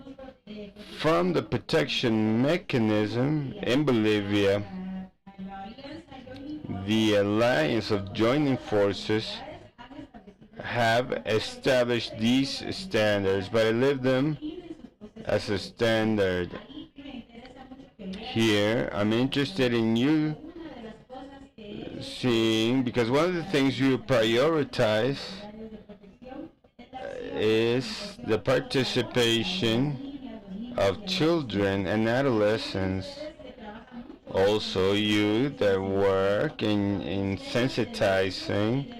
from the protection mechanism in Bolivia. The Alliance of Joining Forces have established these standards, but I leave them as a standard. Here, I'm interested in you seeing, because one of the things you prioritize is the participation of children and adolescents. Also, you that work in sensitizing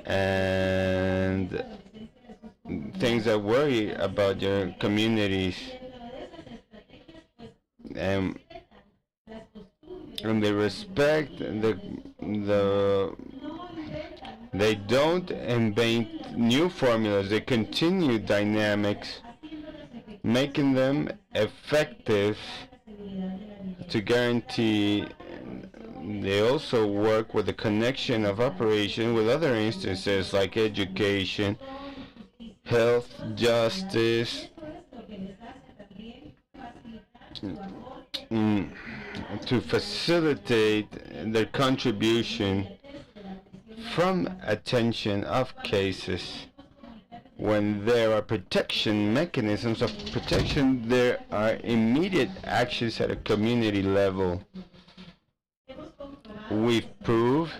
and things that worry about your communities, and they respect they don't invent new formulas. They continue dynamics, making them effective to guarantee. They also work with the connection of operation with other instances like education, health, justice, to facilitate their contribution from attention of cases. When there are protection mechanisms of protection, there are immediate actions at a community level. We've proved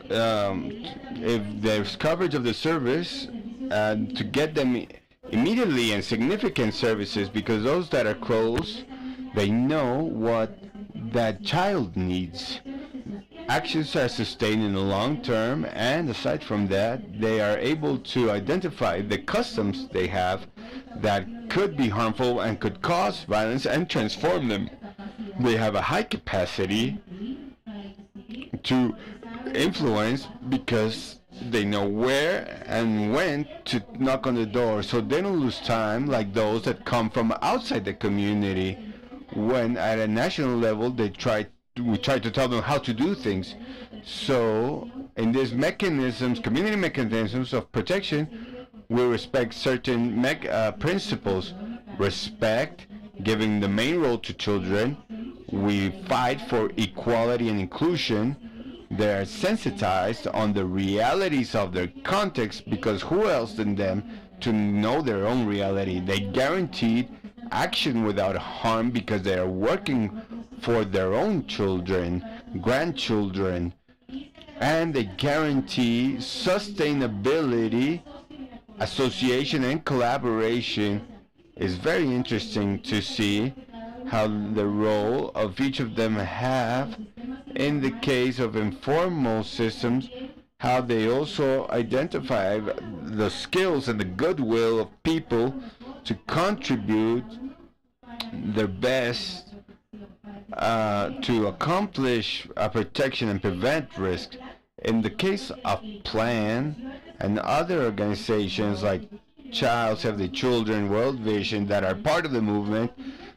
if there's coverage of the service, to get them immediately and significant services, because those that are close, they know what that child needs. Actions are sustained in the long term, and aside from that, they are able to identify the customs they have that could be harmful and could cause violence and transform them. They have a high capacity to influence because they know where and when to knock on the door, so they don't lose time like those that come from outside the community. When at a national level we try to tell them how to do things. So in these mechanisms, community mechanisms of protection, we respect certain principles. Respect, giving the main role to children. We fight for equality and inclusion. They are sensitized on the realities of their context, because who else than them to know their own reality? They guaranteed action without harm because they are working for their own children, grandchildren, and they guarantee sustainability. Association and collaboration is very interesting to see how the role of each of them have. In the case of informal systems, how they also identify the skills and the goodwill of people, to contribute their best to accomplish protection and prevent risk. In the case of Plan and other organizations like Child Save the Children, World Vision that are part of the movement,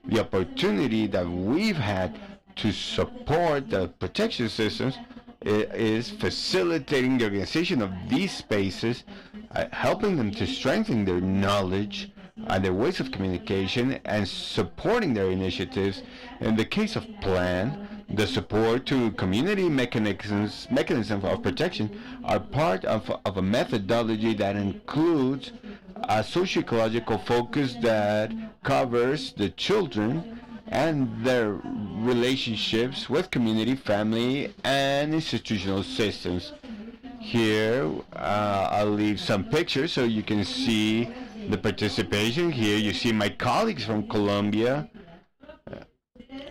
the opportunity that we've had to support the protection systems is facilitating the organization of these spaces, helping them to strengthen their knowledge and their ways of communication, and supporting their initiatives. In the case of Plan, the support to community mechanisms of protection are part of a methodology that includes a socio-ecological focus that covers the children and their relationships with community, family, and institutional systems. Here, I'll leave some pictures so you can see the participation. Here you see my colleagues from Colombia,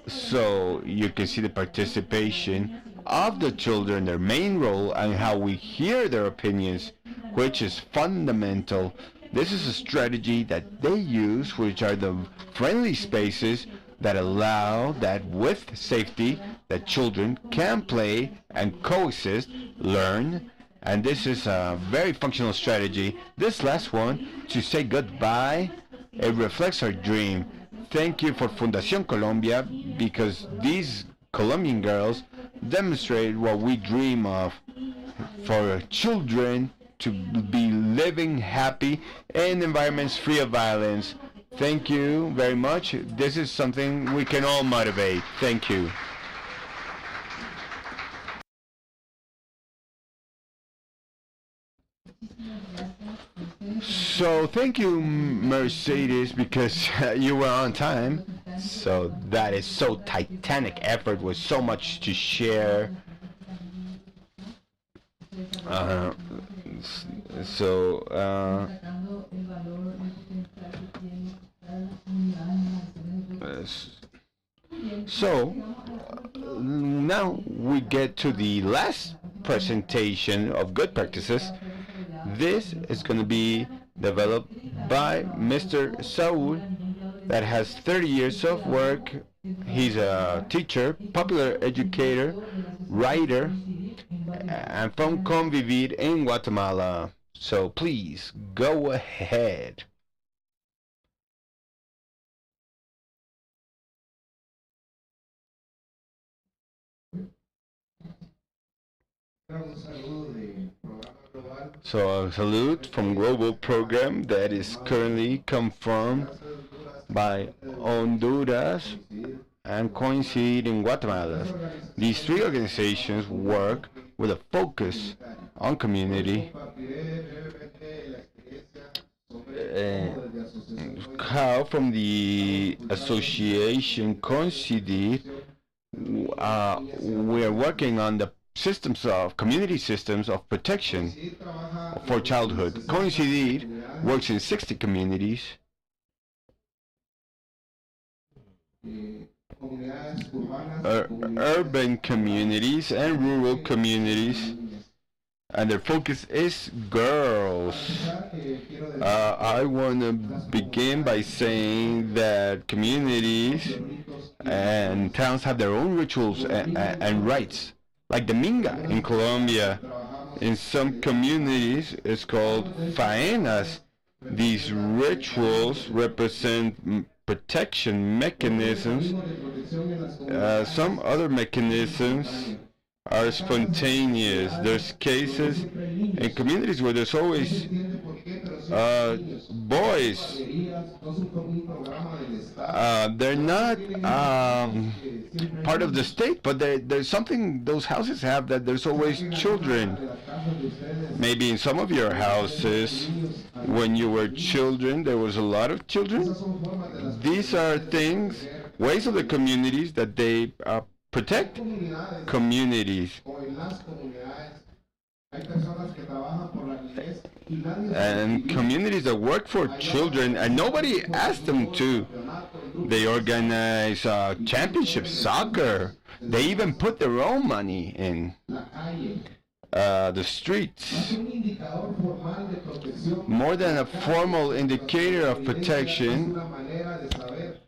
so you can see the participation of the children, their main role, and how we hear their opinions, which is fundamental. This is a strategy that they use, which are the friendly spaces that allow that with safety that children can play and coexist, learn, and this is a very functional strategy. This last one, to say goodbye, it reflects our dream. Thank you for Fundación Colombia, because these Colombian girls demonstrate what we dream of, for children to be living happy in environments free of violence. Thank you very much. This is something we can all motivate. Thank you. So thank you, Mercedes, because you were on time. So that is so titanic effort with so much to share. So now we get to the last presentation of good practices. This is going to be developed by Mr. Saul, that has 30 years of work. He's a teacher, popular educator, writer, and from Convivir in Guatemala. So please go ahead. So a salute from Global Program that is currently confirmed by Honduras and Coincide in Guatemala. These three organizations work with a focus on community. How from the association Coincide, we are working on the community systems of protection for childhood. Coincide works in 60 communities. Urban communities and rural communities, and their focus is girls. I want to begin by saying that communities and towns have their own rituals and rites. Like the Minga in Colombia, in some communities it's called faenas. These rituals represent protection mechanisms. Some other mechanisms are spontaneous. There's cases in communities where there's always boys. They're not part of the state, but there's something those houses have, that there's always children. Maybe in some of your houses, when you were children, there was a lot of children. These are things, ways of the communities that they protect communities. And communities that work for children, and nobody asked them to. They organize championship soccer. They even put their own money in. the streets. More than a formal indicator of protection,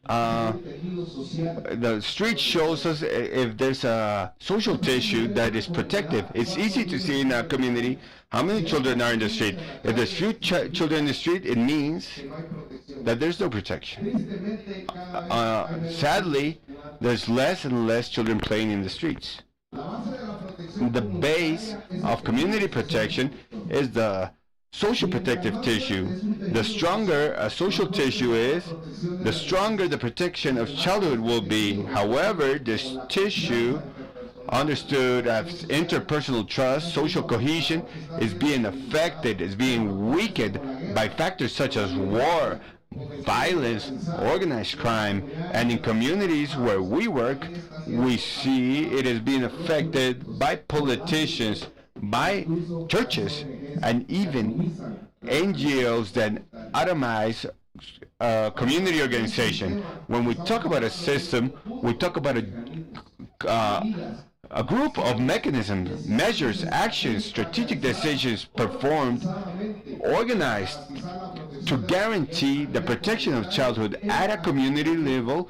the street shows us if there's a social tissue that is protective. It's easy to see in a community how many children are in the street. If there's few children in the street, it means that there's no protection. Sadly, there's less and less children playing in the streets. The base of community protection is the social protective tissue. The stronger a social tissue is, the stronger the protection of childhood will be. However, this tissue, understood as interpersonal trust, social cohesion, is being affected, is being weakened by factors such as war, violence, organized crime, and in communities where we work, we see it is being affected by politicians, by churches, and even NGOs that atomize community organization. When we talk about a system, we talk about a group of mechanisms, measures, actions, strategic decisions performed, organized to guarantee the protection of childhood at a community level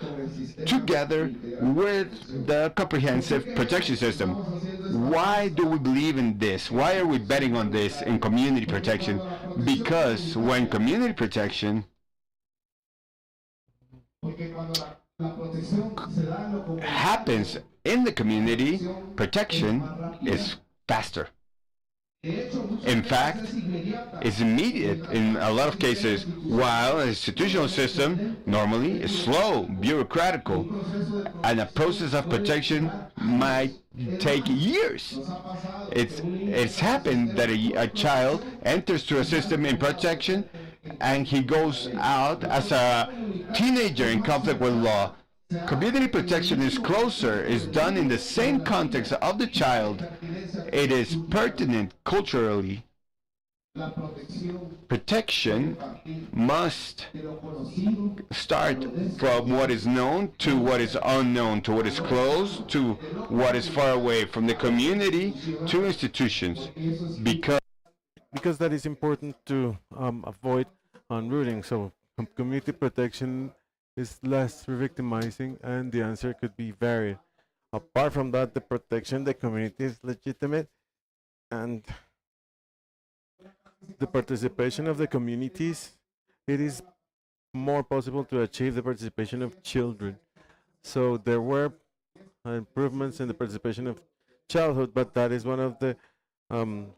together with the comprehensive protection system. Why do we believe in this? Why are we betting on this in community protection? Because when community protection happens in the community, protection is faster. In fact, it's immediate in a lot of cases, while an institutional system normally is slow, bureaucratical, and a process of protection might take years. It's happened that a child enters through a system in protection and he goes out as a teenager in conflict with law. Community protection is closer, is done in the same context of the child. It is pertinent culturally. Protection must start from what is known to what is unknown, to what is close, to what is far away, from the community to institutions. Because that is important to avoid unrooting. So community protection is less re-victimizing, and the answer could be varied. Apart from that, the protection the community is legitimate, and the participation of the communities, it is more possible to achieve the participation of children. So there were improvements in the participation of childhood, but that is one of the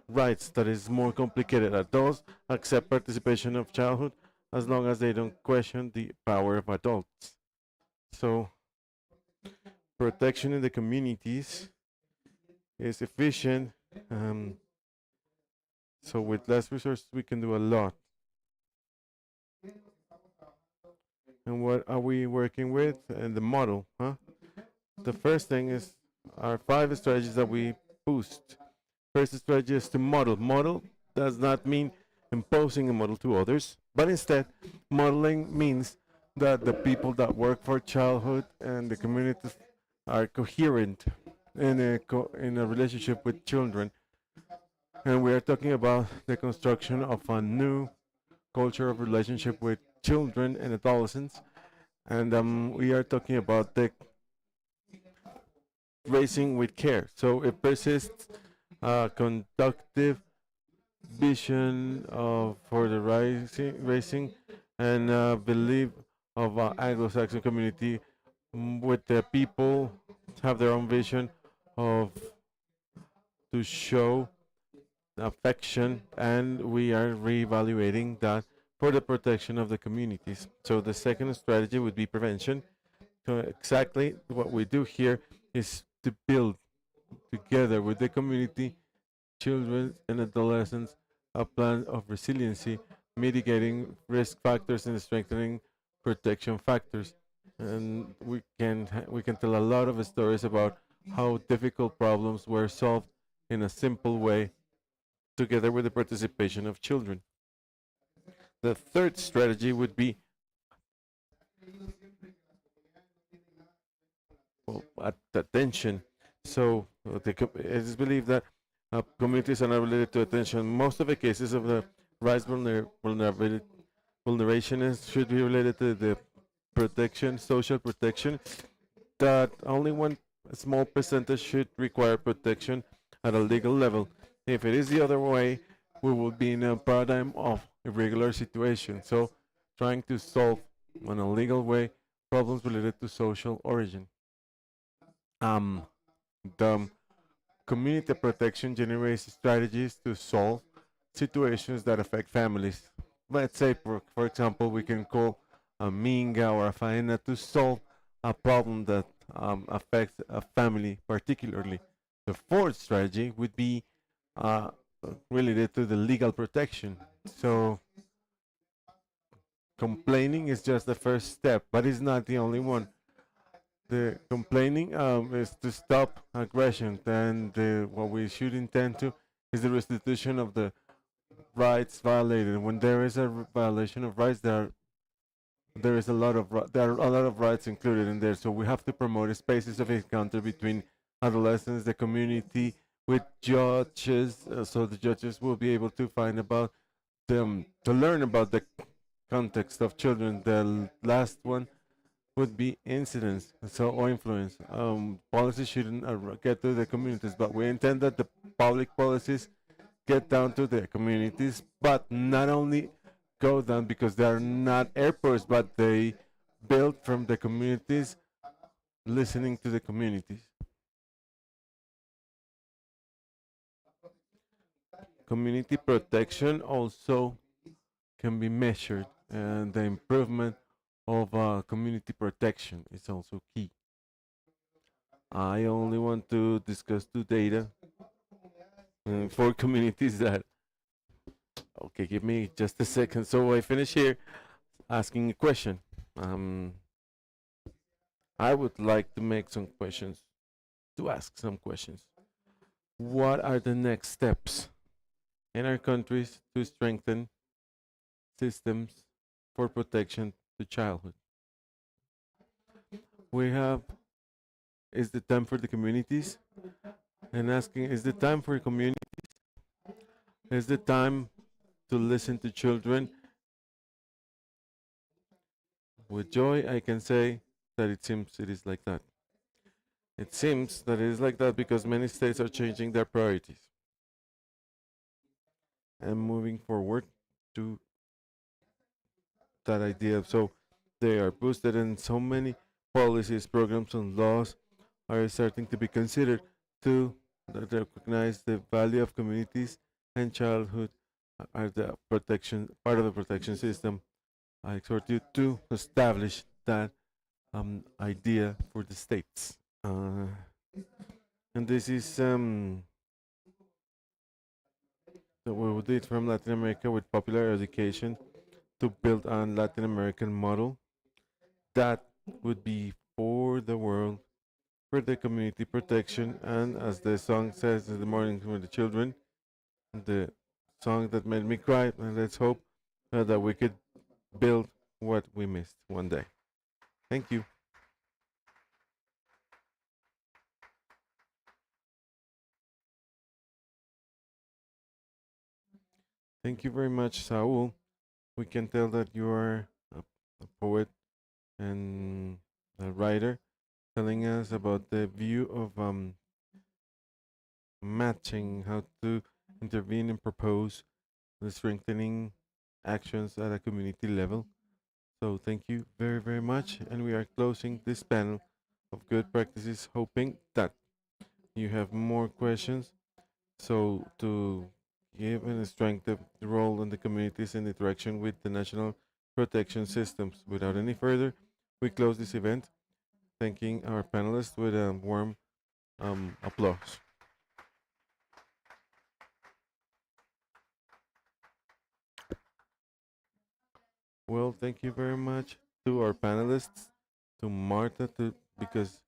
rights that is more complicated. Adults accept participation of childhood as long as they don't question the power of adults. So protection in the communities is efficient. So with less resources, we can do a lot. And what are we working with? And the model, huh? The first thing is our 5 strategies that we boost. First strategy is to model. Model does not mean imposing a model to others, but instead, modeling means that the people that work for childhood and the communities are coherent in a relationship with children. And we are talking about the construction of a new culture of relationship with children and adolescents. And we are talking about the raising with care. So it persists a conductive vision for the raising and belief of Anglo-Saxon community with the people have their own vision of to show affection, and we are reevaluating that for the protection of the communities. So the second strategy would be prevention. So exactly what we do here is to build together with the community, children and adolescents, a plan of resiliency, mitigating risk factors and strengthening protection factors. And we can tell a lot of stories about how difficult problems were solved in a simple way together with the participation of children. The third strategy would be at attention. So it is believed that communities are not related to attention. Most of the cases of the rights vulneration should be related to the protection, social protection, that only one small percentage should require protection at a legal level. If it is the other way, we will be in a paradigm of irregular situation. So, trying to solve in a legal way problems related to social origin. Um, the community protection generates strategies to solve situations that affect families. Let's say, for example, we can call a minga or a faena to solve a problem that affects a family particularly. The fourth strategy would be uh, related to the legal protection. So complaining is just the first step, but it's not the only one. The complaining is to stop aggression, and what we should intend to is the restitution of the rights violated. When there is a violation of rights, there is a lot of there are a lot of rights included in there. So we have to promote spaces of encounter between adolescents, the community, with judges, so the judges will be able to find about them to learn about the context of children. The last one would be incidents, so or influence. Policies shouldn't get to the communities, but we intend that the public policies get down to the communities, but not only go down because they are not airports, but they build from the communities, listening to the communities. Community protection also can be measured, and the improvement of community protection is also key. I only want to discuss two data for communities that. Okay, give me just a second. So I finish here asking a question. Um, I would like to make some questions, to ask some questions. What are the next steps in our countries to strengthen systems for protection to childhood? We have, is the time for the communities? And asking, is the time for community? Is the time to listen to children? With joy, I can say that it seems it is like that. It seems that it is like that because many states are changing their priorities and moving forward to that idea. So they are boosted, and so many policies, programs, and laws are starting to be considered to recognize the value of communities and childhood are the protection part of the protection system. I exhort you to establish that idea for the states. And this is that we did from Latin America with popular education to build a Latin American model that would be for the world, for the community protection, and as the song says in the morning for the children, the song that made me cry. And let's hope that we could build what we missed one day. Thank you. Thank you very much, Saul. We can tell that you are a poet and a writer, telling us about the view of matching, how to intervene and propose the strengthening actions at a community level. So thank you very, very much. And we are closing this panel of good practices, hoping that you have more questions. So to give and strengthen the role in the communities in interaction with the national protection systems. Without any further, we close this event, thanking our panelists with a warm applause. Well, thank you very much to our panelists, to Marta, to because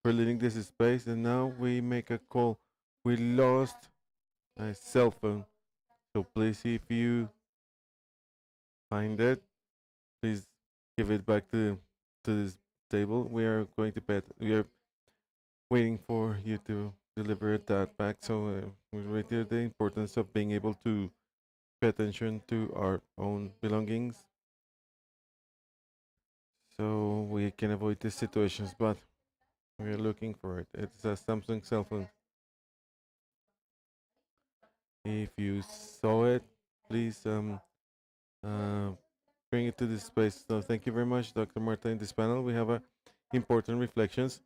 for leading this space, and now we make a call. We lost a cell phone, so please, if you find it, please give it back to this table. We are going to bed. We are waiting for you to deliver that back. So we reiterate the importance of being able to pay attention to our own belongings so we can avoid these situations. But we're looking for it. It's a Samsung cell phone. If you saw it, please uh, bring it to this space. So thank you very much, Dr. Marta. In this panel, we have important reflections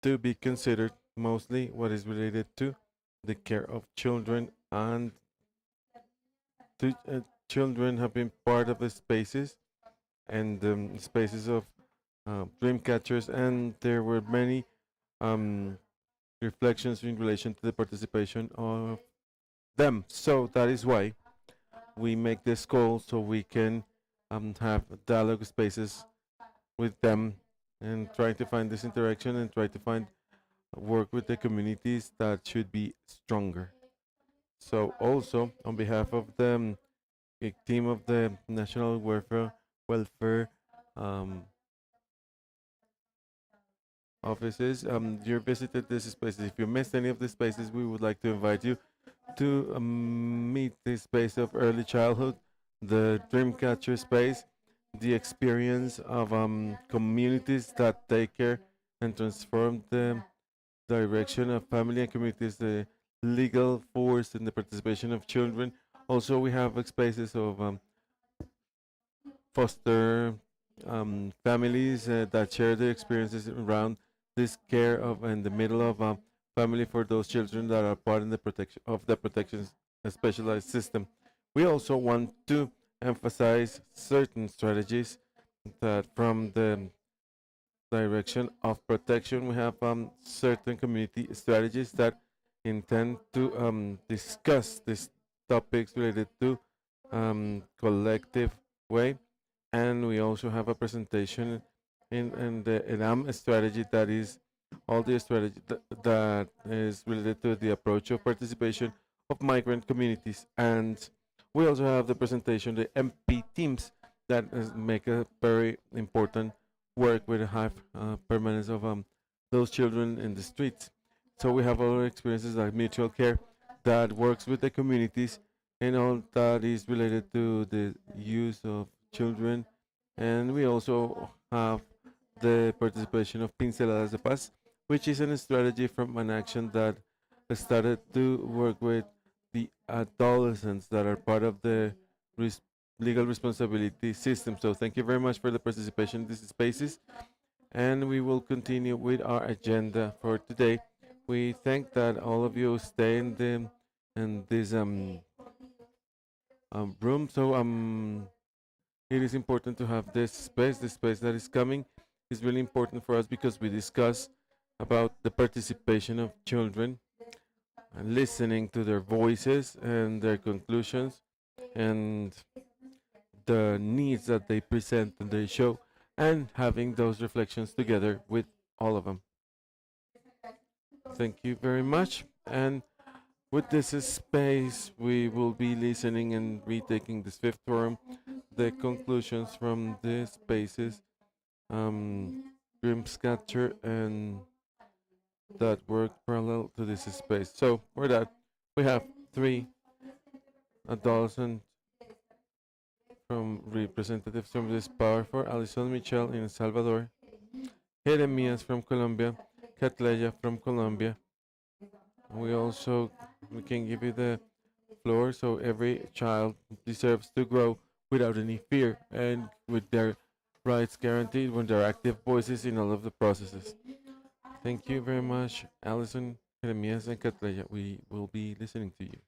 to be considered, mostly what is related to the care of children and children have been part of the spaces and spaces of dream catchers, and there were many um, reflections in relation to the participation of them. So that is why we make this call so we can have dialogue spaces with them and try to find this interaction and try to find work with the communities that should be stronger. So also on behalf of the team of the National Welfare um, offices, you visited these spaces. If you missed any of the spaces, we would like to invite you to meet the space of early childhood, the Dreamcatcher space, the experience of communities that take care and transform the direction of family and communities, the legal force and the participation of children. Also, we have spaces of foster families that share their experiences around this care of in the middle of family for those children that are part in the protection of the protection specialized system. We also want to emphasize certain strategies that from the direction of protection we have certain community strategies that intend to discuss these topics related to collective way, and we also have a presentation in the ENAM strategy that is all the strategy that is related to the approach of participation of migrant communities. And we also have the presentation, the MP teams that make a very important work with a high permanence of those children in the streets. So we have other experiences like mutual care that works with the communities and all that is related to the use of children. And we also have the participation of Pinceladas de Paz, which is a strategy from an action that started to work with the adolescents that are part of the res- legal responsibility system. So thank you very much for the participation in these spaces, and we will continue with our agenda for today. We thank that all of you stay in this room. So it is important to have this space. The space that is coming is really important for us because we discuss about the participation of children and listening to their voices and their conclusions and the needs that they present and they show, and having those reflections together with all of them. Thank you very much. And with this space, we will be listening and retaking this fifth forum, the conclusions from the spaces, Grim Scatter, and that work parallel to this space. So, for that, we have three adolescent from representatives from this power for Alison Michel in El Salvador, Jeremias from Colombia, Catleya from Colombia. We can give you the floor so every child deserves to grow without any fear and with their rights guaranteed when they're active voices in all of the processes. Thank you very much, Alison, Jeremias, and Catleya. We will be listening to you.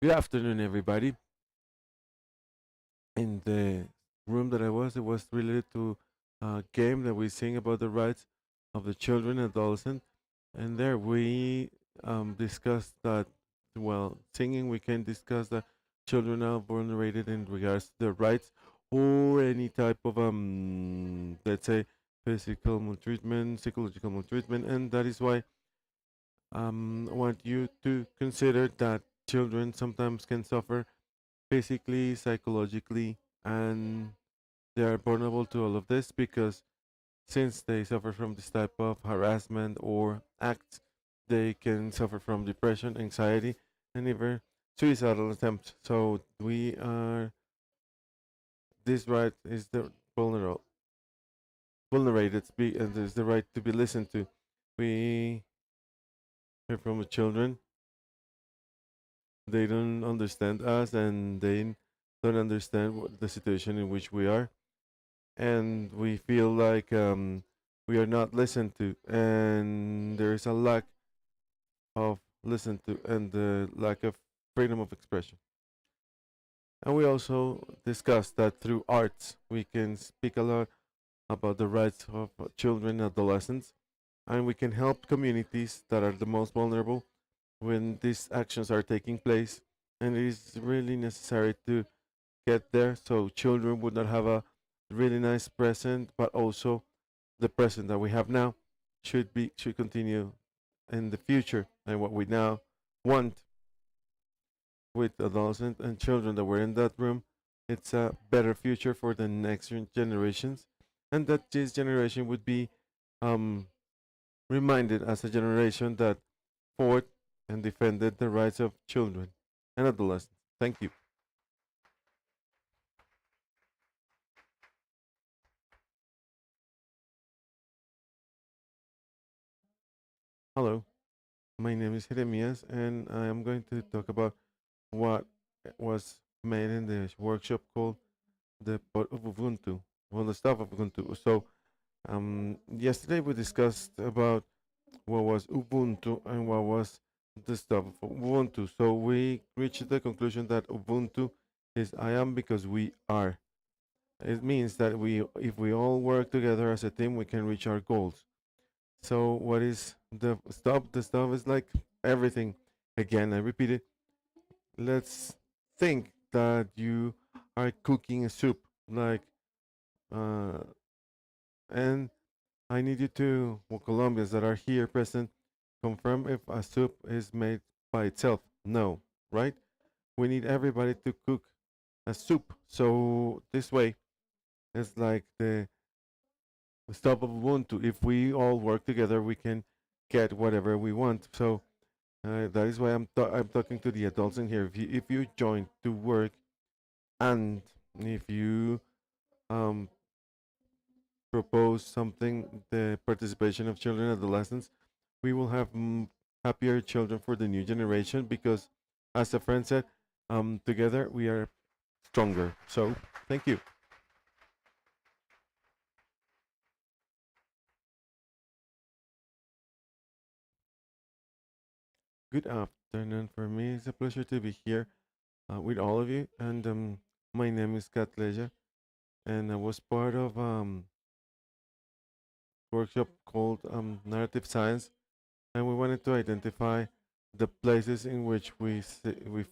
Good afternoon, everybody. In the room that I was, it was related to a game that we sing about the rights of the children and adolescents. And there we discussed that, well, singing, we can discuss that children are vulnerated in regards to their rights or any type of, let's say, physical maltreatment, psychological maltreatment. And that is why I want you to consider that children sometimes can suffer physically, psychologically, and They are vulnerable to all of this because since they suffer from this type of harassment or acts, they can suffer from depression, anxiety, and even suicidal attempts. So we are this right is the vulnerated speak and is the right to be listened to. We hear from the children. They don't understand us and they don't understand the situation in which we are, and we feel like we are not listened to, and there is a lack of listen to and the lack of freedom of expression. And we also discussed that through arts we can speak a lot about the rights of children and adolescents, and we can help communities that are the most vulnerable when these actions are taking place. And it is really necessary to get there so children would not have a really nice present, but also the present that we have now should continue in the future. And what we now want with adolescents and children that were in that room, it's a better future for the next generations, and that this generation would be um, reminded as a generation that fought and defended the rights of children and adolescents. Thank you. Hello, my name is Jeremias, and I am going to talk about what was made in the workshop called the pot of Ubuntu, well, the stuff of Ubuntu. So, yesterday we discussed about what was Ubuntu and what was the stuff of Ubuntu. So we reached the conclusion that Ubuntu is I am because we are. It means that if we all work together as a team, we can reach our goals. So what is the stuff? The stuff is like everything. Again, I repeat it. Let's think that you are cooking a soup, like, uh, and I need you to, well, Colombians that are here present, confirm if a soup is made by itself. No, right? We need everybody to cook a soup. So this way, it's like the stop of Ubuntu. If we all work together, we can get whatever we want. So that is why I'm talking to the adults in here. If you join to work and if you um, propose something, the participation of children and adolescents, we will have happier children for the new generation because, as a friend said, together we are stronger. So, thank you. Good afternoon. For me, it's a pleasure to be here with all of you. And my name is Katleja, and I was part of workshop called Narrative Science, and we wanted to identify the places in which we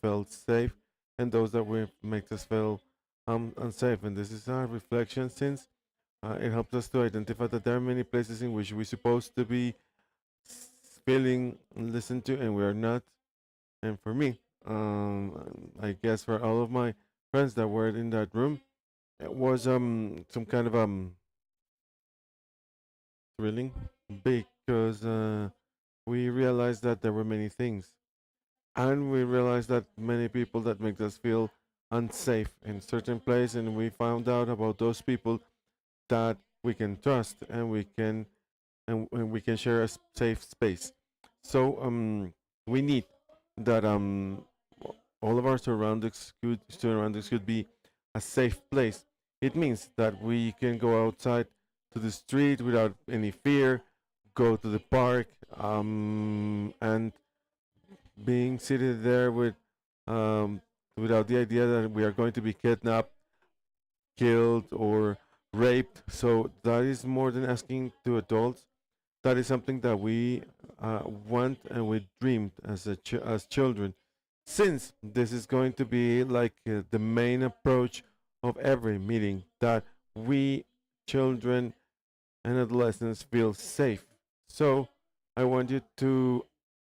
felt safe and those that we make us feel unsafe. And this is our reflection since it helps us to identify that there are many places in which we're supposed to be feeling listened to and we are not. And for me, I guess for all of my friends that were in that room, it was some kind of thrilling because we realized that there were many things, and we realized that many people that make us feel unsafe in certain place, and we found out about those people that we can trust and and we can share a safe space. So we need that all of our surroundings could be a safe place. It means that we can go outside to the street without any fear, go to the park, and being seated there um, without the idea that we are going to be kidnapped, killed, or raped. So that is more than asking to adults. That is something that we want and we dreamed as children. Since this is going to be like the main approach of every meeting, that we children and adolescents feel safe. So I want you to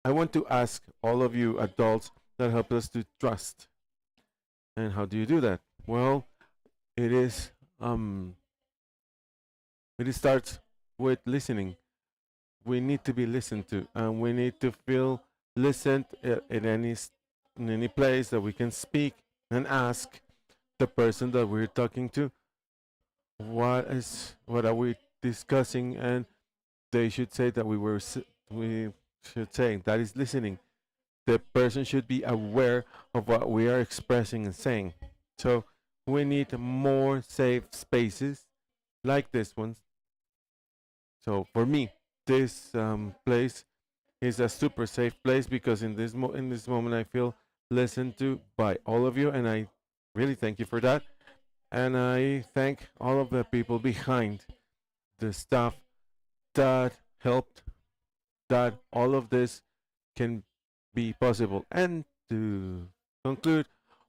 I want to ask all of you adults that help us to trust. And how do you do that? Well, it is um, it starts with listening. We need to be listened to, and we need to feel listened in in any place that we can speak and ask the person that we're talking to what are we discussing, and they should say that we should say that is listening. The person should be aware of what we are expressing and saying. So we need more safe spaces like this one. So for me, this place is a super safe place because in this moment I feel listened to by all of you, and I really thank you for that. And I thank all of the people behind the staff that helped that all of this can be possible. And to conclude,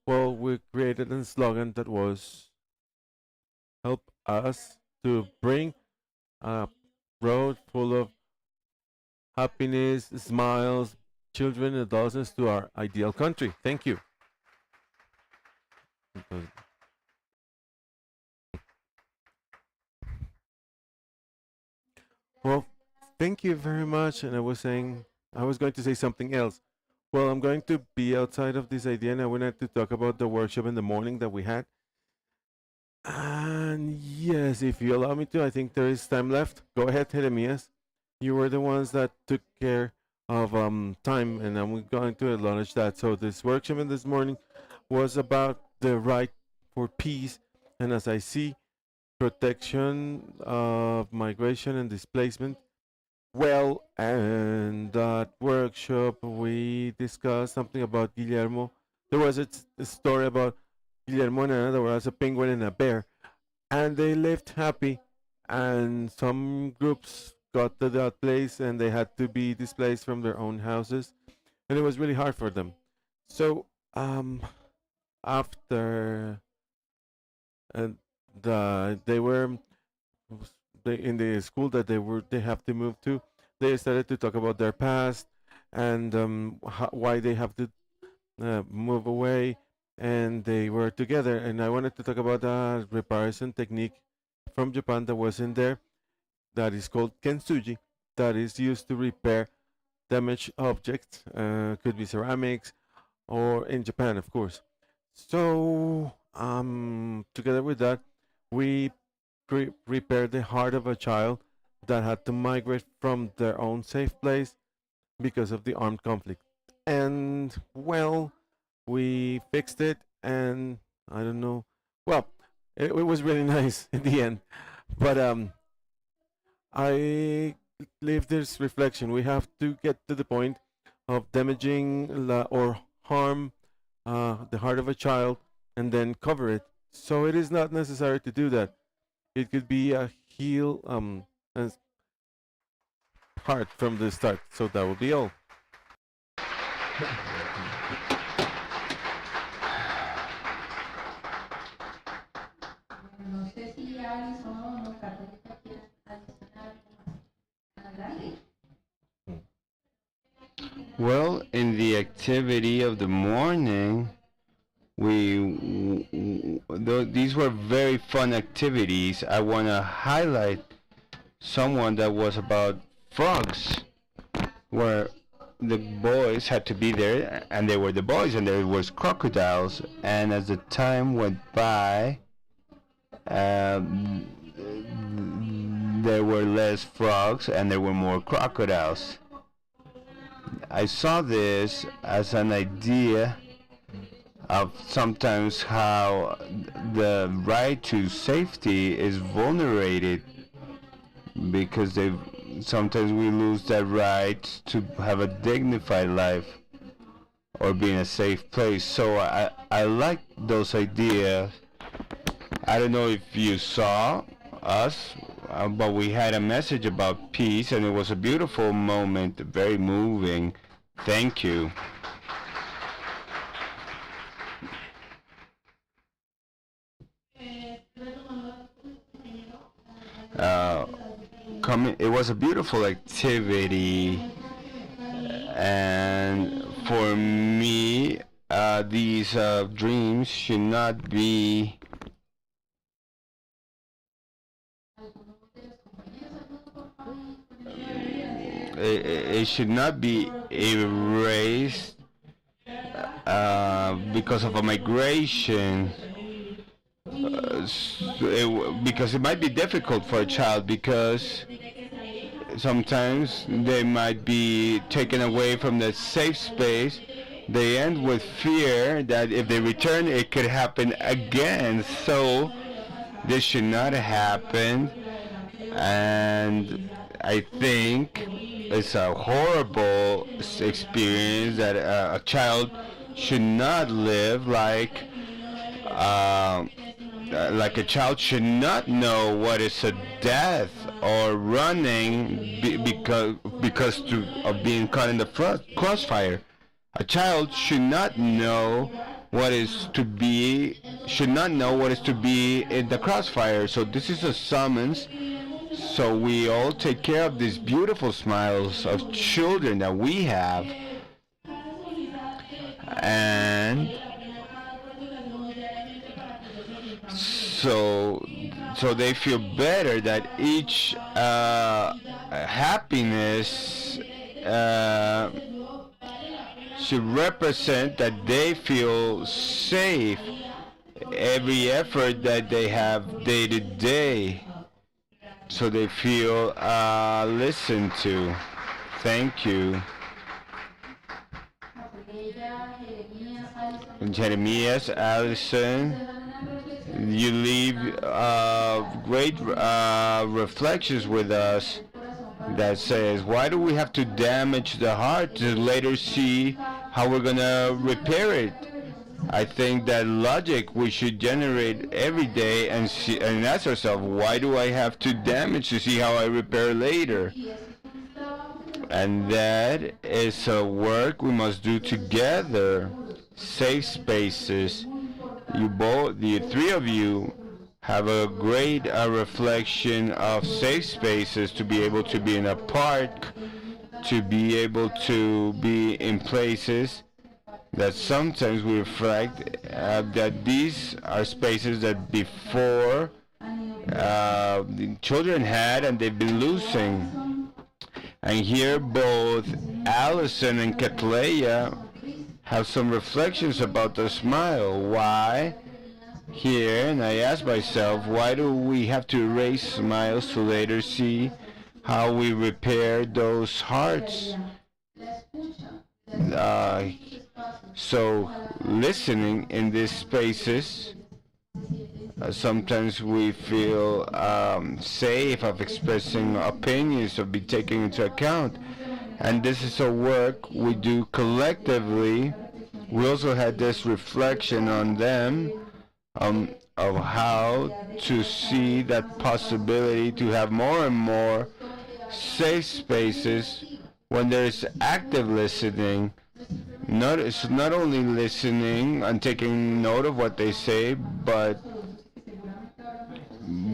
well, we created a slogan that was help us to bring a road full of happiness, smiles, children, adolescents to our ideal country. Thank you. Well, thank you very much. And I was going to say something else. Well, I'm going to be outside of this idea, and I wanted to talk about the workshop in the morning that we had. And yes, if you allow me to, I think there is time left. Go ahead, Jeremias. You were the ones that took care of time, and I'm going to acknowledge that. So this workshop in this morning was about the right for peace, and as I see, protection of migration and displacement. Well, and that workshop we discussed something about Guillermo. There was a story about Guillermo and Ana. There was a penguin and a bear, and they lived happy. And some groups got to that place, and they had to be displaced from their own houses, and it was really hard for them. So, after and they were in the school that they have to move to, they started to talk about their past and why they have to move away, and they were together. And I wanted to talk about a reparation technique from Japan that was in there that is called kintsugi, that is used to repair damaged objects. Could be ceramics, or in Japan, of course. So, together with that, we repaired the heart of a child that had to migrate from their own safe place because of the armed conflict. And, well, we fixed it, and I don't know. Well, it was really nice in the end. But I leave this reflection. We have to get to the point of damaging or harm the heart of a child and then cover it. So it is not necessary to do that. It could be a heal heart from the start. So that will be all. Well, in the activity of the morning, these were very fun activities. I want to highlight someone that was about frogs, where the boys had to be there, and they were the boys, and there was crocodiles. And as the time went by, um, there were less frogs, and there were more crocodiles. I saw this as an idea of sometimes how the right to safety is vulnerated because they sometimes we lose that right to have a dignified life or be in a safe place. So I like those ideas. I don't know if you saw us, but we had a message about peace, and it was a beautiful moment, very moving. Thank you. Uh, it was a beautiful activity, and for me, these dreams should not be it should not be erased because of a migration. Because it might be difficult for a child, because sometimes they might be taken away from the safe space. They end with fear that if they return, it could happen again. So this should not happen. And I think it's a horrible experience that a child should not live like a child should not know what is a death or running because of being caught in the crossfire. A child should not know what is to be in the crossfire. So this is a summons. So we all take care of these beautiful smiles of children that we have, and so they feel better that each happiness should represent that they feel safe every effort that they have day to day, so they feel listened to. Thank you. Jeremias, Allison, you leave great reflections with us that says, why do we have to damage the heart to later see how we're going to repair it? I think that logic we should generate every day and ask ourselves, why do I have to damage to see how I repair later? And that is a work we must do together. Safe spaces. The three of you have a great reflection of safe spaces, to be able to be in a park, to be able to be in places that sometimes we reflect that these are spaces that before the children had and they've been losing. And here both Allison and Katleya have some reflections about the smile. Why? Here, and I ask myself, why do we have to erase smiles to later see how we repair those hearts? So listening in these spaces, sometimes we feel safe of expressing opinions, of being taken into account. And this is a work we do collectively. We also had this reflection on them, of how to see that possibility to have more and more safe spaces when there's active listening. It's not only listening and taking note of what they say, but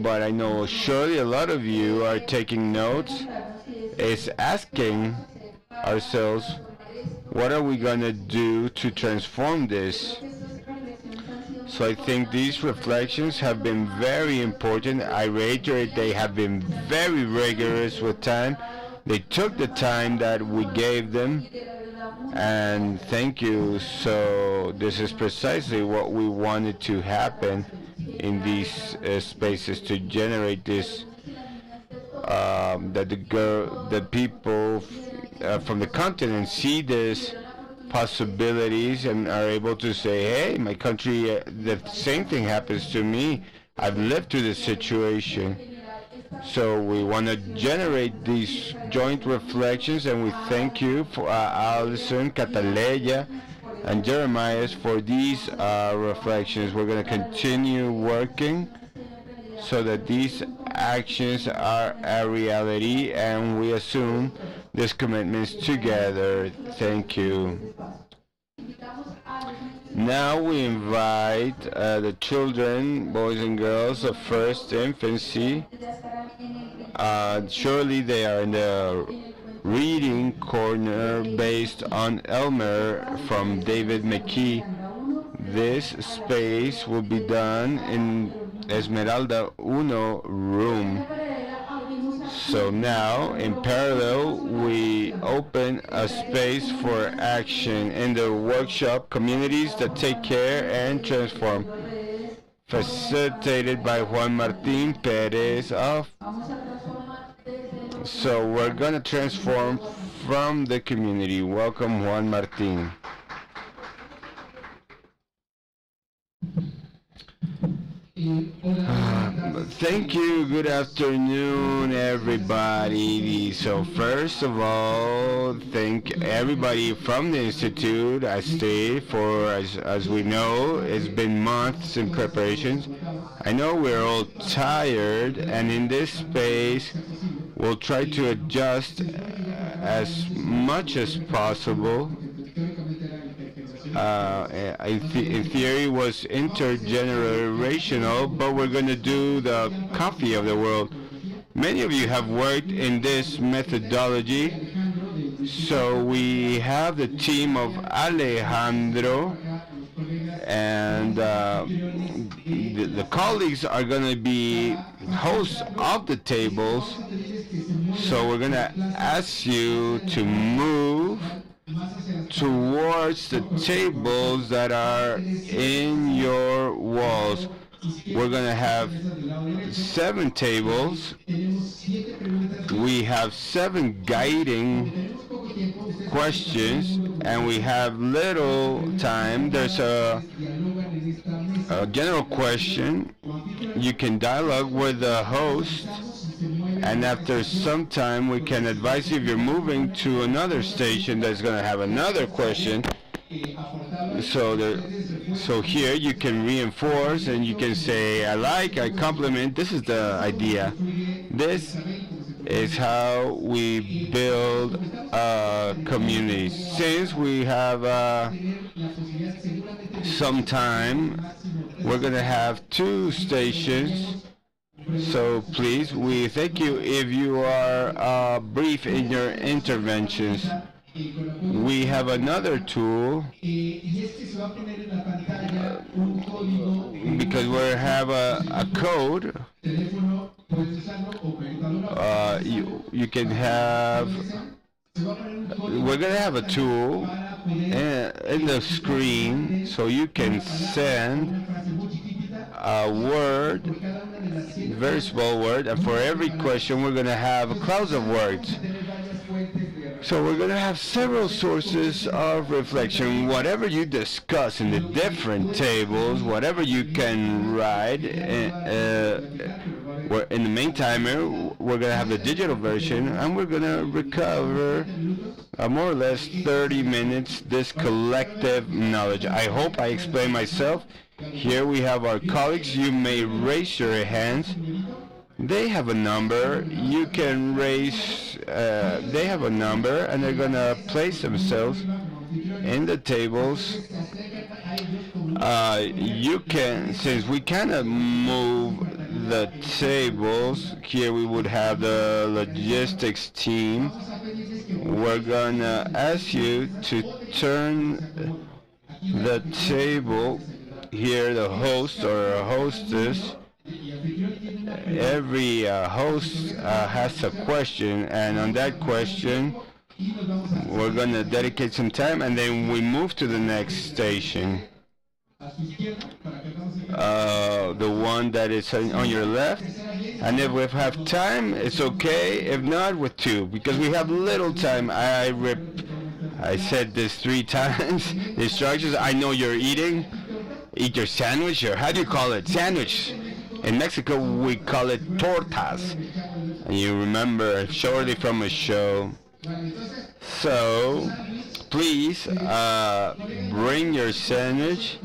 I know surely a lot of you are taking notes, is asking ourselves, what are we going to do to transform this? So I think these reflections have been very important. I reiterate, they have been very rigorous with time. They took the time that we gave them, and thank you. So this is precisely what we wanted to happen in these spaces, to generate this, that the people from the continent see this possibilities and are able to say, hey, my country, the same thing happens to me. I've lived through this situation. So we want to generate these joint reflections, and we thank you for Alison, Cataleya, and Jeremiah for these reflections. We're going to continue working so that these actions are a reality, and we assume these commitments together. Thank you. Now we invite the children, boys and girls of first infancy. Surely they are in the reading corner based on Elmer from David McKee. This space will be done in Esmeralda Uno room. So now, in parallel, we open a space for action in the workshop, communities that take care and transform, facilitated by Juan Martín Pérez of. So we're going to transform from the community. Welcome, Juan Martín. Thank you. Good afternoon, everybody. So first of all, thank everybody from the Institute. I stayed for, as we know, it's been months in preparations. I know we're all tired, and in this space, we'll try to adjust as much as possible. In theory was intergenerational, but we're going to do the coffee of the world. Many of you have worked in this methodology, so we have the team of Alejandro, and the colleagues are going to be hosts of the tables, so we're going to ask you to move towards the tables that are in your walls. We're going to have 7 tables. We have 7 guiding questions, and we have little time. There's a general question. You can dialogue with the host, and after some time we can advise you if you're moving to another station that's going to have another question. So here you can reinforce, and you can say, I compliment. This is the idea. This is how we build a community. Since we have some time, we're going to have 2 stations. So please, we thank you if you are brief in your interventions. We have another tool because we have a code. You can have. We're gonna have a tool in the screen, so you can send a word, very small word, and for every question we're gonna have clouds of words. So we're going to have several sources of reflection. Whatever you discuss in the different tables, whatever you can write, in the meantime, we're going to have the digital version, and we're going to recover more or less 30 minutes this collective knowledge. I hope I explained myself. Here we have our colleagues. You may raise your hands. They have a number. You can raise, they have a number, and they're going to place themselves in the tables. You can, since we cannot move the tables, here we would have the logistics team. We're going to ask you to turn the table, here the host or a hostess. Every host has a question, and on that question we're going to dedicate some time, and then we move to the next station. The one that is on your left, and if we have time, it's okay. If not, with 2, because we have little time. I said this 3 times. The instructions. I know you're eating. Eat your sandwich, or how do you call it? Sandwich. In Mexico, we call it tortas. And you remember shortly from a show. So, please bring your sandwich.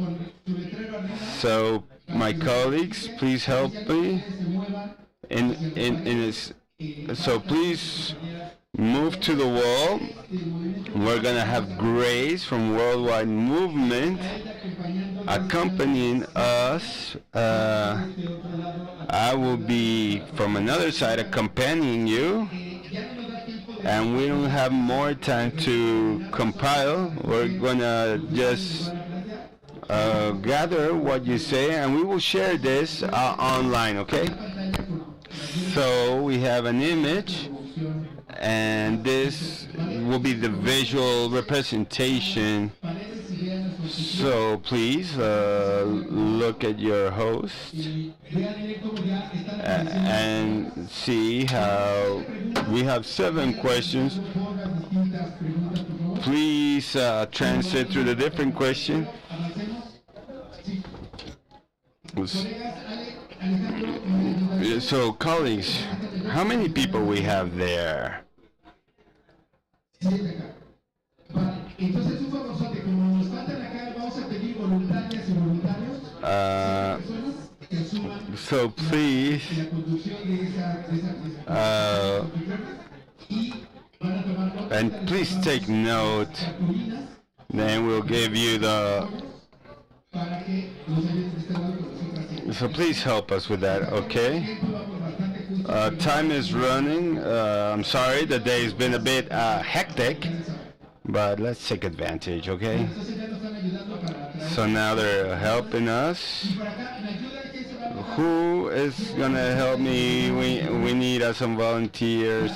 So, my colleagues, please help me. So please move to the wall. We're gonna have Grace from Worldwide Movement accompanying us. I will be from another side accompanying you, and we don't have more time to compile. We're gonna just gather what you say, and we will share this online, okay? So we have an image, and this will be the visual representation. So please look at your host and see how we have 7 questions. Please translate through the different questions. So colleagues, how many people we have there? So please and please take note, then we'll give you the, so please help us with that, okay? Time is running. I'm sorry, the day's been a bit hectic, but let's take advantage, okay? So now they're helping us. Who is gonna help me? We need some volunteers.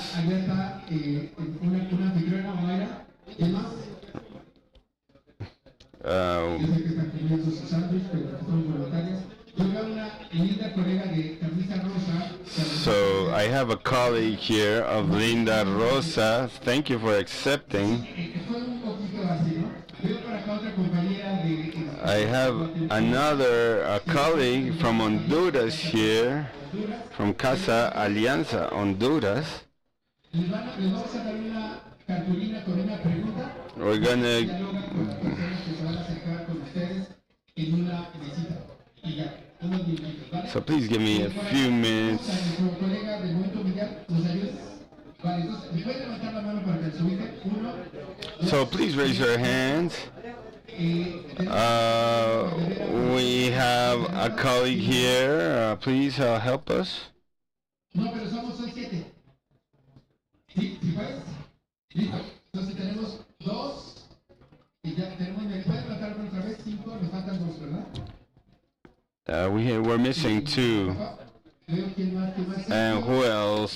So I have a colleague here of Linda Rosa. Thank you for accepting. I have another colleague from Honduras here, from Casa Alianza, Honduras. We're gonna. So please give me a few minutes. So please raise your hands. We have a colleague here. Please help us. We're missing 2. And who else?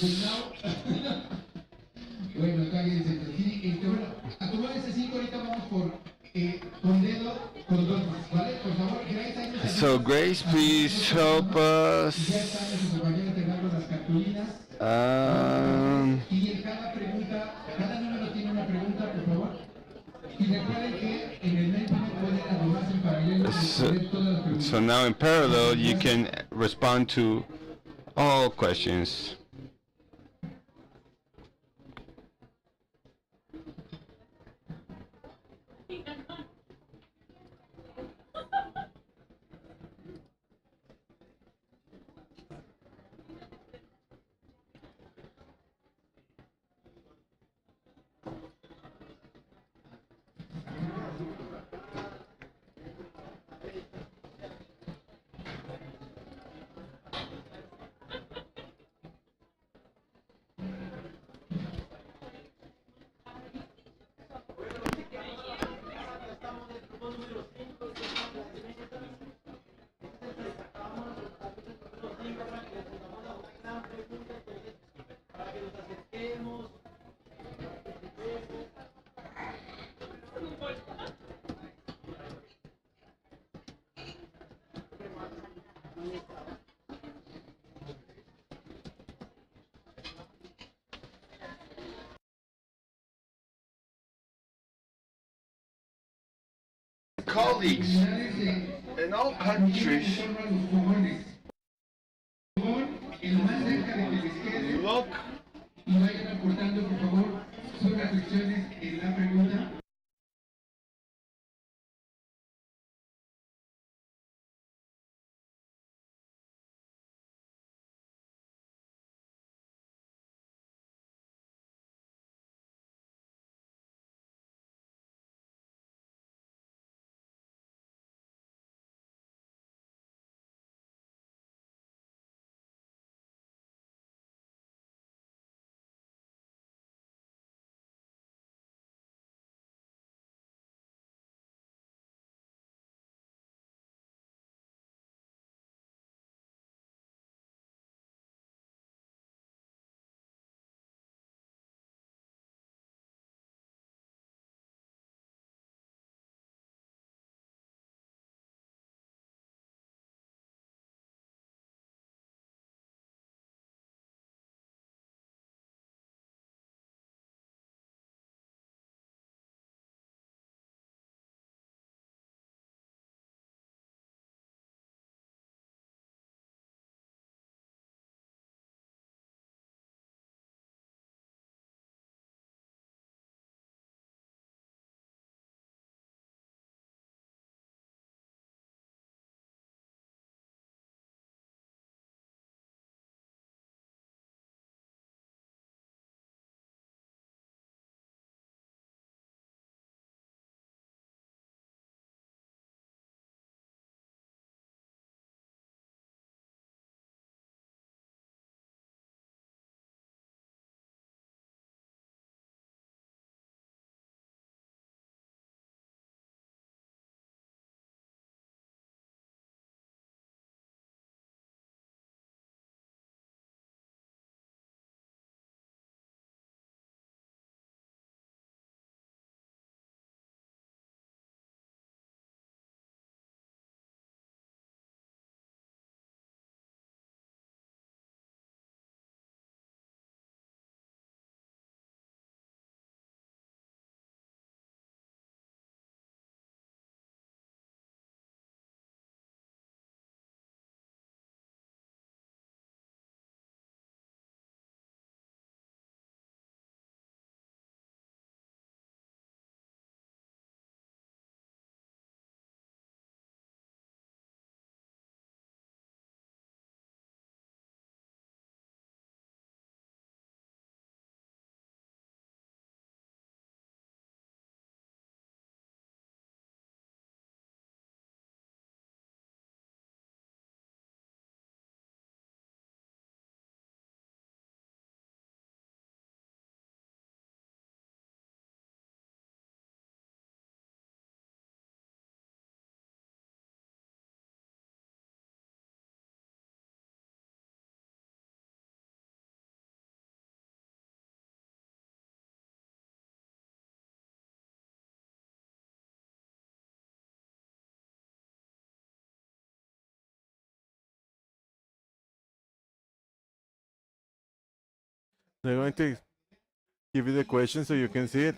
So Grace, please help us. So now in parallel you can respond to all questions. Colleagues in all countries, look They're going to give you the question so you can see it.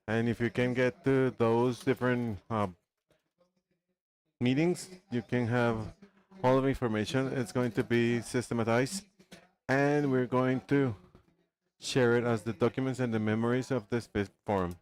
And if you can get to those different meetings, you can have all of the information. It's going to be systematized. And we're going to share it as the documents and the memories of this forum.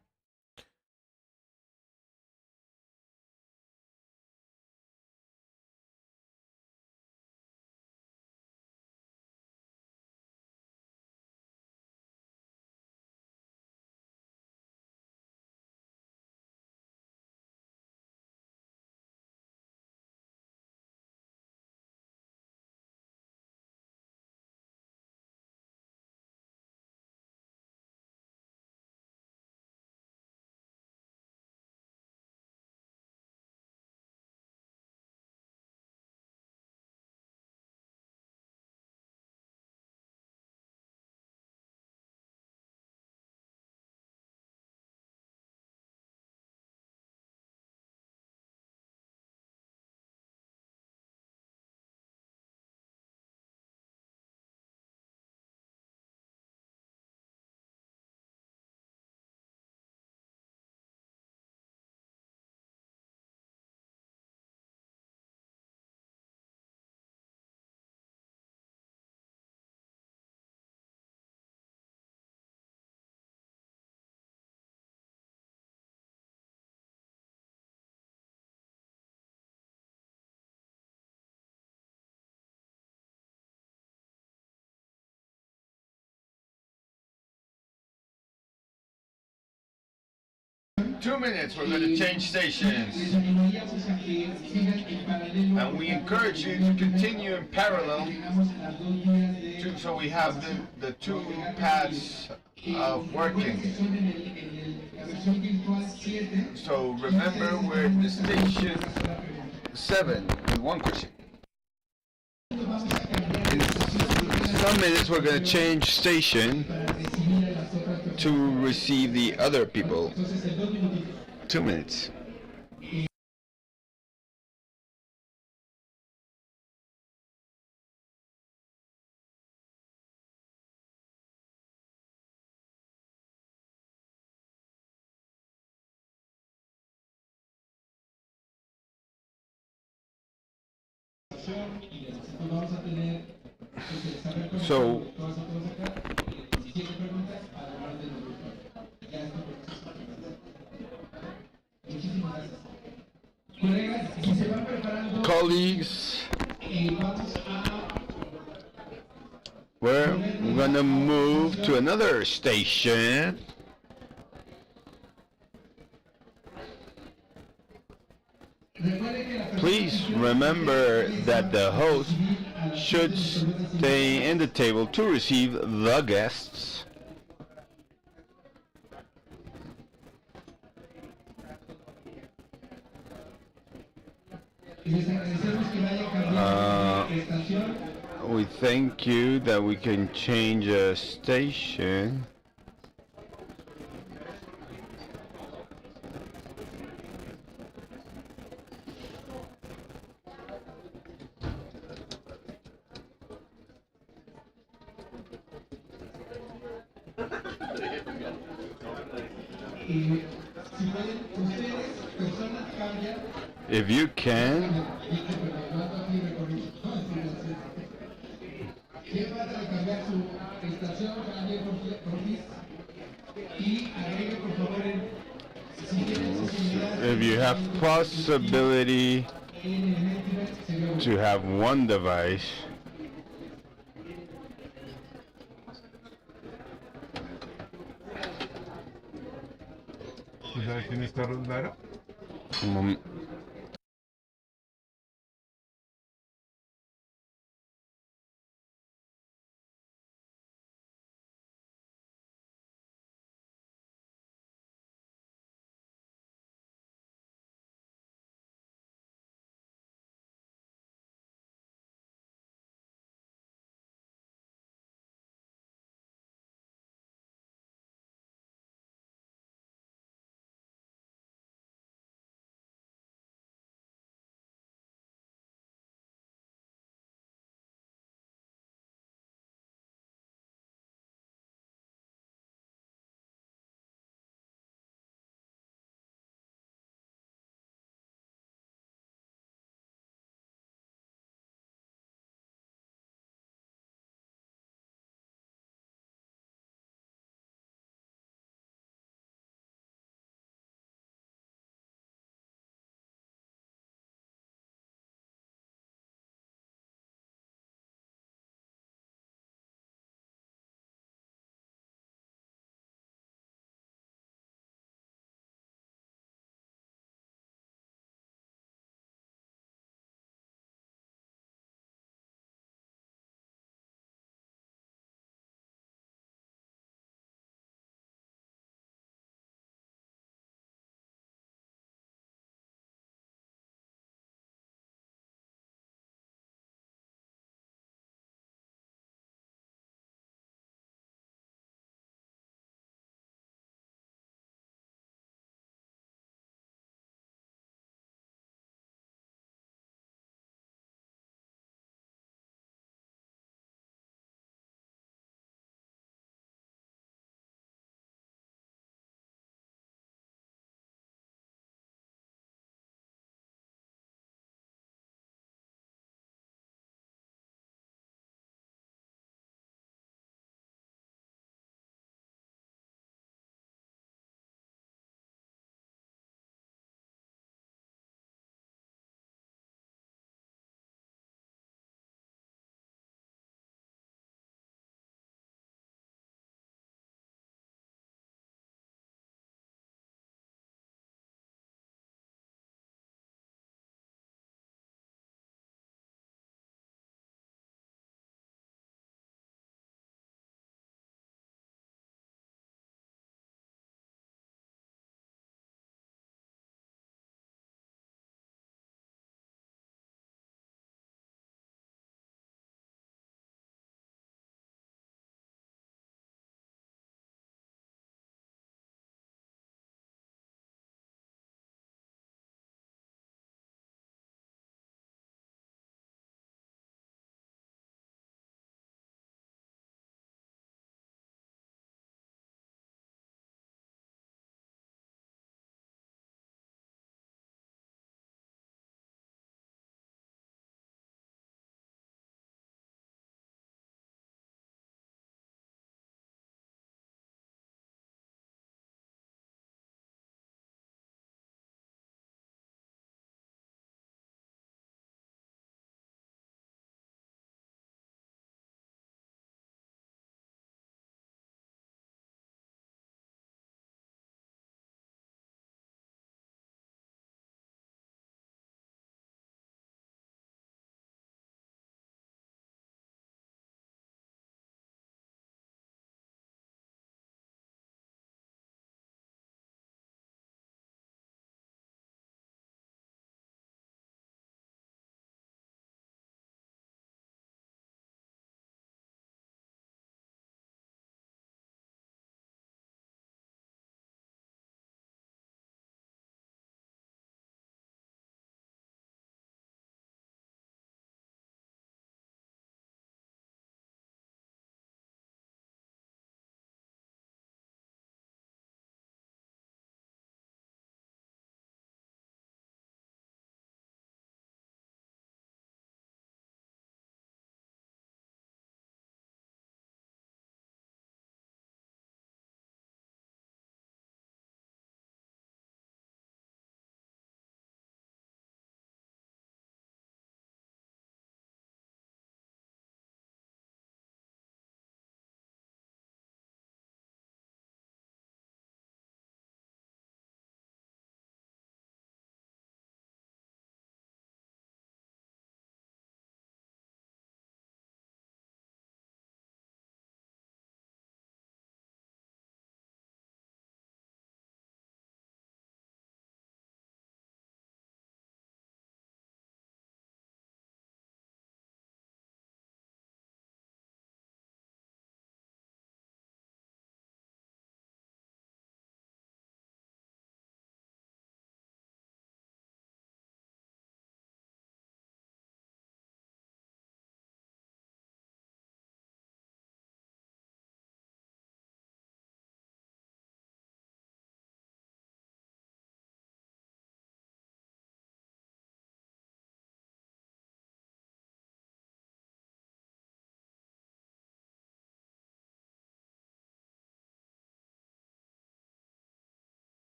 Two minutes, we're going to change stations. And we encourage you to continue in parallel so we have the two paths of working. So remember, we're in the station 7 with one question. In some minutes, we're going to change station to receive the other people. 2 minutes. So colleagues, we're gonna move to another station. Please remember that the host should stay in the table to receive the guests. We thank you that we can change a station. If you can, if you have possibility to have one device,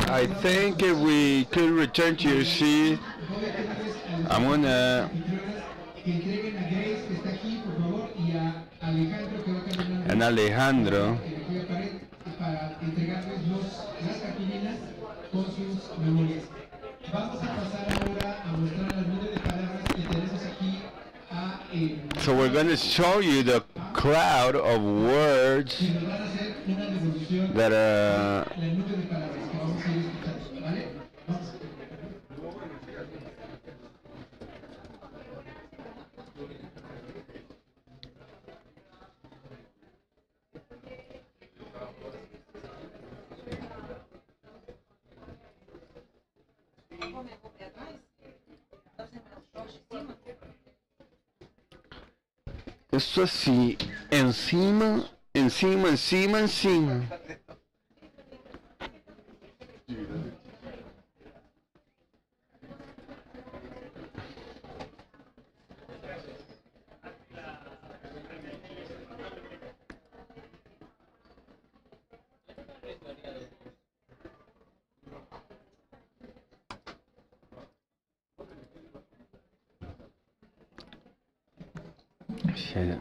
I think if we could return to your seat, I'm gonna. And Alejandro. So we're going to show you the cloud of words that esto así, encima, encima, encima, encima. Shit.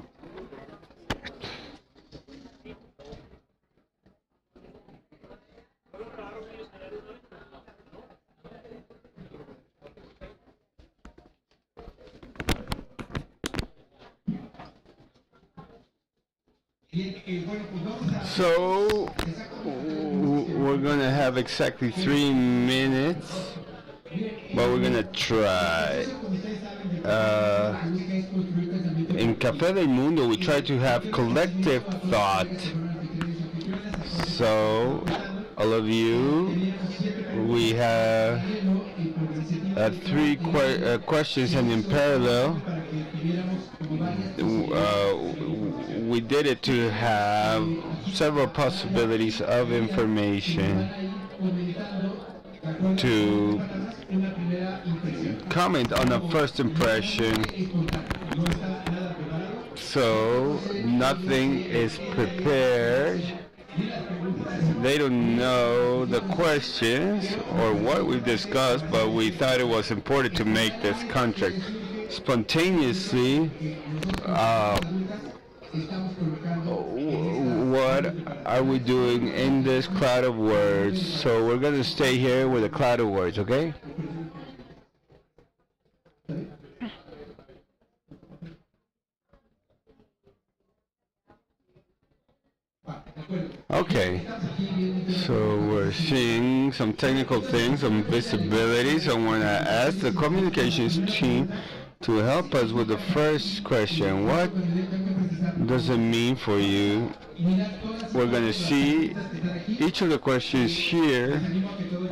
So we're gonna have exactly 3 minutes, but we're gonna try. In Café del Mundo, we try to have collective thought. So, all of you, we have 3 questions, and in parallel, we did it to have several possibilities of information to comment on a first impression. So nothing is prepared. They don't know the questions or what we've discussed, but we thought it was important to make this contract spontaneously. What are we doing in this cloud of words? So we're going to stay here with a cloud of words, okay? Okay, so we're seeing some technical things, some visibility, so I'm going to ask the communications team to help us with the first question. What does it mean for you? We're going to see each of the questions here,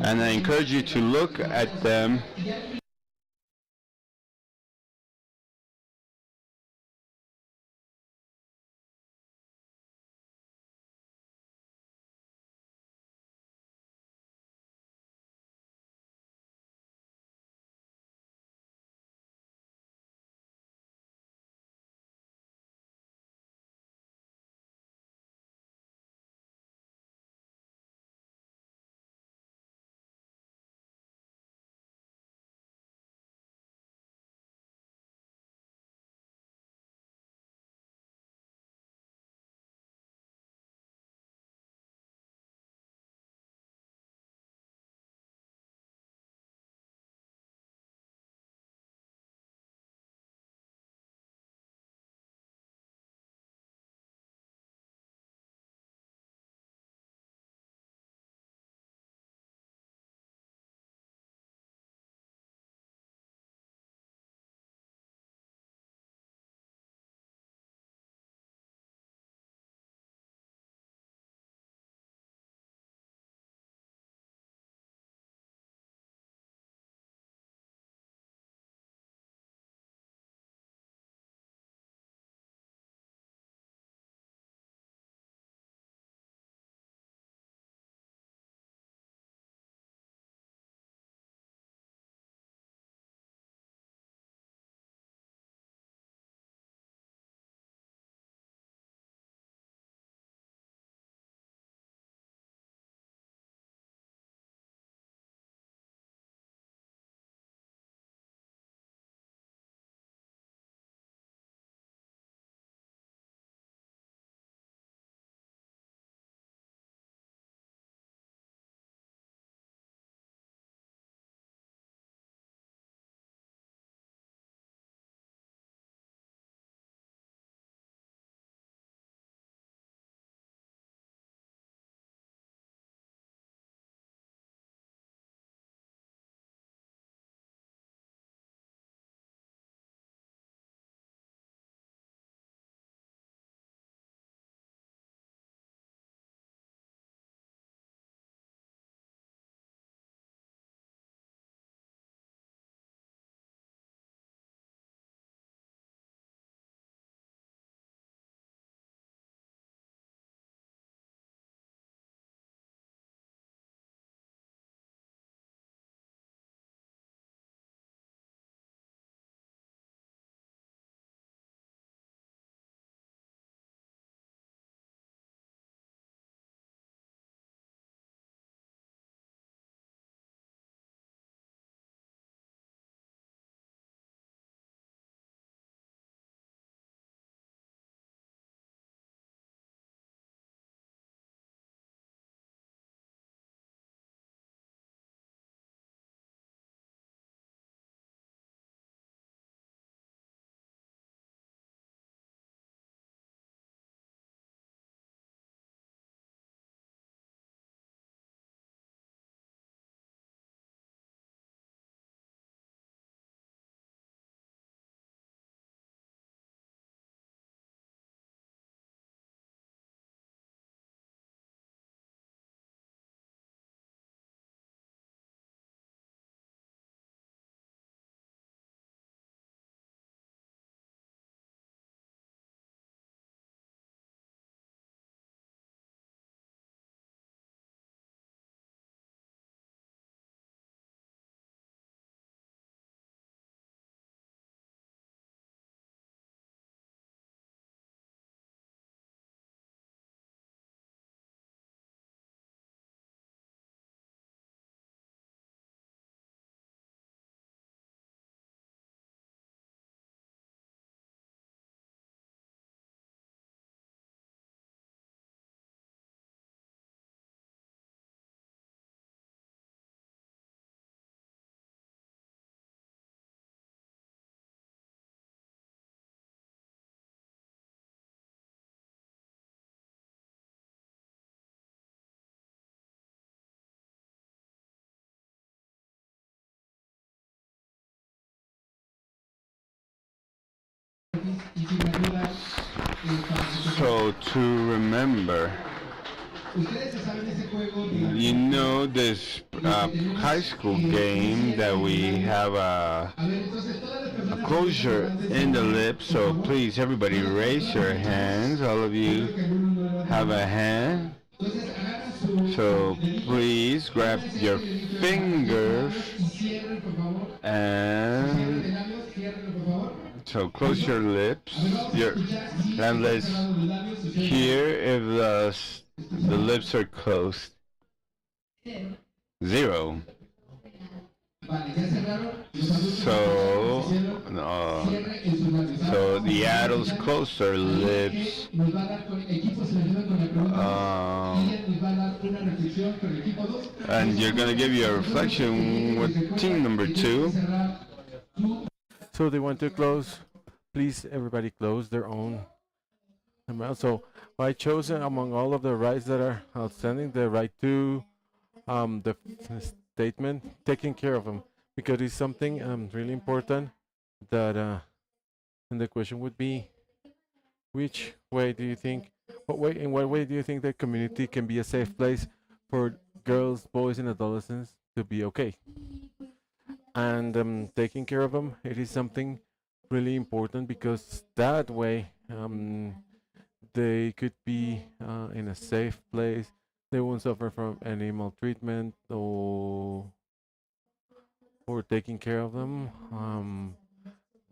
and I encourage you to look at them people to remember. You know this high school game that we have a closure in the lips, so please everybody raise your hands. All of you have a hand. So please grab your fingers and so close your lips, and let's hear if the lips are closed. 0. So, so the adults close their lips. And you're gonna give your reflection with team number 2. So they want to close. Please, everybody, close their own mouth. So I chose among all of the rights that are outstanding the right to the statement, taking care of them, because it's something really important. That and the question would be, which way do you think? In what way do you think the community can be a safe place for girls, boys, and adolescents to be okay? And taking care of them, it is something really important because that way they could be in a safe place. They won't suffer from any maltreatment or taking care of them.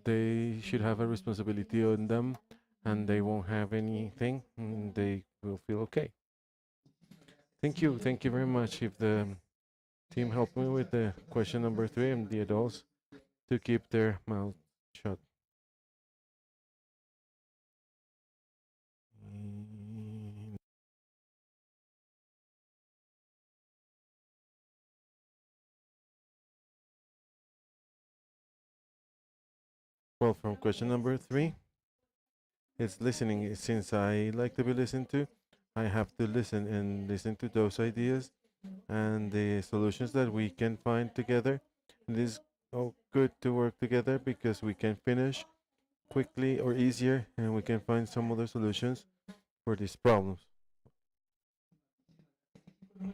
They should have a responsibility on them, and they won't have anything. And they will feel okay. Thank you very much. If the team helped me with the question number 3 and the adults to keep their mouth shut. Well, from question number 3, it's listening. Since I like to be listened to, I have to listen and listen to those ideas and the solutions that we can find together. It is all good to work together because we can finish quickly or easier, and we can find some other solutions for these problems.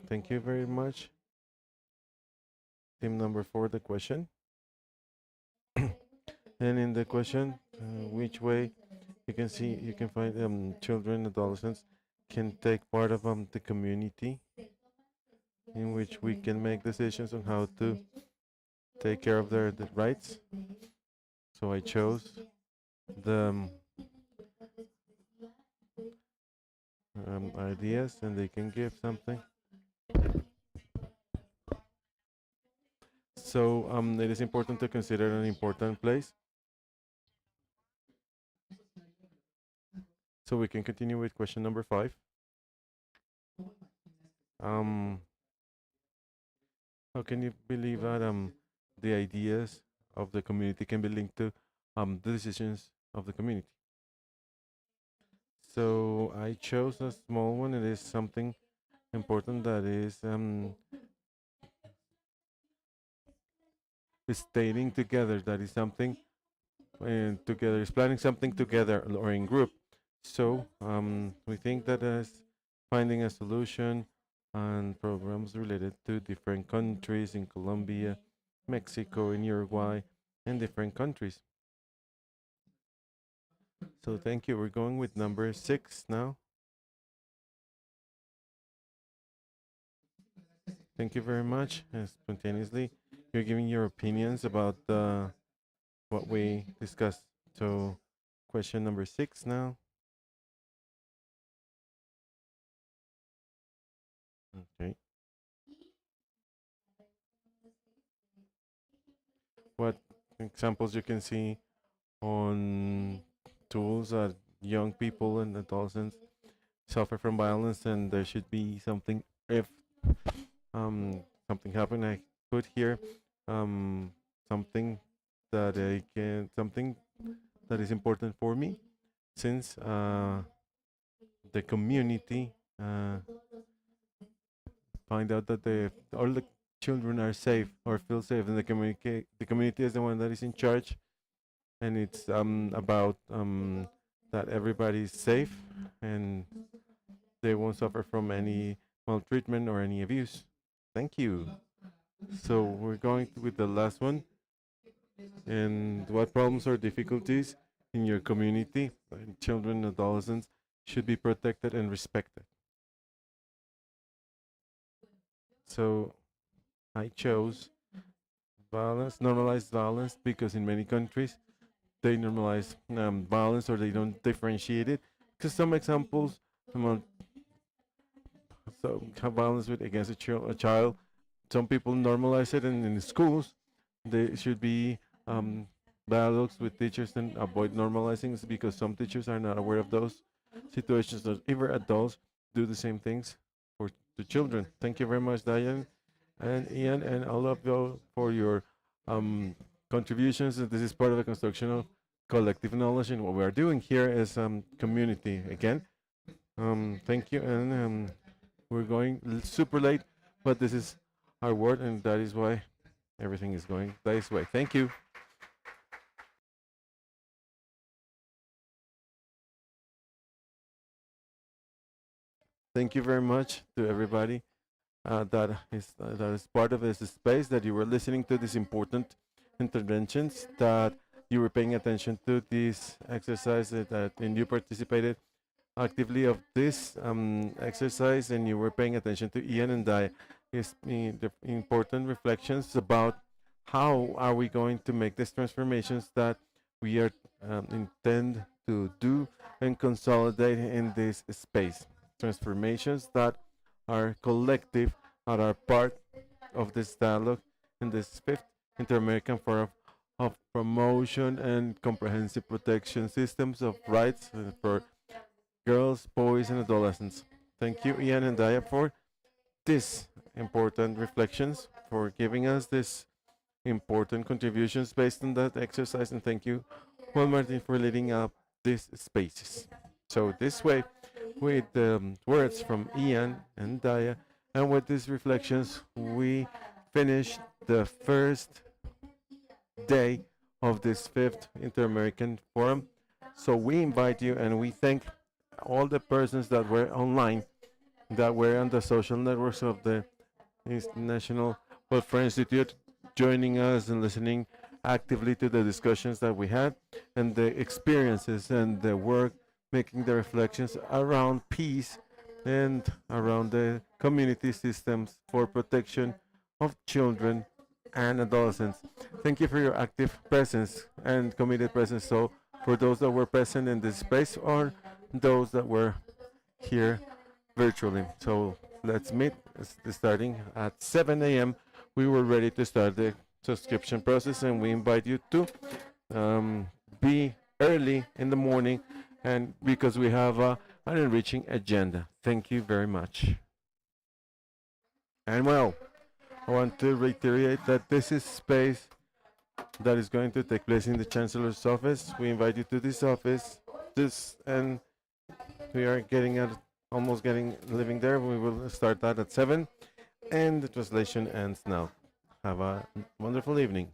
Thank you very much. Team number 4, the question. And in the question, which way you can find children, adolescents can take part of the community, in which we can make decisions on how to take care of their rights. So I chose the ideas, and they can give something. So it is important to consider an important place. So we can continue with question number 5. How can you believe that the ideas of the community can be linked to the decisions of the community? So I chose a small one. It is something important that is stating together. That is something together, is planning something together or in group. So we think that as finding a solution and programs related to different countries in Colombia, Mexico, and Uruguay, and different countries. So thank you. We're going with number 6 now. Thank you very much. Spontaneously, you're giving your opinions about what we discussed. So question number 6 now. Okay. What examples you can see on tools that young people and adolescents suffer from violence, and there should be something if something happened. I put here something something that is important for me, since the community find out that all the children are safe or feel safe, and the community is the one that is in charge, and it's about that everybody is safe, and they won't suffer from any maltreatment or any abuse. Thank you. So we're going with the last one. And what problems or difficulties in your community, children and adolescents, should be protected and respected? So I chose violence, normalized violence, because in many countries they normalize violence or they don't differentiate it. Because some examples, um, so have violence with against a child. Some people normalize it, and in the schools, there should be um, dialogues with teachers and avoid normalizing this because some teachers are not aware of those situations. That even adults do the same things for the children. Thank you very much, Diane and Ian, and all of you for your contributions. This is part of the construction of collective knowledge, and what we are doing here is community again. Thank you, and we're going super late, but this is our word, and that is why everything is going this way. Thank you. Thank you very much to everybody that is part of this space, that you were listening to these important interventions, that you were paying attention to this exercise, and you participated actively of this exercise, and you were paying attention to Ian and I, is the important reflections about how are we going to make these transformations that we are intend to do and consolidate in this space. Transformations that are collective, that are part of this dialogue in this fifth Inter-American Forum of Promotion and Comprehensive Protection Systems of Rights for Girls, Boys, and Adolescents. Thank you, Ian and Daya, for this important reflections, for giving us this important contributions based on that exercise, and thank you, Juan Martin, for leading up these spaces. So this way, with words from Ian and Daya, and with these reflections, we finish the first day of this fifth Inter-American Forum. So we invite you and we thank all the persons that were online, that were on the social networks of the National Welfare Institute, joining us and listening actively to the discussions that we had and the experiences and the work, making the reflections around peace and around the community systems for protection of children and adolescents. Thank you for your active presence and committed presence. So, for those that were present in this space or those that were here virtually. So, let's meet starting at 7 a.m. We were ready to start the subscription process, and we invite you to be early in the morning, and because we have an enriching agenda. Thank you very much. And well, I want to reiterate that this is space that is going to take place in the Chancellor's office. We invite you to this office. And we are almost getting living there. We will start that at 7, and the translation ends now. Have a wonderful evening.